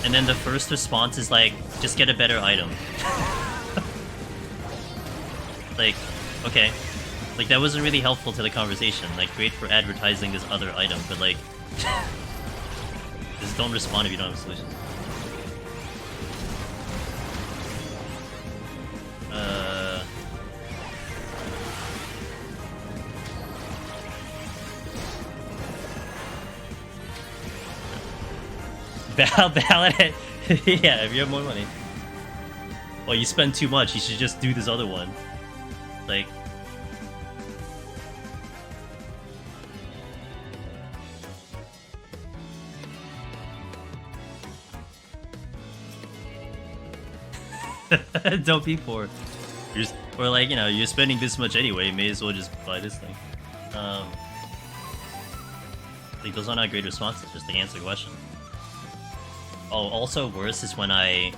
and then the first response is like, "Just get a better item." Like, okay, like that wasn't really helpful to the conversation. Like, great for advertising this other item, but like. Just don't respond if you don't have a solution. Valid. Yeah, if you have more money. Well, you spend too much, you should just do this other one. Like... Don't be poor. Or like, you know, you're spending this much anyway, may as well just buy this thing. Like, those are not great responses, just to answer the question. Oh, also worse is when I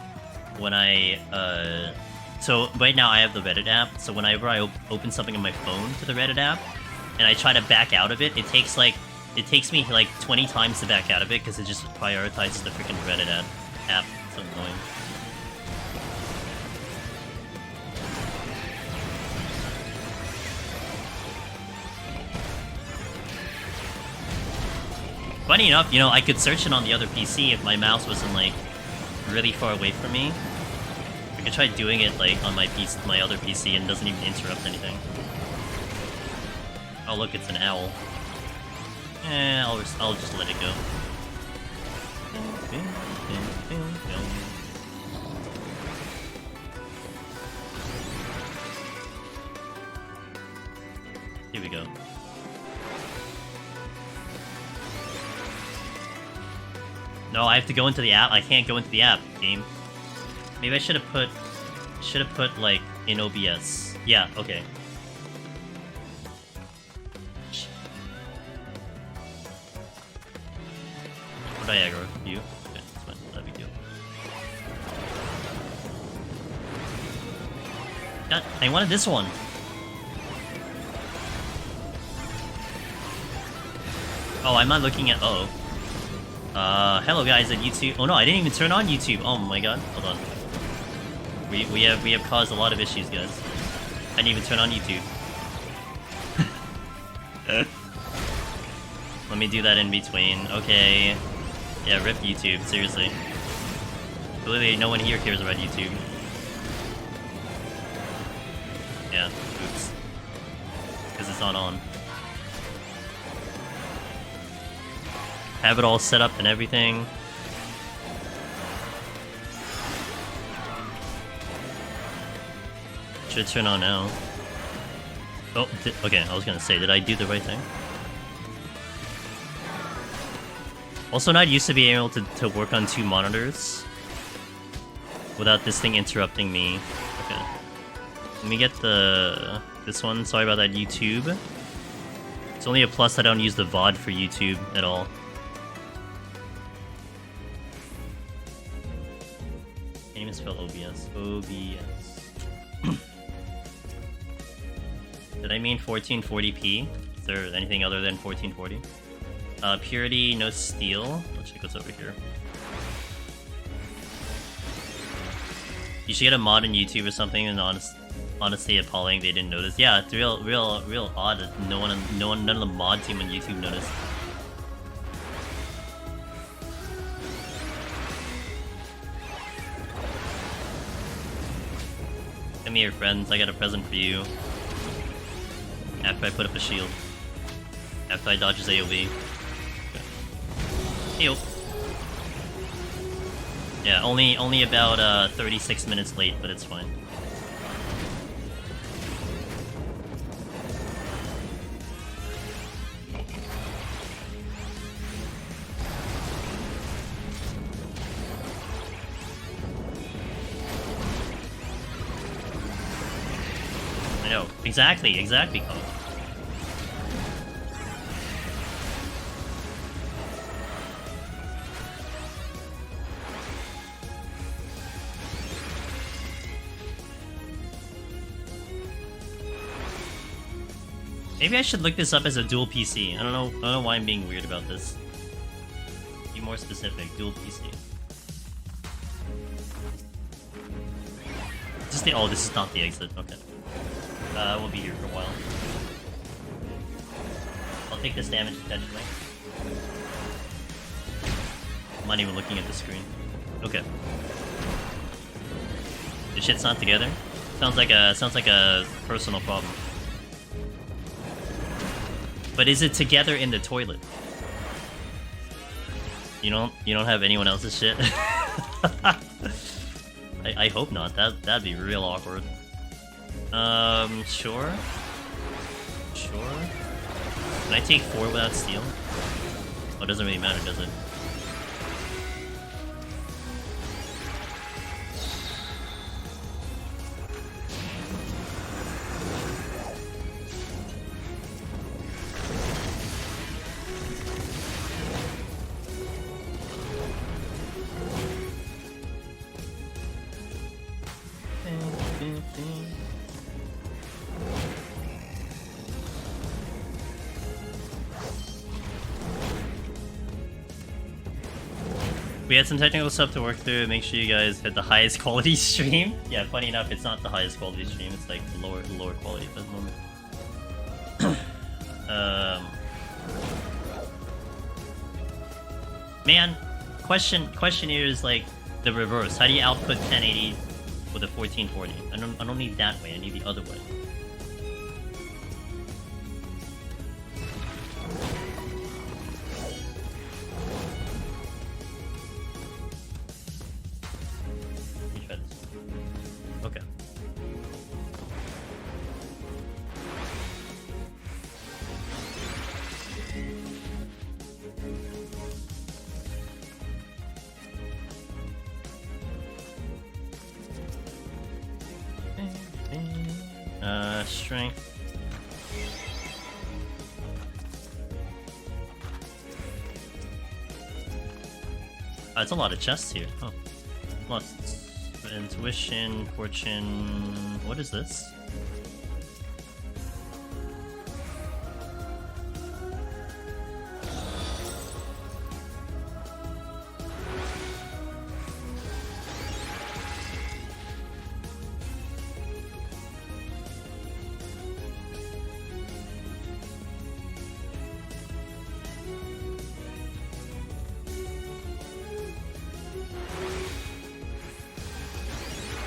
so right now I have the Reddit app, so whenever I open something on my phone to the Reddit app, and I try to back out of it, it takes me like 20 times to back out of it, because it just prioritizes the freaking Reddit app. It's so annoying. Funny enough, you know, I could search it on the other PC if my mouse wasn't, like, really far away from me. I could try doing it, like, on my other PC and it doesn't even interrupt anything. Oh, look, it's an owl. I'll just let it go. Here we go. No, I have to go into the app. I can't go into the app, game. Maybe I should have put like in OBS. Yeah, okay. What did I aggro? You? Okay, that's fine. Not a big deal. God, I wanted this one. Oh, I'm not looking at. Uh-oh. Hello guys at YouTube. Oh no, I didn't even turn on YouTube. Oh my god, hold on. We have caused a lot of issues, guys. I didn't even turn on YouTube. Let me do that in between. Okay. Yeah, rip YouTube, seriously. Clearly no one here cares about YouTube. Yeah, oops. Because it's not on. Have it all set up and everything. Should turn on now. Oh, okay, I was gonna say, did I do the right thing? Also not used to being able to work on 2 monitors without this thing interrupting me. Okay. Let me get this one. Sorry about that, YouTube. It's only a plus I don't use the VOD for YouTube at all. Can't even spell OBS. OBS. Did I mean 1440p? Is there anything other than 1440? Purity, no steel. Let's check what's over here. You should get a mod on YouTube or something, and honestly appalling they didn't notice. Yeah, it's real odd that none of the mod team on YouTube noticed. Come here, friends. I got a present for you. After I put up a shield. After I dodge his AoV. Heal. Yeah, only about 36 minutes late, but it's fine. I know, exactly, Cole. Maybe I should look this up as a dual PC. I don't know why I'm being weird about this. Be more specific, dual PC. Oh, this is not the exit. Okay. We'll be here for a while. I'll take this damage potentially. I'm not even looking at the screen. Okay. This shit's not together. Sounds like a personal problem. But is it together in the toilet? You don't have anyone else's shit? I hope not. That'd be real awkward. Sure. Sure. Can I take 4 without steel? Oh, it doesn't really matter, does it? We had some technical stuff to work through. Make sure you guys hit the highest quality stream. Yeah, funny enough, it's not the highest quality stream. It's like the lower quality at the moment. Man, question here is like the reverse. How do you output 1080 with a 1440? I don't need that way. I need the other way. Okay. Strength. It's a lot of chests here. Oh. Lusts. Intuition, fortune. What is this?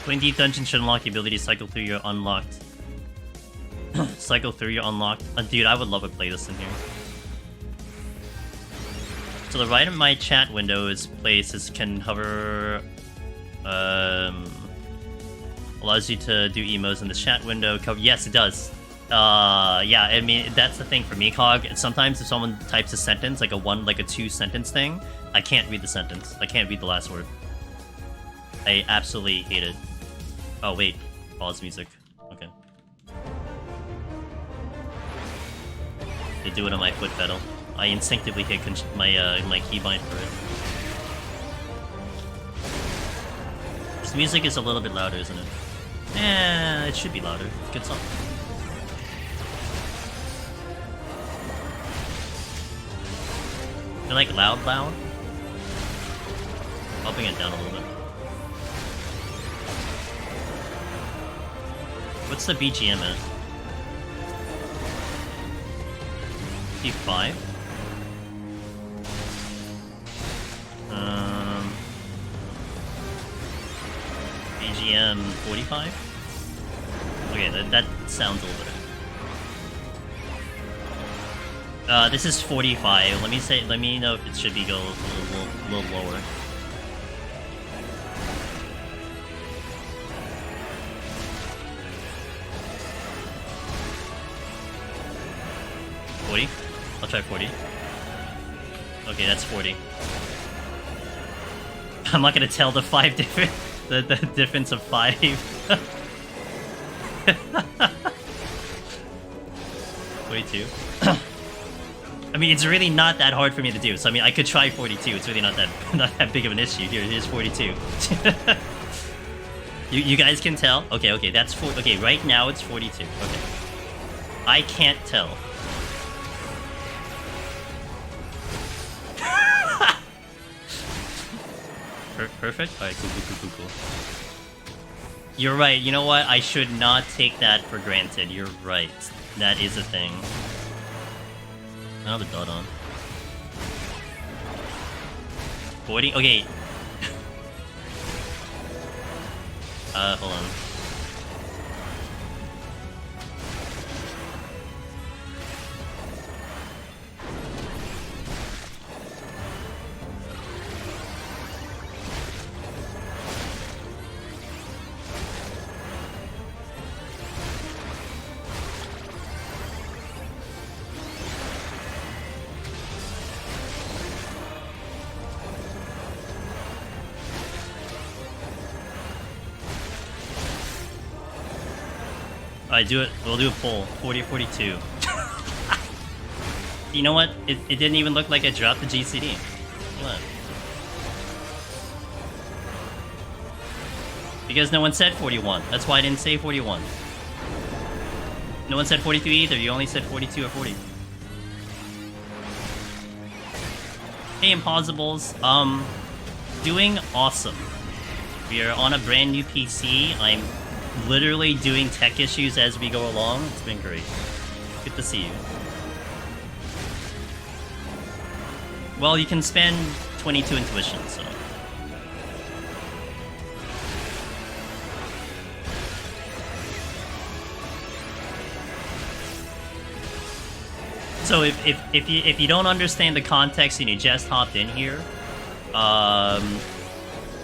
Playing Deep Dungeon should unlock the ability to cycle through your unlocked. Cycle through your unlocked. Dude, I would love a playlist in here. So the right of my chat window is places can hover. Allows you to do emos in the chat window. Yes, it does. Yeah, I mean, that's the thing for me, Cog. Sometimes if someone types a sentence, like a 2 sentence thing, I can't read the sentence. I can't read the last word. I absolutely hate it. Oh, wait. Pause music. Okay. They do it on my foot pedal. I instinctively hit my keybind for it. This music is a little bit louder, isn't it? Eh, it should be louder. Good song. They're like loud. I'll bring it down a little bit. What's the BGM at? 55? BGM 45? Okay, that sounds a little better. This is 45. Let me know if it should be go a little lower. I'll try 40. Okay, that's 40. I'm not gonna tell the the difference of 5. 42. I mean, it's really not that hard for me to do. So I mean, I could try 42. It's really not that big of an issue. Here's 42. you guys can tell. Okay, that's 4. Okay, right now it's 42. Okay, I can't tell. Perfect? Alright, cool. You're right, you know what? I should not take that for granted. You're right. That is a thing. I have a dot on. 40? Okay. Hold on. We'll do a poll. 40 or 42. You know what? It didn't even look like I dropped the GCD. What? Because no one said 41. That's why I didn't say 41. No one said 43 either. You only said 42 or 40. Hey, Impossibles. Doing awesome. We are on a brand new PC. I'm literally doing tech issues as we go along. It's been great. Good to see you. Well, you can spend 22 intuition, so. So if you don't understand the context and you just hopped in here,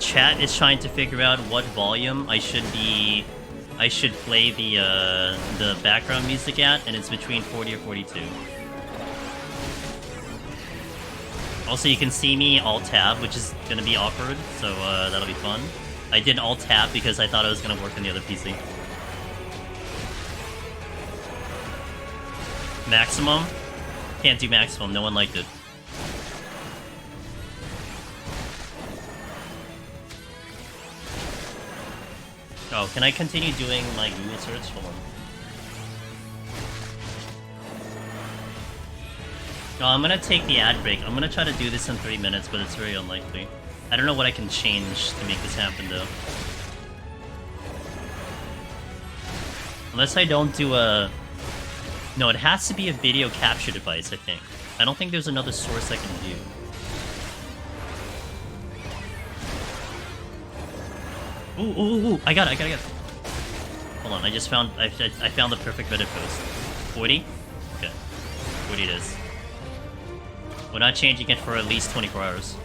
chat is trying to figure out what volume I should play the background music at, and it's between 40 or 42. Also, you can see me alt-tab, which is gonna be awkward, so that'll be fun. I did alt-tab because I thought it was gonna work on the other PC. Maximum? Can't do maximum, no one liked it. Oh, can I continue doing my Google search? Hold on. No, I'm gonna take the ad break. I'm gonna try to do this in 3 minutes, but it's very unlikely. I don't know what I can change to make this happen, though. Unless I don't do a... No, it has to be a video capture device, I think. I don't think there's another source I can view. Ooh, I got it. Hold on, I found the perfect Reddit post. 40? Okay. 40 it is. We're not changing it for at least 24 hours.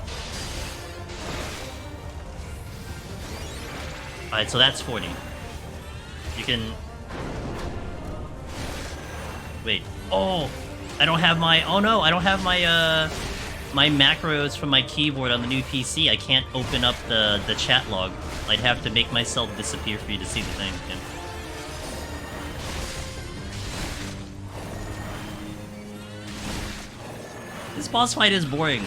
Alright, so that's 40. You can... Wait. Oh! I don't have my... Oh no, I don't have my, my macros from my keyboard on the new PC. I can't open up the chat log. I'd have to make myself disappear for you to see the thing. Yeah. This boss fight is boring.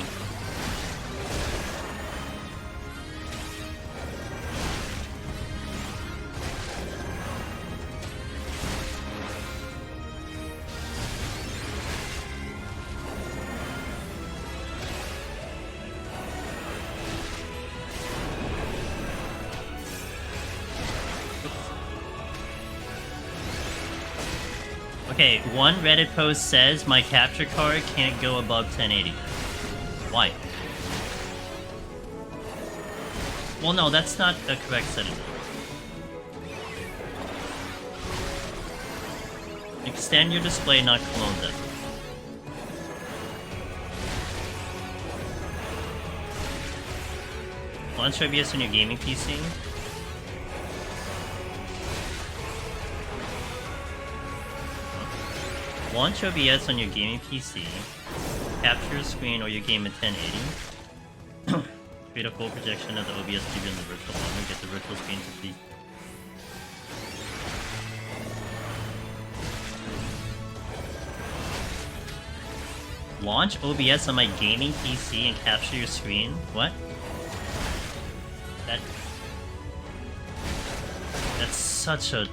Okay, one Reddit post says my capture card can't go above 1080. Why? Well, no, that's not a correct setting. Extend your display, not clone them. Launch OBS on your gaming PC. Launch OBS on your gaming PC, capture a screen or your game at 1080, create a full projection of the OBS preview in the virtual monitor, get the virtual screen to be... Launch OBS on my gaming PC and capture your screen? What? That's such a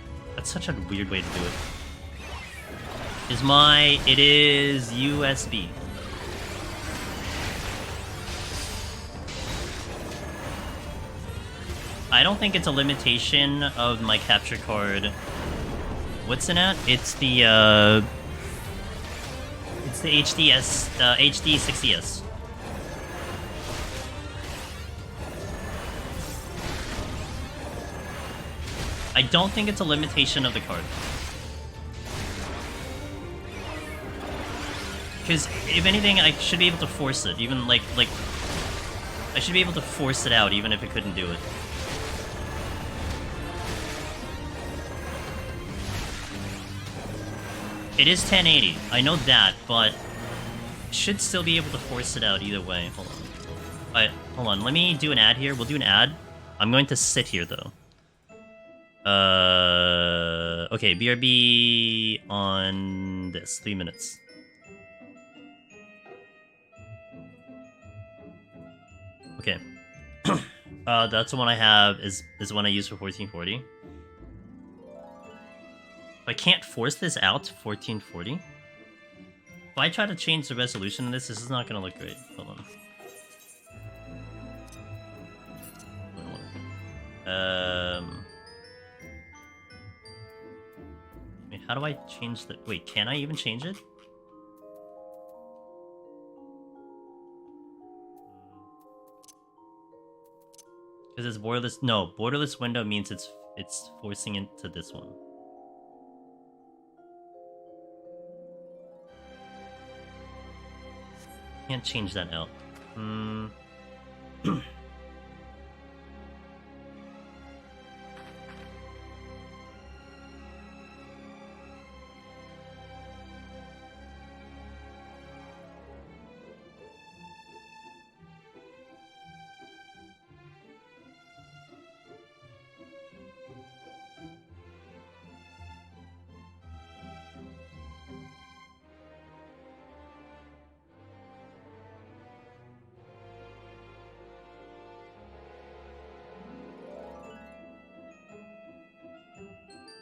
weird way to do it. It is USB. I don't think it's a limitation of my capture card. What's it at? It's the HDS, HD60S. I don't think it's a limitation of the card. Because, if anything, I should be able to force it, even, like, I should be able to force it out, even if it couldn't do it. It is 1080, I know that, but I should still be able to force it out either way. Hold on. Alright, hold on, let me do an ad here. We'll do an ad. I'm going to sit here, though. Okay, BRB on this, 3 minutes. Okay. That's the one I have, is the one I use for 1440. If I can't force this out to 1440, if I try to change the resolution of this is not gonna look great. Hold on. Wait, how do I change the... Wait, can I even change it? Because it's borderless. No, borderless window means it's forcing into this one. Can't change that out.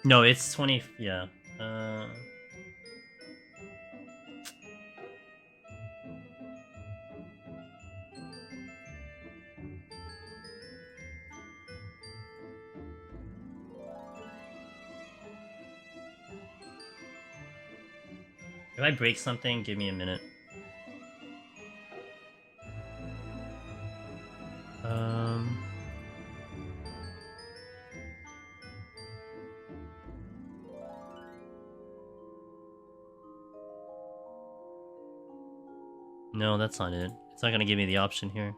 No, it's 20. Yeah. If I break something, give me a minute. No, that's not it. It's not gonna give me the option here.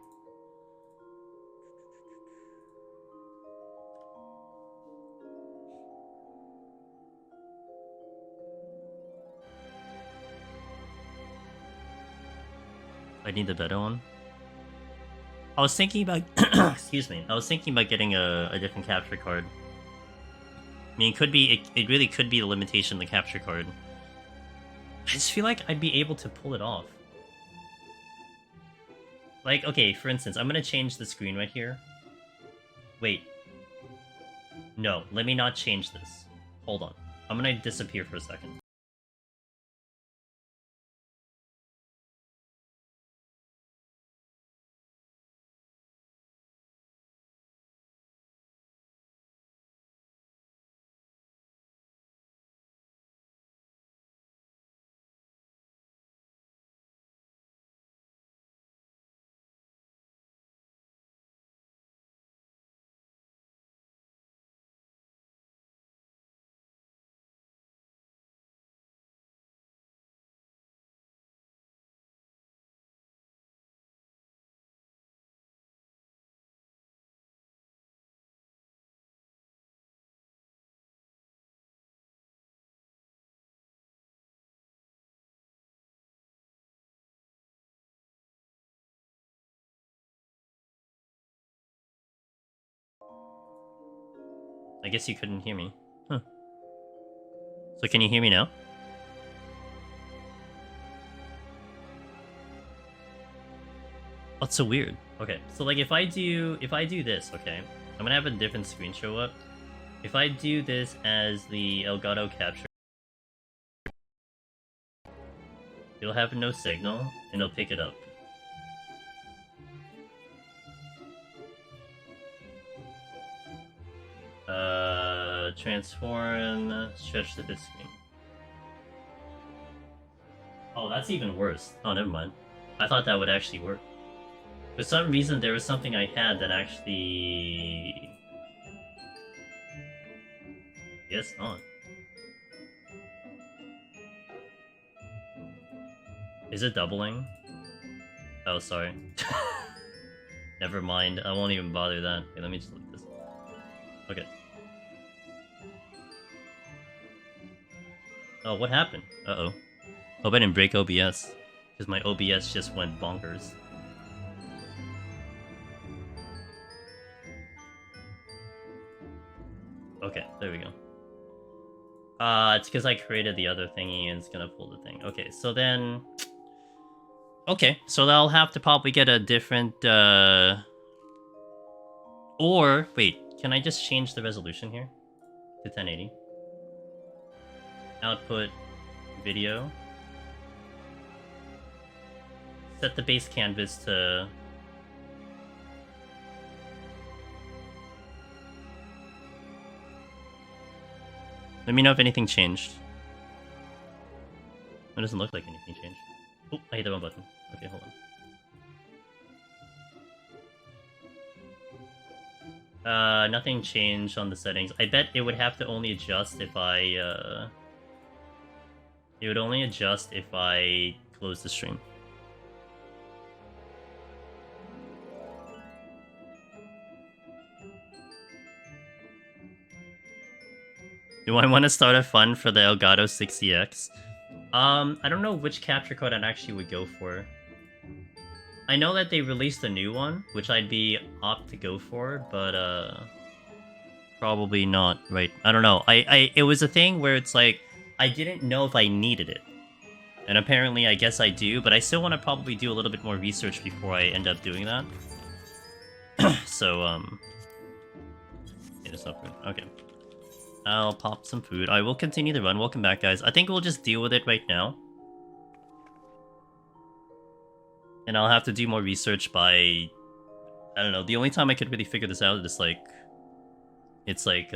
I need the better one. I was thinking about excuse me. I was thinking about getting a different capture card. I mean, it really could be the limitation of the capture card. I just feel like I'd be able to pull it off. Like, okay, for instance, I'm gonna change the screen right here. Wait. No, let me not change this. Hold on. I'm gonna disappear for a second. I guess you couldn't hear me. Huh. So can you hear me now? That's so weird. Okay, so like if I do this, okay, I'm gonna have a different screen show up. If I do this as the Elgato capture, it'll have no signal and it'll pick it up. Transform, stretch the bit screen. Oh, that's even worse. Oh, never mind. I thought that would actually work. For some reason, there was something I had that actually... Yes, not. Is it doubling? Oh, sorry. Never mind. I won't even bother that. Okay, let me just look at this. Okay. Oh, what happened? Uh-oh. Hope I didn't break OBS. Because my OBS just went bonkers. Okay, there we go. It's because I created the other thingy and it's gonna pull the thing. Okay, so then... Okay, so I'll have to probably get a different, Or, wait, can I just change the resolution here? To 1080? Output, video. Set the base canvas to... Let me know if anything changed. It doesn't look like anything changed. Oh, I hit the wrong button. Okay, hold on. Nothing changed on the settings. I bet it would have to only adjust if I, It would only adjust if I close the stream. Do I want to start a fund for the Elgato 60X? I don't know which capture card I actually would go for. I know that they released a new one, which I'd be opt to go for, but probably not. Right? I don't know. It was a thing where it's like I didn't know if I needed it, and apparently I guess I do. But I still want to probably do a little bit more research before I end up doing that. So it's not good. Okay. I'll pop some food. I will continue the run. Welcome back, guys. I think we'll just deal with it right now. And I'll have to do more research by... I don't know. The only time I could really figure this out is like... It's like,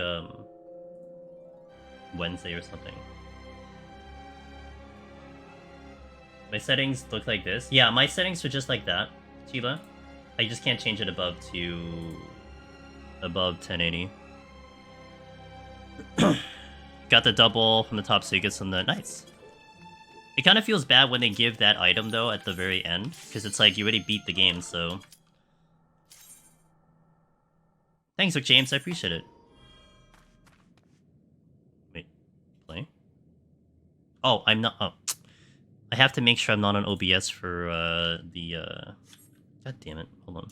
Wednesday or something. My settings look like this. Yeah, my settings are just like that, Sheila. I just can't change it above 1080. Got the double from the top so you get some... Nice. It kind of feels bad when they give that item, though, at the very end. Because it's like, you already beat the game, so... Thanks, James. I appreciate it. Wait. Play? Oh, I'm not... Oh. I have to make sure I'm not on OBS for God damn it! Hold on.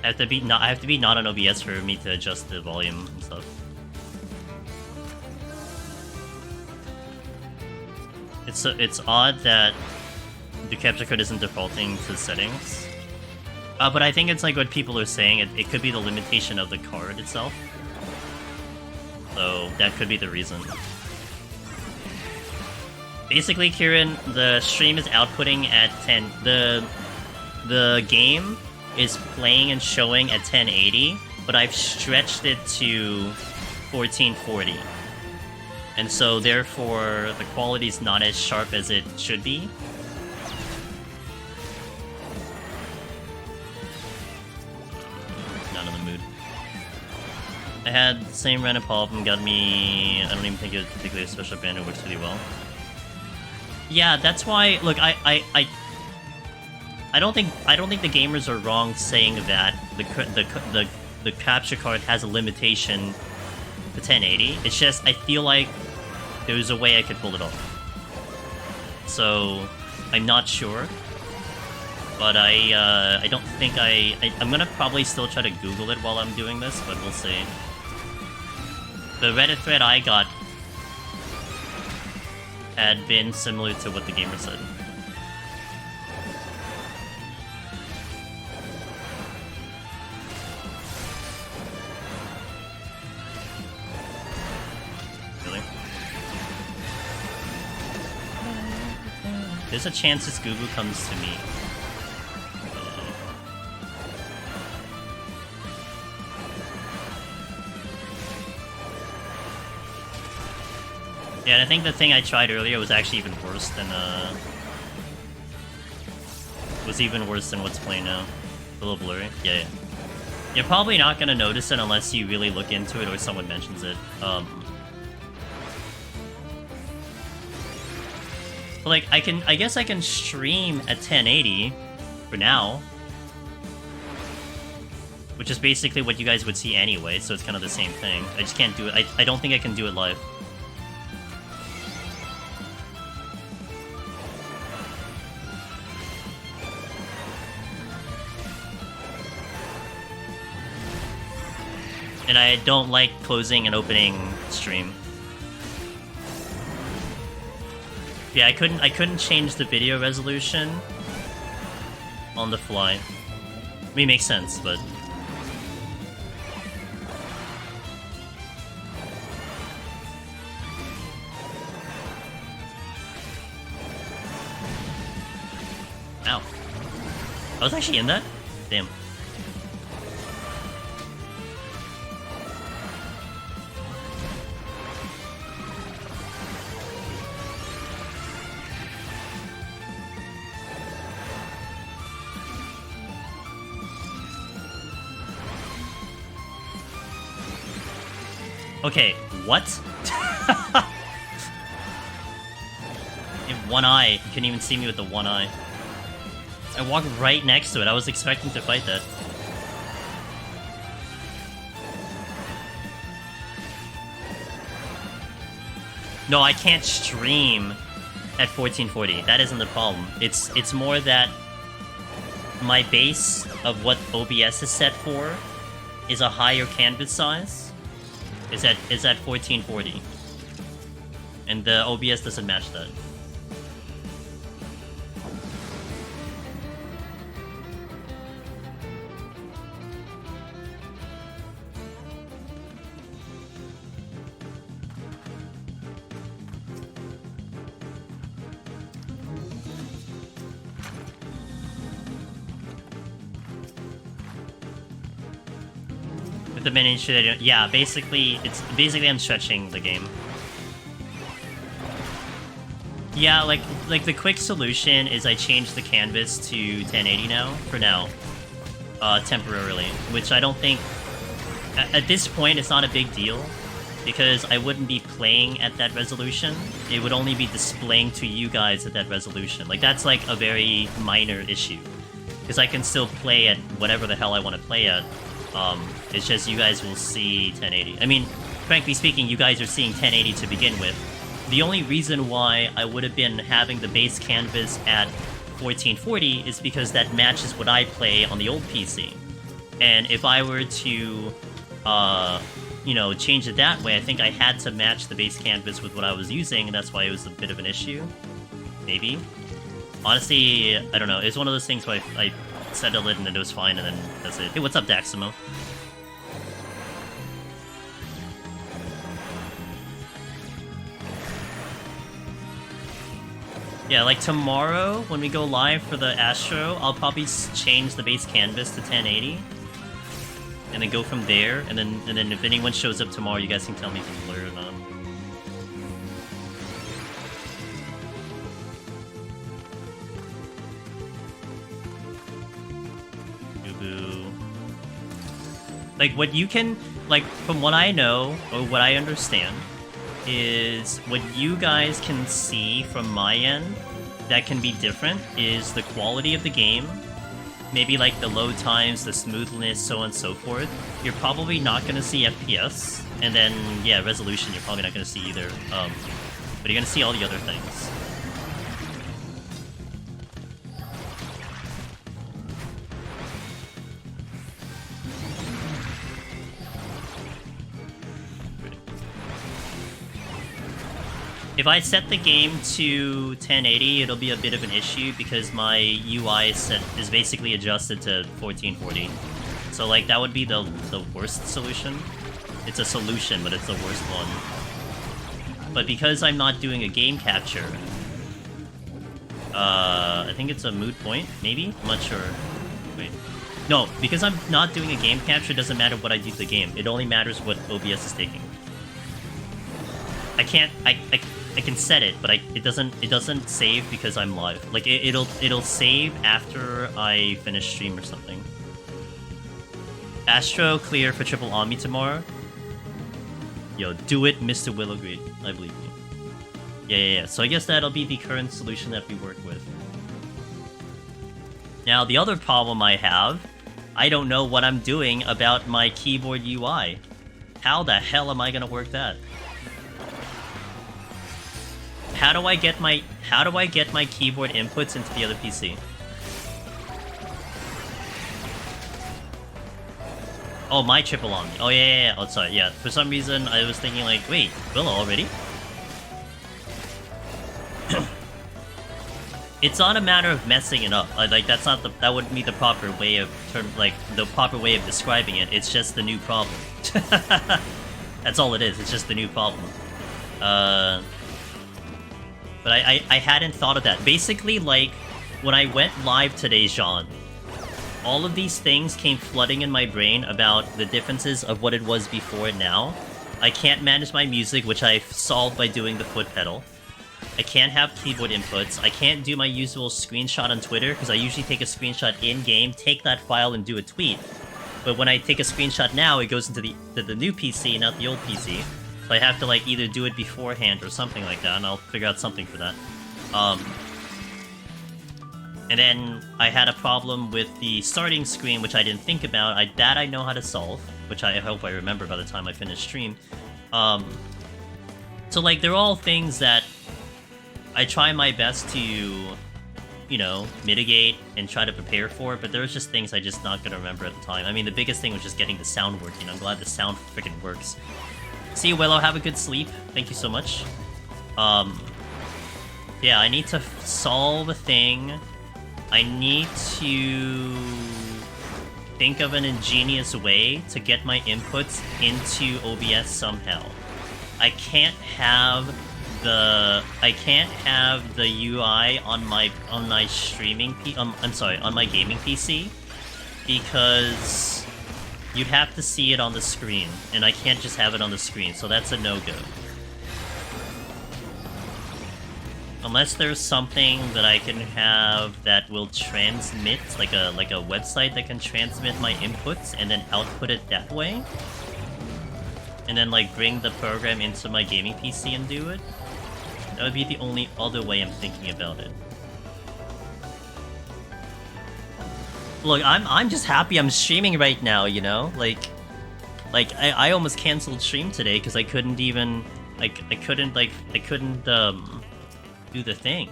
I have to be not on OBS for me to adjust the volume and stuff. It's odd that the capture code isn't defaulting to settings. But I think it's like what people are saying. It could be the limitation of the card itself. So that could be the reason. Basically, Kieran, the stream is outputting at 10. The game is playing and showing at 1080, but I've stretched it to 1440. And so therefore the quality is not as sharp as it should be. Not in the mood. I had the same random problem, got me. I don't even think it was particularly a special band, it works really well. Yeah, that's why. Look, I don't think the gamers are wrong saying that the capture card has a limitation to 1080. It's just I feel like there's a way I could pull it off. So I'm not sure, but I don't think I'm gonna probably still try to Google it while I'm doing this, but we'll see. The Reddit thread I got had been similar to what the gamer said. Really? There's a chance this Gugu comes to me. Yeah, and I think the thing I tried earlier was actually even worse than what's playing now. A little blurry. Yeah. You're probably not gonna notice it unless you really look into it or someone mentions it. But like I guess I can stream at 1080 for now, which is basically what you guys would see anyway. So it's kind of the same thing. I just can't do it. I don't think I can do it live. And I don't like closing and opening stream. Yeah, I couldn't change the video resolution on the fly. I mean, it makes sense, but ow. I was actually in that? Damn. Okay, what? You have one eye. You couldn't even see me with the one eye. I walked right next to it. I was expecting to fight that. No, I can't stream at 1440. That isn't the problem. It's more that my base of what OBS is set for is a higher canvas size. Is at 1440, and the OBS doesn't match that. The miniature, yeah, basically I'm stretching the game. Yeah, like the quick solution is I changed the canvas to 1080 now, for now, temporarily, which I don't think, at this point, it's not a big deal, because I wouldn't be playing at that resolution. It would only be displaying to you guys at that resolution. Like, that's like a very minor issue, because I can still play at whatever the hell I want to play at. It's just you guys will see 1080. I mean, frankly speaking, you guys are seeing 1080 to begin with. The only reason why I would have been having the base canvas at 1440 is because that matches what I play on the old PC. And if I were to, you know, change it that way, I think I had to match the base canvas with what I was using, and that's why it was a bit of an issue. Maybe. Honestly, I don't know. It's one of those things where I settled it and then it was fine, and then that's it. Hey, what's up, Daximo? Yeah, like tomorrow, when we go live for the Astro, I'll probably change the base canvas to 1080. And then go from there, and then if anyone shows up tomorrow, you guys can tell me if it's blurred or not. Boo-boo. Like, what you can... Like, from what I know, or what I understand, is what you guys can see from my end that can be different is the quality of the game, maybe like the load times, the smoothness, so on and so forth. You're probably not going to see FPS, and then, yeah, resolution you're probably not going to see either, but you're going to see all the other things. If I set the game to 1080, it'll be a bit of an issue because my UI is basically adjusted to 1440. So like that would be the worst solution. It's a solution, but it's the worst one. But because I'm not doing a game capture, I think it's a moot point, maybe? I'm not sure. Wait. No, because I'm not doing a game capture, it doesn't matter what I do to the game. It only matters what OBS is taking. I can't... I can set it, but it doesn't save because I'm live. Like it'll save after I finish stream or something. Astro clear for triple Omni tomorrow. Yo, do it, Mr. Will agreed. I believe you. Yeah. So I guess that'll be the current solution that we work with. Now the other problem I have, I don't know what I'm doing about my keyboard UI. How the hell am I gonna work that? How do I get my keyboard inputs into the other PC? Oh, my triple Omni. Oh yeah. Oh, sorry. Yeah. For some reason, I was thinking like, wait, Willow already? It's not a matter of messing it up. Like that's not that wouldn't be the proper way of describing it. It's just the new problem. That's all it is. It's just the new problem. But I hadn't thought of that. Basically, like, when I went live today, Jean, all of these things came flooding in my brain about the differences of what it was before and now. I can't manage my music, which I've solved by doing the foot pedal. I can't have keyboard inputs. I can't do my usual screenshot on Twitter, because I usually take a screenshot in-game, take that file, and do a tweet. But when I take a screenshot now, it goes into the new PC, not the old PC. So I have to like either do it beforehand or something like that, and I'll figure out something for that. And then I had a problem with the starting screen, which I didn't think about. That I know how to solve, which I hope I remember by the time I finish stream. So like they're all things that I try my best to, you know, mitigate and try to prepare for, but there's just things I just not gonna remember at the time. I mean, the biggest thing was just getting the sound working. I'm glad the sound freaking works. See you, Willow. Have a good sleep. Thank you so much. Yeah, I need to solve a thing. I need to think of an ingenious way to get my inputs into OBS somehow. I can't have the UI on my streaming on my gaming PC because you'd have to see it on the screen, and I can't just have it on the screen, so that's a no-go. Unless there's something that I can have that will transmit, like a website that can transmit my inputs and then output it that way, and then like bring the program into my gaming PC and do it. That would be the only other way I'm thinking about it. Look, I'm just happy I'm streaming right now, you know? Like, Like, I almost canceled stream today because I couldn't even, like, I couldn't do the thing.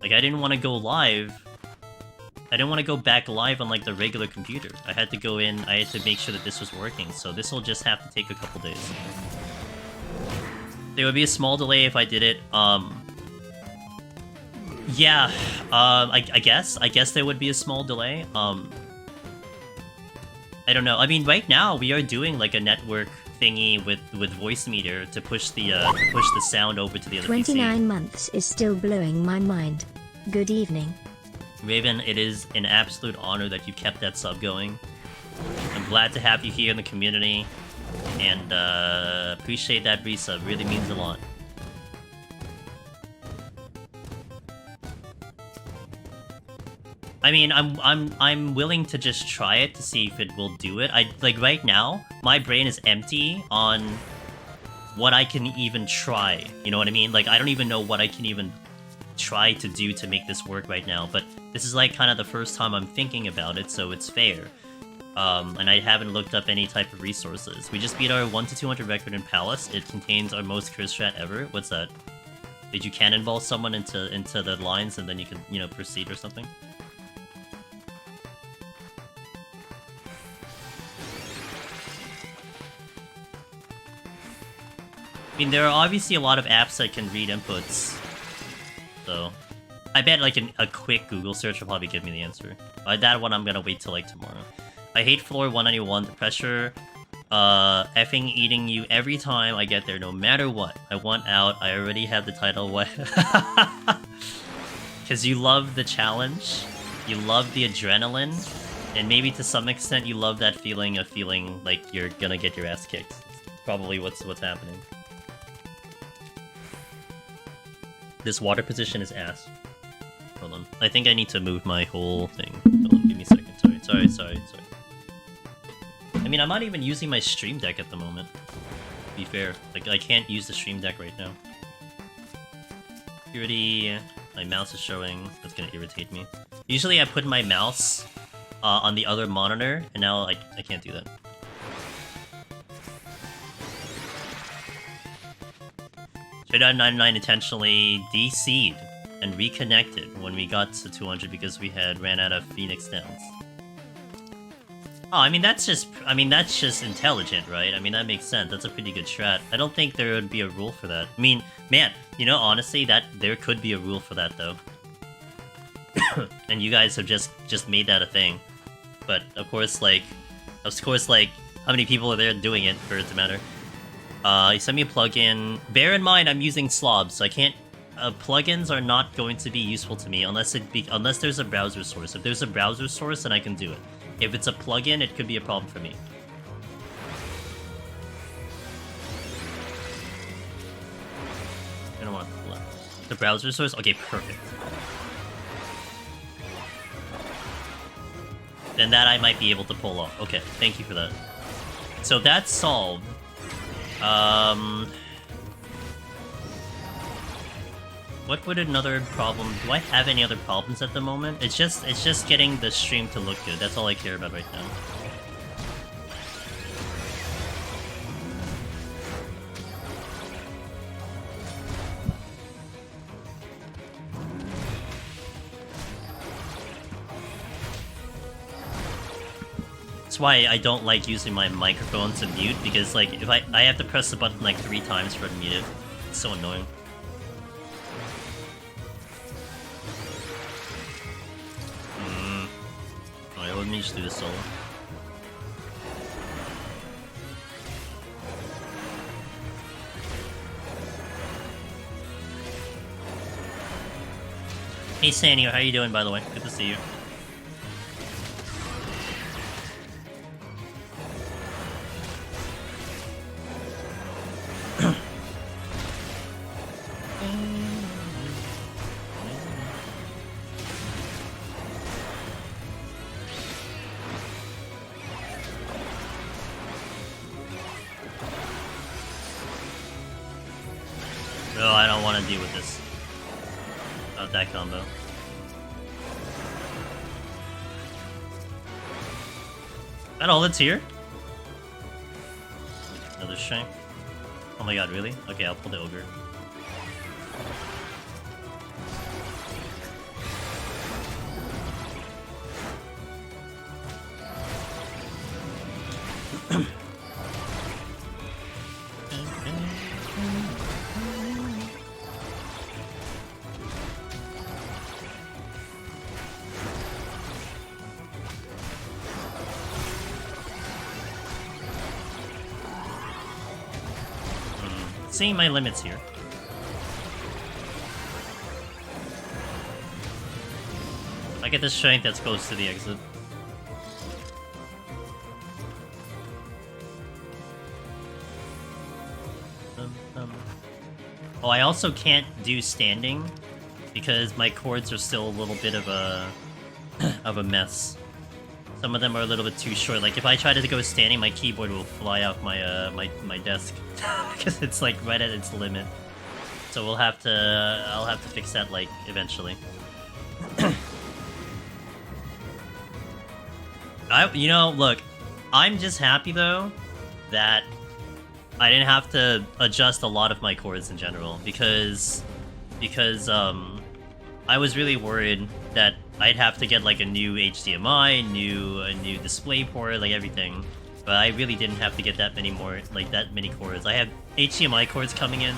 Like, I didn't want to go live. I didn't want to go back live on, like, the regular computer. I had to go in, I had to make sure that this was working, so this will just have to take a couple days. There would be a small delay if I did it, yeah, I guess there would be a small delay, I don't know. I mean, right now we are doing like a network thingy with voice meter to push the sound over to the other 29 PC. months is still blowing my mind. Good evening. Raven, it is an absolute honor that you kept that sub going. I'm glad to have you here in the community, and appreciate that resub. Really means a lot. I mean, I'm willing to just try it to see if it will do it. Like right now, my brain is empty on what I can even try. You know what I mean? Like I don't even know what I can even try to do to make this work right now. But this is like kind of the first time I'm thinking about it, so it's fair. And I haven't looked up any type of resources. We just beat our 1 to 200 record in Palace. It contains our most curse strat ever. What's that? Did you cannonball someone into the lines and then you can, you know, proceed or something? I mean, there are obviously a lot of apps that can read inputs, so I bet like a quick Google search will probably give me the answer. That one I'm gonna wait till like tomorrow. I hate floor 191. The pressure, effing eating you every time I get there, no matter what. I want out. I already have the title. What? Because you love the challenge, you love the adrenaline, and maybe to some extent you love that feeling of feeling like you're gonna get your ass kicked. It's probably what's happening. This water position is ass. Hold on. I think I need to move my whole thing. Hold on, give me a second. Sorry. I mean, I'm not even using my stream deck at the moment. To be fair. Like, I can't use the stream deck right now. Security. My mouse is showing. That's gonna irritate me. Usually I put my mouse on the other monitor, and now I can't do that. Jedi 99 intentionally DC'd and reconnected when we got to 200 because we had ran out of Phoenix Downs. Oh, I mean that's just intelligent, right? I mean that makes sense. That's a pretty good strat. I don't think there would be a rule for that. I mean, man, you know, honestly, that there could be a rule for that though. And you guys have just made that a thing. But of course, like, how many people are there doing it for it to matter? You send me a plugin. Bear in mind, I'm using slobs, so I can't. Plugins are not going to be useful to me unless there's a browser source. If there's a browser source, then I can do it. If it's a plugin, it could be a problem for me. I don't want the browser source. Okay, perfect. Then that I might be able to pull off. Okay, thank you for that. So that's solved. What would another problem... Do I have any other problems at the moment? It's just getting the stream to look good. That's all I care about right now. That's why I don't like using my microphone to mute, because like if I have to press the button like 3 times for it to mute it. It's so annoying. Alright, let me just do this solo. Hey Sanio, how you doing by the way? Good to see you. No, I don't want to deal with this. Not that combo. That all that's here? Another shrink. Oh my god, really? Okay, I'll pull the ogre. Seeing my limits here. I get the strength that's close to the exit. Oh, I also can't do standing because my chords are still a little bit of a mess. Some of them are a little bit too short. Like if I try to go standing, my keyboard will fly off my my desk because it's like right at its limit. So I'll have to fix that like eventually. You know, look, I'm just happy though that I didn't have to adjust a lot of my chords in general because I was really worried that I'd have to get like a new HDMI, a new display port, like everything. But I really didn't have to get that many chords. I have HDMI cords coming in.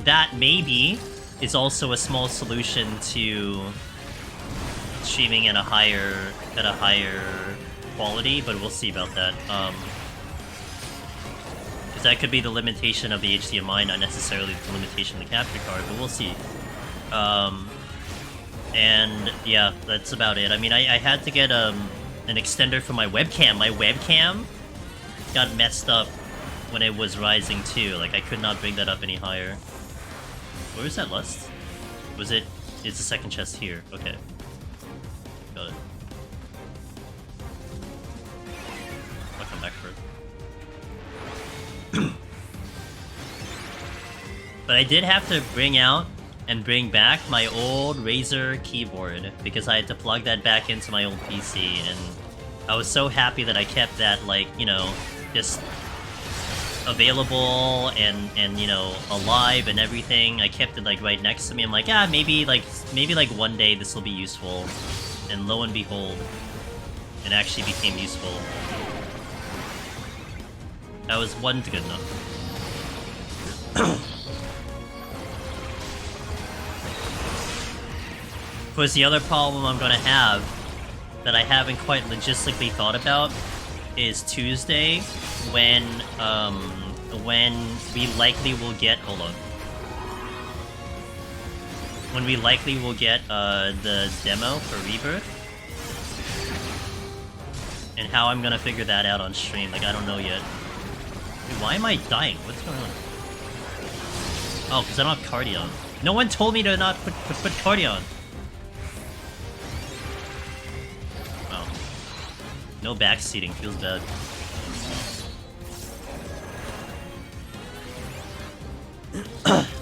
That maybe is also a small solution to streaming at a higher quality, but we'll see about that. Because that could be the limitation of the HDMI, not necessarily the limitation of the capture card, but we'll see. And yeah, that's about it. I mean, I had to get an extender for my webcam. My webcam got messed up when it was rising too. Like I could not bring that up any higher. Where is that lust? Was it? It's the second chest here. Okay, got it. I'll come back for it. But I did have to bring out and bring back my old Razer keyboard because I had to plug that back into my old PC, and I was so happy that I kept that, like, you know, just available and you know, alive and everything. I kept it like right next to me. I'm like, ah, maybe like one day this will be useful. And lo and behold, it actually became useful. That was one good enough. Of course, the other problem I'm gonna have that I haven't quite logistically thought about is Tuesday, when we likely will get when we likely will get the demo for Rebirth, and how I'm gonna figure that out on stream. Like, I don't know yet. Dude, why am I dying? What's going on? Oh, because I don't have Cardion. No one told me to not put Cardion. Oh. No backseating, feels bad.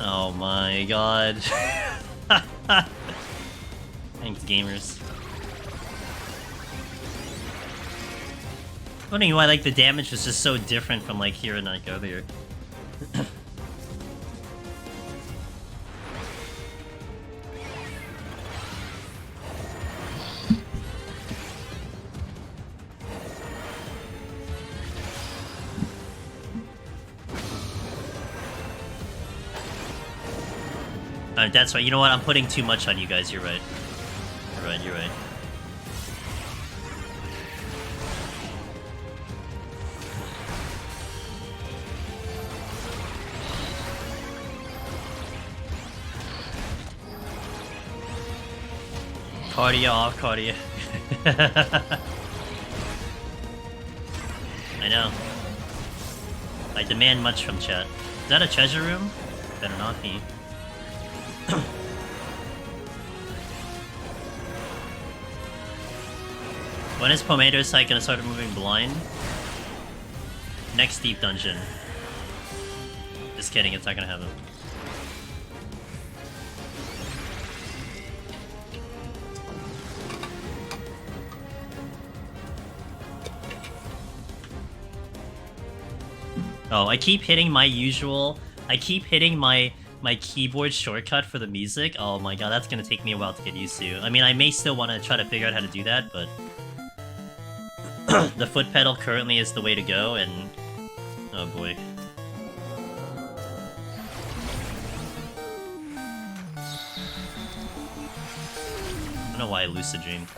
Oh my god. Thanks, gamers. Wondering why, like, the damage was just so different from, like, here and, like, earlier. That's right. You know what? I'm putting too much on you guys. You're right. You're right. You're right. Cardia off, cardia. I know. I demand much from chat. Is that a treasure room? Better not be. When is Pomader's site gonna start moving blind? Next deep dungeon. Just kidding, it's not gonna happen. Oh, I keep hitting my usual... I keep hitting my keyboard shortcut for the music. Oh my god, that's gonna take me a while to get used to. I mean, I may still want to try to figure out how to do that, but... the foot pedal currently is the way to go, and... oh boy. I don't know why I lucid dreamed.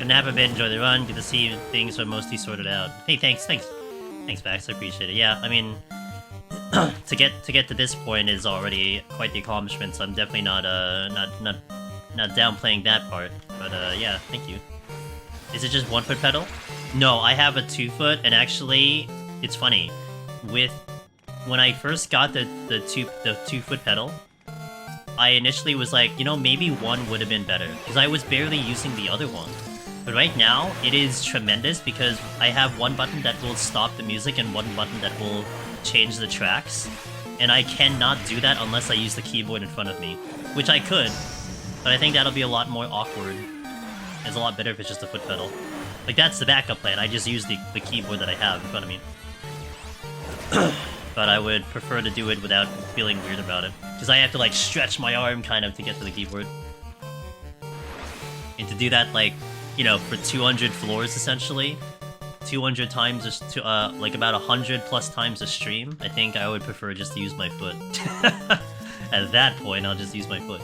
Nap a bit, enjoy the run, good to see things are mostly sorted out. Hey, thanks, Max, I appreciate it. Yeah, I mean, to get to this point is already quite the accomplishment, so I'm definitely not downplaying that part. But yeah, thank you. Is it just 1 foot pedal? No, I have a 2 foot, and actually, it's funny. When I first got the 2 foot pedal, I initially was like, you know, maybe 1 would have been better, because I was barely using the other one. But right now, it is tremendous because I have 1 button that will stop the music and 1 button that will change the tracks. And I cannot do that unless I use the keyboard in front of me. Which I could, but I think that'll be a lot more awkward. It's a lot better if it's just a foot pedal. Like, that's the backup plan, I just use the keyboard that I have in front of me. But I would prefer to do it without feeling weird about it. Because I have to, like, stretch my arm, kind of, to get to the keyboard. And to do that, like... you know, for 200 floors, essentially, 200 times, like about 100 plus times a stream, I think I would prefer just to use my foot. At that point, I'll just use my foot.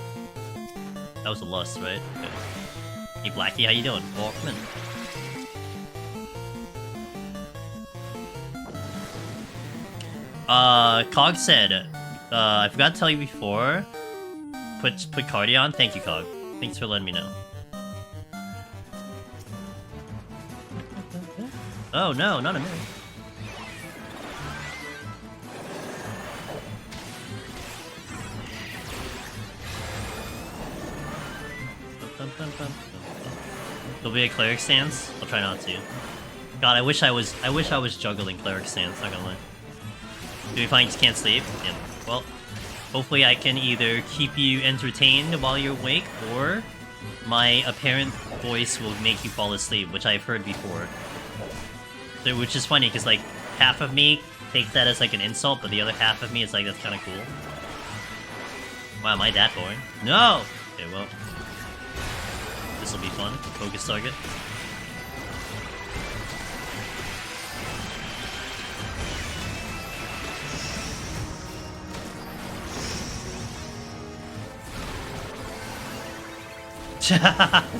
That was a lust, right? Okay. Hey, Blackie, how you doing? Well, come in. Cog said, I forgot to tell you before, put Cardi on. Thank you, Cog. Thanks for letting me know. Oh no, not a minute. There'll be a cleric stance? I'll try not to. God, I wish I was juggling cleric stance, not gonna lie. Do you find you can't sleep? Yeah. Well, hopefully I can either keep you entertained while you're awake, or my apparent voice will make you fall asleep, which I've heard before. Which is funny, because, like, half of me takes that as, like, an insult, but the other half of me is like, that's kind of cool. Wow, am I that boring? No! Okay, well. This'll be fun. Focus target.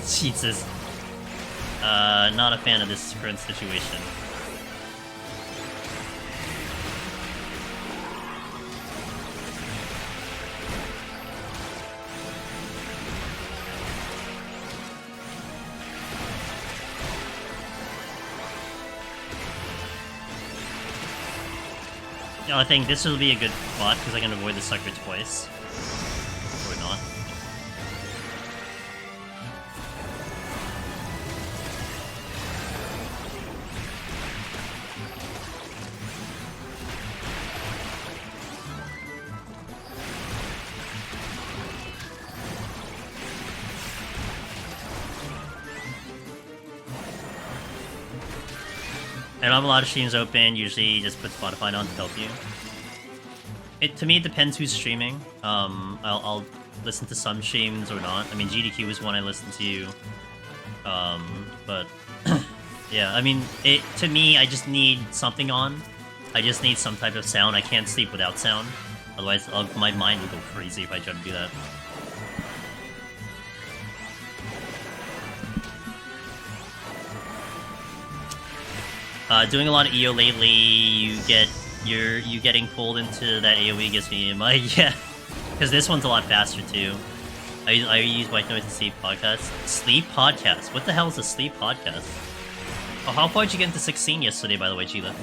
Jesus. Not a fan of this current situation. I think this will be a good spot because I can avoid the sucker twice. Or not. I don't have a lot of streams open, usually just put Spotify on to help you. To me, it depends who's streaming. I'll listen to some streams or not. I mean, GDQ is one I listen to. But yeah, I mean, to me, I just need something on. I just need some type of sound. I can't sleep without sound. Otherwise, my mind will go crazy if I try to do that. Doing a lot of EO lately, you getting pulled into that AoE gets me in my yeah, because this one's a lot faster too. I use white noise to sleep podcast. Sleep podcast? What the hell is a sleep podcast? Oh, how far did you get into 16 yesterday, by the way, Gila?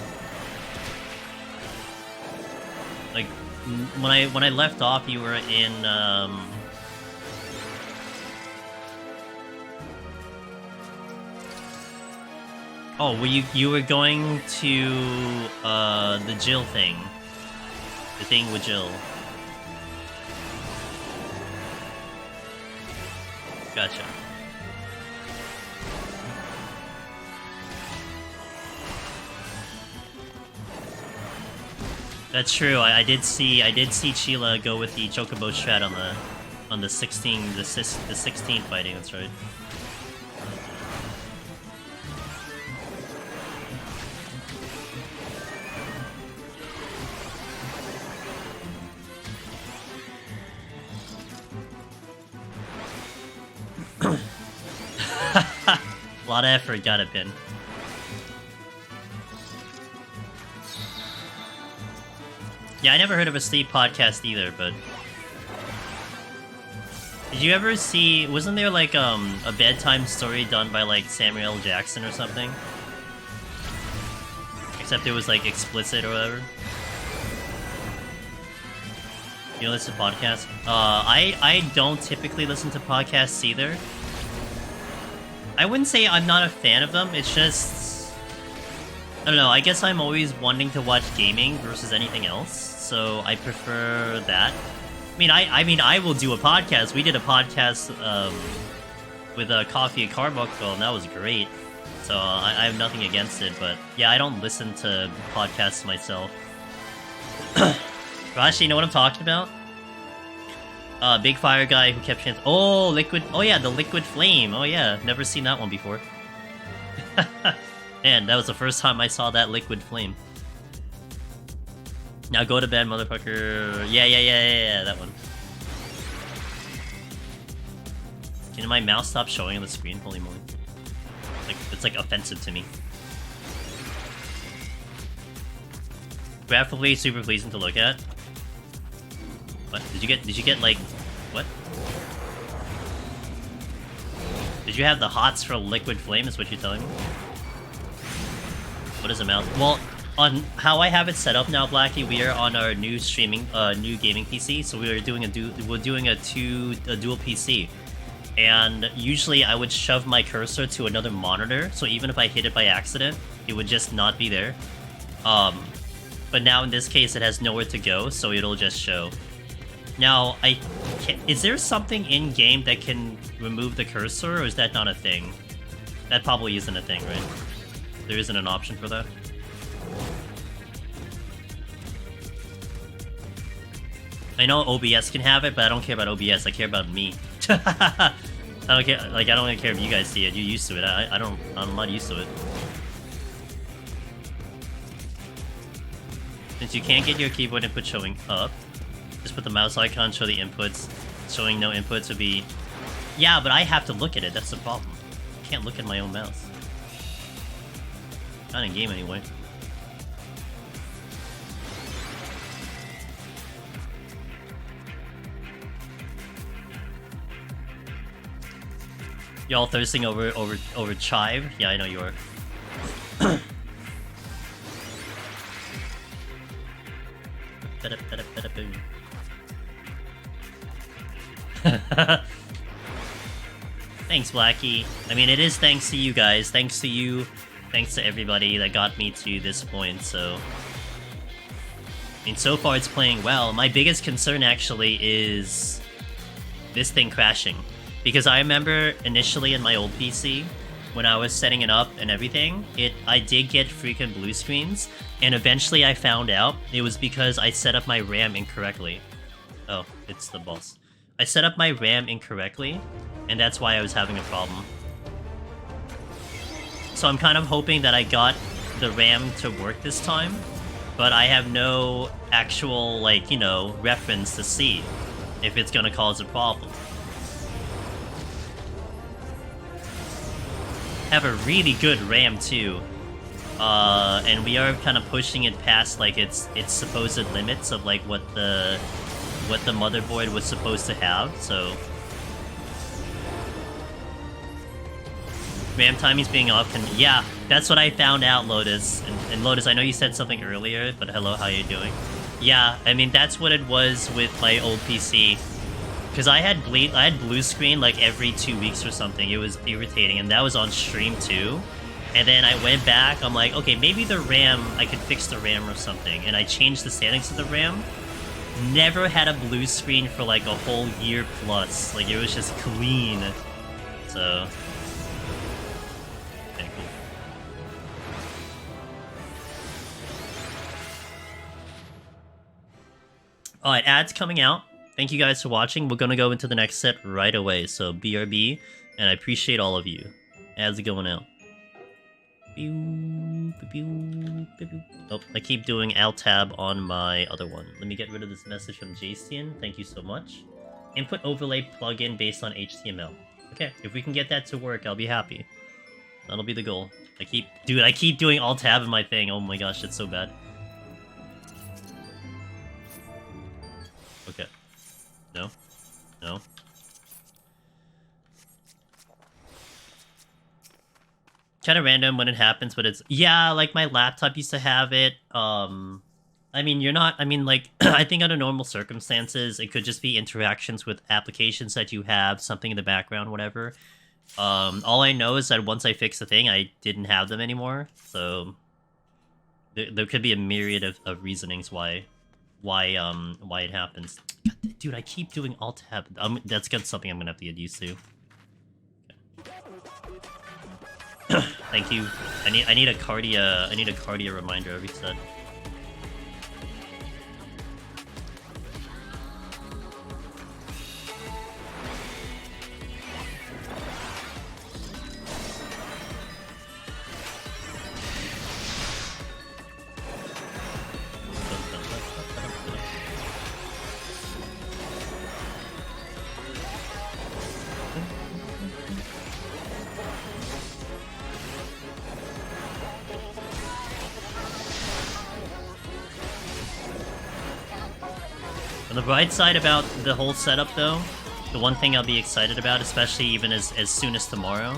Like, when I left off, you were in, Oh, well, you were going to, the Jill thing. The thing with Jill. Gotcha. That's true. I did see Sheila go with the Chocobo strat on the 16 fighting. That's right. A lot of effort got it, Pin. Yeah, I never heard of a sleep podcast either, but... Did you ever see... Wasn't there, like, a bedtime story done by, like, Samuel L. Jackson or something? Except it was, like, explicit or whatever. You don't listen to podcasts? I don't typically listen to podcasts either. I wouldn't say I'm not a fan of them, it's just... I don't know, I guess I'm always wanting to watch gaming versus anything else, so I prefer that. I mean, I will do a podcast. We did a podcast, with a Coffee and Carbuncle, and that was great. So, I have nothing against it, but yeah, I don't listen to podcasts myself. Rashi, you know what I'm talking about? Big fire guy who kept chance. Oh, liquid. Oh yeah, the liquid flame. Oh yeah, never seen that one before. Man, that was the first time I saw that liquid flame. Now go to bed, motherfucker. Yeah, that one. Can my mouse stop showing on the screen? Holy moly. It's like offensive to me. Graphically super pleasing to look at. What? Did you get like... What? Did you have the hots for liquid flame is what you're telling me? What is a mouse? Well, on how I have it set up now, Blackie, we are on our new streaming, new gaming PC, so we're doing a dual PC. And usually I would shove my cursor to another monitor, so even if I hit it by accident, it would just not be there. But now in this case it has nowhere to go, so it'll just show. Now, is there something in-game that can remove the cursor, or is that not a thing? That probably isn't a thing, right? There isn't an option for that? I know OBS can have it, but I don't care about OBS, I care about me. I don't care, like, I don't really care if you guys see it, you're used to it, I'm not used to it. Since you can't get your keyboard input showing up, just put the mouse icon, show the inputs. Showing no inputs would be... Yeah, but I have to look at it, that's the problem. I can't look at my own mouse. Not in game anyway. Y'all thirsting over chive? Yeah, I know you are. Thanks, Blackie. I mean, it is thanks to you guys. Thanks to you. Thanks to everybody that got me to this point, so... I mean, so far it's playing well. My biggest concern, actually, is this thing crashing. Because I remember initially in my old PC, when I was setting it up and everything, I did get freaking blue screens, and eventually I found out it was because I set up my RAM incorrectly. Oh, it's the boss. I set up my RAM incorrectly, and that's why I was having a problem. So I'm kind of hoping that I got the RAM to work this time, but I have no actual, like, you know, reference to see if it's gonna cause a problem. Have a really good RAM too, and we are kind of pushing it past like its supposed limits of like what the motherboard was supposed to have. So RAM timings being off can... Yeah, that's what I found out, Lotus. And Lotus, I know you said something earlier, but hello, how you doing? Yeah, I mean, that's what it was with my old PC. Because I had blue screen like every 2 weeks or something. It was irritating, and that was on stream too. And then I went back, I'm like, okay, maybe the RAM, I could fix the RAM or something. And I changed the settings of the RAM. Never had a blue screen for like a whole year plus. Like, it was just clean. So... okay, cool. Alright, ads coming out. Thank you guys for watching. We're gonna go into the next set right away. So, BRB, and I appreciate all of you. Ads are going out. Oh, I keep doing Alt-Tab on my other one. Let me get rid of this message from Jason. Thank you so much. Input overlay plugin based on HTML. Okay, if we can get that to work, I'll be happy. That'll be the goal. I keep doing Alt-Tab in my thing. Oh my gosh, it's so bad. Okay. No. No. Kind of random when it happens, but it's... Yeah, like, my laptop used to have it. I mean, you're not... I mean, like, I think under normal circumstances, it could just be interactions with applications that you have, something in the background, whatever. All I know is that once I fixed the thing, I didn't have them anymore. So, there could be a myriad of reasonings why it happens. God, dude, I keep doing Alt-Tab. That's something I'm gonna have to get used to. Thank you. I need a cardia reminder every set. On the bright side about the whole setup, though, the one thing I'll be excited about, especially even as soon as tomorrow,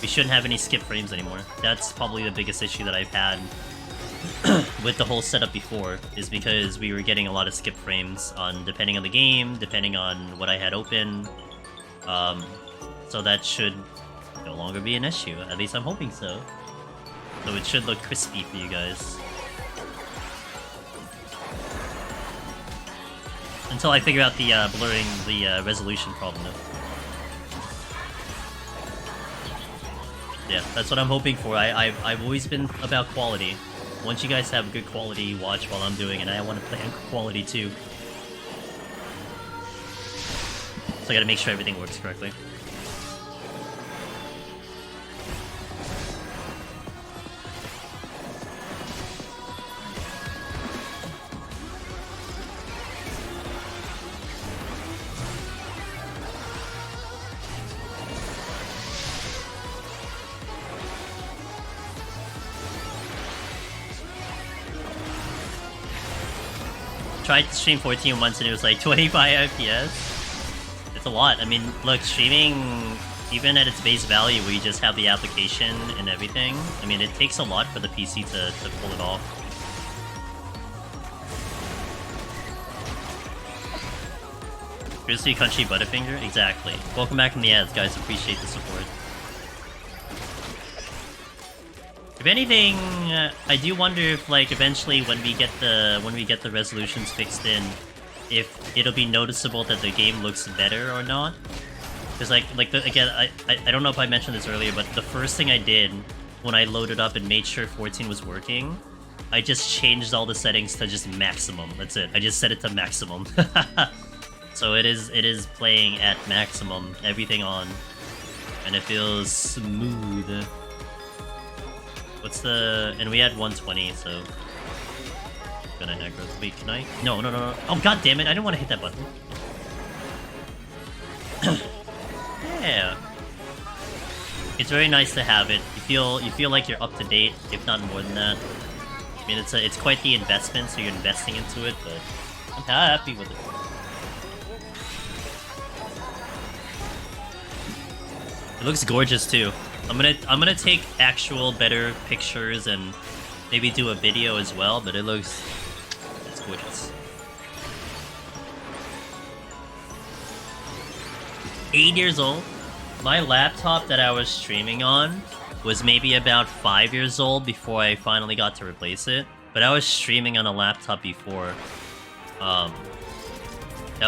we shouldn't have any skip frames anymore. That's probably the biggest issue that I've had with the whole setup before, is because we were getting a lot of skip frames depending on the game, depending on what I had open. So that should no longer be an issue. At least I'm hoping so. So it should look crispy for you guys. Until I figure out the blurring the resolution problem, though. Yeah, that's what I'm hoping for. I've always been about quality. Once you guys have good quality, watch while I'm doing it. I want to play on quality too. So I gotta make sure everything works correctly. Tried to stream 14 once and it was like 25 FPS. It's a lot. I mean, look, streaming, even at its base value, where you just have the application and everything, I mean, it takes a lot for the PC to pull it off. Grizzly Country Butterfinger? Exactly. Welcome back from the ads, guys. Appreciate the support. If anything, I do wonder if, like, eventually when we get the resolutions fixed in, if it'll be noticeable that the game looks better or not. Because again, I don't know if I mentioned this earlier, but the first thing I did when I loaded up and made sure 14 was working, I just changed all the settings to just maximum. That's it. I just set it to maximum. So it is playing at maximum, everything on, and it feels smooth. What's the... and we had 120, so... I'm gonna aggro... Wait, can I? No. Oh, god damn it, I didn't want to hit that button. Yeah. It's very nice to have it. You feel like you're up to date, if not more than that. I mean, it's quite the investment, so you're investing into it, but I'm happy with it. It looks gorgeous, too. I'm gonna take actual better pictures and maybe do a video as well, but it's gorgeous. 8 years old. My laptop that I was streaming on was maybe about 5 years old before I finally got to replace it. But I was streaming on a laptop before. That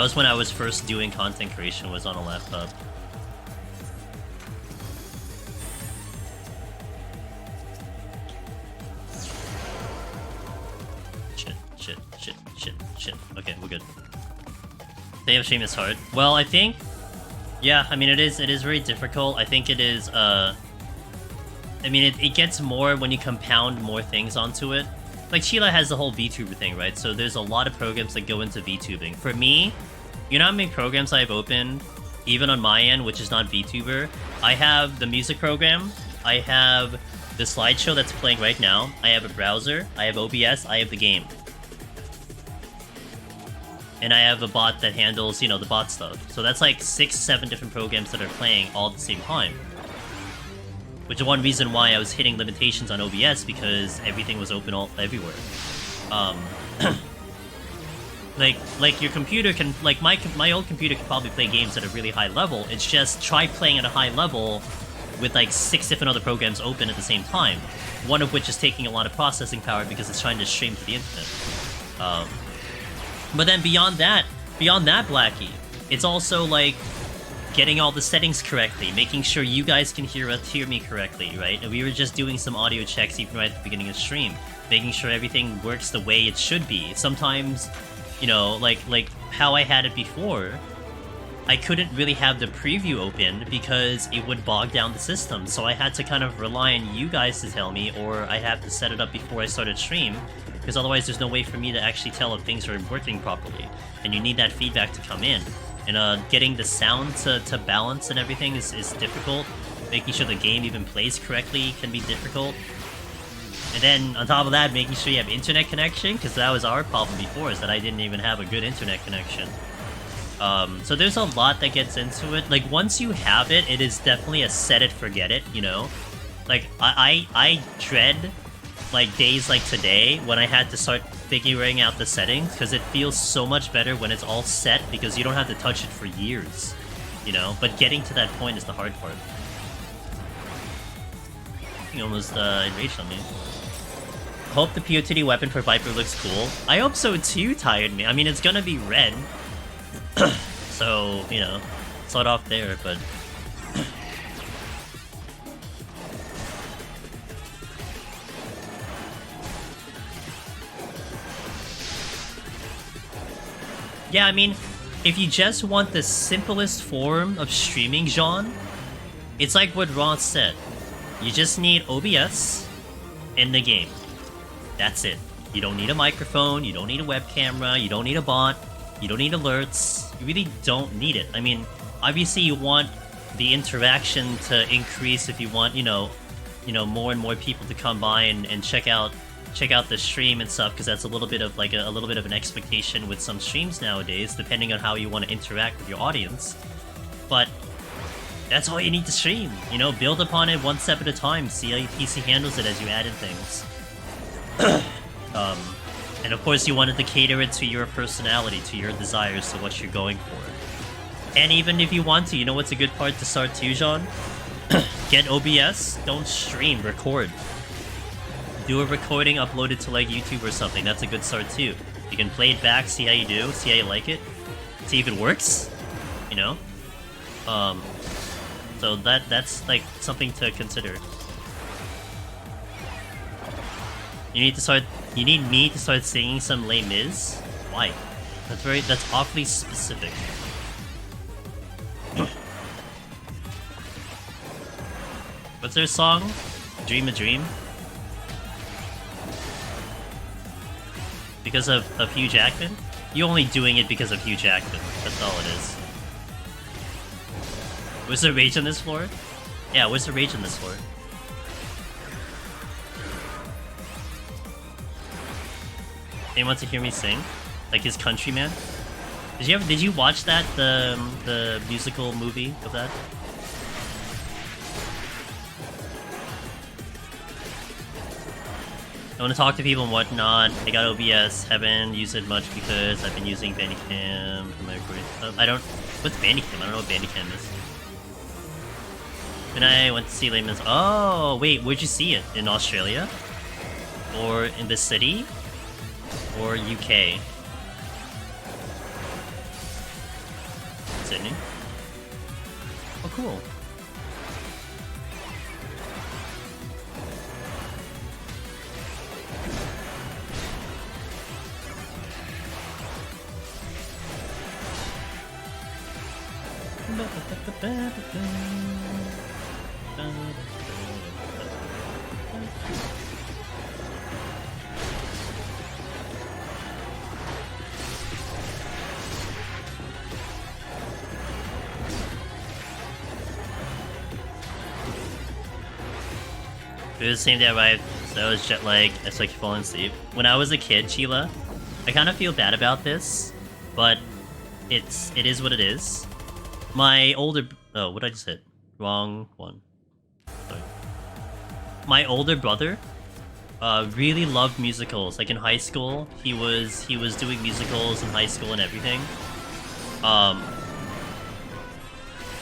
was when I was first doing content creation, was on a laptop. Shit. Okay, we're good. Day of stream is hard. Well, I think... Yeah, I mean, it is very difficult. I think it is, I mean, it gets more when you compound more things onto it. Like, Sheila has the whole VTuber thing, right? So there's a lot of programs that go into VTubing. For me, you know how many programs I've opened, even on my end, which is not VTuber? I have the music program, I have the slideshow that's playing right now, I have a browser, I have OBS, I have the game. And I have a bot that handles, you know, the bot stuff. So that's like 6-7 different programs that are playing all at the same time. Which is one reason why I was hitting limitations on OBS, because everything was open everywhere. Like your computer can, like my old computer can probably play games at a really high level. It's just try playing at a high level with like 6 different other programs open at the same time. One of which is taking a lot of processing power because it's trying to stream to the internet. But then beyond that, Blackie, it's also like getting all the settings correctly, making sure you guys can hear me correctly, right? And we were just doing some audio checks even right at the beginning of the stream, making sure everything works the way it should be. Sometimes, you know, like how I had it before, I couldn't really have the preview open because it would bog down the system. So I had to kind of rely on you guys to tell me, or I have to set it up before I started stream, because otherwise there's no way for me to actually tell if things are working properly. And you need that feedback to come in. And getting the sound to balance and everything is difficult. Making sure the game even plays correctly can be difficult. And then, on top of that, making sure you have internet connection, because that was our problem before, is that I didn't even have a good internet connection. So there's a lot that gets into it. Like, once you have it, it is definitely a set it, forget it, you know? Like, I dread, like, days like today when I had to start figuring out the settings, because it feels so much better when it's all set, because you don't have to touch it for years, you know? But getting to that point is the hard part. He almost enraged on me. Hope the PoTD weapon for Viper looks cool. I hope so too, Tired Me. I mean, it's gonna be red. So, you know, start off there, but... Yeah, I mean, if you just want the simplest form of streaming, Jean, it's like what Ross said. You just need OBS in the game. That's it. You don't need a microphone, you don't need a web camera, you don't need a bot, you don't need alerts. You really don't need it. I mean, obviously you want the interaction to increase if you want, you know, more and more people to come by and check out the stream and stuff, because that's a little bit of like a little bit of an expectation with some streams nowadays, depending on how you want to interact with your audience. But that's all you need to stream, you know, build upon it one step at a time, see how your PC handles it as you add in things. And of course you wanted to cater it to your personality, to your desires, to what you're going for. And even if you want to, you know what's a good part to start too, Jean? Get OBS, don't stream, record. Do a recording, upload it to like YouTube or something, that's a good start too. You can play it back, see how you do, see how you like it, see if it works, you know? So that's like something to consider. You need me to start singing some Les Mis? Why? That's awfully specific. What's their song? Dream a Dream? Because of Hugh Jackman? You're only doing it because of Hugh Jackman. That's all it is. Was there rage on this floor? Yeah, where's the rage on this floor? Anyone wants to hear me sing? Like his countryman? Did you watch that, the musical movie of that? I want to talk to people and whatnot. I got OBS, haven't used it much because I've been using Bandicam for my recording stuff. I don't... What's Bandicam? I don't know what Bandicam is. When I went to see Layman's... Oh, wait, where'd you see it? In Australia? Or in the city? Or UK? Sydney? Oh, cool. It was the same day I arrived, so I was jet lagged. I started falling asleep. When I was a kid, Sheila, I kind of feel bad about this, but it is what it is. My older... Oh, what did I just hit? Wrong one. Sorry. My older brother really loved musicals. Like in high school, he was doing musicals in high school and everything.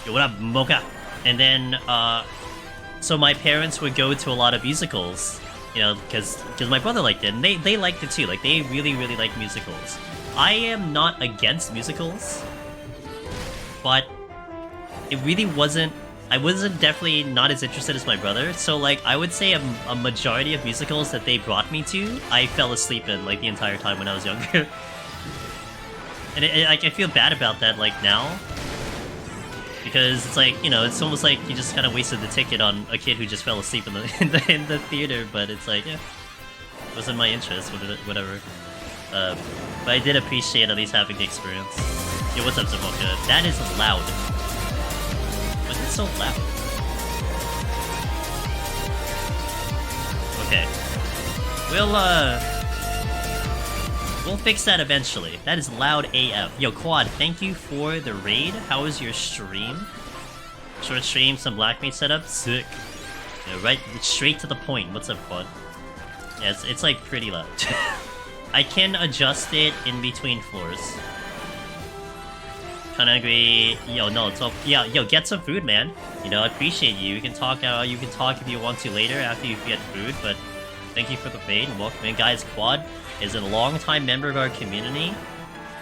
Yo, what up, Mocha? And then, so my parents would go to a lot of musicals, you know, because my brother liked it, and they liked it too. Like, they really, really like musicals. I am not against musicals, but it really wasn't... I wasn't definitely not as interested as my brother, so, like, I would say a majority of musicals that they brought me to, I fell asleep in, like, the entire time when I was younger. And, like, I feel bad about that, like, now. Because it's like, you know, it's almost like you just kind of wasted the ticket on a kid who just fell asleep in the theater, but it's like, yeah, it wasn't my interest, whatever. But I did appreciate at least having the experience. Yo, what's up, Zamoka? That is loud. Why is it so loud? Okay. We'll fix that eventually. That is loud AF. Yo, Quad, thank you for the raid. How was your stream? Short stream, some blackmate setup? Sick. Yeah, right, straight to the point. What's up, Quad? Yeah, it's like pretty loud. I can adjust it in between floors. Kinda agree. Yo, no, it's all... Yeah, yo, get some food, man. You know, I appreciate you. You can talk if you want to later after you get food, but thank you for the raid and welcome in. Guys, Quad is a long-time member of our community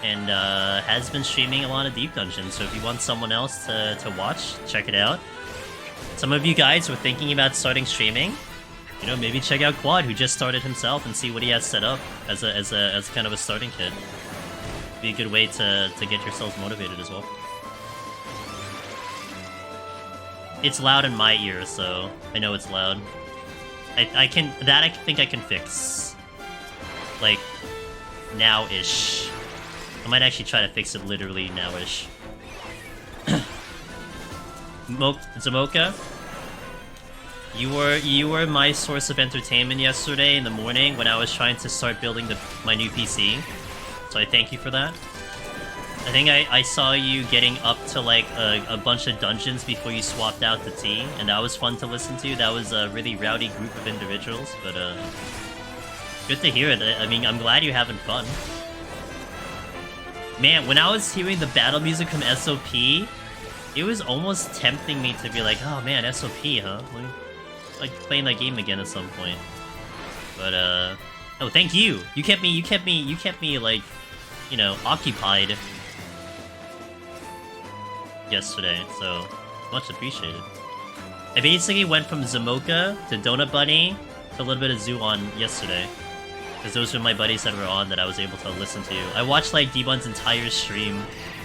and has been streaming a lot of Deep Dungeons, so if you want someone else to watch, check it out. Some of you guys were thinking about starting streaming, you know, maybe check out Quad, who just started himself, and see what he has set up as kind of a starting kit. Be a good way to get yourselves motivated as well. It's loud in my ear, so I know it's loud. I think I can fix. Like, now-ish. I might actually try to fix it literally now-ish. Zamoka, you were my source of entertainment yesterday in the morning when I was trying to start building my new PC. So I thank you for that. I think I saw you getting up to like a bunch of dungeons before you swapped out the T, and that was fun to listen to. That was a really rowdy group of individuals, but good to hear it. I mean, I'm glad you're having fun. Man, when I was hearing the battle music from SOP, it was almost tempting me to be like, oh man, SOP, huh? Like playing that game again at some point. But oh, thank you. You kept me like, you know, occupied yesterday, so much appreciated. I basically went from Zamoka to Donut Bunny to a little bit of Zoo-On yesterday. Because those were my buddies that were on that I was able to listen to. I watched like D-Bun's entire stream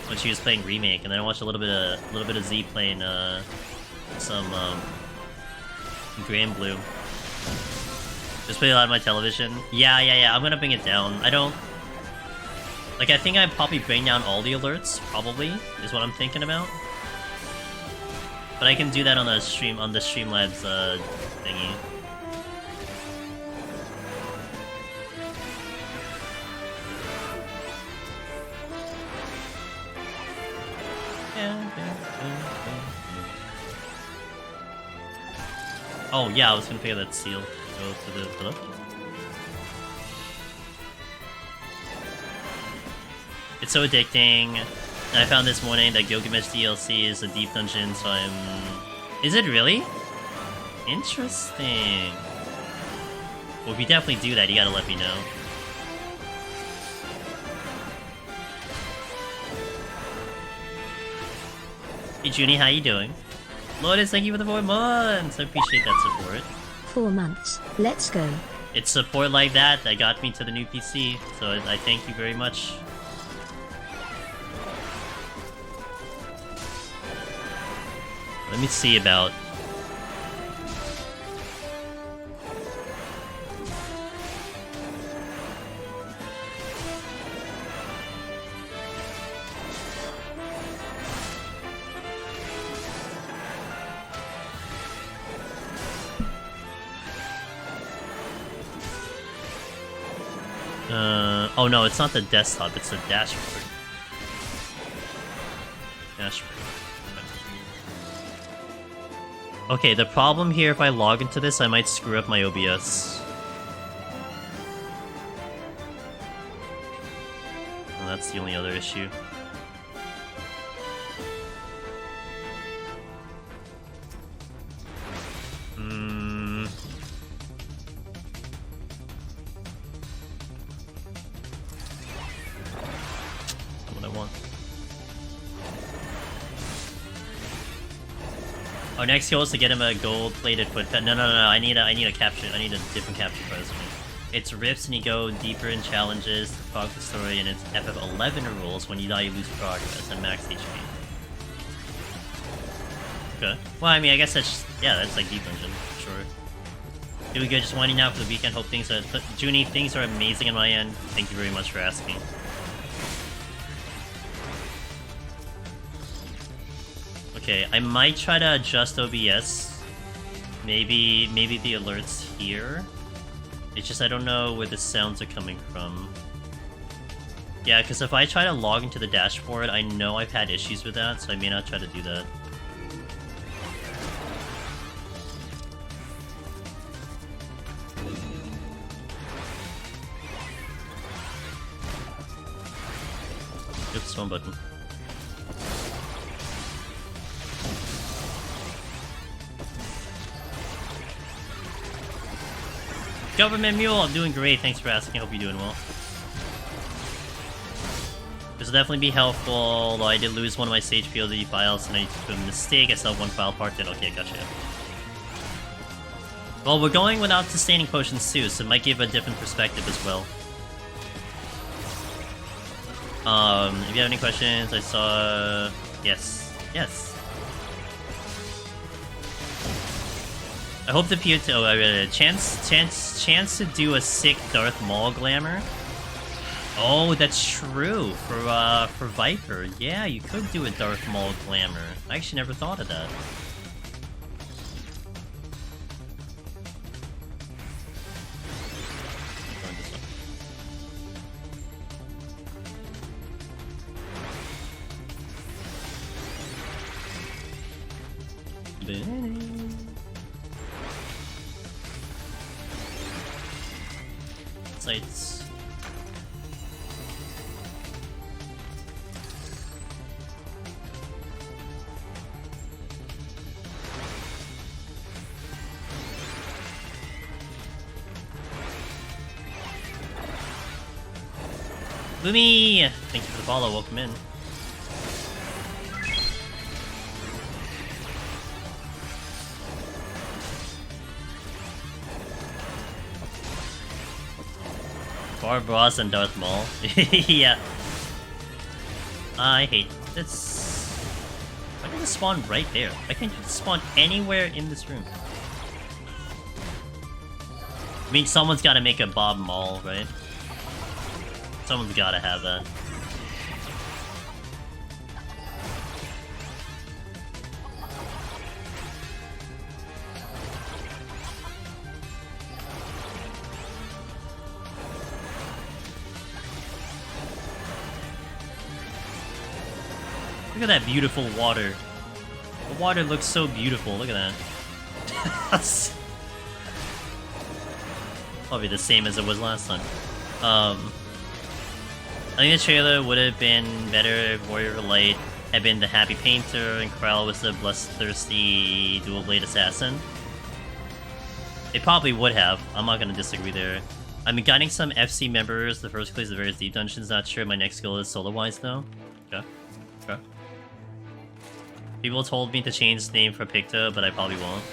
when she was playing Remake, and then I watched a little bit of Z playing some Gray and Blue. Just play a lot on my television. Yeah, I'm gonna bring it down. I don't... Like, I think I'd probably bring down all the alerts, probably, is what I'm thinking about. But I can do that on the Streamlabs thingy. Oh yeah, I was gonna pick up that seal. Go to the... Hello? It's so addicting. And I found this morning that Gilgamesh DLC is a deep dungeon, so I'm... Is it really? Interesting. Well, if you definitely do that, you gotta let me know. Hey Junie, how you doing? Lotus, thank you for the 4 months! I appreciate that support. 4 months. Let's go. It's support like that that got me to the new PC, so I thank you very much. Let me see about... oh no, it's not the desktop, it's the dashboard. Dashboard. Okay, the problem here, if I log into this, I might screw up my OBS. And that's the only other issue. Oh, next goal is to get him a gold-plated foot pet. No, I need a capture. I need a different capture present. It's rifts and you go deeper in challenges to fog the story, and it's FF11 rules. When you die, you lose progress and max HP. Okay. Well, I mean, I guess that's that's like deep dungeon, sure. Doing good, just winding down for the weekend. Hope things are... Junie, things are amazing on my end. Thank you very much for asking. Okay, I might try to adjust OBS. Maybe the alerts here. It's just I don't know where the sounds are coming from. Yeah, because if I try to log into the dashboard, I know I've had issues with that, so I may not try to do that. Oops, wrong button. Government Mule, I'm doing great, thanks for asking, hope you're doing well. This will definitely be helpful, although I did lose one of my Sage PoTD files and I took a mistake, I still have one file parked in. Okay, gotcha. Well, we're going without sustaining potions too, so it might give a different perspective as well. If you have any questions, I saw... Yes. I hope the chance to do a sick Darth Maul glamour. Oh, that's true for Viper. Yeah, you could do a Darth Maul glamour. I actually never thought of that. Sights. Lumi! Thank you for the follow, welcome in. Barbaros and Darth Maul. Yeah. I hate this. Why did it spawn right there? Why can't you spawn anywhere in this room? I mean, someone's gotta make a Bob Maul, right? Someone's gotta have that. Look at that beautiful water. The water looks so beautiful. Look at that. Probably the same as it was last time. I think the trailer would have been better if Warrior of Light had been the happy painter and Corral was the bloodthirsty dual blade assassin. It probably would have. I'm not gonna disagree there. I'm guiding some FC members. The first place the various deep dungeons. Not sure my next goal is solo-wise though. Okay. Okay. People told me to change the name for Picto, but I probably won't.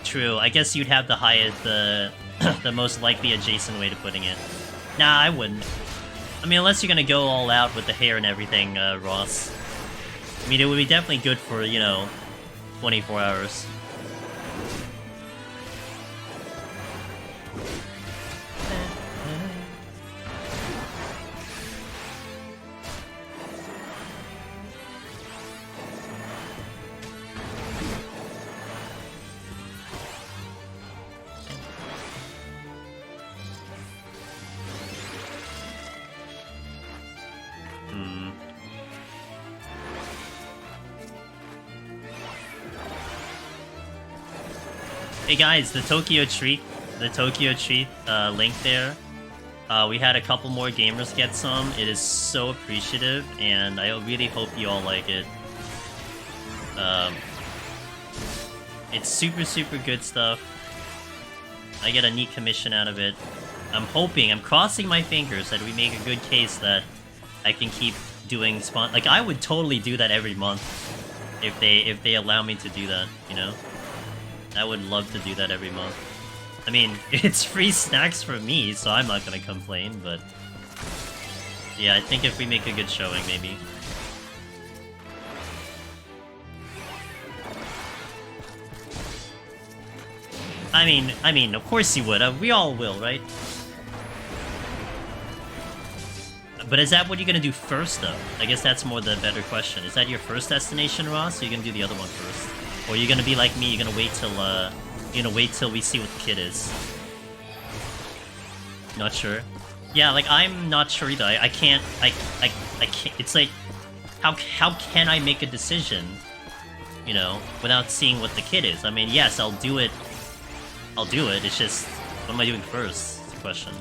True. I guess you'd have the highest, the most likely adjacent way to putting it. Nah, I wouldn't. I mean, unless you're gonna go all out with the hair and everything, Ross. I mean, it would be definitely good for, you know, 24 hours. Hey guys, the Tokyo Treat link there. We had a couple more gamers get some. It is so appreciative, and I really hope you all like it. It's super good stuff. I get a neat commission out of it. I'm crossing my fingers that we make a good case that I can keep doing spawn. Like, I would totally do that every month if they allow me to do that, you know? I would love to do that every month. I mean, it's free snacks for me, so I'm not gonna complain, but... yeah, I think if we make a good showing, maybe. I mean, of course you would. We all will, right? But is that what you're gonna do first, though? I guess that's more the better question. Is that your first destination, Ross, or are you gonna do the other one first? Or are you gonna be like me, you're gonna wait till we see what the kid is? Not sure. Yeah, like, I'm not sure either. I can't, it's like, how can I make a decision, you know, without seeing what the kid is? I mean, yes, I'll do it, it's just, what am I doing first? It's the question.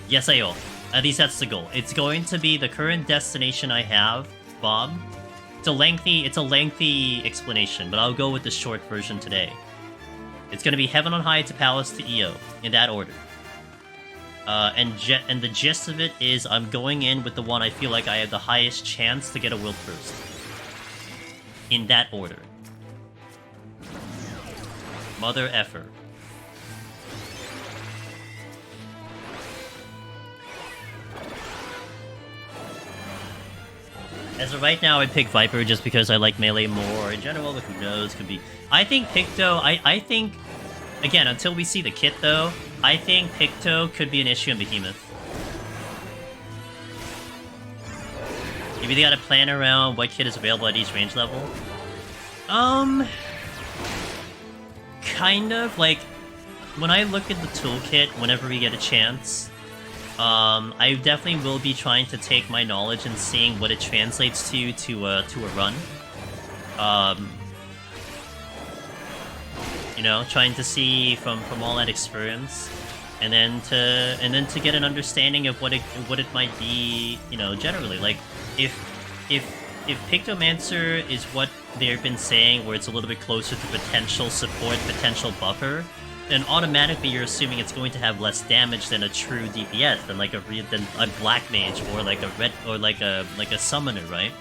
Yes, I will. At least that's the goal. It's going to be the current destination I have, Bob. It's a lengthy explanation, but I'll go with the short version today. It's going to be Heaven on High to Palace to EO, in that order. And the gist of it is I'm going in with the one I feel like I have the highest chance to get a Will first. In that order. Mother effer. As of right now, I pick Viper just because I like melee more in general, but who knows, could be... I think Picto, I think... Again, until we see the kit, though, I think Picto could be an issue in Behemoth. You really gotta plan around what kit is available at each range level. Kind of, like... When I look at the toolkit, whenever we get a chance... I definitely will be trying to take my knowledge and seeing what it translates to a run. You know, trying to see from all that experience, and then to get an understanding of what it might be, you know, generally. Like, if Pictomancer is what they've been saying, where it's a little bit closer to potential support, potential buffer, then automatically you're assuming it's going to have less damage than a true DPS, than a black mage or like a red or like a summoner, right?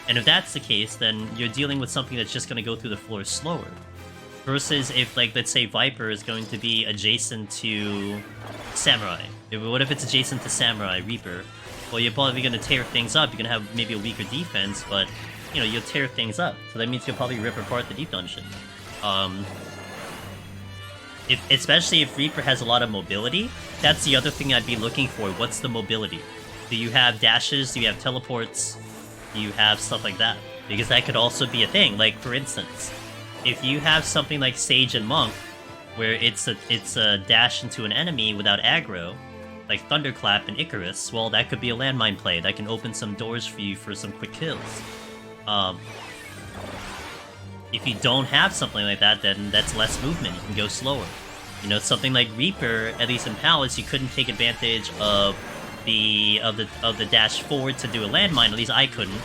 And if that's the case, then you're dealing with something that's just going to go through the floor slower. Versus if, like, let's say Viper is going to be adjacent to Samurai. What if it's adjacent to Samurai Reaper? Well, you're probably going to tear things up. You're going to have maybe a weaker defense, but you know, you'll tear things up. So that means you'll probably rip apart the deep dungeon. Especially if Reaper has a lot of mobility, that's the other thing I'd be looking for. What's the mobility? Do you have dashes? Do you have teleports? Do you have stuff like that? Because that could also be a thing. Like, for instance, if you have something like Sage and Monk, where it's a dash into an enemy without aggro, like Thunderclap and Icarus, well, that could be a landmine play. That can open some doors for you for some quick kills. If you don't have something like that, then that's less movement. You can go slower. You know, something like Reaper, at least in Palace, you couldn't take advantage of the dash forward to do a landmine. At least I couldn't,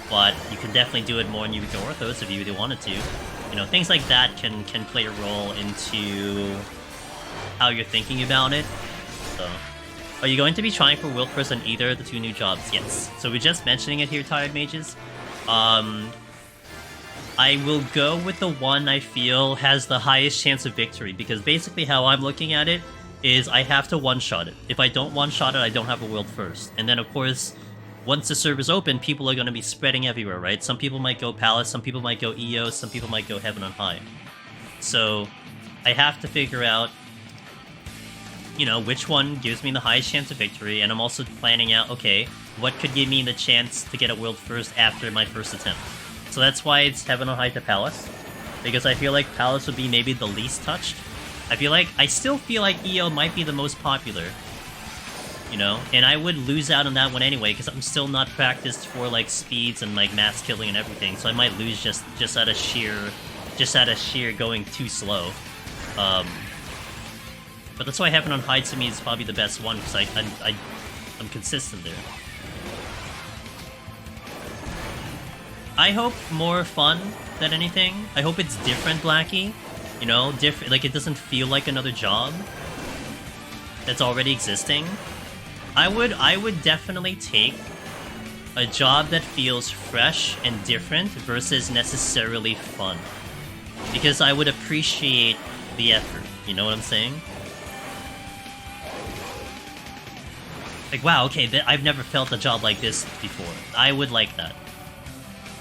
but you can definitely do it more in Yurika Orthos if you really wanted to. You know, things like that can play a role into how you're thinking about it. So, are you going to be trying for Will First on either of the 2 new jobs? Yes. So we're just mentioning it here, Tired Mages. I will go with the one I feel has the highest chance of victory, because basically how I'm looking at it is I have to one-shot it. If I don't one-shot it, I don't have a World First. And then, of course, once the server's open, people are going to be spreading everywhere, right? Some people might go Palace, some people might go EOS, some people might go Heaven on High. So, I have to figure out, you know, which one gives me the highest chance of victory, and I'm also planning out, okay, what could give me the chance to get a World First after my first attempt. So that's why it's Heaven on High to Palace, because I feel like Palace would be maybe the least touched. I still feel like EO might be the most popular, you know, and I would lose out on that one anyway, because I'm still not practiced for, like, speeds and, like, mass killing and everything, so I might lose just out of sheer going too slow. But that's why Heaven on High to me is probably the best one, because I'm consistent there. I hope more fun than anything. I hope it's different, Blackie. You know, different. Like, it doesn't feel like another job that's already existing. I would definitely take a job that feels fresh and different versus necessarily fun, because I would appreciate the effort. You know what I'm saying? Like, wow, okay, I've never felt a job like this before. I would like that.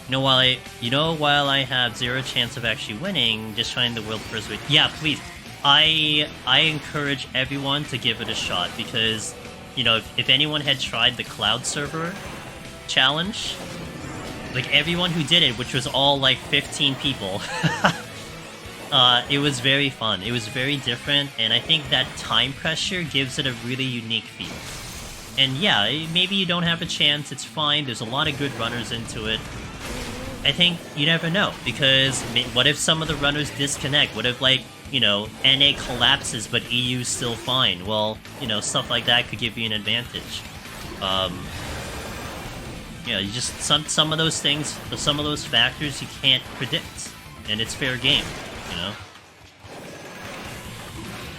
While I have 0 chance of actually winning, just trying the World First with... Yeah, please. I encourage everyone to give it a shot, because, you know, if anyone had tried the Cloud Server challenge, like, everyone who did it, which was all, like, 15 people, it was very fun. It was very different, and I think that time pressure gives it a really unique feel. And yeah, maybe you don't have a chance, it's fine, there's a lot of good runners into it. I think you never know, because what if some of the runners disconnect? What if, like, you know, NA collapses but EU's still fine? Well, you know, stuff like that could give you an advantage. You know, you just, some of those things, some of those factors you can't predict, and it's fair game, you know?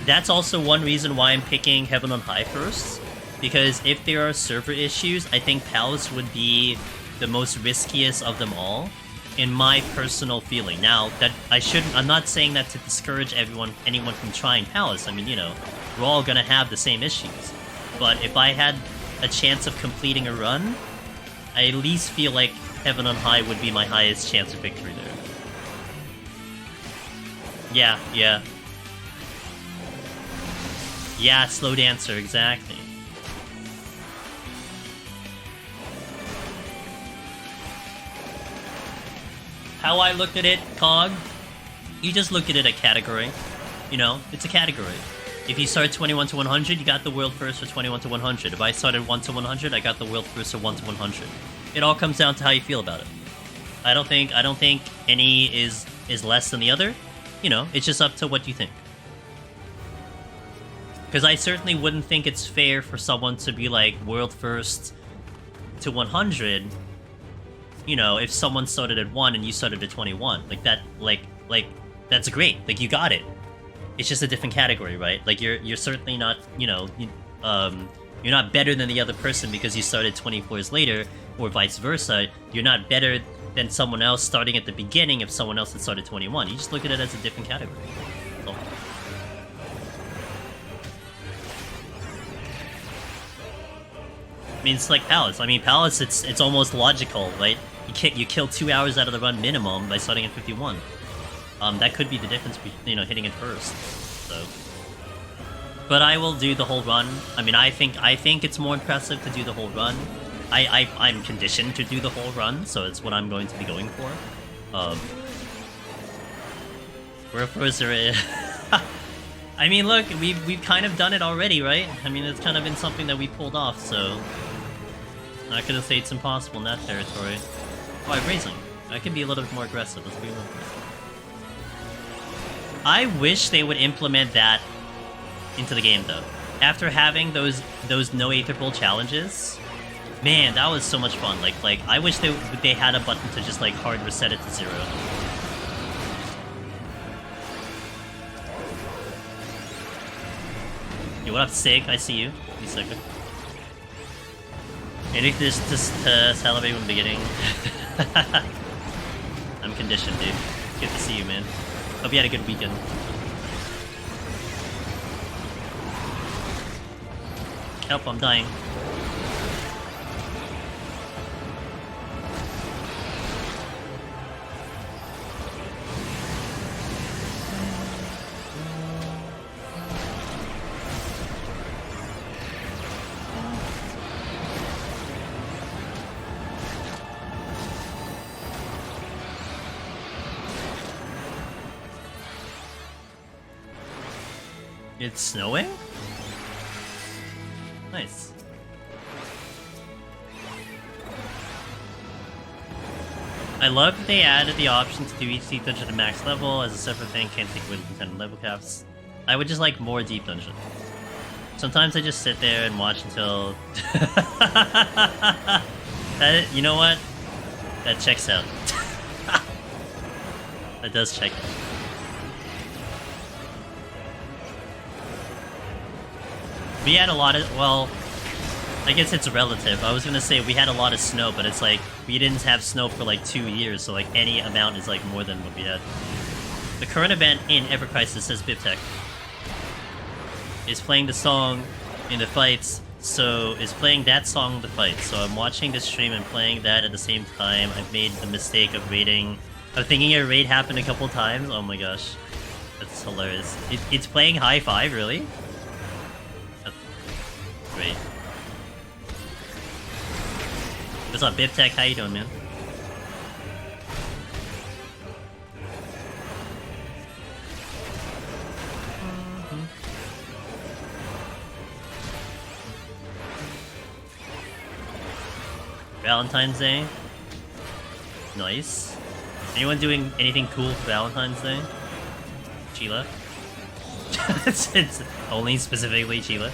That's also one reason why I'm picking Heaven on High first, because if there are server issues, I think Palace would be the most riskiest of them all, in my personal feeling. Now, that I'm not saying that to discourage anyone from trying Palace. I mean, you know, we're all gonna have the same issues. But if I had a chance of completing a run, I at least feel like Heaven on High would be my highest chance of victory there. Yeah. Yeah, Slow Dancer, exactly. How I looked at it, Cog, you just look at it a category. You know, it's a category. If you start 21 to 100, you got the World First for 21 to 100. If I started 1 to 100, I got the World First for 1 to 100. It all comes down to how you feel about it. I don't think any is less than the other. You know, it's just up to what you think. Because I certainly wouldn't think it's fair for someone to be like World First to 100. You know, if someone started at 1 and you started at 21, like that, like that's great. Like, you got it. It's just a different category, right? Like, you're certainly not, you know, you're not better than the other person because you started 24 years later, or vice versa. You're not better than someone else starting at the beginning if someone else had started 21. You just look at it as a different category. So. I mean, it's like Palace. I mean, Palace, it's almost logical, right? You kill 2 hours out of the run minimum by starting at 51. That could be the difference between, you know, hitting it first. So, but I will do the whole run. I mean, I think it's more impressive to do the whole run. I'm conditioned to do the whole run, so it's what I'm going to be going for. Whereas there is... I mean, look, we've kind of done it already, right? I mean, it's kind of been something that we pulled off, so... I'm not gonna say it's impossible in that territory. Oh, I'm raising. I can be a little bit more aggressive. Let's be a little aggressive. I wish they would implement that into the game, though. After having those no Aether Pull challenges, man, that was so much fun. Like I wish they had a button to just like hard reset it to 0. Yo, what up, Sig? I see you. You sucker. Maybe just celebrate when beginning. I'm conditioned, dude. Good to see you, man. Hope you had a good weekend. Help, I'm dying. It's snowing? Nice. I love that they added the option to do each deep dungeon at max level as a separate thing, can't take away the contended level caps. I would just like more deep dungeon. Sometimes I just sit there and watch until... you know what? That checks out. That does check out. We had a lot of, well, I guess it's relative. I was gonna say we had a lot of snow, but it's like, we didn't have snow for like 2 years, so like any amount is like more than what we had. The current event in Ever Crisis, says Biptech, is playing the song in the fights, so is playing that song in the fights. So I'm watching the stream and playing that at the same time. I've made the mistake of waiting. I'm thinking a raid happened a couple times. Oh my gosh. That's hilarious. It's playing High Five, really? Great. What's up, Biptech? How you doing, man? Valentine's Day. Nice. Anyone doing anything cool for Valentine's Day? Sheila? It's only specifically Sheila.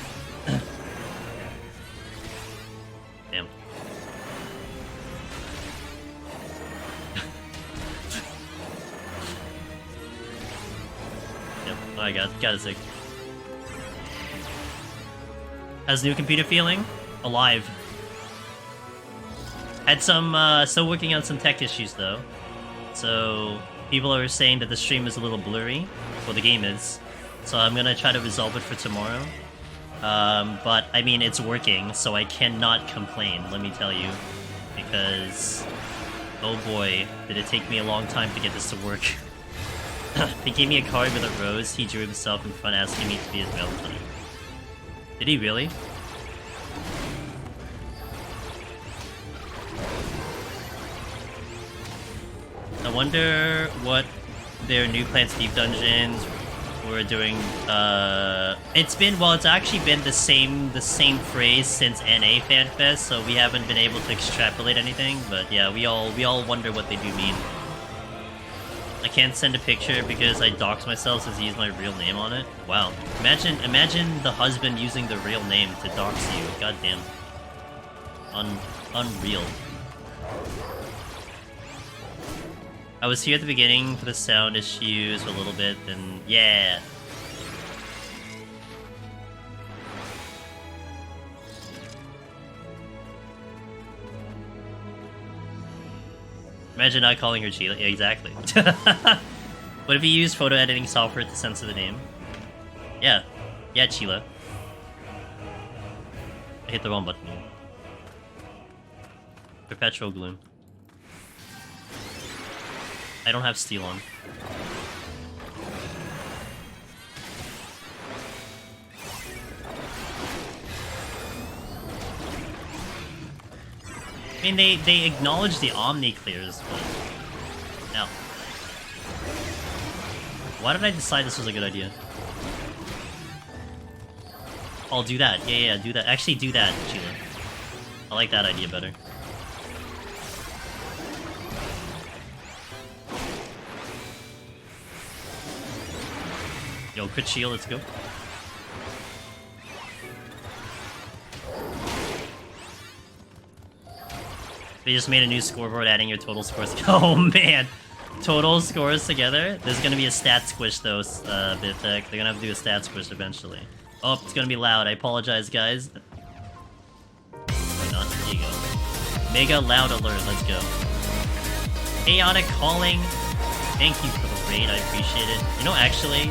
Damn. Yep, I got a sick. How's the new computer feeling? Alive. Had some, still working on some tech issues though. So, people are saying that the stream is a little blurry. Well, the game is. So I'm gonna try to resolve it for tomorrow. But, I mean, it's working, so I cannot complain, let me tell you. Because, oh boy, did it take me a long time to get this to work. They gave me a card with a rose, he drew himself in front asking me to be his Valentine. Did he really? I wonder what their new Plants Deep Dungeons were doing. It's actually been the same phrase since NA FanFest, so we haven't been able to extrapolate anything, but yeah, we all wonder what they do mean. I can't send a picture because I doxed myself since I used my real name on it. Wow. Imagine the husband using the real name to dox you. God damn. Unreal. I was here at the beginning for the sound issues a little bit, and yeah. Imagine not calling her Sheila. Yeah, exactly. What if you use photo editing software to censor the name? Yeah. Yeah, Sheila. I hit the wrong button. Perpetual gloom. I don't have steel on. I mean, they acknowledge the Omni clears, but... No. Why did I decide this was a good idea? I'll do that. Yeah, do that. Actually, do that, Sheila. I like that idea better. Yo, crit shield, let's go. They just made a new scoreboard adding your total scores. Oh man! Total scores together? There's gonna be a stat squish though, Bittech. They're gonna have to do a stat squish eventually. Oh, it's gonna be loud. I apologize, guys. Why not? There you go. Mega loud alert, let's go. Chaotic calling. Thank you for the raid, I appreciate it. You know, actually...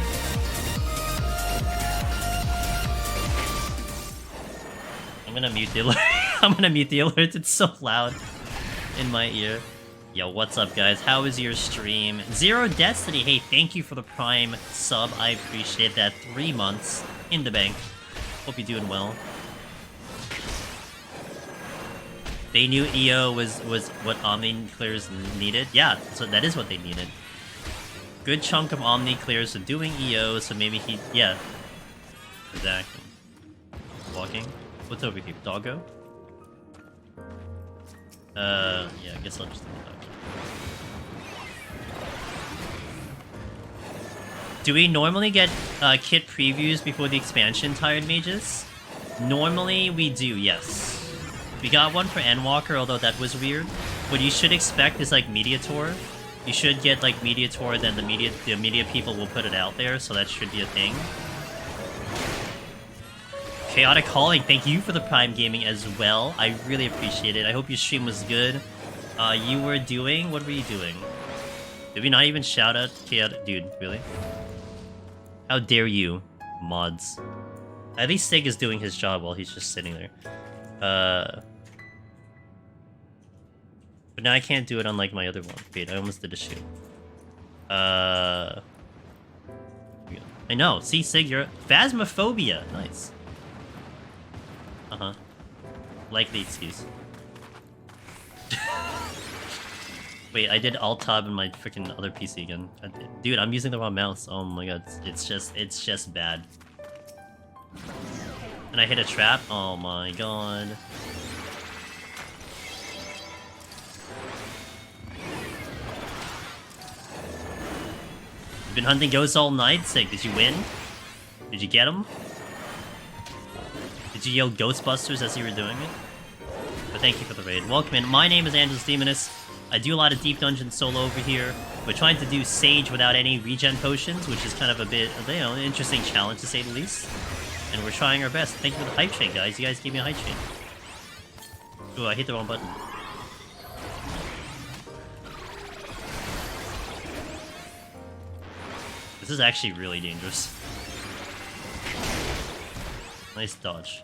I'm gonna mute the alert. I'm gonna mute the alert, it's so loud in my ear. Yo, what's up, guys? How is your stream? Zero Destiny, hey, thank you for the Prime sub. I appreciate that. 3 months in the bank. Hope you're doing well. They knew EO was what Omni clears needed. Yeah, so that is what they needed. Good chunk of Omni clears are doing EO, so maybe he... Yeah. Exactly. Walking. What's over here? Doggo? Yeah, I guess I'll just do the doggo. Do we normally get kit previews before the expansion, Tired Mages? Normally we do, yes. We got one for Endwalker, although that was weird. What you should expect is like Media Tour. You should get like Media Tour, then the media people will put it out there, so that should be a thing. Chaotic Calling, thank you for the Prime Gaming as well. I really appreciate it. I hope your stream was good. You were doing... What were you doing? Did we not even shout out Chaotic... Dude, really? How dare you, mods. At least Sig is doing his job while he's just sitting there. But now I can't do it unlike my other one. Wait, I almost did a shoot. I know. See, Sig, you're... Phasmophobia! Nice. Uh-huh. Like the excuse. Wait, I did Alt-Tab in my freaking other PC again. Dude, I'm using the wrong mouse. Oh my god, it's just bad. And I hit a trap? Oh my god. You've been hunting ghosts all night? Sick. Did you win? Did you get them? Did you yell Ghostbusters as you were doing it? But thank you for the raid. Welcome in. My name is Angelus Demonus. I do a lot of Deep Dungeon solo over here. We're trying to do Sage without any regen potions, which is kind of a bit, you know, an interesting challenge to say the least. And we're trying our best. Thank you for the hype chain, guys. You guys gave me a hype chain. Ooh, I hit the wrong button. This is actually really dangerous. Nice dodge.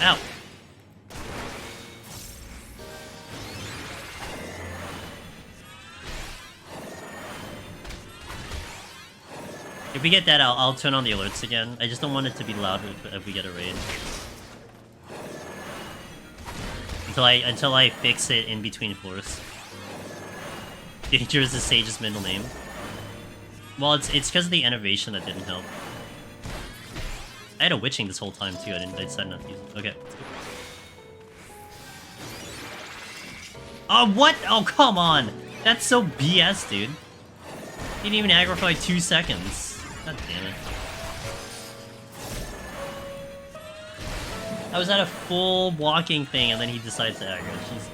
Ow! If we get that, I'll turn on the alerts again. I just don't want it to be louder if we get a raid. Until I fix it in between floors. Danger is the Sage's middle name. Well, it's because of the innovation that didn't help. I had a witching this whole time too. I decided not to use it. Okay. Oh, what? Oh, come on! That's so BS, dude. He didn't even aggro for like 2 seconds. God damn it. I was at a full walking thing and then he decides to aggro. Jesus.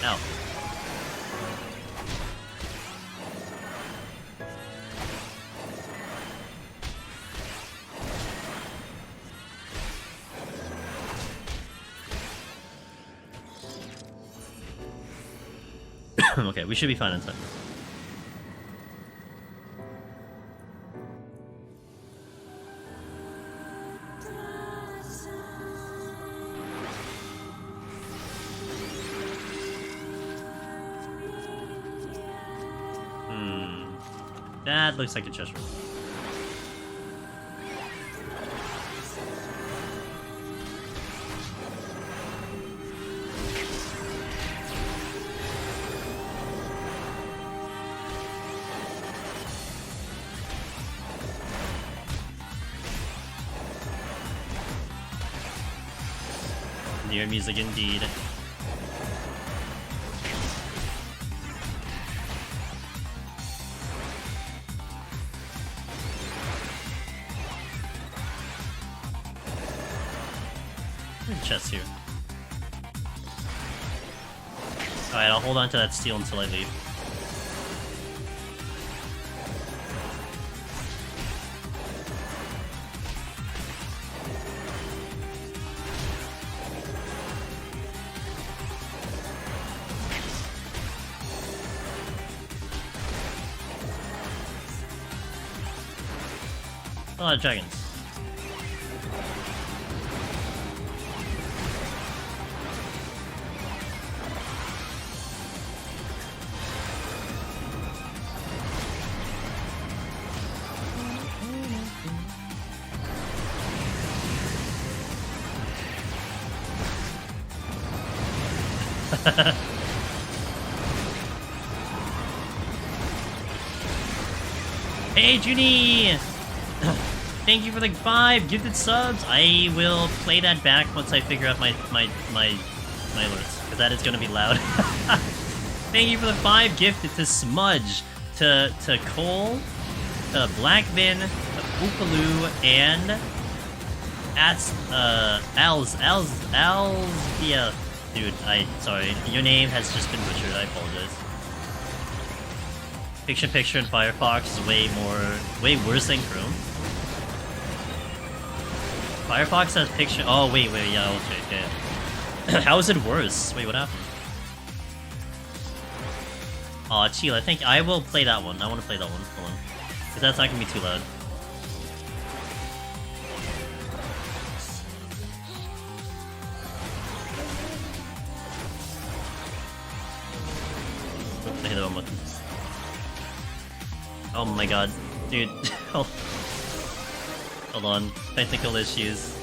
Ow. Okay, we should be fine on time. That looks like a chest room. Dear music indeed. There's a chest here. Alright, I'll hold on to that steel until I leave. A lot of dragons. Hey, Junie! Thank you for the 5 gifted subs. I will play that back once I figure out my alerts, because that is going to be loud. Thank you for the 5 gifted to Smudge, to Cole, to Blackvin, to Oopaloo, and yeah, dude, sorry, your name has just been butchered. I apologize. Picture in Firefox is way worse than Chrome. Firefox has picture. Oh wait, yeah, okay. How is it worse? Wait, what happened? Aw, chill. I think I will play that one. I want to play that one. Hold on, because that's not gonna be too loud. Oops, I hit the wrong button. Oh my god, dude. Hold on, technical issues.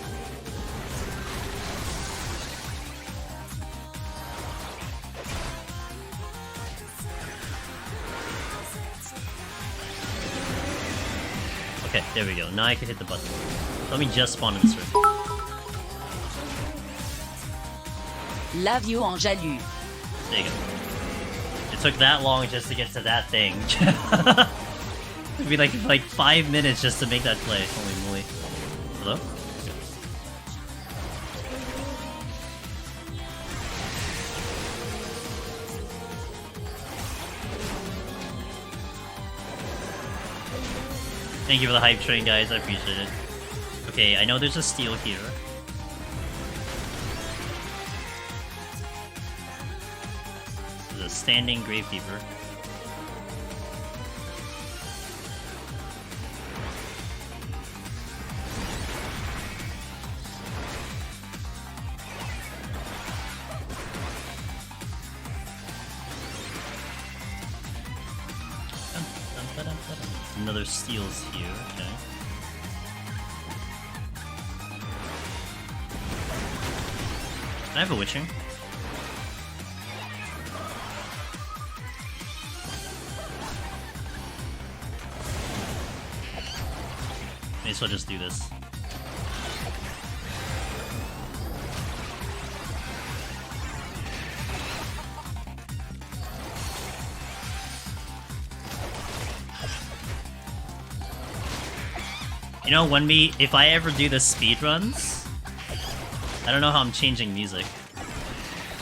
Okay, there we go. Now I can hit the button. Let me just spawn in this room. Love you en jalu. There you go. It took that long just to get to that thing. It'd be like 5 minutes just to make that play. Holy moly. Hello? Okay. Thank you for the hype train, guys. I appreciate it. Okay, I know there's a steel here. There's a standing Gravekeeper. Another steel's here, okay. I have a witching. May as well just do this. You know, if I ever do the speedruns, I don't know how I'm changing music.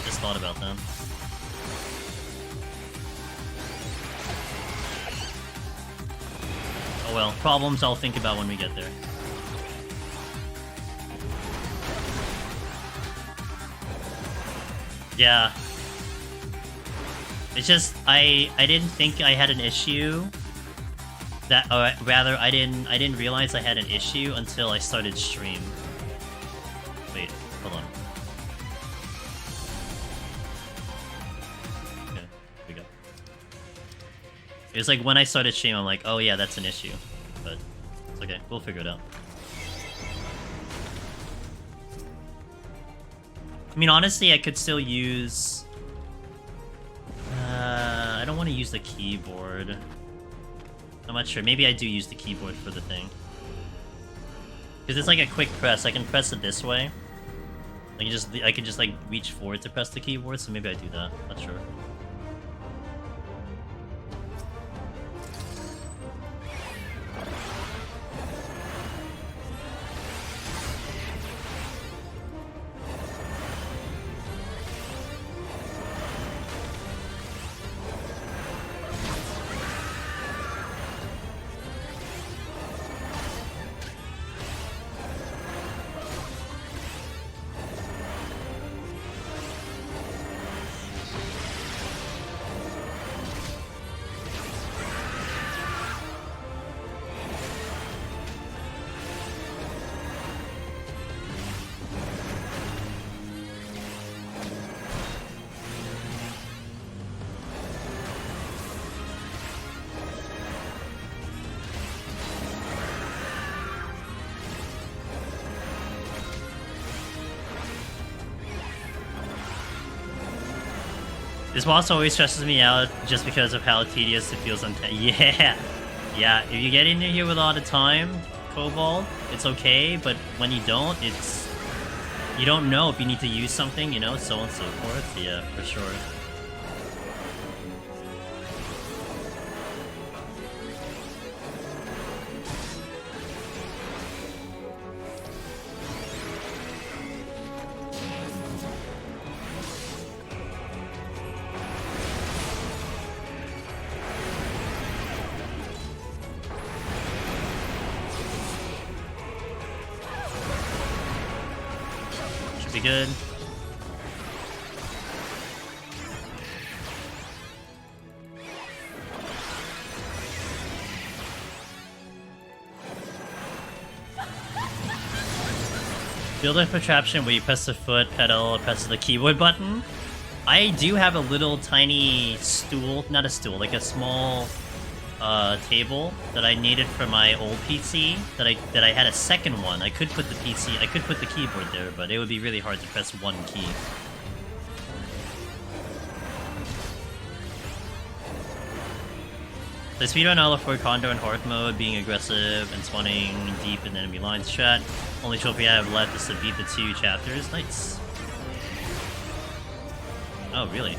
Just thought about that. Oh well, problems I'll think about when we get there. Yeah. It's just, I didn't think I had an issue. That, or rather, I didn't realize I had an issue until I started stream. Wait, hold on. Okay, here we go. It was like when I started stream, I'm like, oh yeah, that's an issue. But it's okay, we'll figure it out. I mean, honestly, I could still use... I don't want to use the keyboard. I'm not sure. Maybe I do use the keyboard for the thing. Because it's like a quick press. I can press it this way. I can just like reach forward to press the keyboard, so maybe I do that. Not sure. This boss always stresses me out just because of how tedious it feels on Yeah! Yeah, if you get in here with a lot of time, Cobalt, it's okay, but when you don't, it's... You don't know if you need to use something, you know, so on and so forth. Yeah, for sure. Good. Build up contraption where you press the foot pedal or press the keyboard button. I do have a little tiny stool, not a stool, like a small table that I needed for my old PC. That I had a second one. I could put the keyboard there, but it would be really hard to press one key. The speedrun Alfard Condor in hard mode, being aggressive and spawning deep in enemy lines. Chat. Only trophy I have left is to beat the 2 chapters. Nice. Oh, really?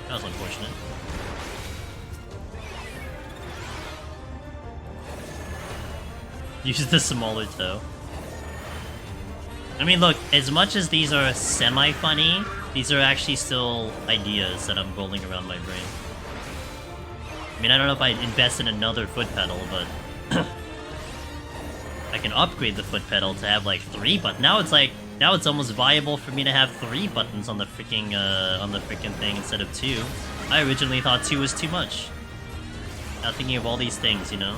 That was unfortunate. Use the smaller toe. I mean, look, as much as these are semi-funny, these are actually still ideas that I'm rolling around my brain. I mean, I don't know if I invest in another foot pedal, but... I can upgrade the foot pedal to have, like, 3 buttons. Now it's almost viable for me to have 3 buttons on the freaking thing instead of 2. I originally thought 2 was too much. Now thinking of all these things, you know?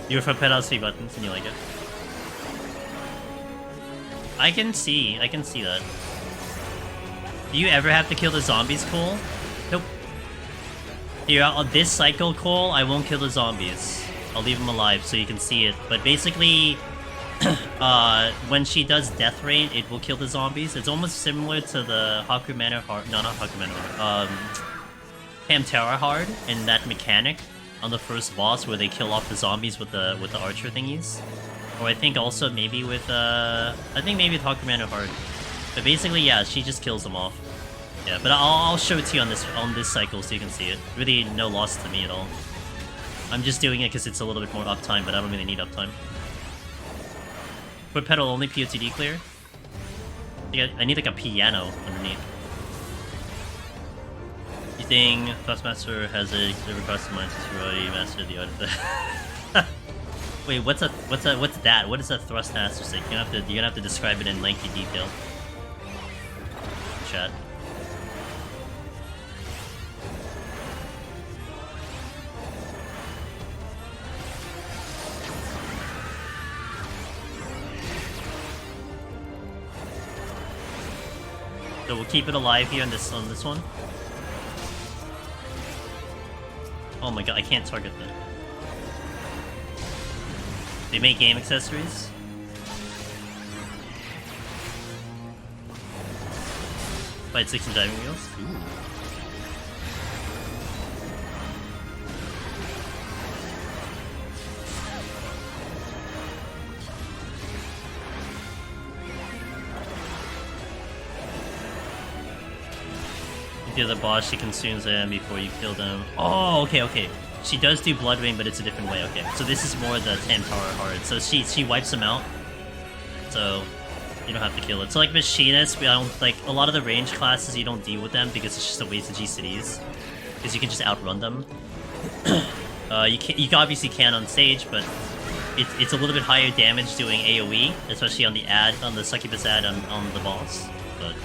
Your foot pedals 3 buttons and you like it. I can see that. Do you ever have to kill the zombies, Cole? Nope. Here, on this cycle, Cole, I won't kill the zombies. I'll leave them alive so you can see it. But basically, when she does Death Rain, it will kill the zombies. It's almost similar to the Haku Manor Hard... No, not Haku Manor Hard. Pantera Hard in that mechanic on the first boss where they kill off the zombies with the archer thingies. Or I think also maybe with I think maybe with Haku Manor Hard. But basically, yeah, she just kills them off. Yeah, but I'll show it to you on this cycle so you can see it. Really no loss to me at all. I'm just doing it because it's a little bit more uptime, but I don't really need uptime. Foot pedal only PoTD clear? I need like a piano underneath. You think Thrustmaster has a request of mine since you already mastered the art of the... Wait, what's that? What does a Thrustmaster say? You're gonna have to describe it in lengthy detail. Chat. So we'll keep it alive here on this one. Oh my god, I can't target that. They make game accessories. Fight 6 and diving wheels. Ooh. If you're the boss, she consumes them before you kill them. Oh, okay. She does do Blood Rain, but it's a different way. Okay, so this is more the 10 power hard. So she wipes them out. So you don't have to kill it. So like Machinists, we don't like a lot of the range classes. You don't deal with them because it's just a waste of GCDs. Because you can just outrun them. You obviously can on stage, but it's a little bit higher damage doing AOE, especially on the Succubus ad on the boss. But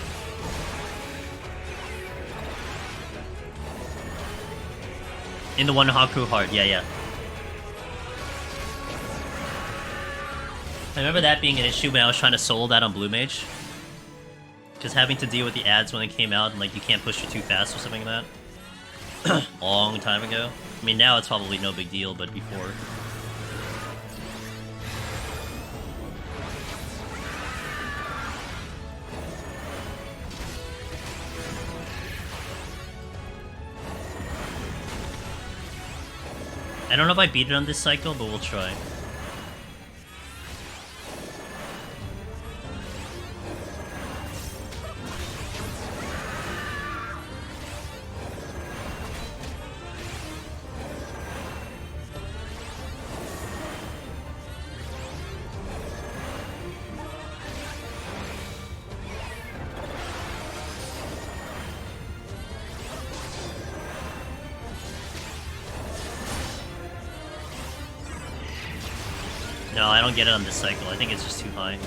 in the one Haku hard, yeah. I remember that being an issue when I was trying to solo that on Blue Mage. Just having to deal with the ads when they came out, and like you can't push it too fast or something like that. Long time ago. I mean, now it's probably no big deal, but before. I don't know if I beat it on this cycle, but we'll try. No, I don't get it on this cycle. I think it's just too high.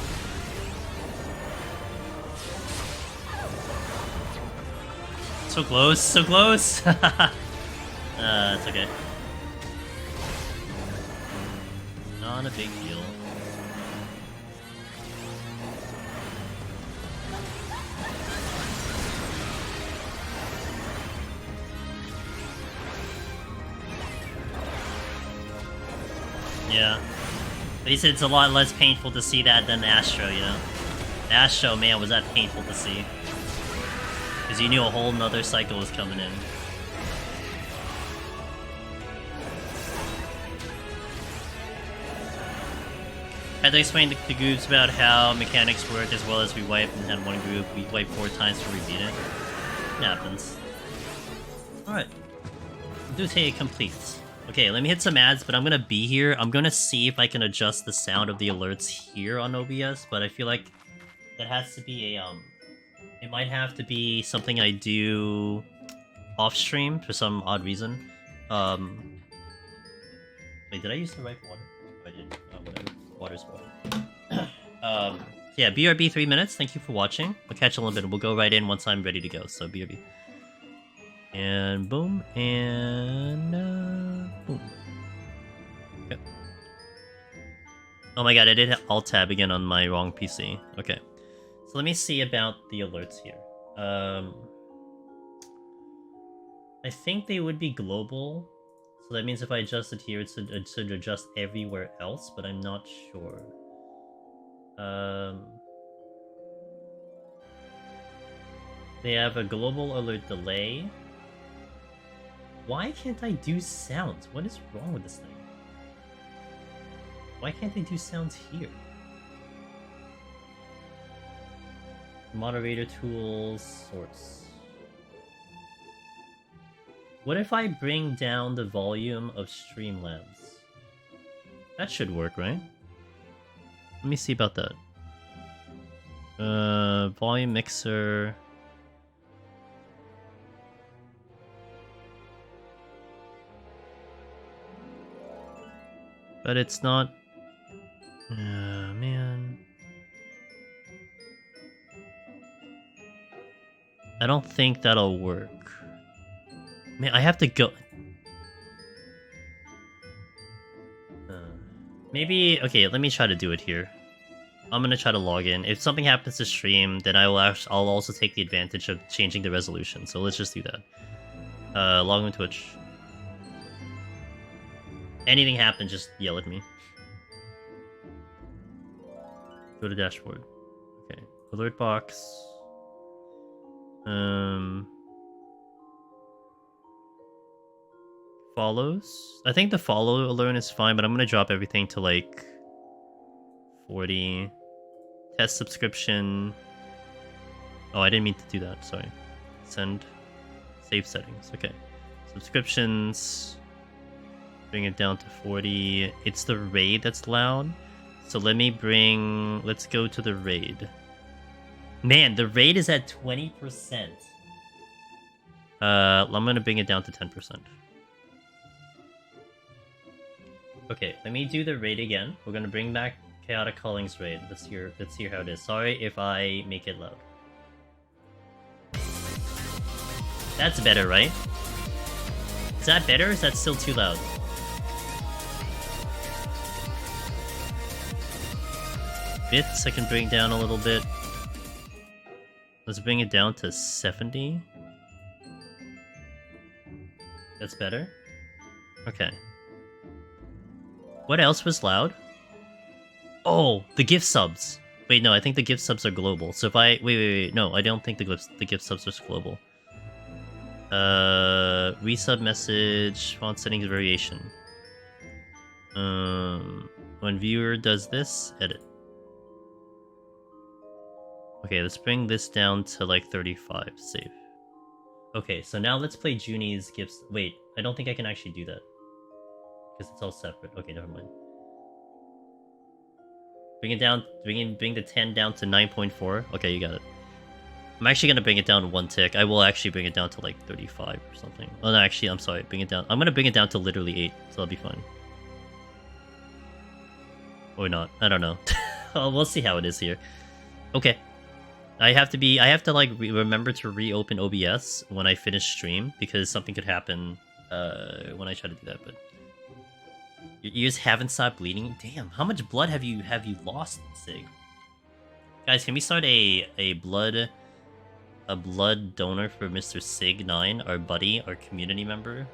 So close, so close! It's okay. Not a big deal. Yeah. But he said it's a lot less painful to see that than Astro, you know? Astro, man, was that painful to see. Because you knew a whole nother cycle was coming in. I had to explain to groups about how mechanics work as well as we wiped and had one group. We wiped 4 times before we beat it. It happens. Alright. Duty complete. Okay, let me hit some ads, but I'm gonna be here. I'm gonna see if I can adjust the sound of the alerts here on OBS, but I feel like that has to be a, it might have to be something I do off-stream for some odd reason. Wait, did I use the right water? I did. Whatever. Water's water. Yeah, BRB 3 minutes. Thank you for watching. I'll catch you in a little bit. We'll go right in once I'm ready to go, so BRB. And boom, and boom. Okay. Oh my god, I did hit Alt-Tab again on my wrong PC. Okay. So let me see about the alerts here. I think they would be global. So that means if I adjust it here, it should adjust everywhere else, but I'm not sure. They have a global alert delay. Why can't I do sounds? What is wrong with this thing? Why can't they do sounds here? Moderator tools, source. What if I bring down the volume of Streamlabs? That should work, right? Let me see about that. Volume mixer. But it's not... man. I don't think that'll work. Man, I have to go... maybe... Okay, let me try to do it here. I'm gonna try to log in. If something happens to stream, then I'll also take the advantage of changing the resolution. So let's just do that. Log in Twitch. Anything happens, just yell at me. Go to dashboard. Okay. Alert box. Follows. I think the follow alone is fine, but I'm gonna drop everything to like 40. Test subscription. Oh, I didn't mean to do that. Sorry. Send. Save settings. Okay. Subscriptions. Bring it down to 40. It's the raid that's loud. So let's go to the raid. Man, the raid is at 20%. I'm gonna bring it down to 10%. Okay, let me do the raid again. We're gonna bring back Chaotic Callings raid. Let's hear how it is. Sorry if I make it loud. That's better, right? Is that better or is that still too loud? Bits I can bring down a little bit. Let's bring it down to 70. That's better? Okay. What else was loud? Oh, the gift subs. Wait, no, I think the gift subs are global. So if I... Wait. No, I don't think the gift subs are global. Resub message, font settings variation. When viewer does this, edit. Okay, let's bring this down to like 35, save. Okay, so now let's play Junie's gifts. Wait, I don't think I can actually do that. Because it's all separate. Okay, never mind. Bring it down, bring the 10 down to 9.4. Okay, you got it. I'm actually gonna bring it down one tick. I will actually bring it down to like 35 or something. Oh no, actually, I'm sorry, bring it down. I'm gonna bring it down to literally 8, so that'll be fine. Or not, I don't know. We'll see how it is here. Okay. I have to like remember to reopen OBS when I finish stream because something could happen when I try to do that. But your ears haven't stopped bleeding. Damn, how much blood have you lost, Sig? Guys, can we start a blood donor for Mr. Sig9, our buddy, our community member,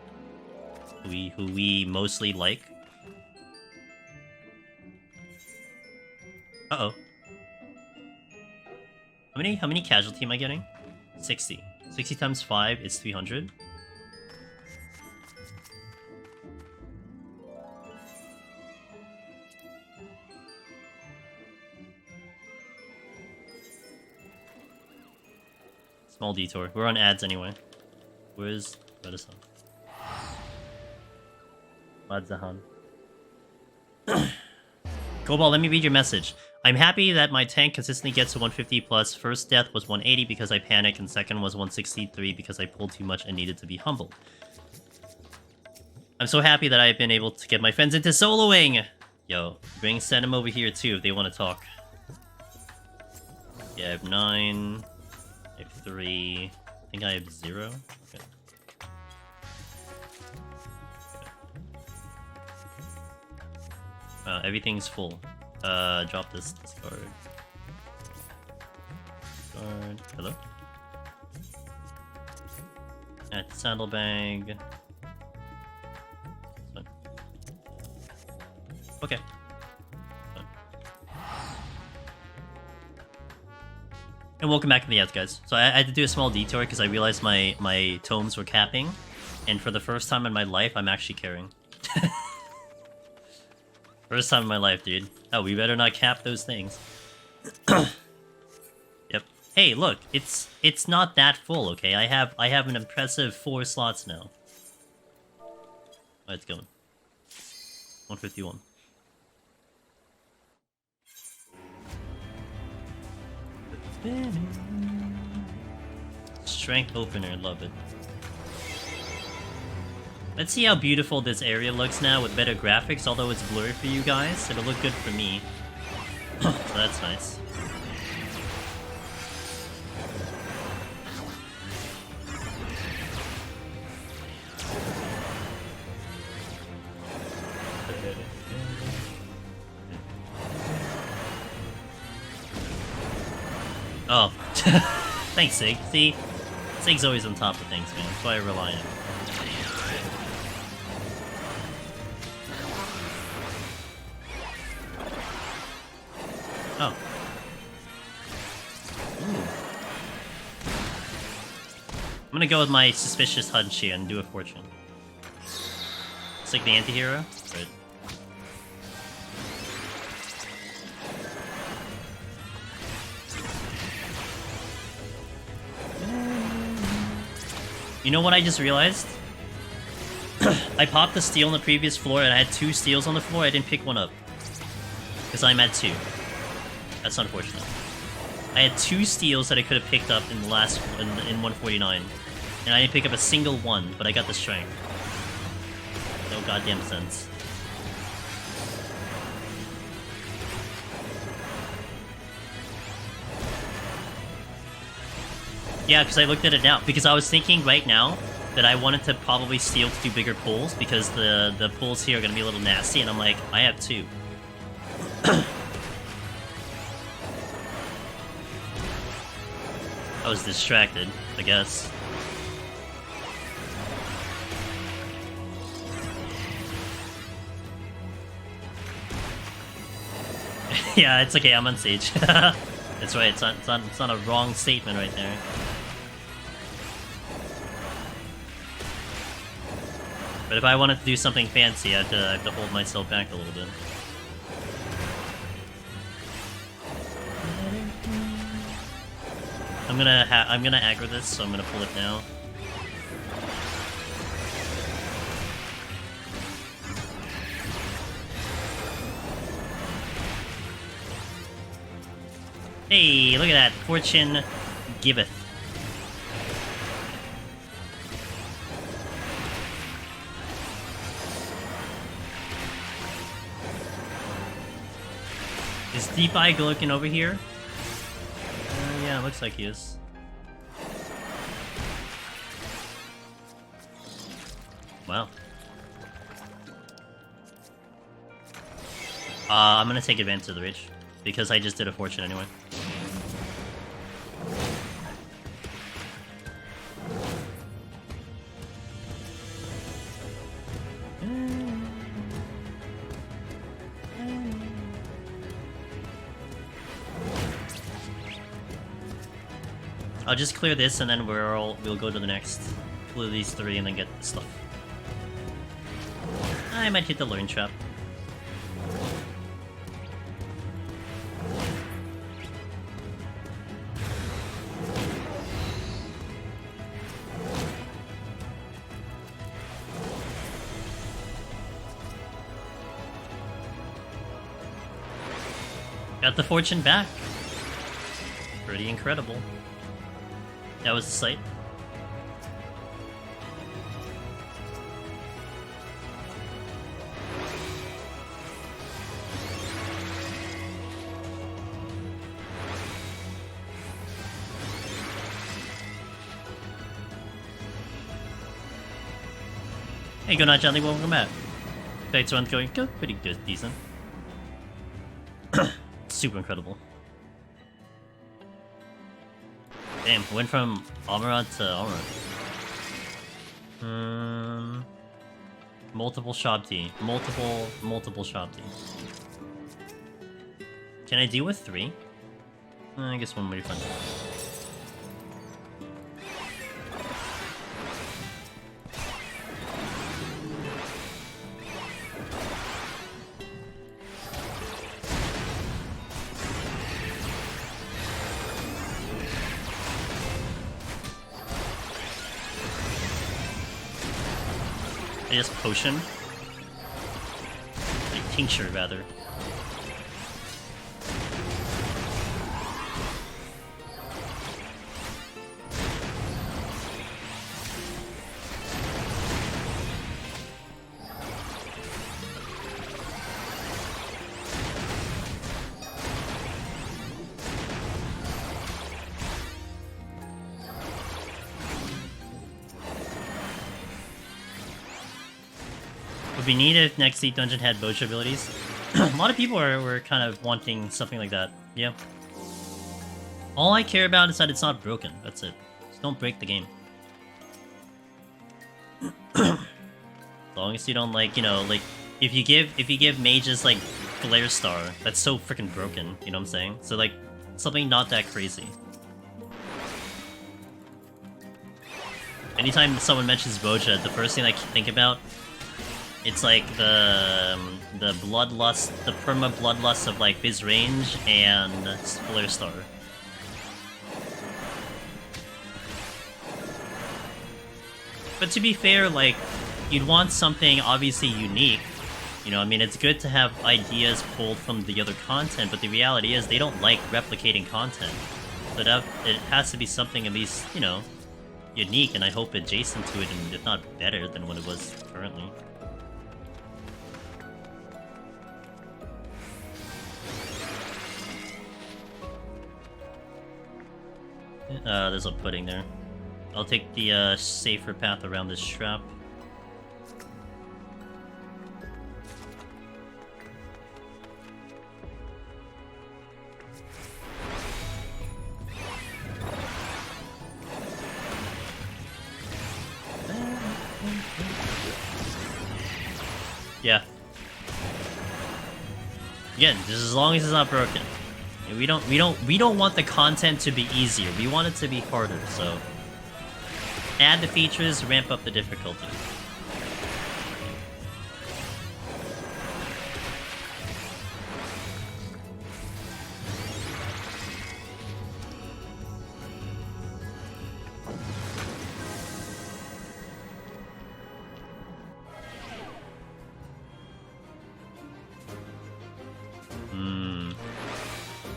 who we mostly like? Uh oh. How many casualty am I getting? 60. 60 times 5 is 300. Small detour. We're on ads anyway. Where's Redasan? Madzahan. Cobalt, let me read your message. I'm happy that my tank consistently gets to 150 plus. First death was 180 because I panicked, and second was 163 because I pulled too much and needed to be humbled. I'm so happy that I've been able to get my friends into soloing! Yo, send them over here too if they want to talk. Yeah, I have 9. I have 3. I think I have 0. Okay. Everything's full. Drop this card. Hello? At saddlebag. Okay. And welcome back to the ads, guys. So I had to do a small detour because I realized my tomes were capping, and for the first time in my life, I'm actually carrying. First time in my life, dude. Oh, we better not cap those things. Yep. Hey, look, it's not that full, okay? I have an impressive 4 slots now. Alright, it's going. 151. Strength opener, love it. Let's see how beautiful this area looks now with better graphics, although it's blurry for you guys. It'll look good for me. So that's nice. Oh. Thanks, Sig. See? Sig's always on top of things, man. That's why I rely on him. Oh. Ooh. I'm gonna go with my suspicious hunch here and do a fortune. It's like the anti-hero, but... You know what I just realized? I popped the steel on the previous floor and I had 2 steels on the floor, I didn't pick one up. Because I'm at 2. That's unfortunate. I had 2 steels that I could have picked up in the last... in 149. And I didn't pick up a single one, but I got the strength. No goddamn sense. Yeah, because I looked at it now. Because I was thinking right now that I wanted to probably steal to do bigger pulls, because the pulls here are going to be a little nasty, and I'm like, I have 2. I was distracted, I guess. Yeah, it's okay, I'm on stage. That's right, it's not a wrong statement right there. But if I wanted to do something fancy, I have to hold myself back a little bit. I'm gonna aggro this, so I'm gonna pull it now. Hey, look at that! Fortune giveth. Is Deep Eye looking over here? Yeah, looks like he is. Wow. I'm gonna take advantage of the reach, because I just did a fortune anyway. I'll just clear this and then we'll go to the next. Clear these 3 and then get the stuff. I might hit the learn trap. Got the fortune back. Pretty incredible. That was the sight. Hey, good night, Johnny. Welcome back. Thanks, one's going good, pretty good, decent. Super incredible. Damn, went from Armorant to Armorant. Multiple shop D. Multiple shop D. Can I deal with 3? I guess 1 would be fun. I just potion. Like tincture, rather. Would be neat if next Deep Dungeon had Bocha abilities. A lot of people were kind of wanting something like that. Yeah. All I care about is that it's not broken. That's it. Just don't break the game. As long as you don't, like, you know, like, if you give mages, like, Glare Star, that's so freaking broken, you know what I'm saying? So, like, something not that crazy. Anytime someone mentions Boja, the first thing I think about, it's like the bloodlust, the perma bloodlust of, like, Fizz Range and Glare Star. But to be fair, like, you'd want something obviously unique. You know, I mean, it's good to have ideas pulled from the other content, but the reality is they don't like replicating content. So it has to be something at least, you know, unique, and I hope adjacent to it, and if not better than what it was currently. There's a pudding there. I'll take the safer path around this trap. Yeah. Again, just as long as it's not broken. We don't want the content to be easier. We want it to be harder, so add the features, ramp up the difficulty.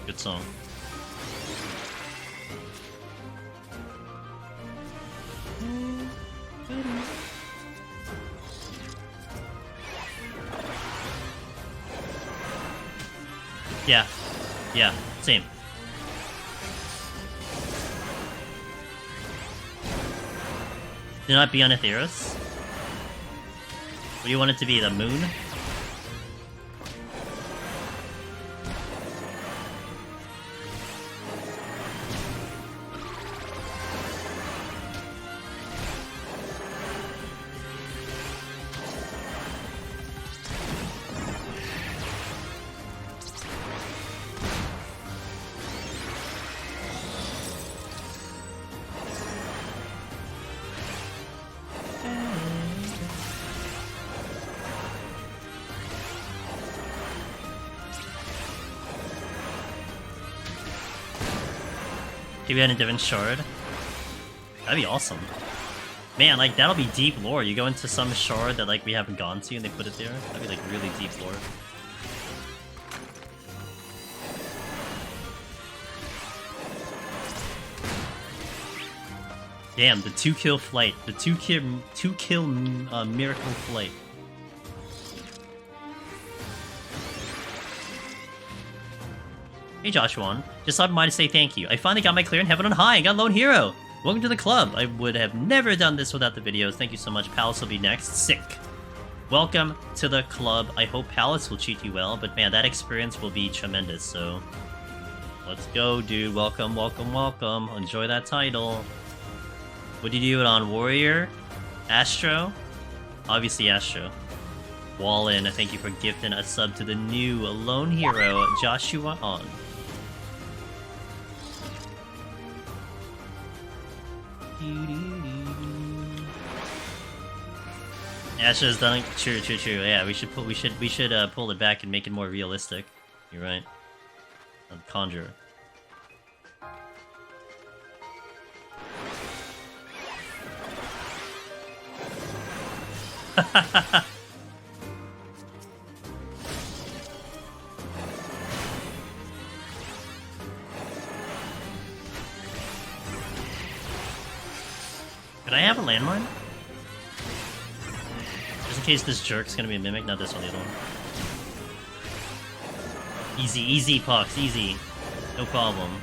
Good song. Yeah. Yeah, same. Do not be on Atheros. What do you want it to be, the moon? If we had a different shard, that'd be awesome. Man, like, that'll be deep lore. You go into some shard that, like, we haven't gone to and they put it there. That'd be, like, really deep lore. Damn, the 2-kill flight. The 2-kill miracle flight. Hey Joshua, just stopping by to say thank you. I finally got my clear in heaven on high and got Lone Hero. Welcome to the club. I would have never done this without the videos. Thank you so much. Palace will be next. Sick. Welcome to the club. I hope Palace will treat you well, but man, that experience will be tremendous, so let's go, dude. Welcome, welcome, welcome. Enjoy that title. What did you do it on? Warrior? Astro? Obviously Astro. Wallin, thank you for gifting a sub to the new Lone Hero, Joshua On. Astro's done. True. Yeah, we should pull it back and make it more realistic. You're right. Conjurer. Could I have a landmine? Just in case this jerk's gonna be a mimic, not this one, the other one. Easy, Pox, easy. No problem.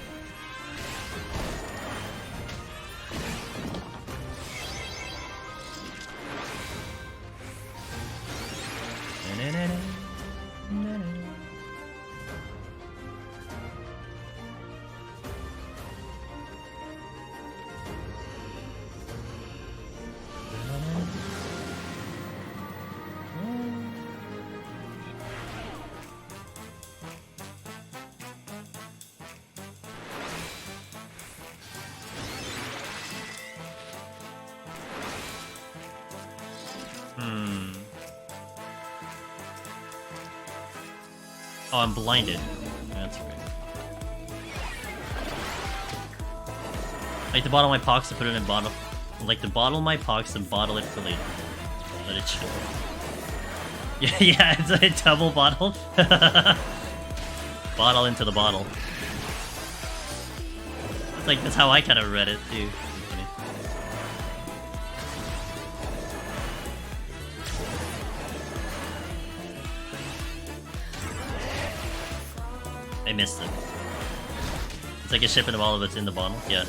Oh, I'm blinded. That's great. I like to bottle my pox to put it in a bottle. I like to bottle my pox and bottle it for later. Let it chill. Yeah, it's a double bottle. Bottle into the bottle. It's like, that's how I kind of read it, too. Funny. I missed it. It's like a shipment of all of it's in the bottle. Yeah.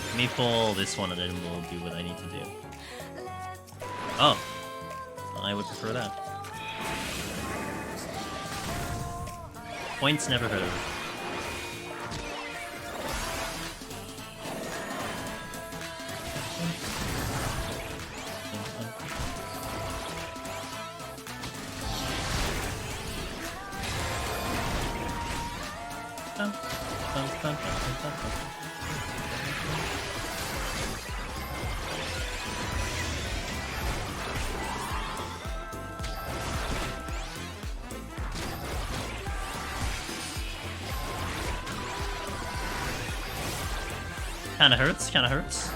Let me pull this one and then we'll do what I need to do. Oh. I would prefer that. Points never heard of it. Kinda hurts, kinda hurts.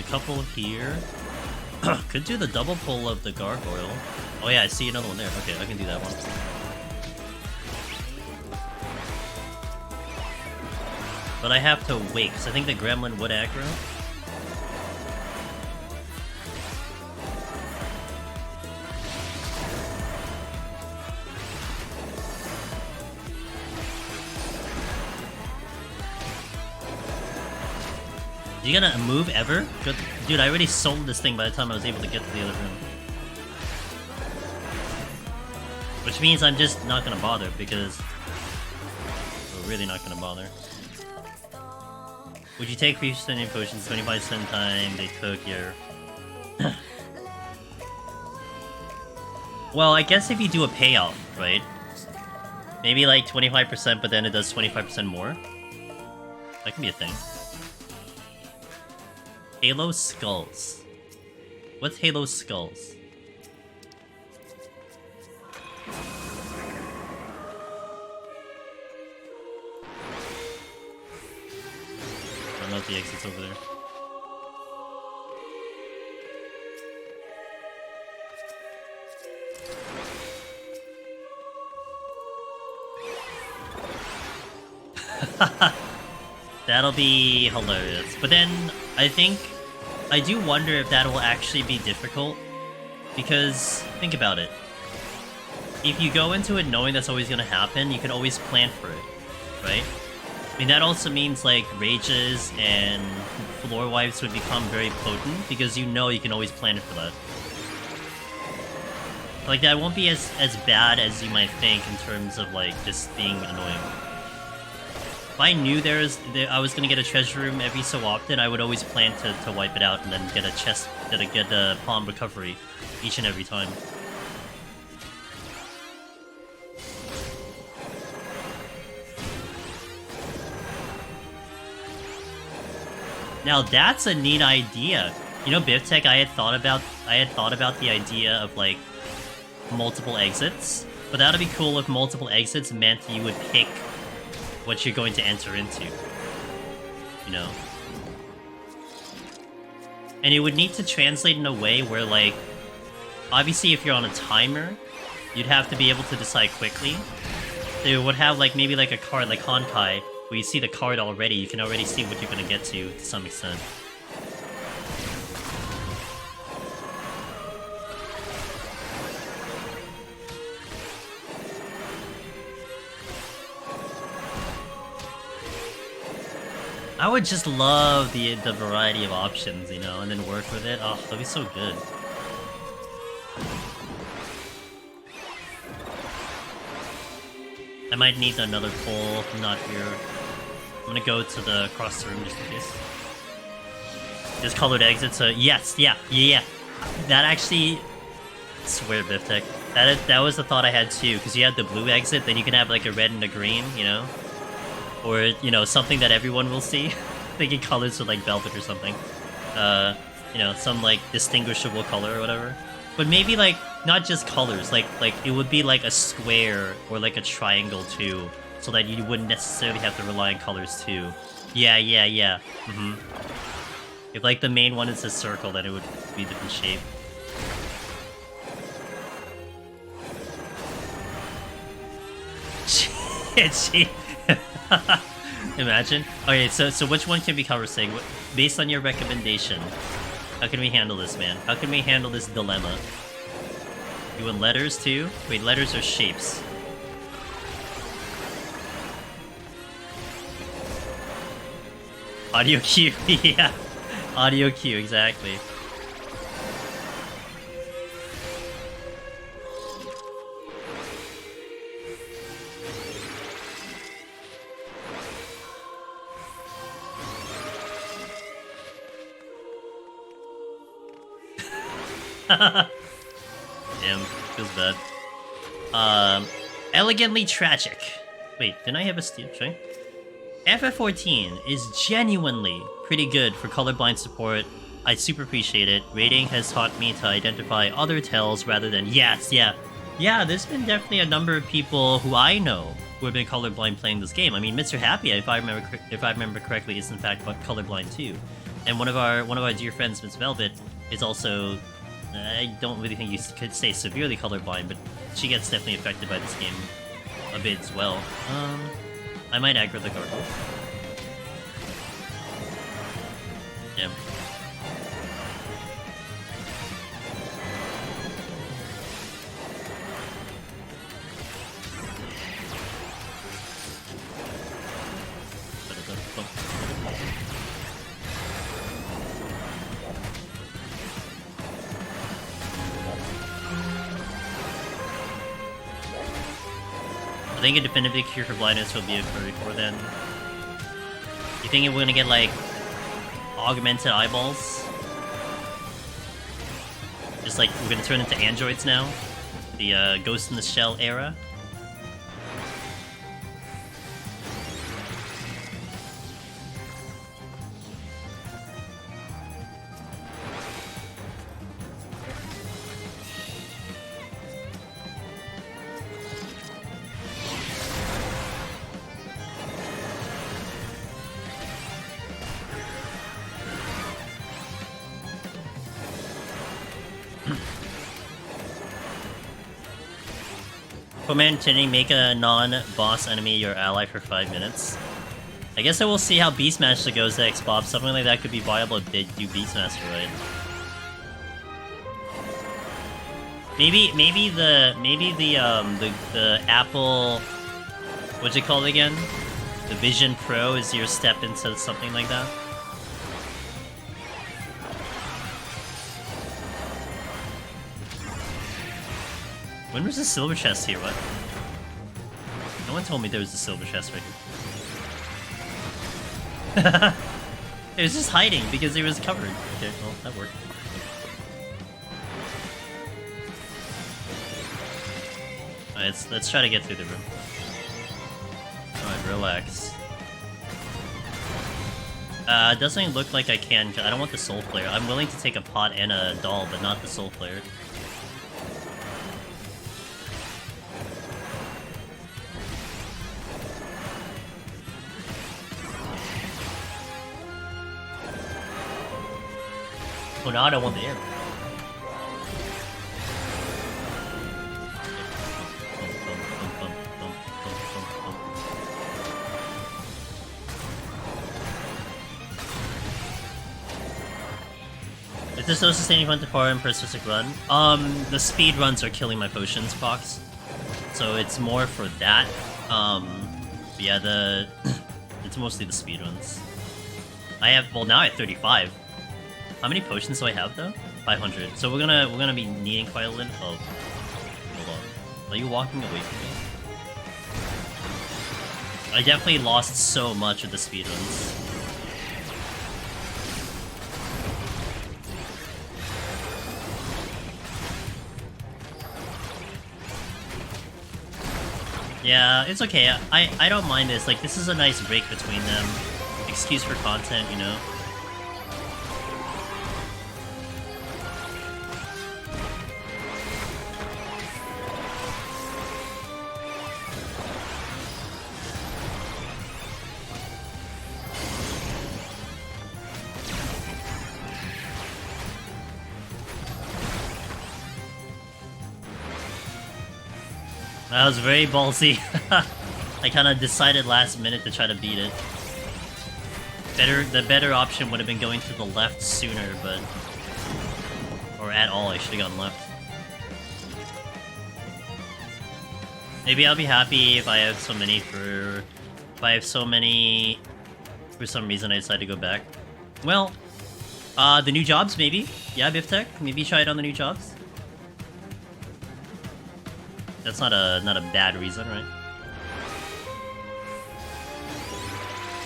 Couple here. Could do the double pull of the gargoyle. Oh yeah, I see another one there. Okay, I can do that one. But I have to wait, because I think the gremlin would aggro. You gonna move ever? Good. Dude, I already sold this thing by the time I was able to get to the other room. Which means I'm just not gonna bother, because we're really not gonna bother. Would you take 3% potions 25% time they took your... Well, I guess if you do a payout, right? Maybe like 25%, but then it does 25% more? That can be a thing. Halo Skulls. What's Halo Skulls? I don't know if the exit's over there. That'll be hilarious. But then, I do wonder if that will actually be difficult. Because, think about it. If you go into it knowing that's always going to happen, you can always plan for it, right? I mean, that also means, like, rages and floor wipes would become very potent, because you know you can always plan for that. Like, that won't be as bad as you might think in terms of, like, just being annoying. If I knew I was gonna get a treasure room every so often, I would always plan to wipe it out and then get a chest, get a palm recovery each and every time. Now that's a neat idea. You know, BivTech, I had thought about the idea of like multiple exits, but that'd be cool if multiple exits meant you would pick what you're going to enter into, you know? And it would need to translate in a way where, like, obviously if you're on a timer, you'd have to be able to decide quickly. They would have, like, maybe like a card like Honkai, where you see the card already, you can already see what you're gonna get to some extent. I would just love the variety of options, you know, and then work with it. Oh, that'd be so good. I might need another pole. I'm not here. I'm gonna go to the across the room just in case. There's colored exits, so yes, yeah. That actually, I swear, Biftech. That was the thought I had too, because you had the blue exit, then you can have like a red and a green, you know? Or, you know, something that everyone will see. Thinking colors with like velvet or something. You know, some like distinguishable color or whatever. But maybe like, not just colors, like it would be like a square or like a triangle too, so that you wouldn't necessarily have to rely on colors too. Yeah. If like the main one is a circle, then it would be a different shape. Shit. Imagine. Okay, so which one can we cover, saying? Based on your recommendation, how can we handle this, man? How can we handle this dilemma? You want letters too? Wait, letters or shapes? Audio cue, yeah. Audio cue, exactly. Damn, feels bad. Elegantly tragic. Wait, didn't I have a steel tray? FF14 is genuinely pretty good for colorblind support. I super appreciate it. Rating has taught me to identify other tells rather than yes, yeah. Yeah, there's been definitely a number of people who I know who have been colorblind playing this game. I mean, Mr. Happy, if I remember correctly, is in fact colorblind too. And one of our dear friends, Miss Velvet, is also, I don't really think you could say severely colorblind, but she gets definitely affected by this game a bit as well. I might aggro the gargoyle. Yeah. I think a definitive cure for blindness will be a furry for then. You think we're gonna get like augmented eyeballs? Just like we're gonna turn into androids now? The Ghost in the Shell era? Command Tinny, make a non-boss enemy your ally for 5 minutes. I guess I will see how Beastmaster goes next, Bob. Something like that could be viable if they do Beastmaster right. Maybe the Apple, what's it called again? The Vision Pro is your step into something like that. When was the silver chest here? What? No one told me there was a silver chest right here. It was just hiding because it was covered. Okay, well, that worked. Alright, let's try to get through the room. Alright, relax. It doesn't look like I can. I don't want the soul flare. I'm willing to take a pot and a doll, but not the soul flare. Oh, now I don't want the arrow. Is this so sustaining fun to power and persistent run? The speed runs are killing my potions box, so it's more for that. Yeah, it's mostly the speed runs. I have, well, now I have 35. How many potions do I have though? 500. So we're gonna be needing quite a little. Oh, hold on. Are you walking away from me? I definitely lost so much of the speedruns. Yeah, it's okay. I don't mind this. Like, this is a nice break between them. Excuse for content, you know? That was very ballsy. I kind of decided last minute to try to beat it. The better option would have been going to the left sooner, but... Or at all, I should have gone left. Maybe I'll be happy if I have so many for... If I have so many... For some reason I decide to go back. Well, the new jobs, maybe? Yeah, Biftech? Maybe try it on the new jobs? That's not a bad reason, right?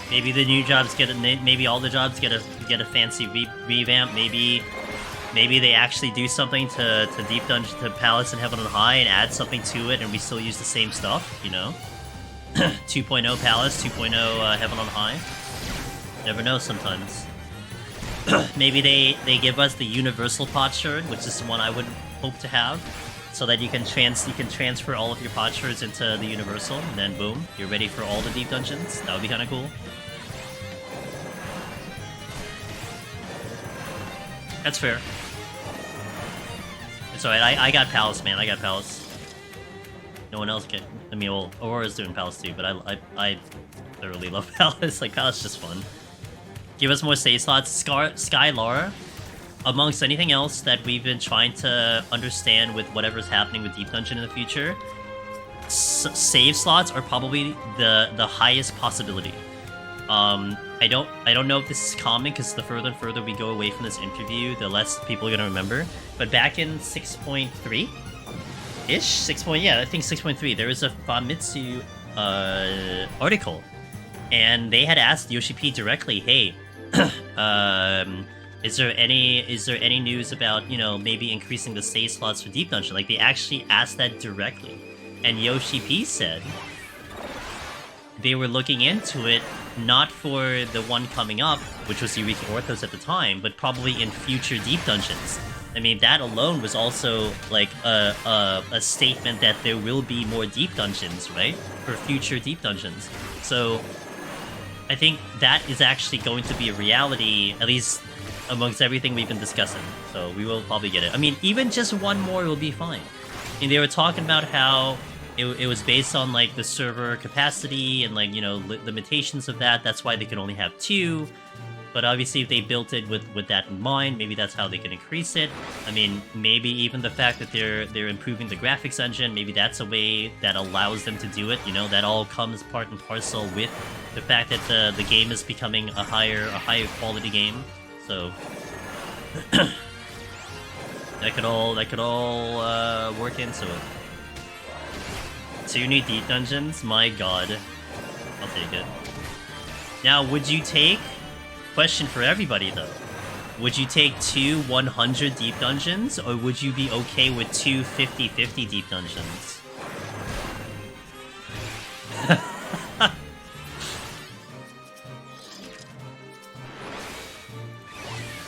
Maybe the new jobs get maybe all the jobs get a fancy revamp. Maybe they actually do something to Deep Dungeon, to Palace and Heaven on High, and add something to it, and we still use the same stuff, you know? 2.0 Palace, 2.0 Heaven on High. Never know sometimes. Maybe they give us the universal potsherd, which is the one I would hope to have. So that you can transfer all of your potsherds into the universal, and then boom, you're ready for all the deep dungeons. That would be kind of cool. That's fair. It's alright. I got Palace, man. I got Palace. No one else can. I mean, well, Aurora's doing Palace too, but I thoroughly love Palace. Like, Palace is just fun. Give us more save slots. Skylar. Amongst anything else that we've been trying to understand with whatever's happening with Deep Dungeon in the future, save slots are probably the highest possibility. I don't know if this is common, because the further and further we go away from this interview, the less people are gonna remember. But back in 6.3 ish, yeah, I think 6.3, there was a Famitsu article, and they had asked Yoshi P directly, hey, Is there any news about, you know, maybe increasing the save slots for Deep Dungeon? Like, they actually asked that directly. And Yoshi P said they were looking into it, not for the one coming up, which was Eureka Orthos at the time, but probably in future Deep Dungeons. I mean, that alone was also, like, a statement that there will be more Deep Dungeons, right? For future Deep Dungeons. So, I think that is actually going to be a reality, at least amongst everything we've been discussing. So we will probably get it. I mean, even just one more will be fine. I mean, they were talking about how it was based on, like, the server capacity and, like, you know, limitations of that. That's why they could only have 2. But obviously, if they built it with that in mind, maybe that's how they can increase it. I mean, maybe even the fact that they're improving the graphics engine, maybe that's a way that allows them to do it. You know, that all comes part and parcel with the fact that the game is becoming a higher quality game. So that could all work into it. 2 new Deep Dungeons? My god. I'll take it. Now, would you take... Question for everybody, though. Would you take 2 100 Deep Dungeons, or would you be okay with 2 50-50 Deep Dungeons?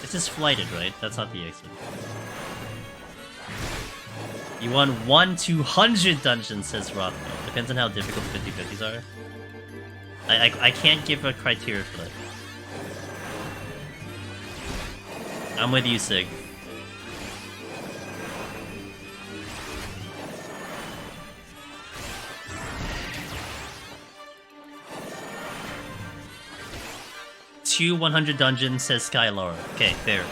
This is flighted, right? That's not the exit. You want 1 200 dungeons, says Rothko. Depends on how difficult the 50-50s are. I can't give a criteria for that. I'm with you, Sig. Two 100 dungeons, says Skylar. Okay, fair.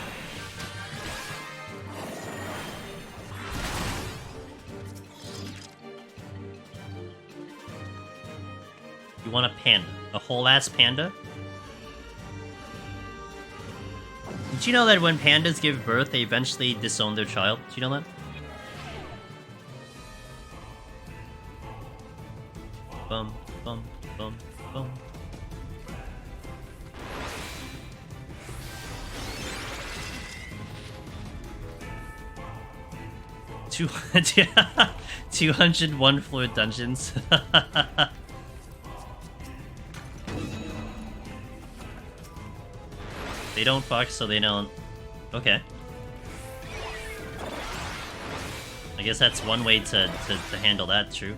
You want a panda? A whole ass panda? Did you know that when pandas give birth, they eventually disown their child? Did you know that? Bum, bum, bum, bum. Two 201 floor dungeons. They don't fuck, so they don't. Okay. I guess that's one way to handle that, true.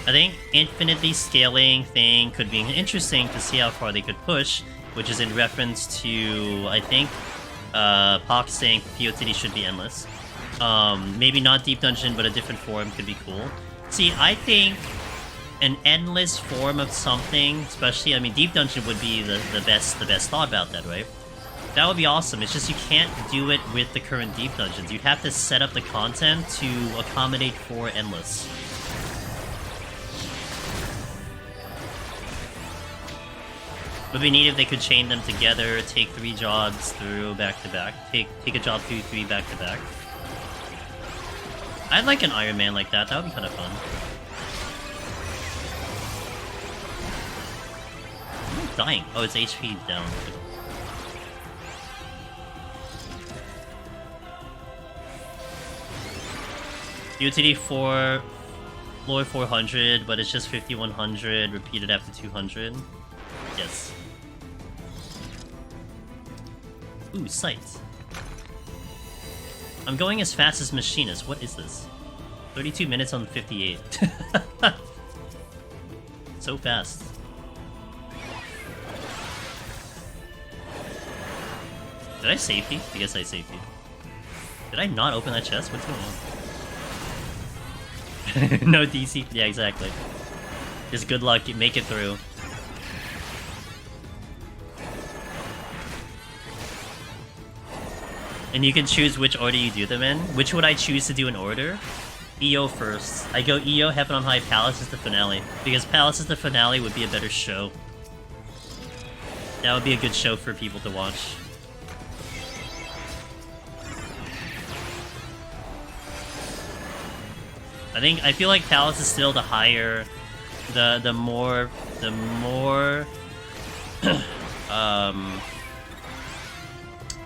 I think infinitely scaling thing could be interesting to see how far they could push, which is in reference to, I think, Puch saying PoTD should be endless. Maybe not Deep Dungeon, but a different form could be cool. See, I think an endless form of something, especially, I mean, Deep Dungeon would be the best thought about that, right? That would be awesome. It's just you can't do it with the current Deep Dungeons. You'd have to set up the content to accommodate for endless. Would be neat if they could chain them together, take 3 jobs through back-to-back. Take a job through 3 back-to-back. I'd like an Iron Man like that. That would be kind of fun. I'm dying. Oh, it's HP down. UTD 4, floor 400, but it's just 5100 repeated after 200. Yes. Ooh, sight. I'm going as fast as Machinist. What is this? 32 minutes on 58. So fast. Did I safety? I guess I safety. Did I not open that chest? What's going on? No DC. Yeah, exactly. Just good luck. Make it through. And you can choose which order you do them in. Which would I choose to do in order? EO first. I go EO, Heaven on High, Palace is the finale. Because Palace is the finale would be a better show. That would be a good show for people to watch. I feel like Palace is still the higher, the more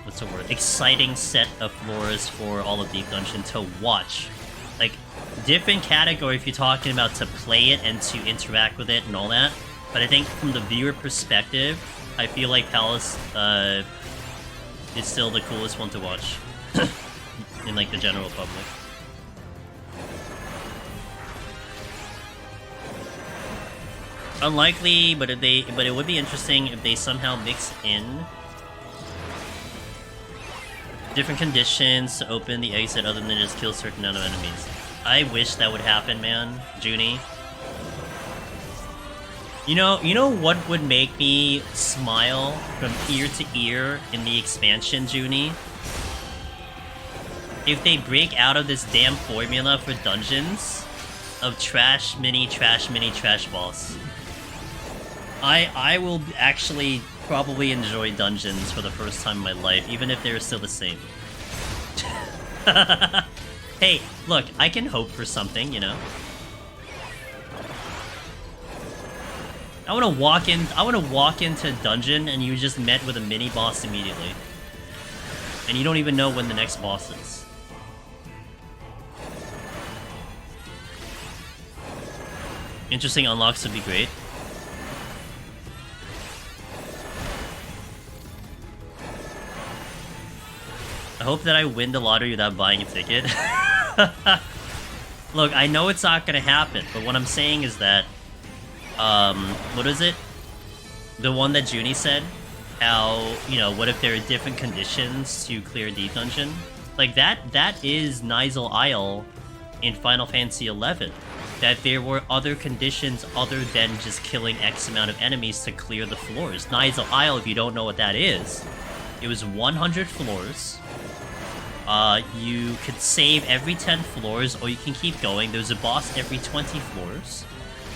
what's the word? Exciting set of floors for all of Deep Dungeon to watch. Like, different category if you're talking about to play it and to interact with it and all that. But I think from the viewer perspective, I feel like Palace is still the coolest one to watch in like the general public. Unlikely, but it would be interesting if they somehow mix in different conditions to open the exit other than just kill a certain amount of enemies. I wish that would happen, man. Junie. You know what would make me smile from ear to ear in the expansion, Junie? If they break out of this damn formula for dungeons of trash mini, trash boss. I will actually probably enjoy dungeons for the first time in my life, even if they're still the same. Hey, look, I can hope for something, you know? I wanna walk into a dungeon and you just met with a mini boss immediately. And you don't even know when the next boss is. Interesting unlocks would be great. I hope that I win the lottery without buying a ticket. Look, I know it's not gonna happen, but what I'm saying is that, what is it? The one that Junie said, how, you know, what if there are different conditions to clear Deep Dungeon? Like, that is Nizal Isle in Final Fantasy XI. That there were other conditions other than just killing X amount of enemies to clear the floors. Nizal Isle, if you don't know what that is, it was 100 floors. You could save every 10 floors, or you can keep going. There's a boss every 20 floors.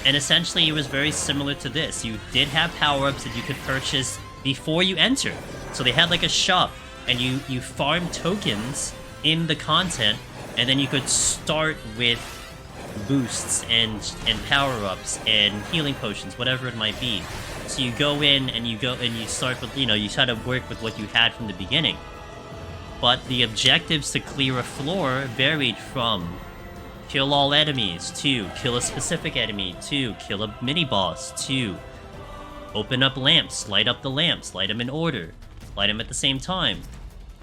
And essentially, it was very similar to this. You did have power-ups that you could purchase before you enter. So they had like a shop, and you farmed tokens in the content, and then you could start with boosts and power-ups and healing potions, whatever it might be. So you go in and you start with, you try to work with what you had from the beginning. But the objectives to clear a floor varied from kill all enemies, to kill a specific enemy, to kill a mini-boss, to open up lamps, light up the lamps, light them in order, light them at the same time.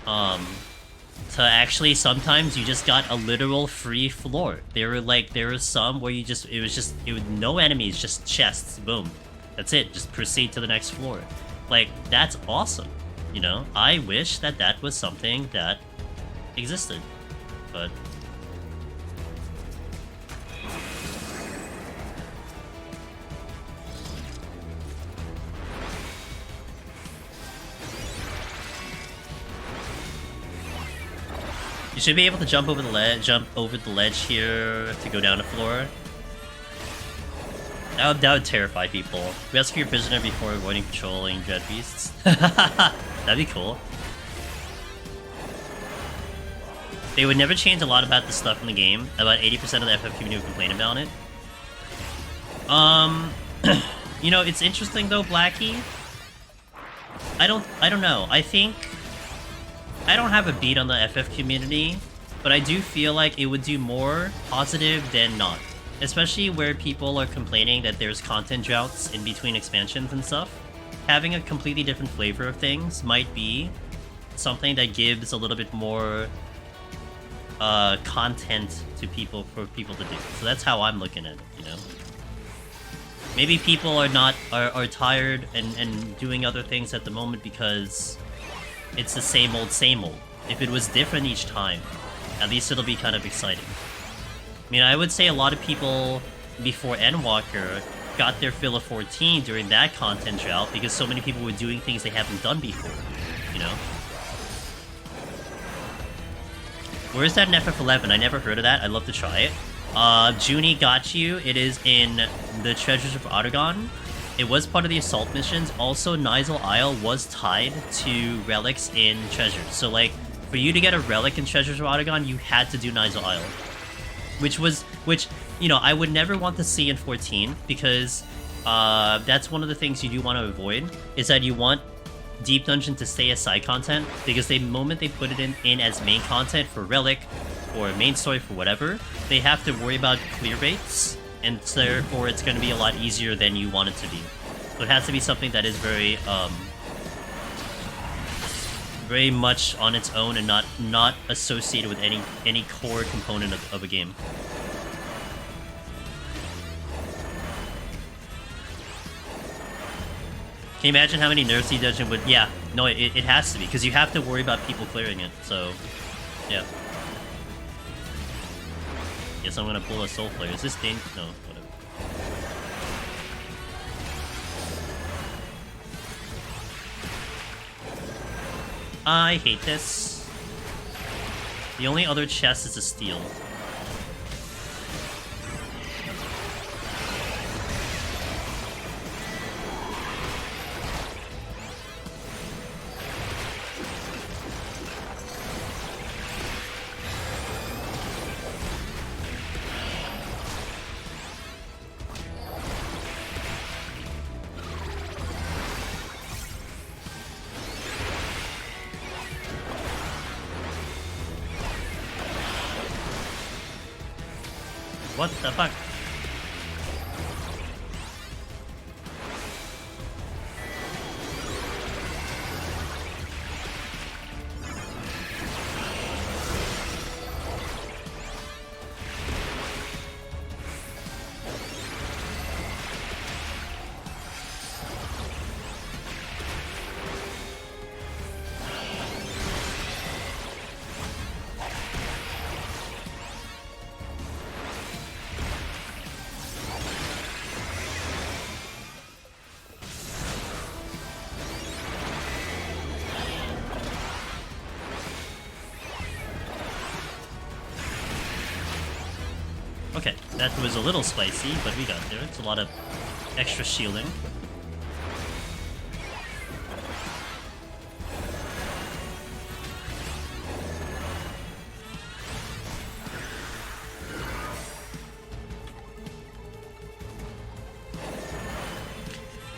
To actually, sometimes you just got a literal free floor. There were some where it was no enemies, just chests, boom. That's it, just proceed to the next floor. Like, that's awesome, I wish that was something that existed, but... You should be able to jump over the ledge here to go down the floor. That would terrify people. Rescue your prisoner before avoiding patrolling dread beasts. That'd be cool. They would never change a lot about the stuff in the game. About 80% of the FF community would complain about it. It's interesting though, Blackie. I don't know. I think I don't have a beat on the FF community, but I do feel like it would do more positive than not. Especially where people are complaining that there's content droughts in between expansions and stuff. Having a completely different flavor of things might be something that gives a little bit more content to people, for people to do. So that's how I'm looking at it, Maybe people are tired and doing other things at the moment because it's the same old, same old. If it was different each time, at least it'll be kind of exciting. I mean, I would say a lot of people before Endwalker got their fill of 14 during that content drought because so many people were doing things they haven't done before, Where is that in FF11? I never heard of that. I'd love to try it. Junie got you. It is in the Treasures of Aragon. It was part of the assault missions. Also, Nizal Isle was tied to relics in Treasures. So, like, for you to get a relic in Treasures of Aragon, you had to do Nizal Isle. Which, I would never want to see in 14, because that's one of the things you do want to avoid, is that you want Deep Dungeon to stay as side content, because the moment they put it in as main content for relic, or main story for whatever, they have to worry about clear rates, and therefore it's going to be a lot easier than you want it to be. So it has to be something that is very, very much on its own and not associated with any core component of a game. Can you imagine how many nerfs Deep Dungeon would... Yeah, no, it has to be, because you have to worry about people clearing it, so... Yeah. Guess I'm gonna pull a Soul Flare. Is this dangerous? No, whatever. I hate this. The only other chest is a steel. What the fuck? Okay, that was a little spicy, but we got there. It's a lot of extra shielding.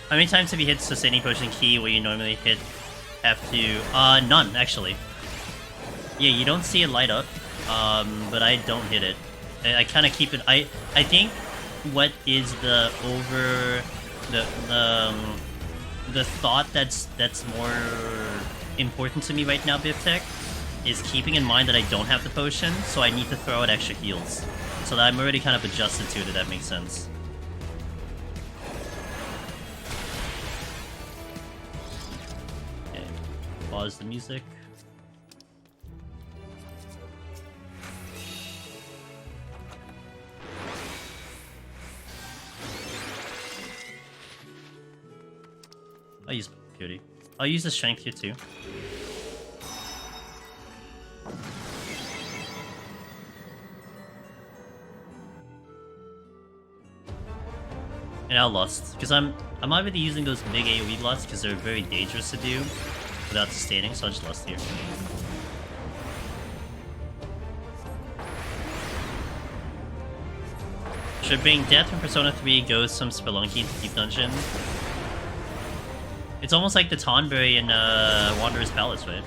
How many times have you hit sustaining potion key where you normally hit F2? None, actually. Yeah, you don't see it light up, but I don't hit it. I kind of keep it. I think what is the thought that's more important to me right now, Biftech, is keeping in mind that I don't have the potion, so I need to throw out extra heals. So that I'm already kind of adjusted to it, if that makes sense. Okay, pause the music. I'll use Purity. I'll use the Strength here too. And now Lust, because I'm already using those big AoE Lusts because they're very dangerous to do without sustaining, so I'll just Lust here. Should bring Death from Persona 3, Ghost, some Spelunky to Deep Dungeon. It's almost like the Tonberry in Wanderer's Palace, right?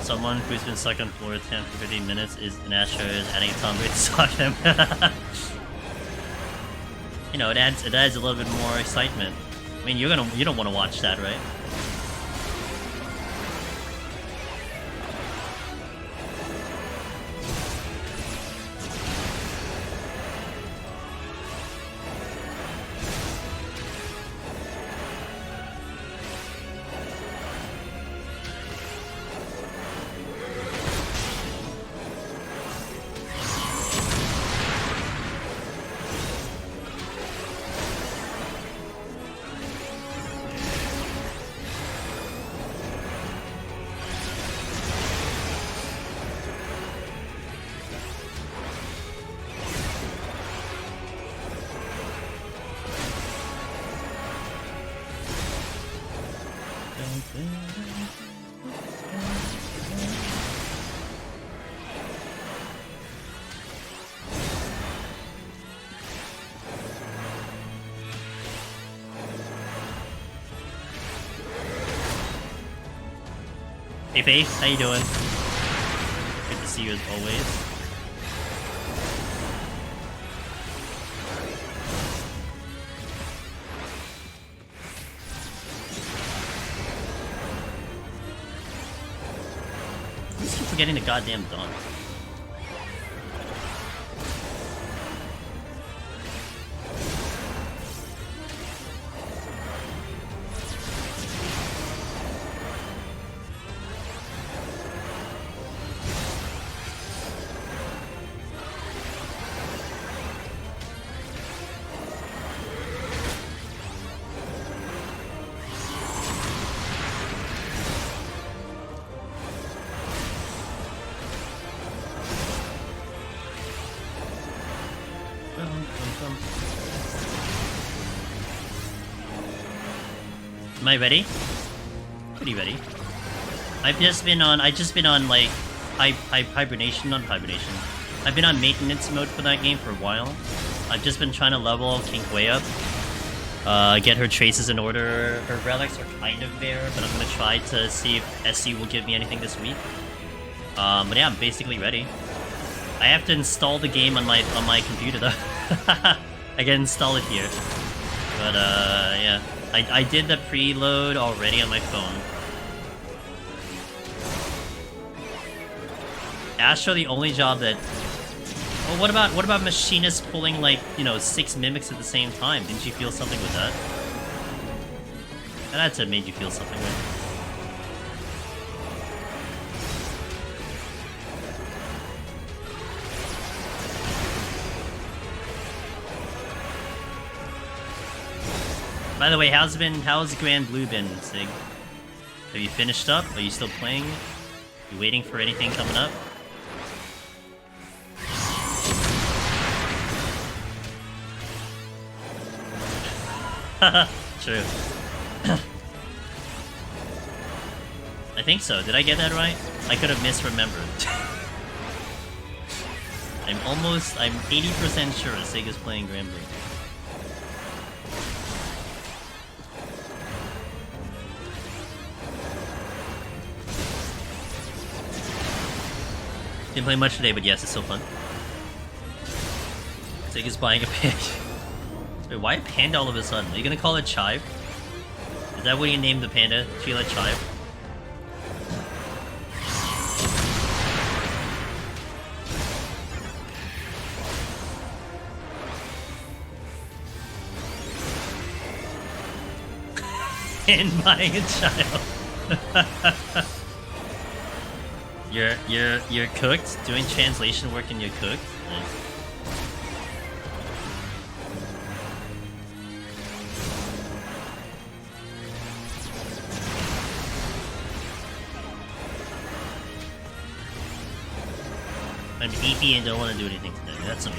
Someone who's been stuck on floor 10 for 15 minutes is an Asher is adding a Tonberry to stalk them. You know, it adds a little bit more excitement. I mean, you don't want to watch that, right? Hey Faith, how you doing? Good to see you as always. I just keep forgetting the goddamn dawn. Am I ready? Pretty ready. I've just been on like hibernation. I've been on maintenance mode for that game for a while. I've just been trying to level King Wei up, get her traces in order. Her relics are kind of there, but I'm gonna try to see if SC will give me anything this week. But yeah, I'm basically ready. I have to install the game on my computer though. I can install it here. But yeah. I did the preload already on my phone. Astro, the only job that... Well, what about machinists pulling, like, you know, 6 mimics at the same time? Didn't you feel something with that? And that's it made you feel something, right? By the way, how's Grand Blue been, Sig? Have you finished up? Are you still playing it? You waiting for anything coming up? True. I think so. Did I get that right? I could have misremembered. I'm 80% sure Sega's playing Grand Blue. Didn't play much today, but yes, it's still fun. Sega's buying a panda. Wait, why a panda all of a sudden? Are you gonna call it Chive? Is that what you named the panda? Sheila Chive? And buying a child. You're cooked? Doing translation work and you're cooked? Nice. I'm EP and don't want to do anything today. That's a mood.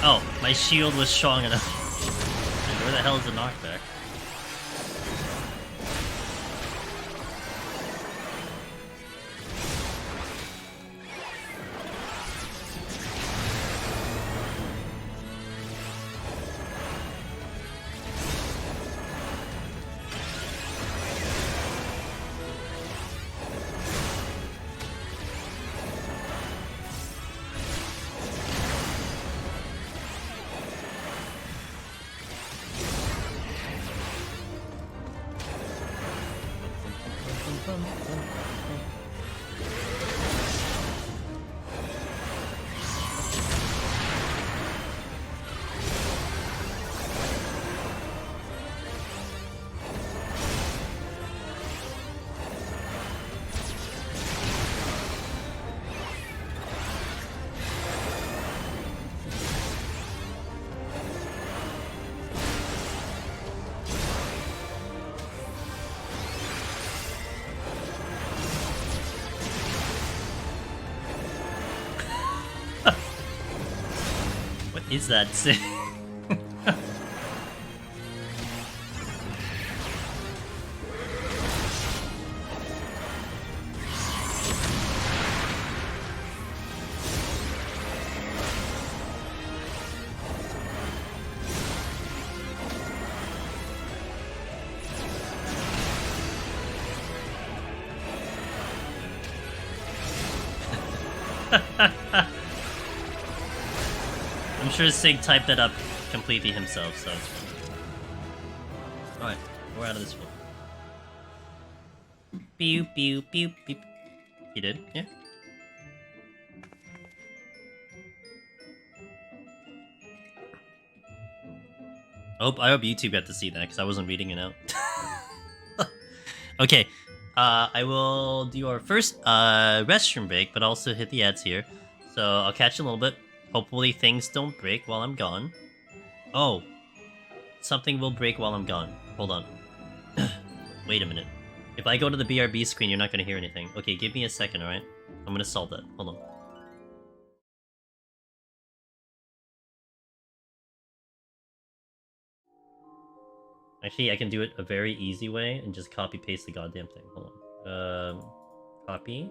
Oh, my shield was strong enough. Where the hell is the knockback? Is that sick? I'm sure Sig typed that up completely himself, so it's fine. Alright, we're out of this one. Pew pew pew pew. You did? Yeah. I hope YouTube got to see that, because I wasn't reading it out. Okay, I will do our first restroom break, but also hit the ads here. So I'll catch you in a little bit. Hopefully things don't break while I'm gone. Oh, something will break while I'm gone. Hold on. Wait a minute. If I go to the BRB screen, you're not going to hear anything. Okay, give me a second, alright? I'm going to solve that. Hold on. Actually, I can do it a very easy way and just copy paste the goddamn thing. Hold on. Copy.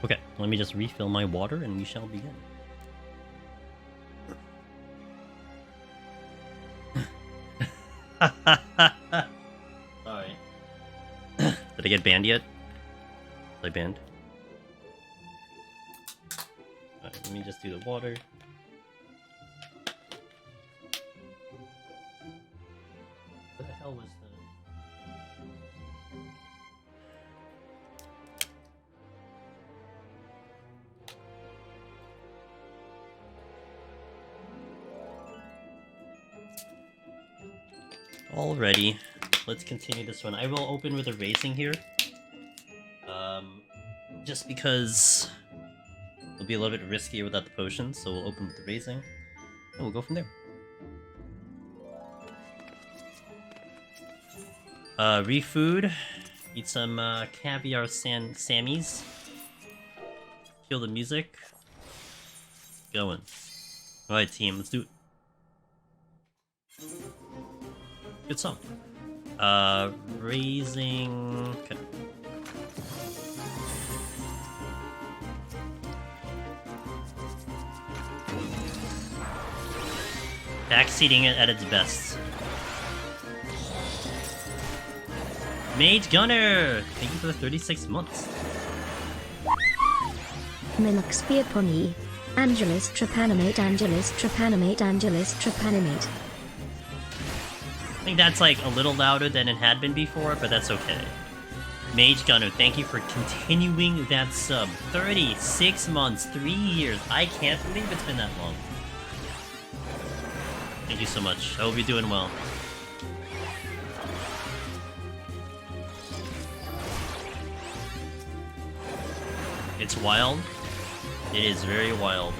Okay, let me just refill my water and we shall begin. Sorry. Did I get banned yet? Was I banned? Alright, let me just do the water. What the hell was the... Alrighty, let's continue this one. I will open with a raising here. Just because it'll be a little bit riskier without the potions, so we'll open with the raising, and we'll go from there. Refood. Eat some caviar Sammies. Kill the music. Going. Alright team, let's do it. Good song. Raising... Okay. Backseating it at its best. Mage Gunner! Thank you for the 36 months. Minux Fearpony. Angelus Trepanimate, Angelus Trepanimate, Angelus Trepanimate. I think that's like a little louder than it had been before, but that's okay. Mage Gunner, thank you for continuing that sub. 36 months, 3 years. I can't believe it's been that long. Thank you so much. I hope you're doing well. It's wild. It is very wild.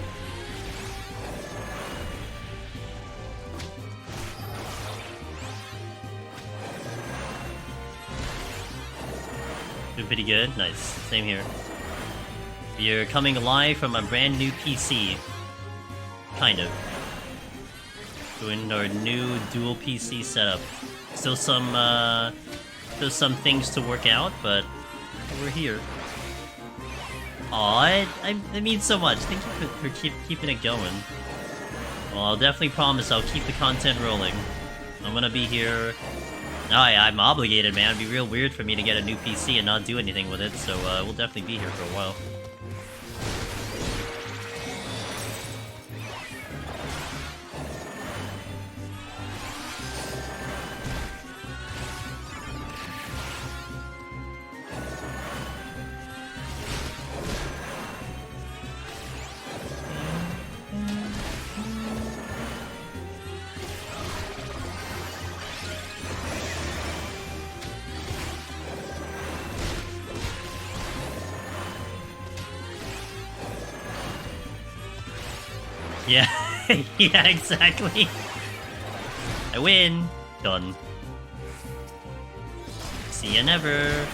Doing pretty good. Nice. Same here. You're coming live from a brand new PC. Kind of. Doing our new dual PC setup. Still some things to work out, but we're here. Aw, it means so much. Thank you for keeping it going. Well, I'll definitely promise I'll keep the content rolling. I'm gonna be here. I'm obligated, man. It'd be real weird for me to get a new PC and not do anything with it, so we'll definitely be here for a while. Yeah, yeah, exactly. I win. Done. See ya never.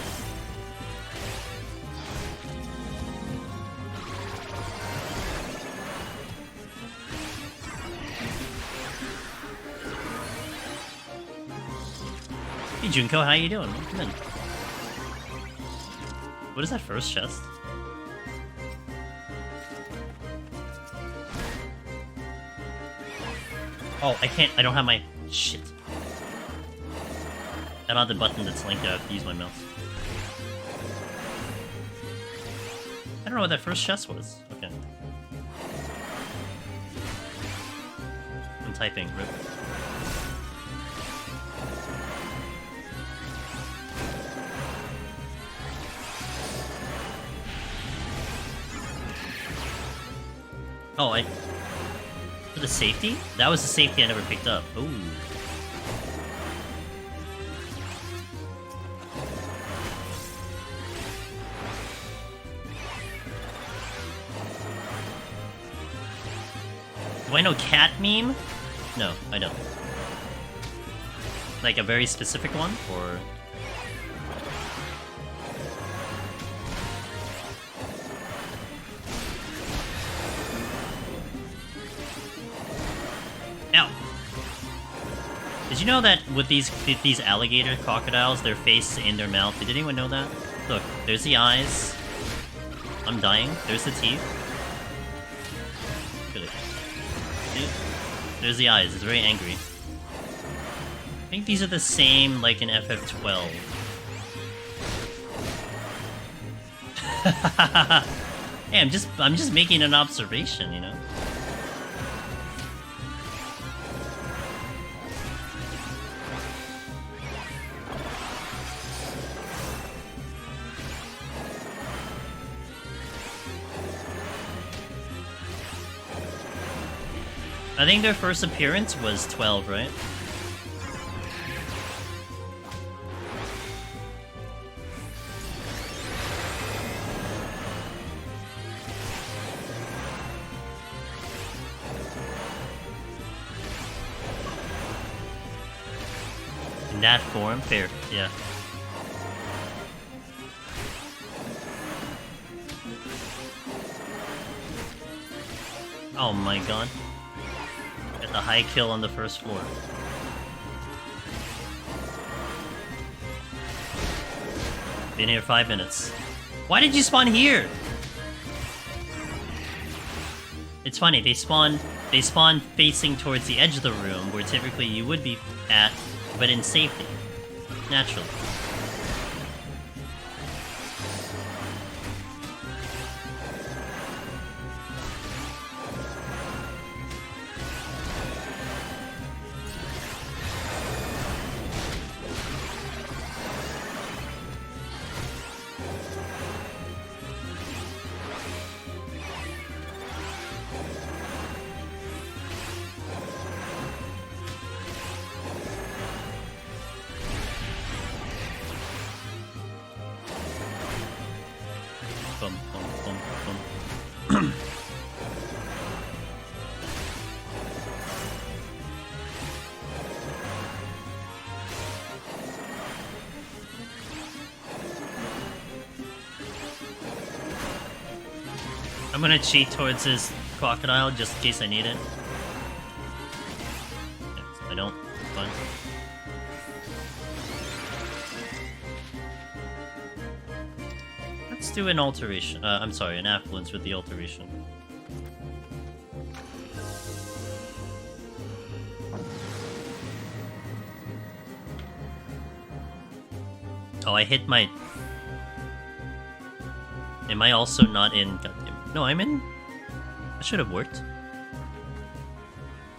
Hey Junko, how you doing? Come in. What is that first chest? Oh, I don't have my... Shit. I don't have the button that's linked out to use my mouse. I don't know what that first chest was. Okay. I'm typing. Rip. Oh, for the safety? That was the safety I never picked up. Ooh. Do I know cat meme? No, I don't. Like a very specific one, or? Ow! Did you know that with these alligator crocodiles, their face and their mouth? Did anyone know that? Look, there's the eyes. I'm dying. There's the teeth. Look at it. See? There's the eyes. It's very angry. I think these are the same like in FF12. Hey, I'm just making an observation, you know. I think their first appearance was 12, right? In that form, fair, yeah. Oh my god. Get the high kill on the first floor. Been here 5 minutes. Why did you spawn here? It's funny, they spawn facing towards the edge of the room where typically you would be at, but in safety. Naturally. I'm gonna cheat towards this crocodile just in case I need it. Okay, so I don't. Fine. Let's do an alteration. I'm sorry, an affluence with the alteration. Oh, I hit my... Am I also not in... Goddamn. No, I'm in... That should have worked.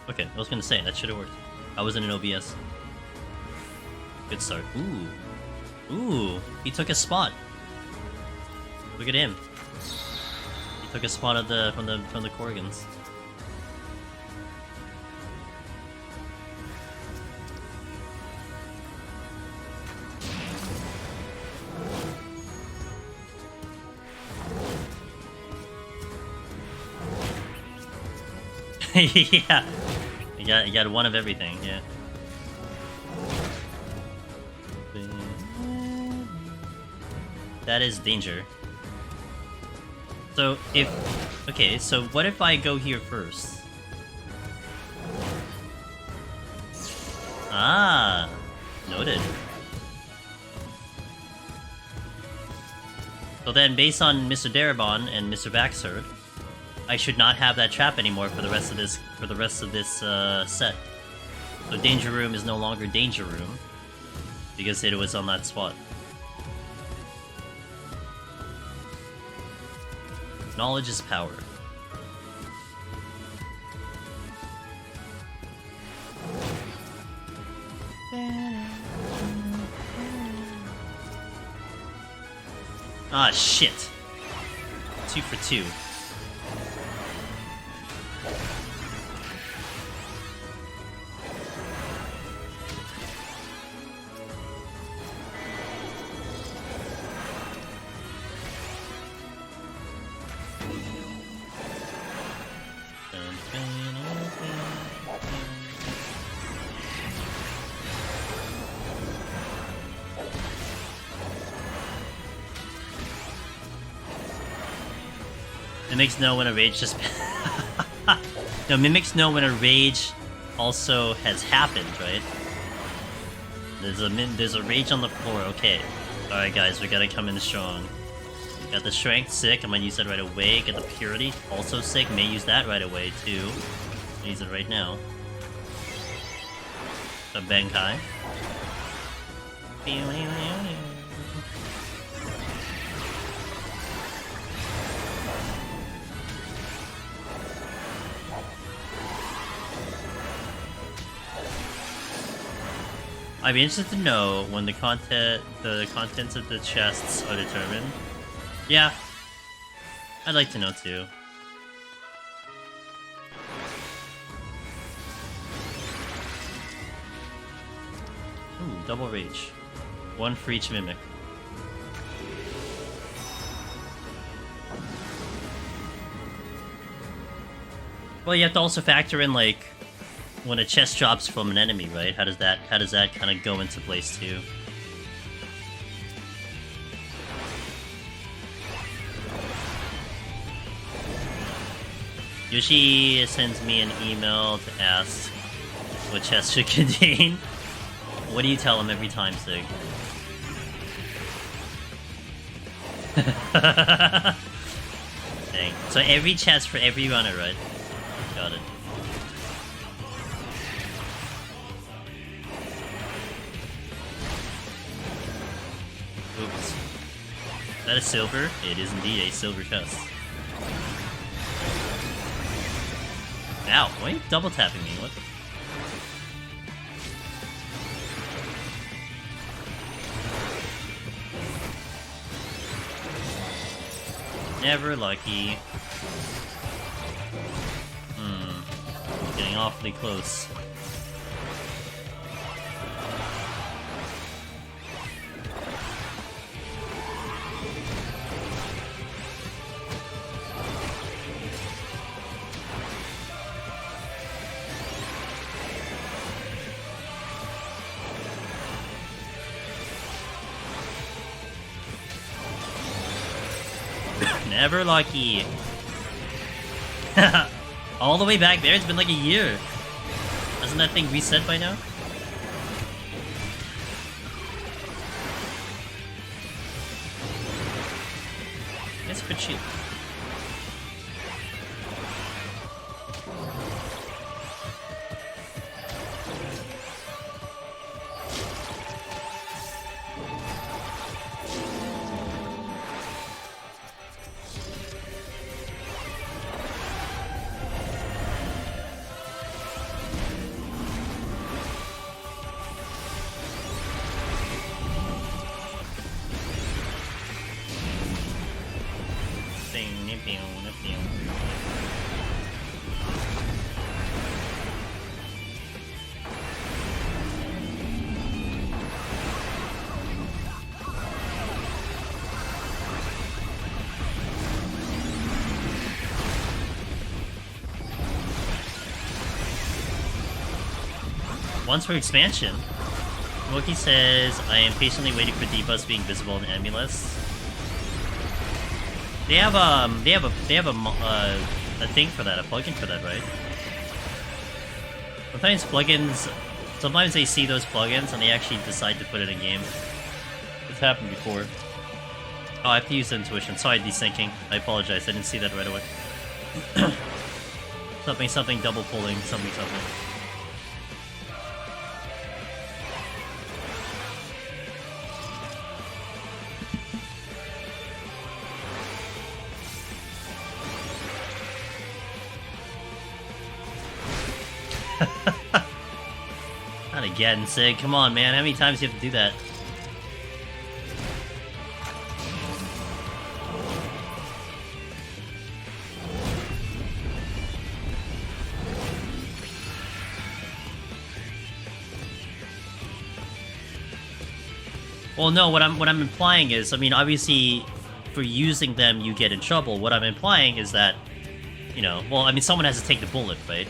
Okay, I was gonna say, that should have worked. I was in an OBS. Good start. Ooh. Ooh, he took a spot. Look at him. He took a spot at the from the Korgans. Yeah, you got one of everything. Yeah. That is danger. So if... Okay, so what if I go here first? Ah, noted. So then, based on Mr. Darabon and Mr. Baxter, I should not have that trap anymore for the rest of this set. So Danger Room is no longer Danger Room because it was on that spot. Knowledge is power. Ah, shit. 2 for 2. Mimics know when a rage just... No, mimics know when a rage also has happened, right? There's a rage on the floor, okay. Alright guys, we gotta come in strong. Got the strength, sick, I'm gonna use that right away. Get the purity, also sick, may use that right away too. Use it right now. The Bankai. I'd be interested to know when the contents of the chests are determined. Yeah, I'd like to know too. Ooh, double rage. One for each mimic. Well, you have to also factor in like when a chest drops from an enemy, right? How does that kind of go into place too? Yoshi sends me an email to ask what chest should contain. What do you tell him every time, Sig? Dang. So every chest for every runner, right? Got it. Oops. Is that a silver? It is indeed a silver chest. Ow, why are you double tapping me? What? Never lucky. Getting awfully close. Never lucky. All the way back there, it's been like a year. Hasn't that thing reset by now? That's good shit. Once for expansion. Wookie says, I am patiently waiting for debuffs being visible in Amulets. They have a thing for that, a plugin for that, right? Sometimes they see those plugins and they actually decide to put it in game. It's happened before. Oh, I have to use intuition. Sorry, desyncing. I apologize, I didn't see that right away. something double pulling, something. Not again, Sig. Come on, man. How many times do you have to do that? Well, no, what I'm implying is, I mean, obviously, for using them, you get in trouble. What I'm implying is that, you know, well, I mean, someone has to take the bullet, right?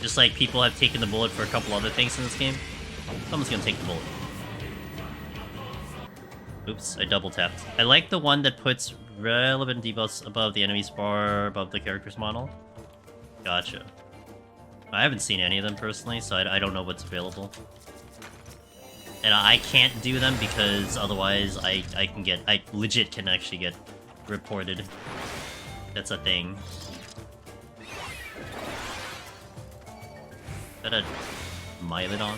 Just like people have taken the bullet for a couple other things in this game. Someone's gonna take the bullet. Oops, I double tapped. I like the one that puts relevant debuffs above the enemy's bar, above the character's model. Gotcha. I haven't seen any of them personally, so I don't know what's available. And I can't do them because otherwise I legit can actually get reported. That's a thing. Is that a Mylodon?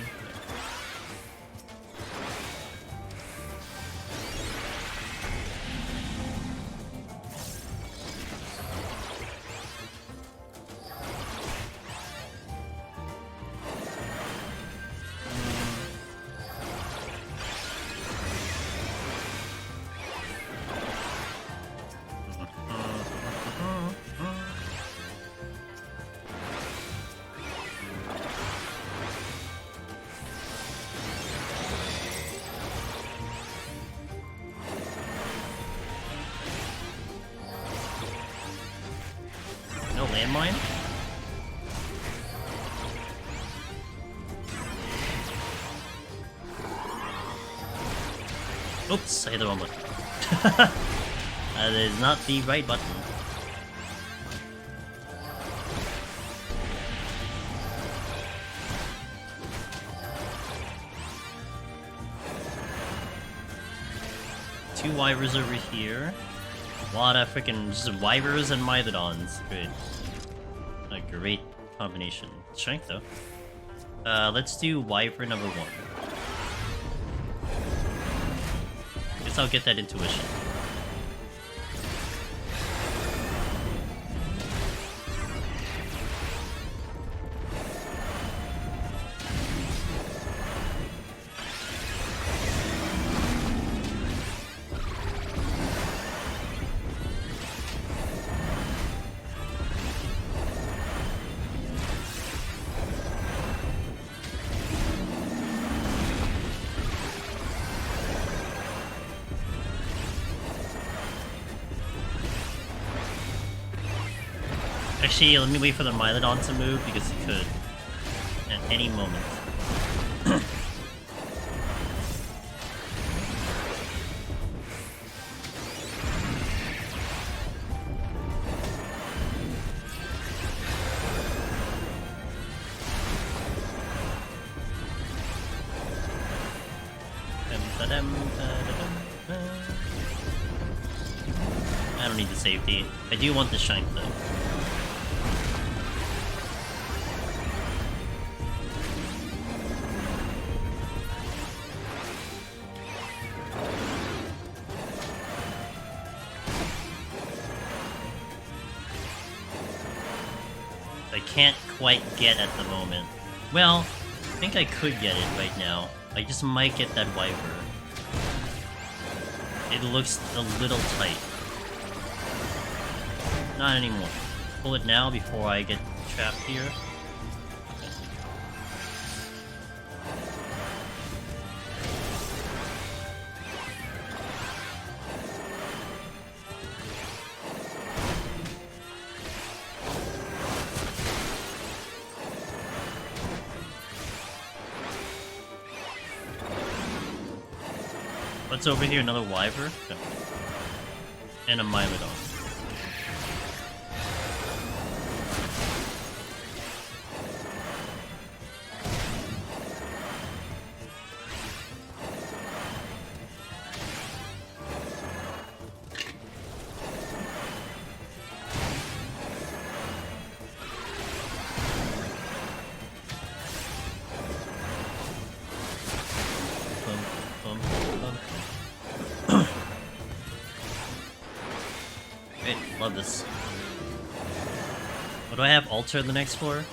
Landmine? Oops, I hit the wrong button. That is not the right button. Two Wyvers over here. A lot of freaking just Wyvers and Mylodons. Great. A great combination. Strength though. Let's do Wyver number 1. Guess I'll get that intuition. Actually, let me wait for the Mylodon to move, because he could. At any moment. I don't need the safety. I do want the strength though. Can't quite get at the moment. Well, I think I could get it right now. I just might get that Wyver. It looks a little tight. Not anymore. Pull it now before I get trapped here. What's over here? Another Wyver? No. And a Mylodon. Love this. What do I have? Alter the next floor?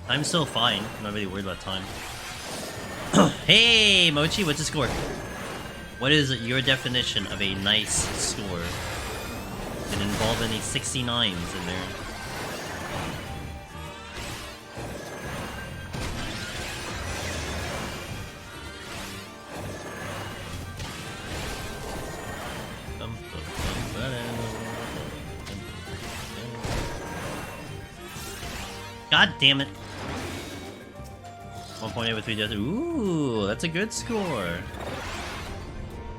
I'm still fine. I'm not really worried about time. Hey, Mochi, what's the score? What is your definition of a nice score? Did it involve any 69s in there? God damn it. 1.8 with 3 deaths. Ooh, that's a good score.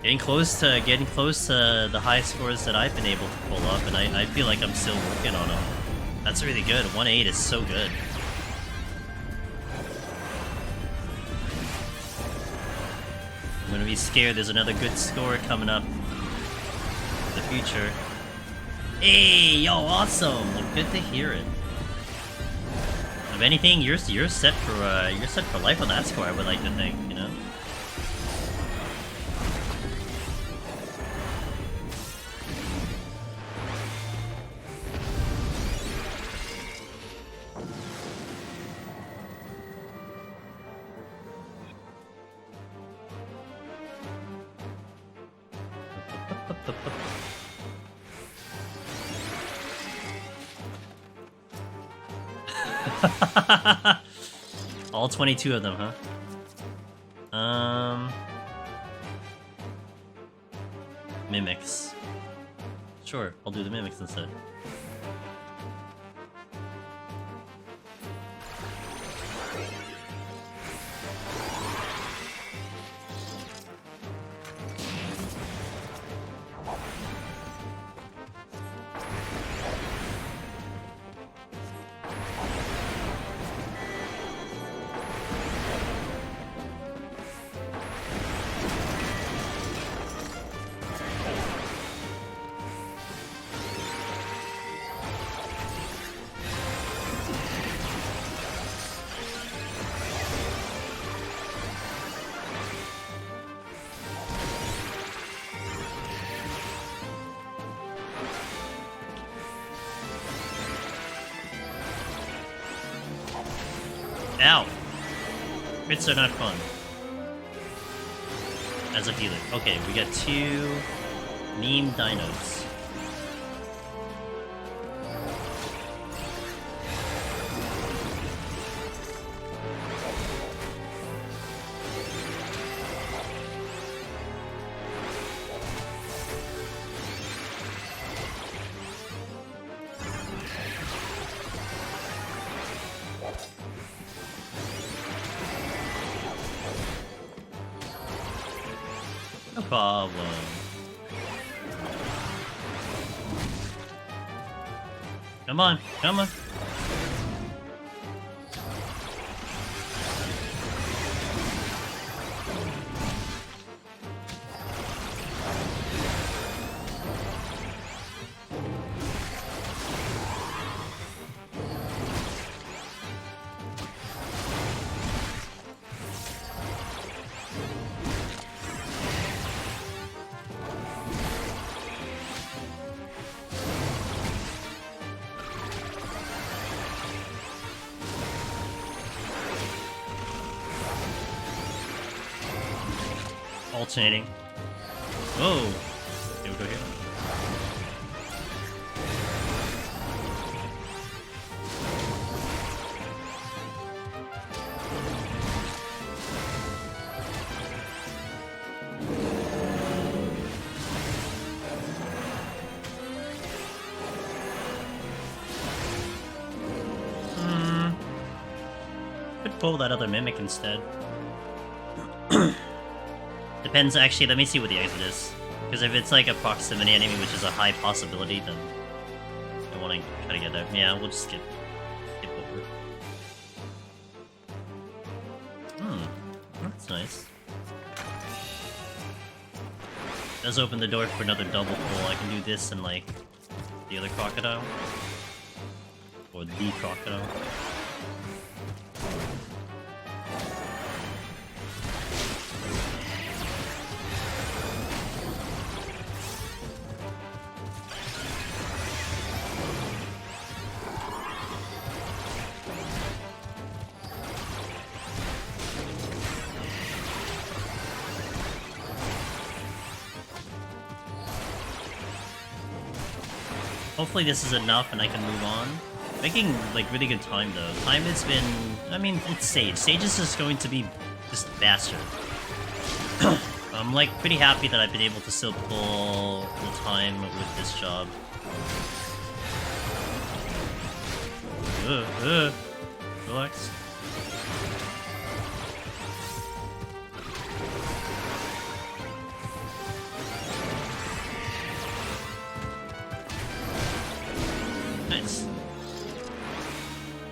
Getting close to the high scores that I've been able to pull up, and I feel like I'm still working on them. That's really good. 1-8 is so good. I'm gonna be scared there's another good score coming up in the future. Hey, yo, awesome! Well, good to hear it. If anything, you're set for life on that score. I would like to think, you know. All 22 of them, huh? Mimics. Sure, I'll do the mimics instead. Ow! Crits are not fun. As a healer. Okay, we got 2 meme dinos. No problem. Come on, come on. Alternating. Whoa! Okay, we'll go here. Could pull that other mimic instead. Depends, actually, let me see what the exit is. Because if it's like a proximity enemy, which is a high possibility, then I want to try to get there. Yeah, we'll just skip over. That's nice. Does open the door for another double pull. I can do this and like the other crocodile. Or the crocodile. Hopefully this is enough and I can move on. Making, like, really good time, though. Time has been... I mean, it's Sage. Sage is just going to be just faster. I'm, like, pretty happy that I've been able to still pull the time with this job. Relax.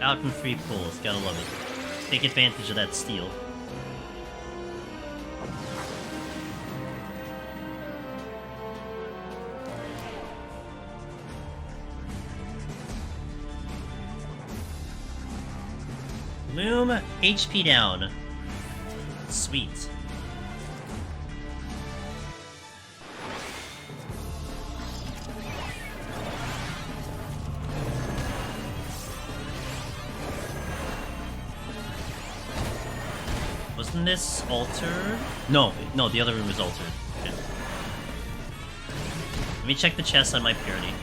Falcon free pulls, gotta love it. Take advantage of that steal. Loom, HP down. Sweet. Wasn't this altered? No, the other room was altered. Okay. Let me check the chest on my purity.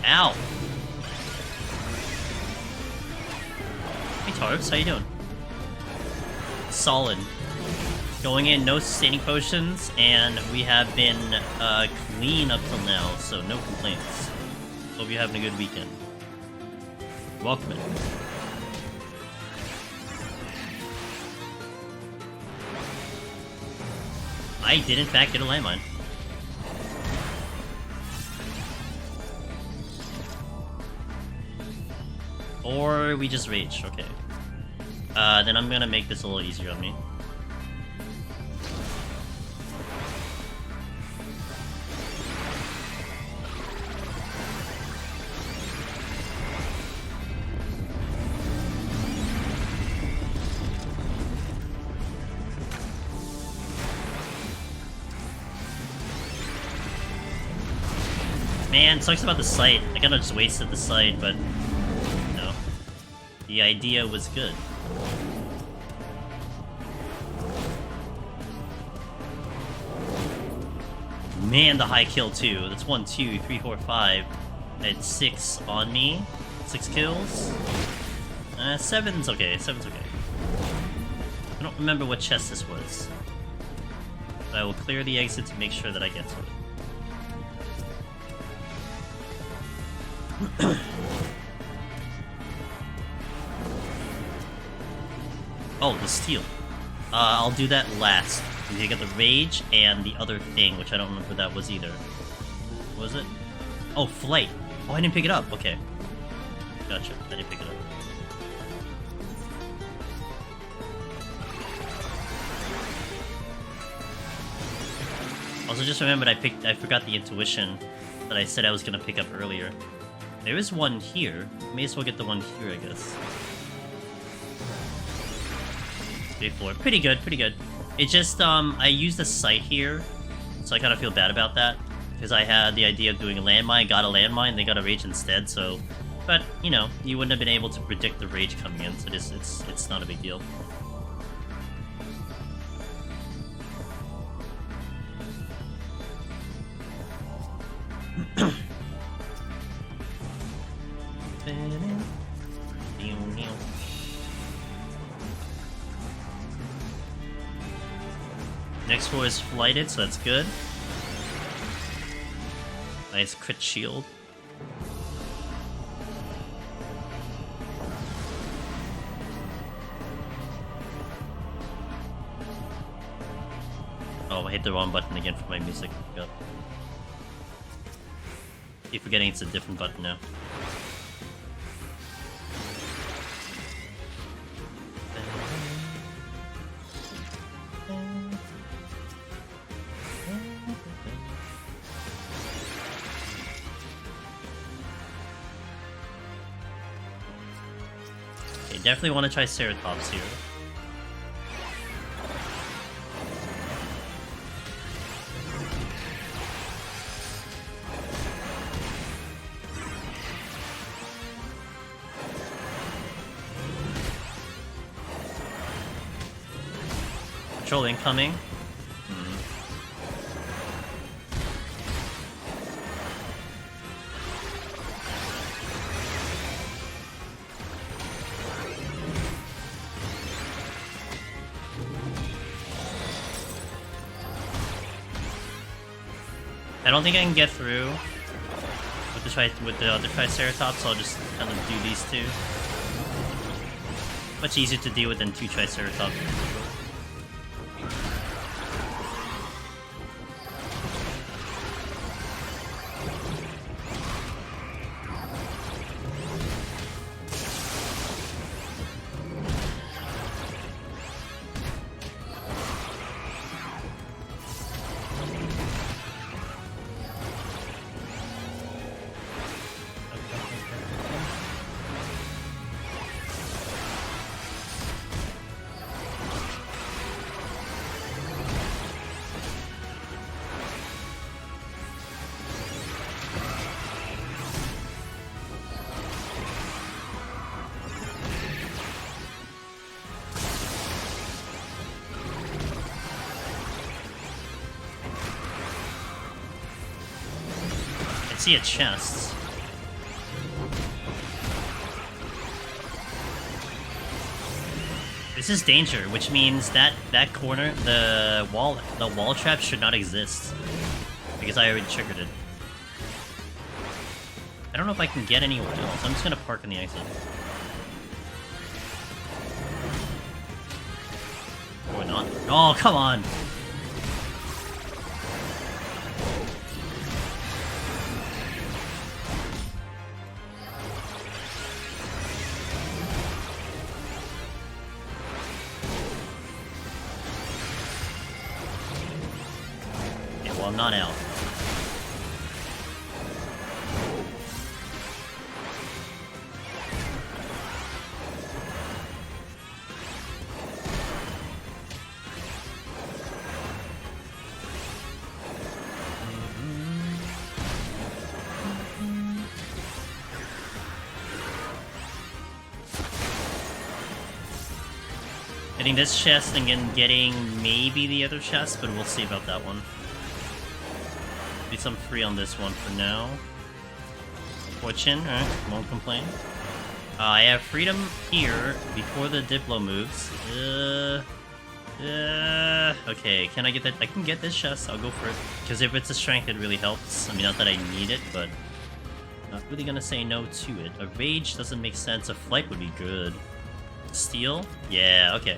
Ow! Hey Tarbs, how you doing? Solid. Going in, no sustaining potions, and we have been clean up till now, so no complaints. Hope you're having a good weekend. Welcome in. I did in fact get a landmine. Or we just rage, okay. Then I'm gonna make this a little easier on me. Man, sucks about the site. I kinda just wasted the site, but no. The idea was good. Man, the high kill too. That's 1, 2, 3, 4, 5. I had 6 on me. 6 kills. 7's okay. 7's okay. I don't remember what chest this was. But I will clear the exit to make sure that I get to it. Oh, the steal. I'll do that last. You get the rage and the other thing, which I don't remember what that was either. What was it? Oh, flight. Oh, I didn't pick it up. Okay. Gotcha. I didn't pick it up. Also, just remembered I forgot the intuition that I said I was gonna pick up earlier. There is one here. May as well get the one here, I guess. 3, 4. Pretty good, pretty good. It just, I used the sight here, so I kind of feel bad about that. Because I had the idea of doing a landmine, got a landmine, they got a rage instead, so... But, you know, you wouldn't have been able to predict the rage coming in, so it's not a big deal. Next floor is flighted, so that's good. Nice crit shield. Oh, I hit the wrong button again for my music. Yep. Keep forgetting it's a different button now. Definitely want to try Ceratops here. Control incoming. I don't think I can get through. with the other Triceratops, I'll just kind of do these two. Much easier to deal with than 2 Triceratops. See a chest. This is danger, which means that corner, the wall trap should not exist because I already triggered it. I don't know if I can get anywhere else. I'm just gonna park in the exit. Or not? Oh, come on! I'm not out. Getting this chest and then getting maybe the other chest, but we'll see about that one. At least I'm free on this one for now. Fortune, alright, won't complain. I have freedom here before the Diplo moves. Okay, can I get that? I can get this chest, I'll go for it. Because if it's a strength, it really helps. I mean, not that I need it, but not really gonna say no to it. A rage doesn't make sense, a flight would be good. Steel? Yeah, okay.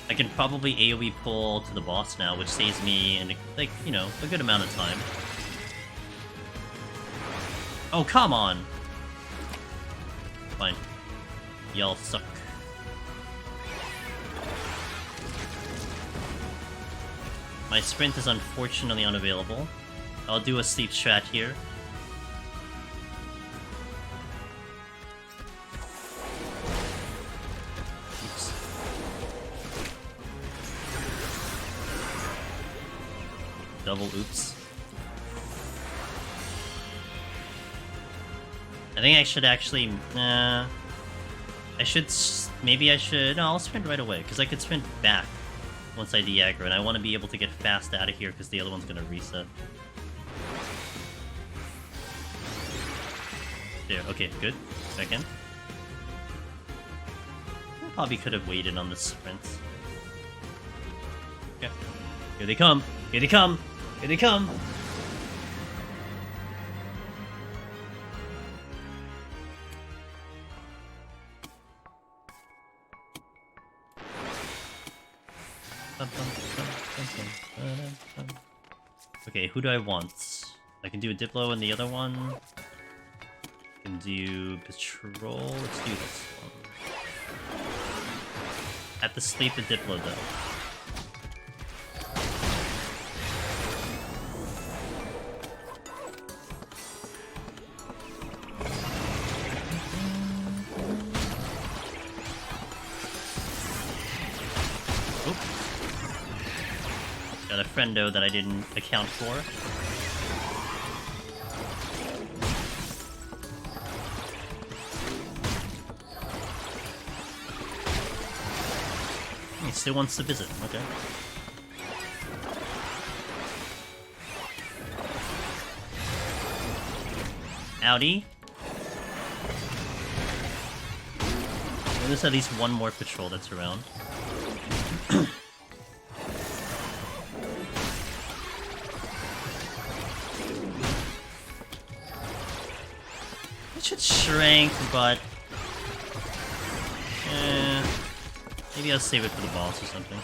I can probably AoE pull to the boss now, which saves me, like, you know, a good amount of time. Oh, come on! Fine. Y'all suck. My sprint is unfortunately unavailable. I'll do a sleep strat here. Double oops. I think I should actually... maybe I should... No, I'll sprint right away, because I could sprint back once I de-aggro, and I want to be able to get fast out of here, because the other one's going to reset. There, okay, good. Second. Probably could have waited on the sprint. Okay. Here they come! Here they come! Here they come! Okay, who do I want? I can do a Diplo and the other one. I can do Patrol. Let's do this one. Have to sleep the Diplo though. Got a friendo that I didn't account for. He still wants to visit, okay. Howdy. Well, there's at least one more patrol that's around. should shrink, but maybe I'll save it for the boss or something.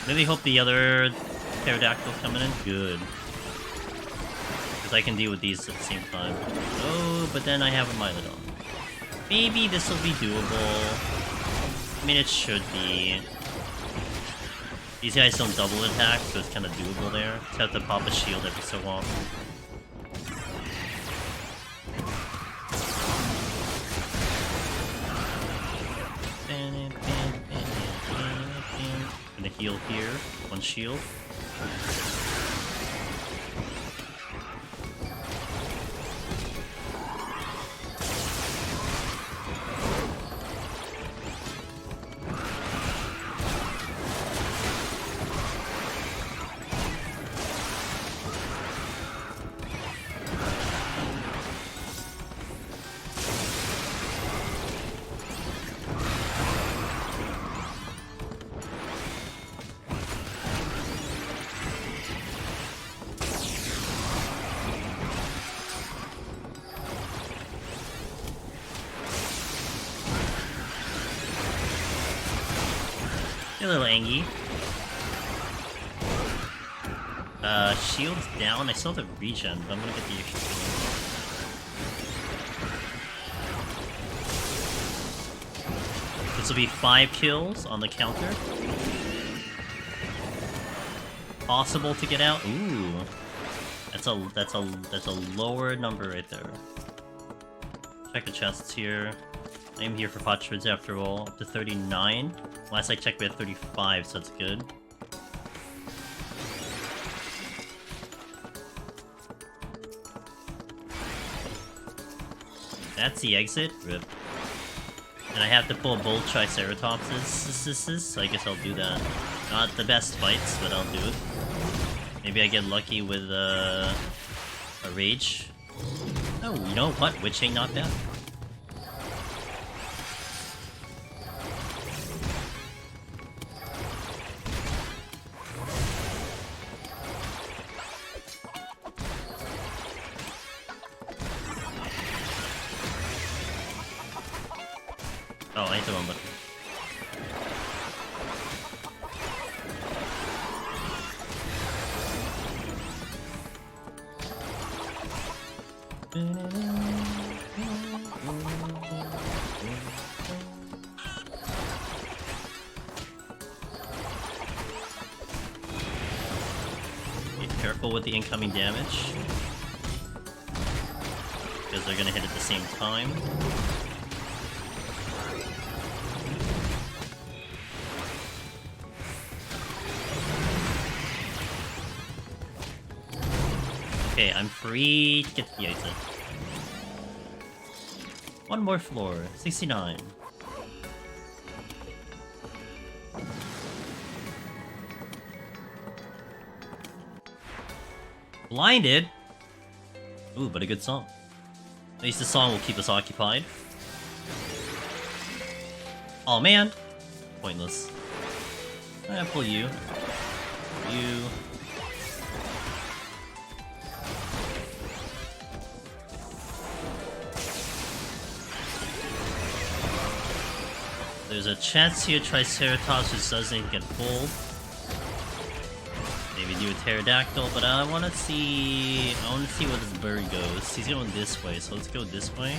Really hope the other pterodactyl's coming in. Good. Because I can deal with these at the same time. Oh, but then I have a Mylodon. Maybe this will be doable. I mean, it should be. These guys don't double attack, so it's kind of doable there. Just have to pop a shield every so often. Gonna heal here. One shield. A little Angie. Shield's down. I still have the regen, but I'm gonna get the extra shield. This will be 5 kills on the counter. Possible to get out. Ooh, that's a lower number right there. Check the chests here. I am here for potsherds after all. Up to 39. Last I checked we had 35, so that's good. That's the exit. Rip. And I have to pull both Triceratopses, so I guess I'll do that. Not the best fights, but I'll do it. Maybe I get lucky with a Rage. Oh, you know what? Witch ain't not bad. Oh, I hit the wrong button. Be careful with the incoming damage, because they're gonna hit at the same time. Okay, I'm free to get to the exit. One more floor, 69. Blinded? Ooh, but a good song. At least the song will keep us occupied. Oh man! Pointless. I'll pull you. You. There's a chance here Triceratops just doesn't get pulled. Maybe do a pterodactyl, but I want to see where this bird goes. He's going this way, so let's go this way.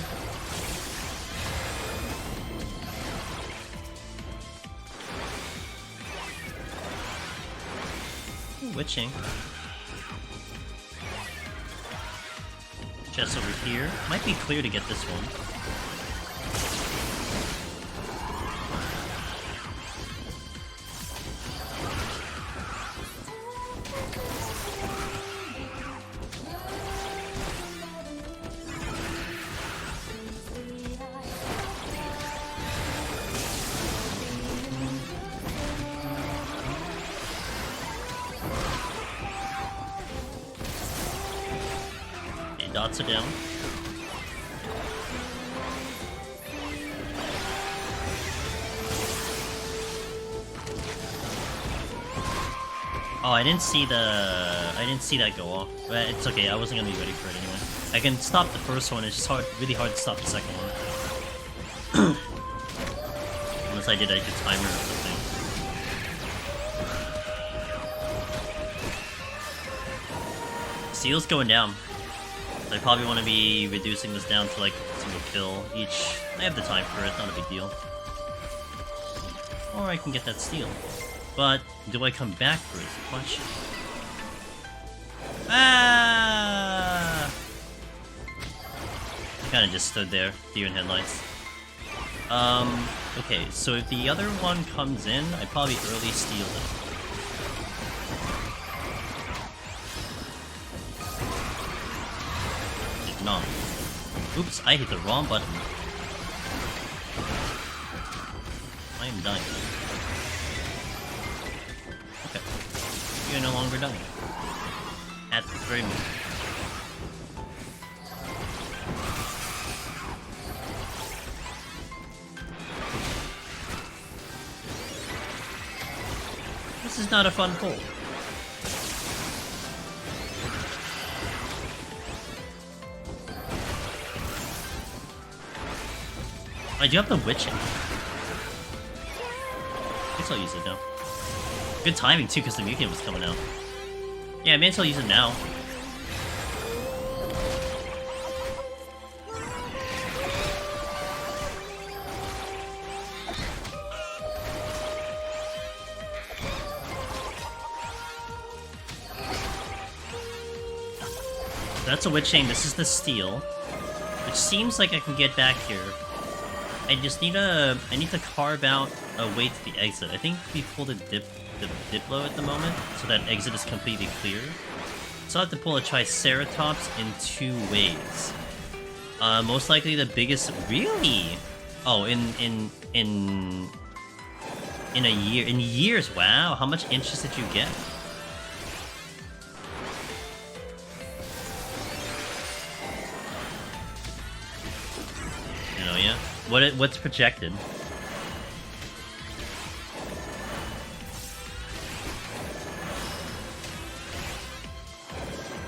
Ooh, witching. Chest over here. Might be clear to get this one. Dots are down. Oh, I didn't see that go off. But it's okay, I wasn't gonna be ready for it anyway. I can stop the first one, it's just really hard to stop the second one. Unless I did like a timer or something. Steel's going down. So I probably want to be reducing this down to like a single kill each. I have the time for it, not a big deal. Or I can get that steel. But do I come back for it? Punch. Ah! I kinda just stood there, deer in headlights. Okay, so if the other one comes in, I'd probably early steal it. Did not. Oops, I hit the wrong button. I am dying. Okay. You're no longer dying. At the very moment. This is not a fun pull. I do have the witching. I guess I'll use it now. Good timing too, because the Mugen was coming out. Yeah, I may as well use it now. That's a witching. This is the steel, which seems like I can get back here. I just need I need to carve out a way to the exit. I think we pulled the Diplo at the moment, so that exit is completely clear. So I have to pull a Triceratops in 2 ways. Most likely the biggest, really? Oh, in a year, in years. Wow, how much inches did you get? You know, yeah. What's projected?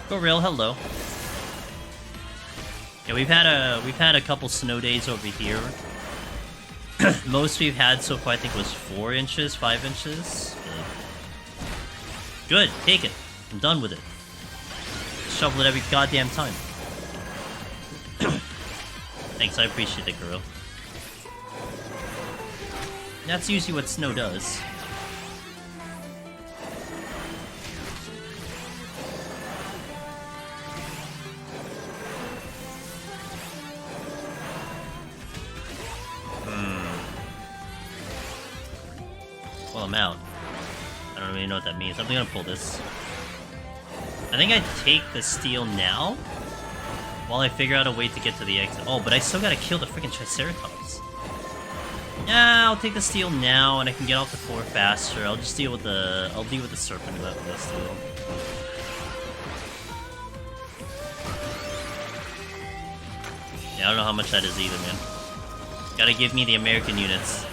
Go real, hello. Yeah, we've had a couple snow days over here. Most we've had so far, I think, was 4 inches, 5 inches. Good, take it. I'm done with it. Shovel it every goddamn time. Thanks, I appreciate it, girl. That's usually what snow does. Well, I'm out. I don't really know what that means. I'm gonna pull this. I think I take the steel now, while I figure out a way to get to the exit. Oh, but I still gotta kill the freaking Triceratops. Yeah, I'll take the steel now, and I can get off the floor faster. I'll just deal with the... I'll deal with the serpent without the steel. Yeah, I don't know how much that is either, man. Gotta give me the American units.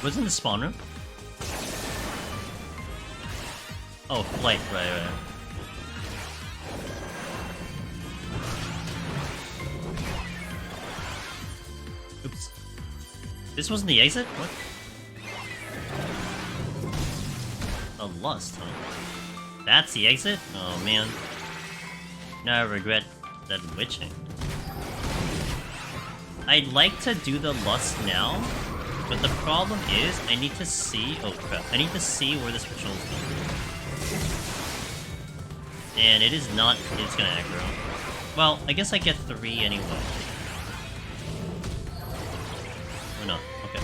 Was in the spawn room? Oh, flight, right. Oops. This wasn't the exit? What? A lust, huh? That's the exit? Oh, man. Now I regret that witching. I'd like to do the lust now, but the problem is, I need to see... Oh, crap. I need to see where this patrol's going. And it is not... It's gonna aggro. Well, I guess I get 3 anyway. Or not. Okay.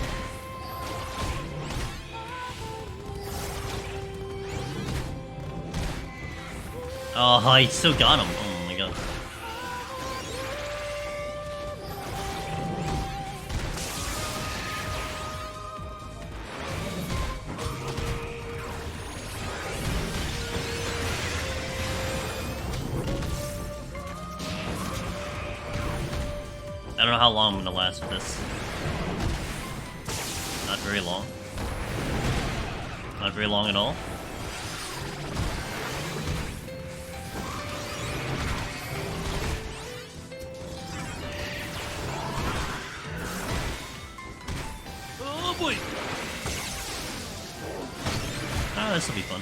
Oh, I still got him. Oh my god. how long I'm gonna last with this. Not very long. Not very long at all. Oh boy! Ah, this will be fun.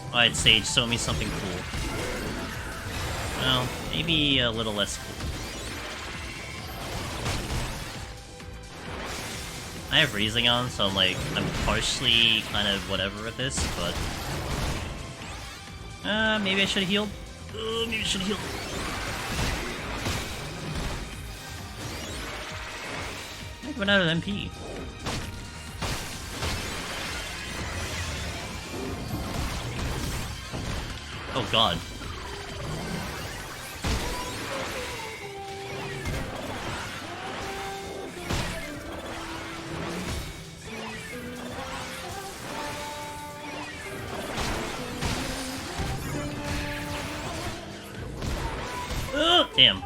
Alright, Sage, show me something cool. Well, maybe a little less cool. I have Raising on, so I'm partially kind of whatever with this, but... maybe I should have healed? Maybe I should have healed. I went out of MP. Oh god. Damn.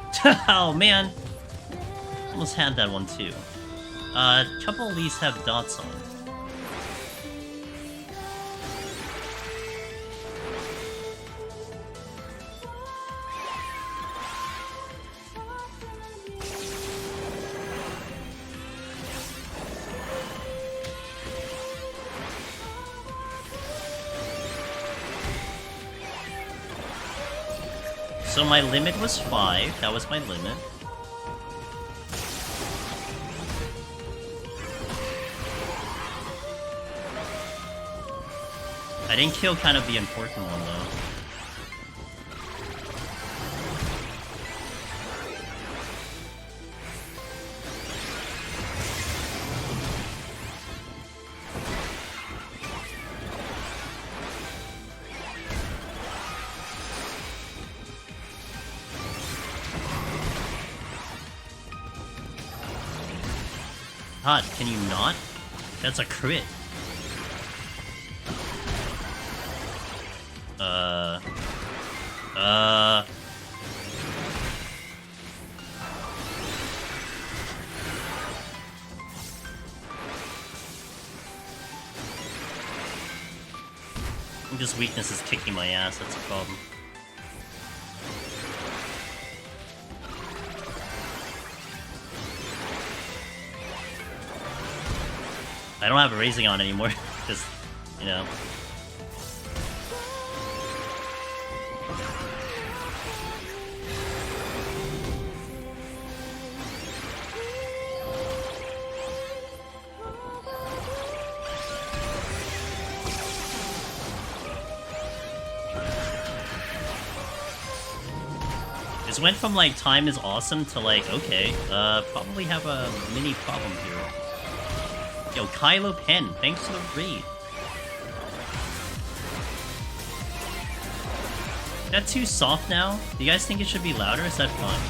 Oh, man. Almost had that one, too. Couple of these have dots on. So my limit was 5, that was my limit. I didn't kill kind of the important one though. God, can you not? That's a crit. Just weakness is kicking my ass, that's a problem. I don't have a Raising on anymore, because, you know. This went from, like, time is awesome to, like, okay, probably have a mini problem here. Yo, Kylo Pen, thanks for the raid. Is that too soft now? Do you guys think it should be louder? Is that fine?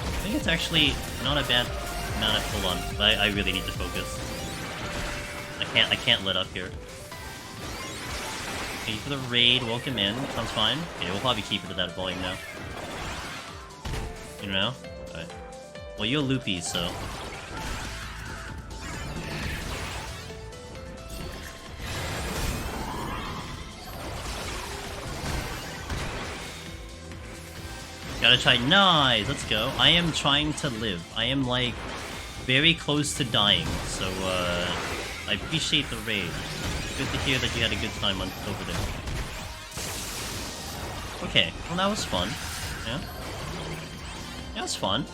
I think it's actually not a bad amount of full on, but I really need to focus. I can't let up here. Thank you for the raid, welcome in. Sounds fine. Okay, we'll probably keep it at that volume now. You know? Alright. Well, you're loopy, so. Gotta try. Nice! Let's go. I am trying to live. I am, like, very close to dying, so, I appreciate the raid. Good to hear that you had a good time over there. Okay, well that was fun. Yeah? That was fun.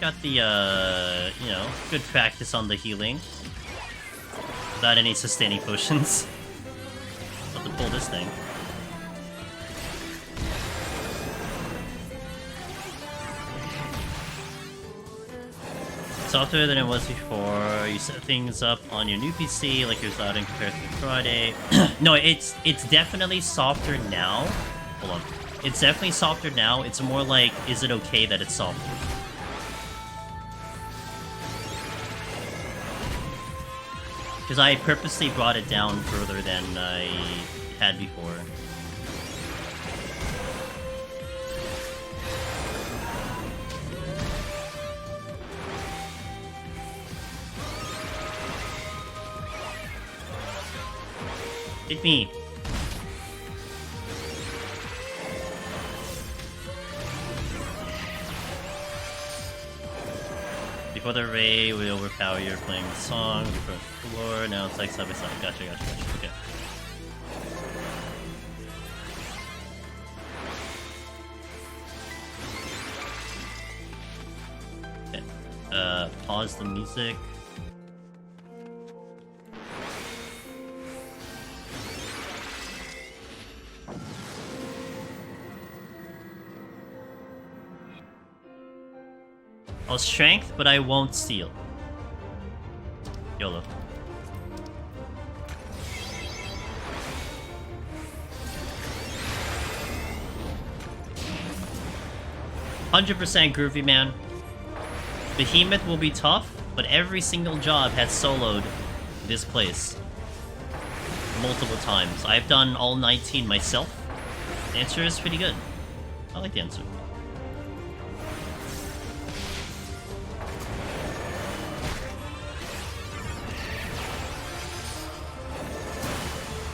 Got the, you know, good practice on the healing. Without any sustaining potions. About to pull this thing. Softer than it was before. You set things up on your new PC like you're loud in comparison to Friday. No, it's definitely softer now. Hold on. It's definitely softer now. It's more like, is it okay that it's softer? Because I purposely brought it down further than I had before. Hit me. Before the raid, we overpower you playing the song. Before the floor, now it's like side by side. Gotcha. Okay. Pause the music. I'll strength, but I won't steal. YOLO. "100% groovy, man. Behemoth will be tough, but every single job has soloed this place multiple times. I've done all 19 myself. The answer is pretty good. I like the answer.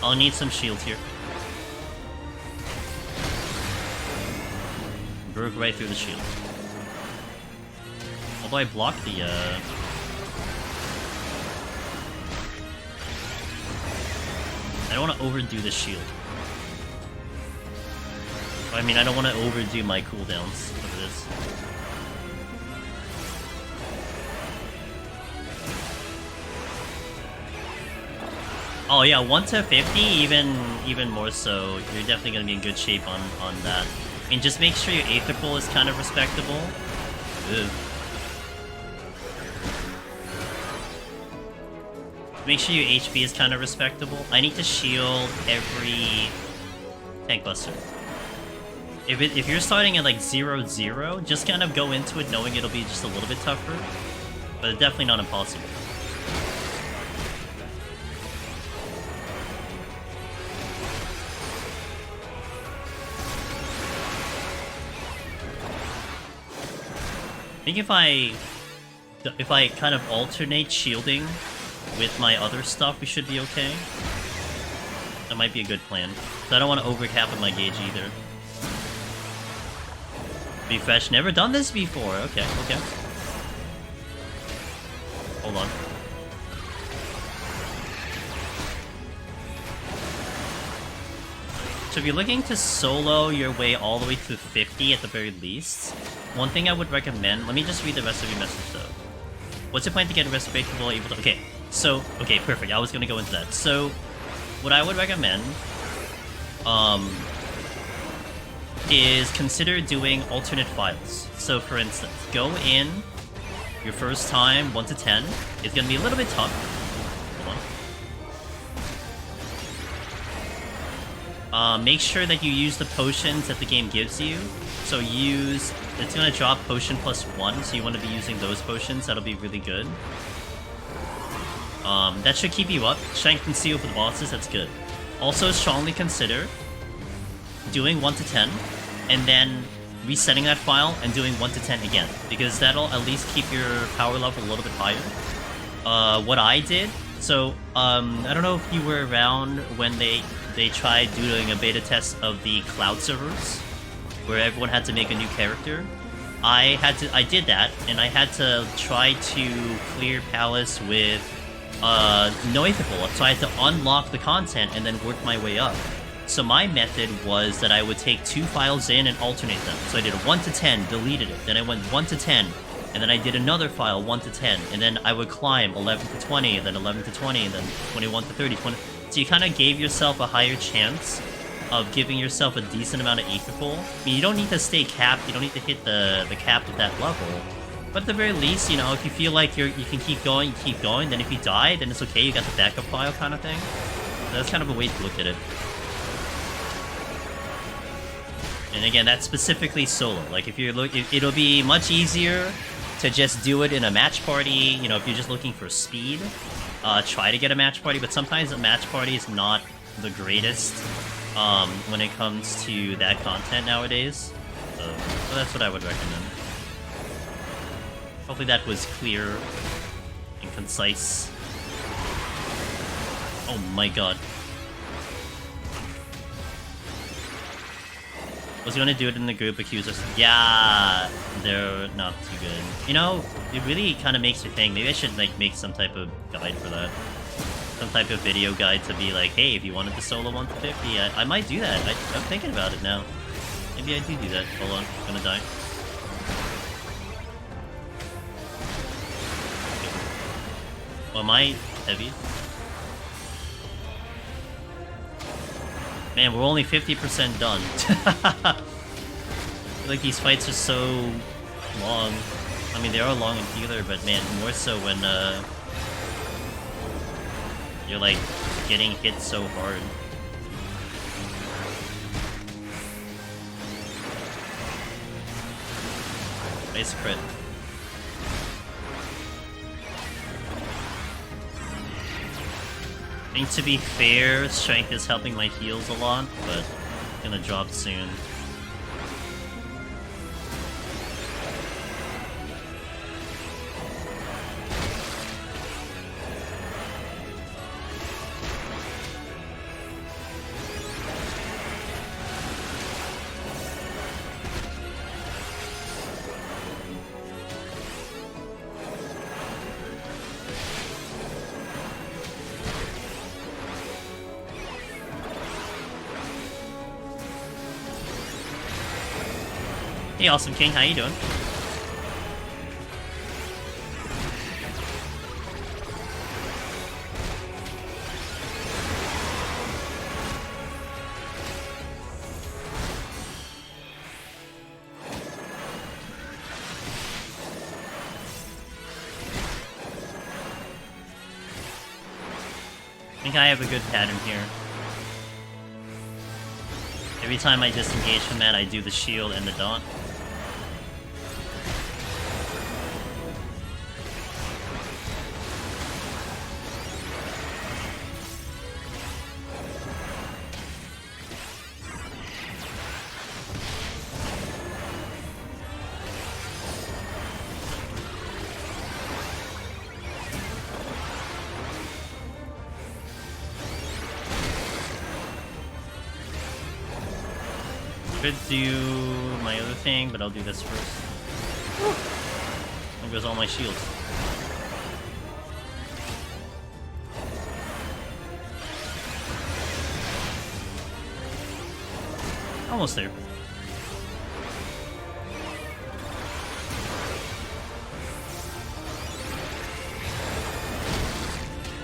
I'll need some shield here. Broke right through the shield. Although I blocked the, I don't want to overdo the shield. I mean, I don't want to overdo my cooldowns over this. Oh yeah, 1 to 50, even more so. You're definitely gonna be in good shape on that. I mean, just make sure your Aether Pool is kind of respectable. Ugh. Make sure your HP is kind of respectable. I need to shield every tank buster. If you're starting at like 0-0, just kind of go into it knowing it'll be just a little bit tougher, but definitely not impossible. I think if I kind of alternate shielding with my other stuff, we should be okay. That might be a good plan. So I don't want to overcap with my gauge either. Be fresh, never done this before. Okay. Hold on. So if you're looking to solo your way all the way to 50 at the very least, one thing I would recommend, let me just read the rest of your message though. What's your plan to get a respectable able to... Okay, so, okay, perfect. I was gonna go into that. So, what I would recommend, is consider doing alternate files. So, for instance, go in your first time, 1 to 10. It's gonna be a little bit tough. Hold on. Make sure that you use the potions that the game gives you. So use... It's gonna drop potion +1, so you want to be using those potions. That'll be really good. That should keep you up. Strength and Seal for the bosses, that's good. Also, strongly consider doing 1 to 10, and then resetting that file and doing 1 to 10 again, because that'll at least keep your power level a little bit higher. What I did, so, I don't know if you were around when they tried doing a beta test of the cloud servers, where everyone had to make a new character. I did that, and I had to try to clear Palace with no Aether Pool, so I had to unlock the content and then work my way up. So my method was that I would take 2 files in and alternate them. So I did a 1 to 10, deleted it, then I went 1 to 10, and then I did another file, 1 to 10, and then I would climb 11 to 20, and then 11 to 20, and then 21 to 30, 20... So you kind of gave yourself a higher chance of giving yourself a decent amount of Aether Pool. I mean, you don't need to stay capped, you don't need to hit the cap at that level. But at the very least, you know, if you feel like you can keep going, you keep going. Then if you die, then it's okay, you got the backup file kind of thing. So that's kind of a way to look at it. And again, that's specifically solo. Like, if you're it'll be much easier to just do it in a match party. You know, if you're just looking for speed, try to get a match party. But sometimes a match party is not the greatest when it comes to that content nowadays. So that's what I would recommend. Hopefully that was clear and concise. Oh my god. Was gonna do it in the group accusers. Yeah, they're not too good. You know, it really kind of makes you think. Maybe I should like make some type of guide for that. Some type of video guide to be like, hey, if you wanted to solo 1 to 50, I might do that. I'm thinking about it now. Maybe I do that. Hold on, I'm gonna die. Okay. Well, am I heavy? Man, we're only 50% done. Like, these fights are so long. I mean, they are long in healer, but man, more so when, you're, like, getting hit so hard. Nice crit. I think to be fair, strength is helping my heals a lot, but it's gonna drop soon. Hey, Awesome King, how you doing? I think I have a good pattern here. Every time I disengage from that, I do the shield and the daunt. Could do my other thing, but I'll do this first. There goes all my shields. Almost there.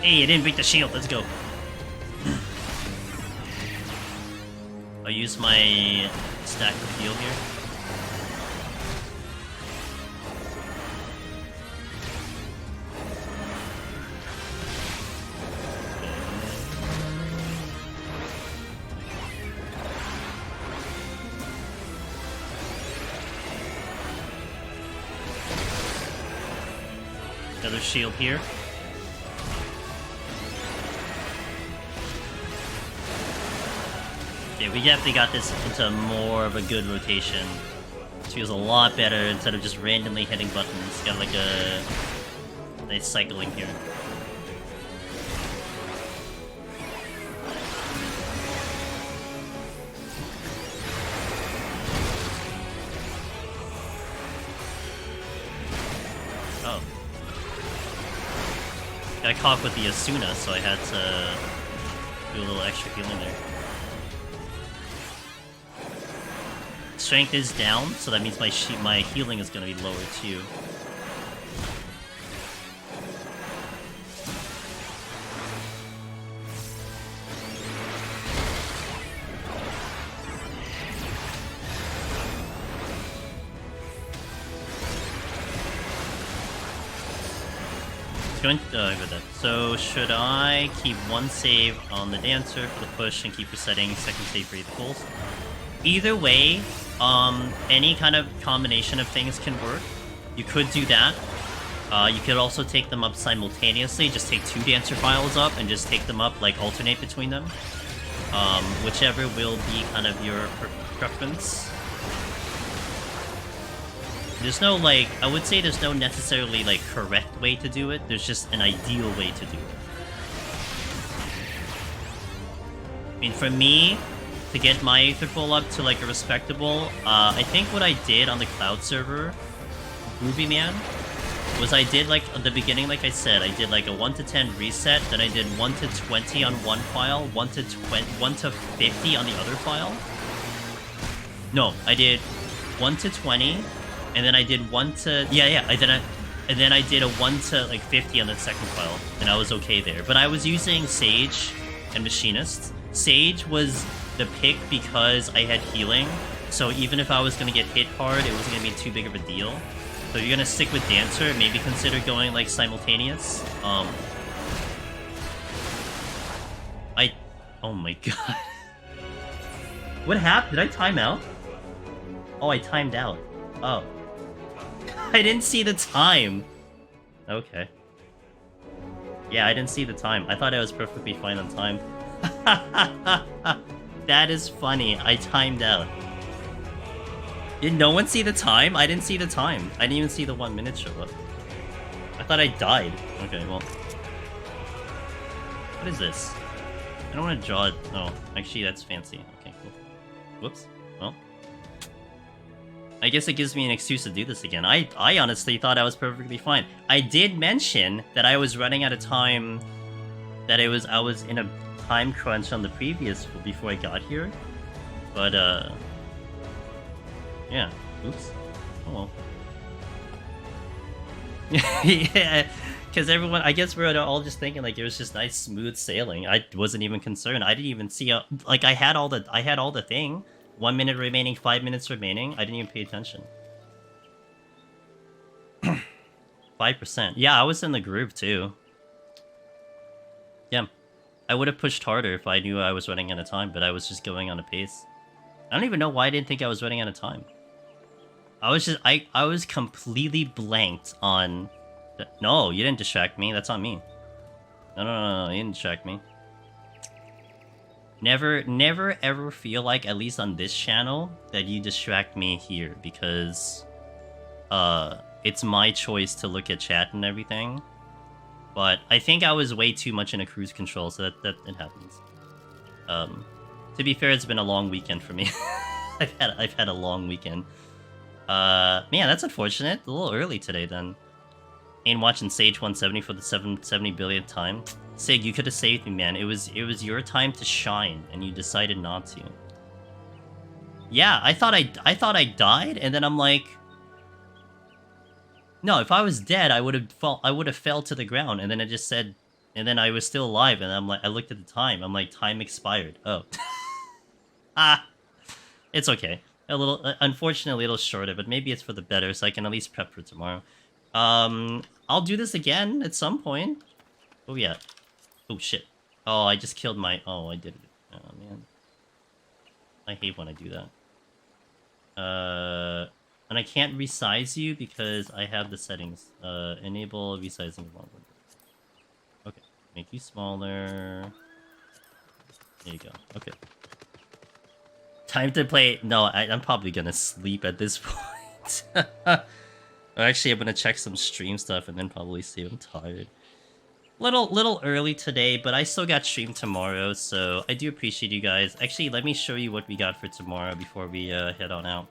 Hey, I didn't break the shield. Let's go. I'll use my stack of heal here. Another shield here. We definitely got this into more of a good rotation. This feels a lot better instead of just randomly hitting buttons. Got like a nice cycling here. Oh. Got caught with the Asuna, so I had to do a little extra healing there. Strength is down, so that means my healing is going to be lower too. So should I keep one save on the dancer for the push and keep resetting second save for either goals? Either way, any kind of combination of things can work. You could do that. You could also take them up simultaneously. Just take 2 dancer files up and just take them up, like alternate between them. Whichever will be kind of your preference. There's no, like, I would say there's no necessarily, like, correct way to do it. There's just an ideal way to do it. I mean, for me, to get my Aether Pull up to like a respectable, I think what I did on the Cloud server, Groovy Man, was I did like at the beginning, like I said, I did like a 1 to 10 reset, then I did 1 to 20 on one file, 1 to 50 on the other file. No, I did 1 to 20, and then I did 1 to and then I did a 1 to like 50 on the second file, and I was okay there. But I was using Sage and Machinist. Sage was the pick because I had healing, so even if I was gonna get hit hard, it wasn't gonna be too big of a deal. So if you're gonna stick with Dancer, maybe consider going like simultaneous. Oh my god. What happened? Did I time out? Oh, I timed out. Oh. I didn't see the time. Okay. Yeah, I didn't see the time. I thought I was perfectly fine on time. That is funny. I timed out. Did no one see the time? I didn't see the time. I didn't even see the 1 minute show up. I thought I died. Okay, well. What is this? I don't want to draw it. Oh, actually, that's fancy. Okay, cool. Whoops. Well. I guess it gives me an excuse to do this again. I honestly thought I was perfectly fine. I did mention that I was running out of time, that I was in a time crunch on the previous before I got here. But yeah. Oops. Oh well. Yeah, because everyone, I guess we're all just thinking like it was just nice smooth sailing. I wasn't even concerned. I didn't even see like I had all the thing. 1 minute remaining, 5 minutes remaining. I didn't even pay attention. 5%. Yeah, I was in the group too. Yeah. I would have pushed harder if I knew I was running out of time, but I was just going on a pace. I don't even know why I didn't think I was running out of time. I was completely blanked on... No, you didn't distract me. That's on me. No, you didn't distract me. Never ever feel like, at least on this channel, that you distract me here, because it's my choice to look at chat and everything. But I think I was way too much in a cruise control, so that it happens. To be fair, it's been a long weekend for me. I've had a long weekend. Man, that's unfortunate. A little early today then. Ain't watching Sage 170 for the 770 billionth time. Sig, you could have saved me, man. It was your time to shine, and you decided not to. Yeah, I thought I died, and then I'm like, no, if I was dead, I would have fell to the ground, and then it just said, and then I was still alive, and I'm like, I looked at the time. I'm like, time expired. Oh. It's okay. A little, unfortunately, a little shorter, but maybe it's for the better, so I can at least prep for tomorrow. I'll do this again at some point. Oh yeah. Oh shit. Oh, I just killed my... Oh, I did it. Oh man. I hate when I do that. And I can't resize you because I have the settings. Enable resizing long window. Okay. Make you smaller. There you go. Okay. Time to play... No, I'm probably gonna sleep at this point. Actually, I'm gonna check some stream stuff and then probably see. I'm tired. Little early today, but I still got stream tomorrow, so I do appreciate you guys. Actually, let me show you what we got for tomorrow before we head on out.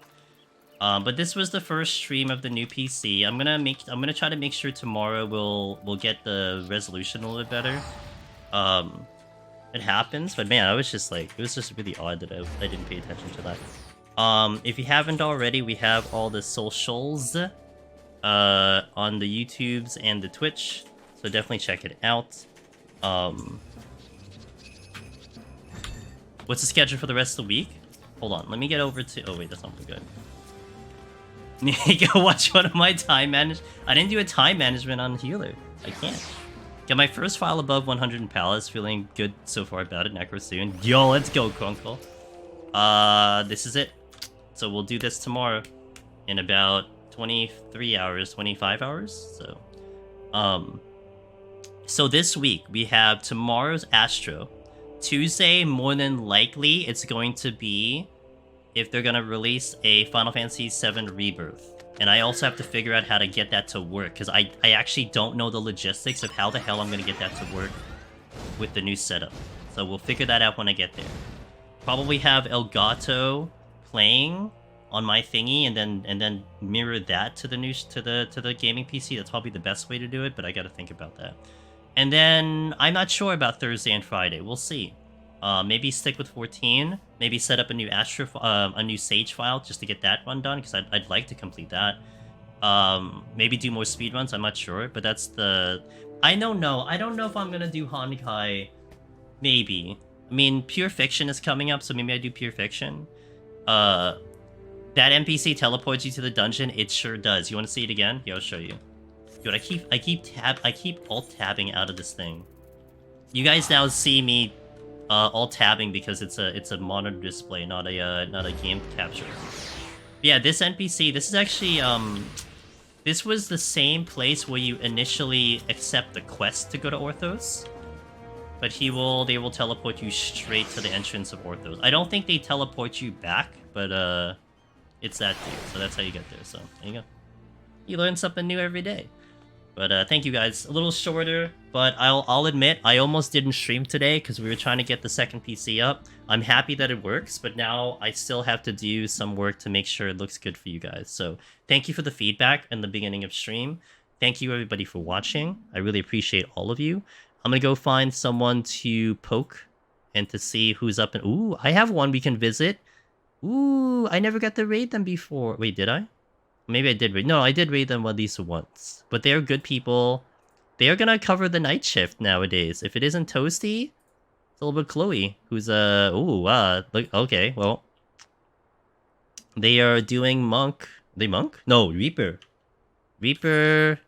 But this was the first stream of the new PC. I'm gonna try to make sure tomorrow we'll get the resolution a little bit better. It happens, but man, I was just like, it was just really odd that I didn't pay attention to that. If you haven't already, we have all the socials on the YouTubes and the Twitch, so definitely check it out. What's the schedule for the rest of the week? Hold on, let me get over to... Oh wait, that's not good. Go watch one of my time manage. I didn't do a time management on healer. I can't. Get my first file above 100 in Palace. Feeling good so far about it. Necro soon. Yo, let's go, Crunkle. This is it. So we'll do this tomorrow in about 23 hours, 25 hours. So this week we have tomorrow's Astro. Tuesday, more than likely, it's going to be if they're gonna release a Final Fantasy VII Rebirth. And I also have to figure out how to get that to work, because I actually don't know the logistics of how the hell I'm gonna get that to work with the new setup. So we'll figure that out when I get there. Probably have Elgato playing on my thingy, and then mirror that to the gaming PC. That's probably the best way to do it, but I got to think about that. And then I'm not sure about Thursday and Friday. We'll see. Maybe stick with 14. Maybe set up a new a new Sage file just to get that run done, because I'd like to complete that. Maybe do more speedruns. I'm not sure, but that's the. I don't know if I'm gonna do Honkai. Maybe. I mean, Pure Fiction is coming up, so maybe I do Pure Fiction. That NPC teleports you to the dungeon. It sure does. You want to see it again? Yeah, I'll show you. Dude, I keep alt tabbing out of this thing. You guys now see me alt tabbing because it's a monitor display, not a game capture. Yeah, this NPC. This is actually this was the same place where you initially accept the quest to go to Orthos. But they will teleport you straight to the entrance of Orthos. I don't think they teleport you back, but it's that dude. So that's how you get there. So there you go. You learn something new every day. But thank you guys. A little shorter, but I'll admit I almost didn't stream today because we were trying to get the second PC up. I'm happy that it works, but now I still have to do some work to make sure it looks good for you guys. So thank you for the feedback in the beginning of stream. Thank you everybody for watching. I really appreciate all of you. I'm gonna go find someone to poke and to see who's up and ooh, I have one we can visit. Ooh, I never got to raid them before. Wait, did I? Maybe I did raid. No, I did raid them at least once. But they're good people. They are gonna cover the night shift nowadays. If it isn't Toasty, it's a little bit Chloe, who's look, okay, well. They are doing Monk. They Monk? No, Reaper. Reaper.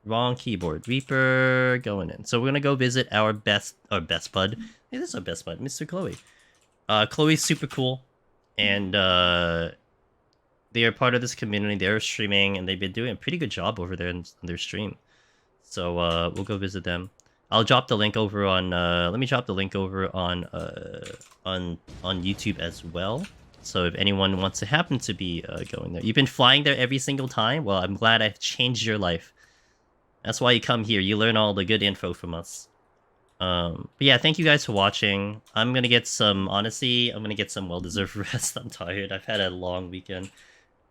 Wrong keyboard. Reaper going in. So we're gonna go visit our best bud. Hey, this is our best bud, Mr. Chloe. Chloe's super cool, and they are part of this community. They're streaming, and they've been doing a pretty good job over there on their stream. So we'll go visit them. I'll drop the link over on. Let me drop the link over on YouTube as well. So if anyone wants to happen to be going there, you've been flying there every single time. Well, I'm glad I've changed your life. That's why you come here. You learn all the good info from us. But yeah, thank you guys for watching. I'm gonna get some, honestly, I'm gonna get some well-deserved rest. I'm tired. I've had a long weekend.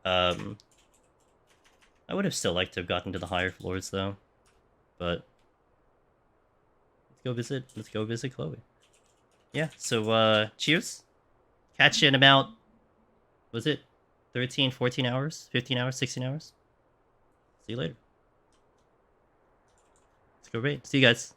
I would have still liked to have gotten to the higher floors though. But let's go visit Chloe. Yeah, so cheers. Catch you in about, was it 13, 14 hours, 15 hours, 16 hours? See you later. Go raid. See you guys.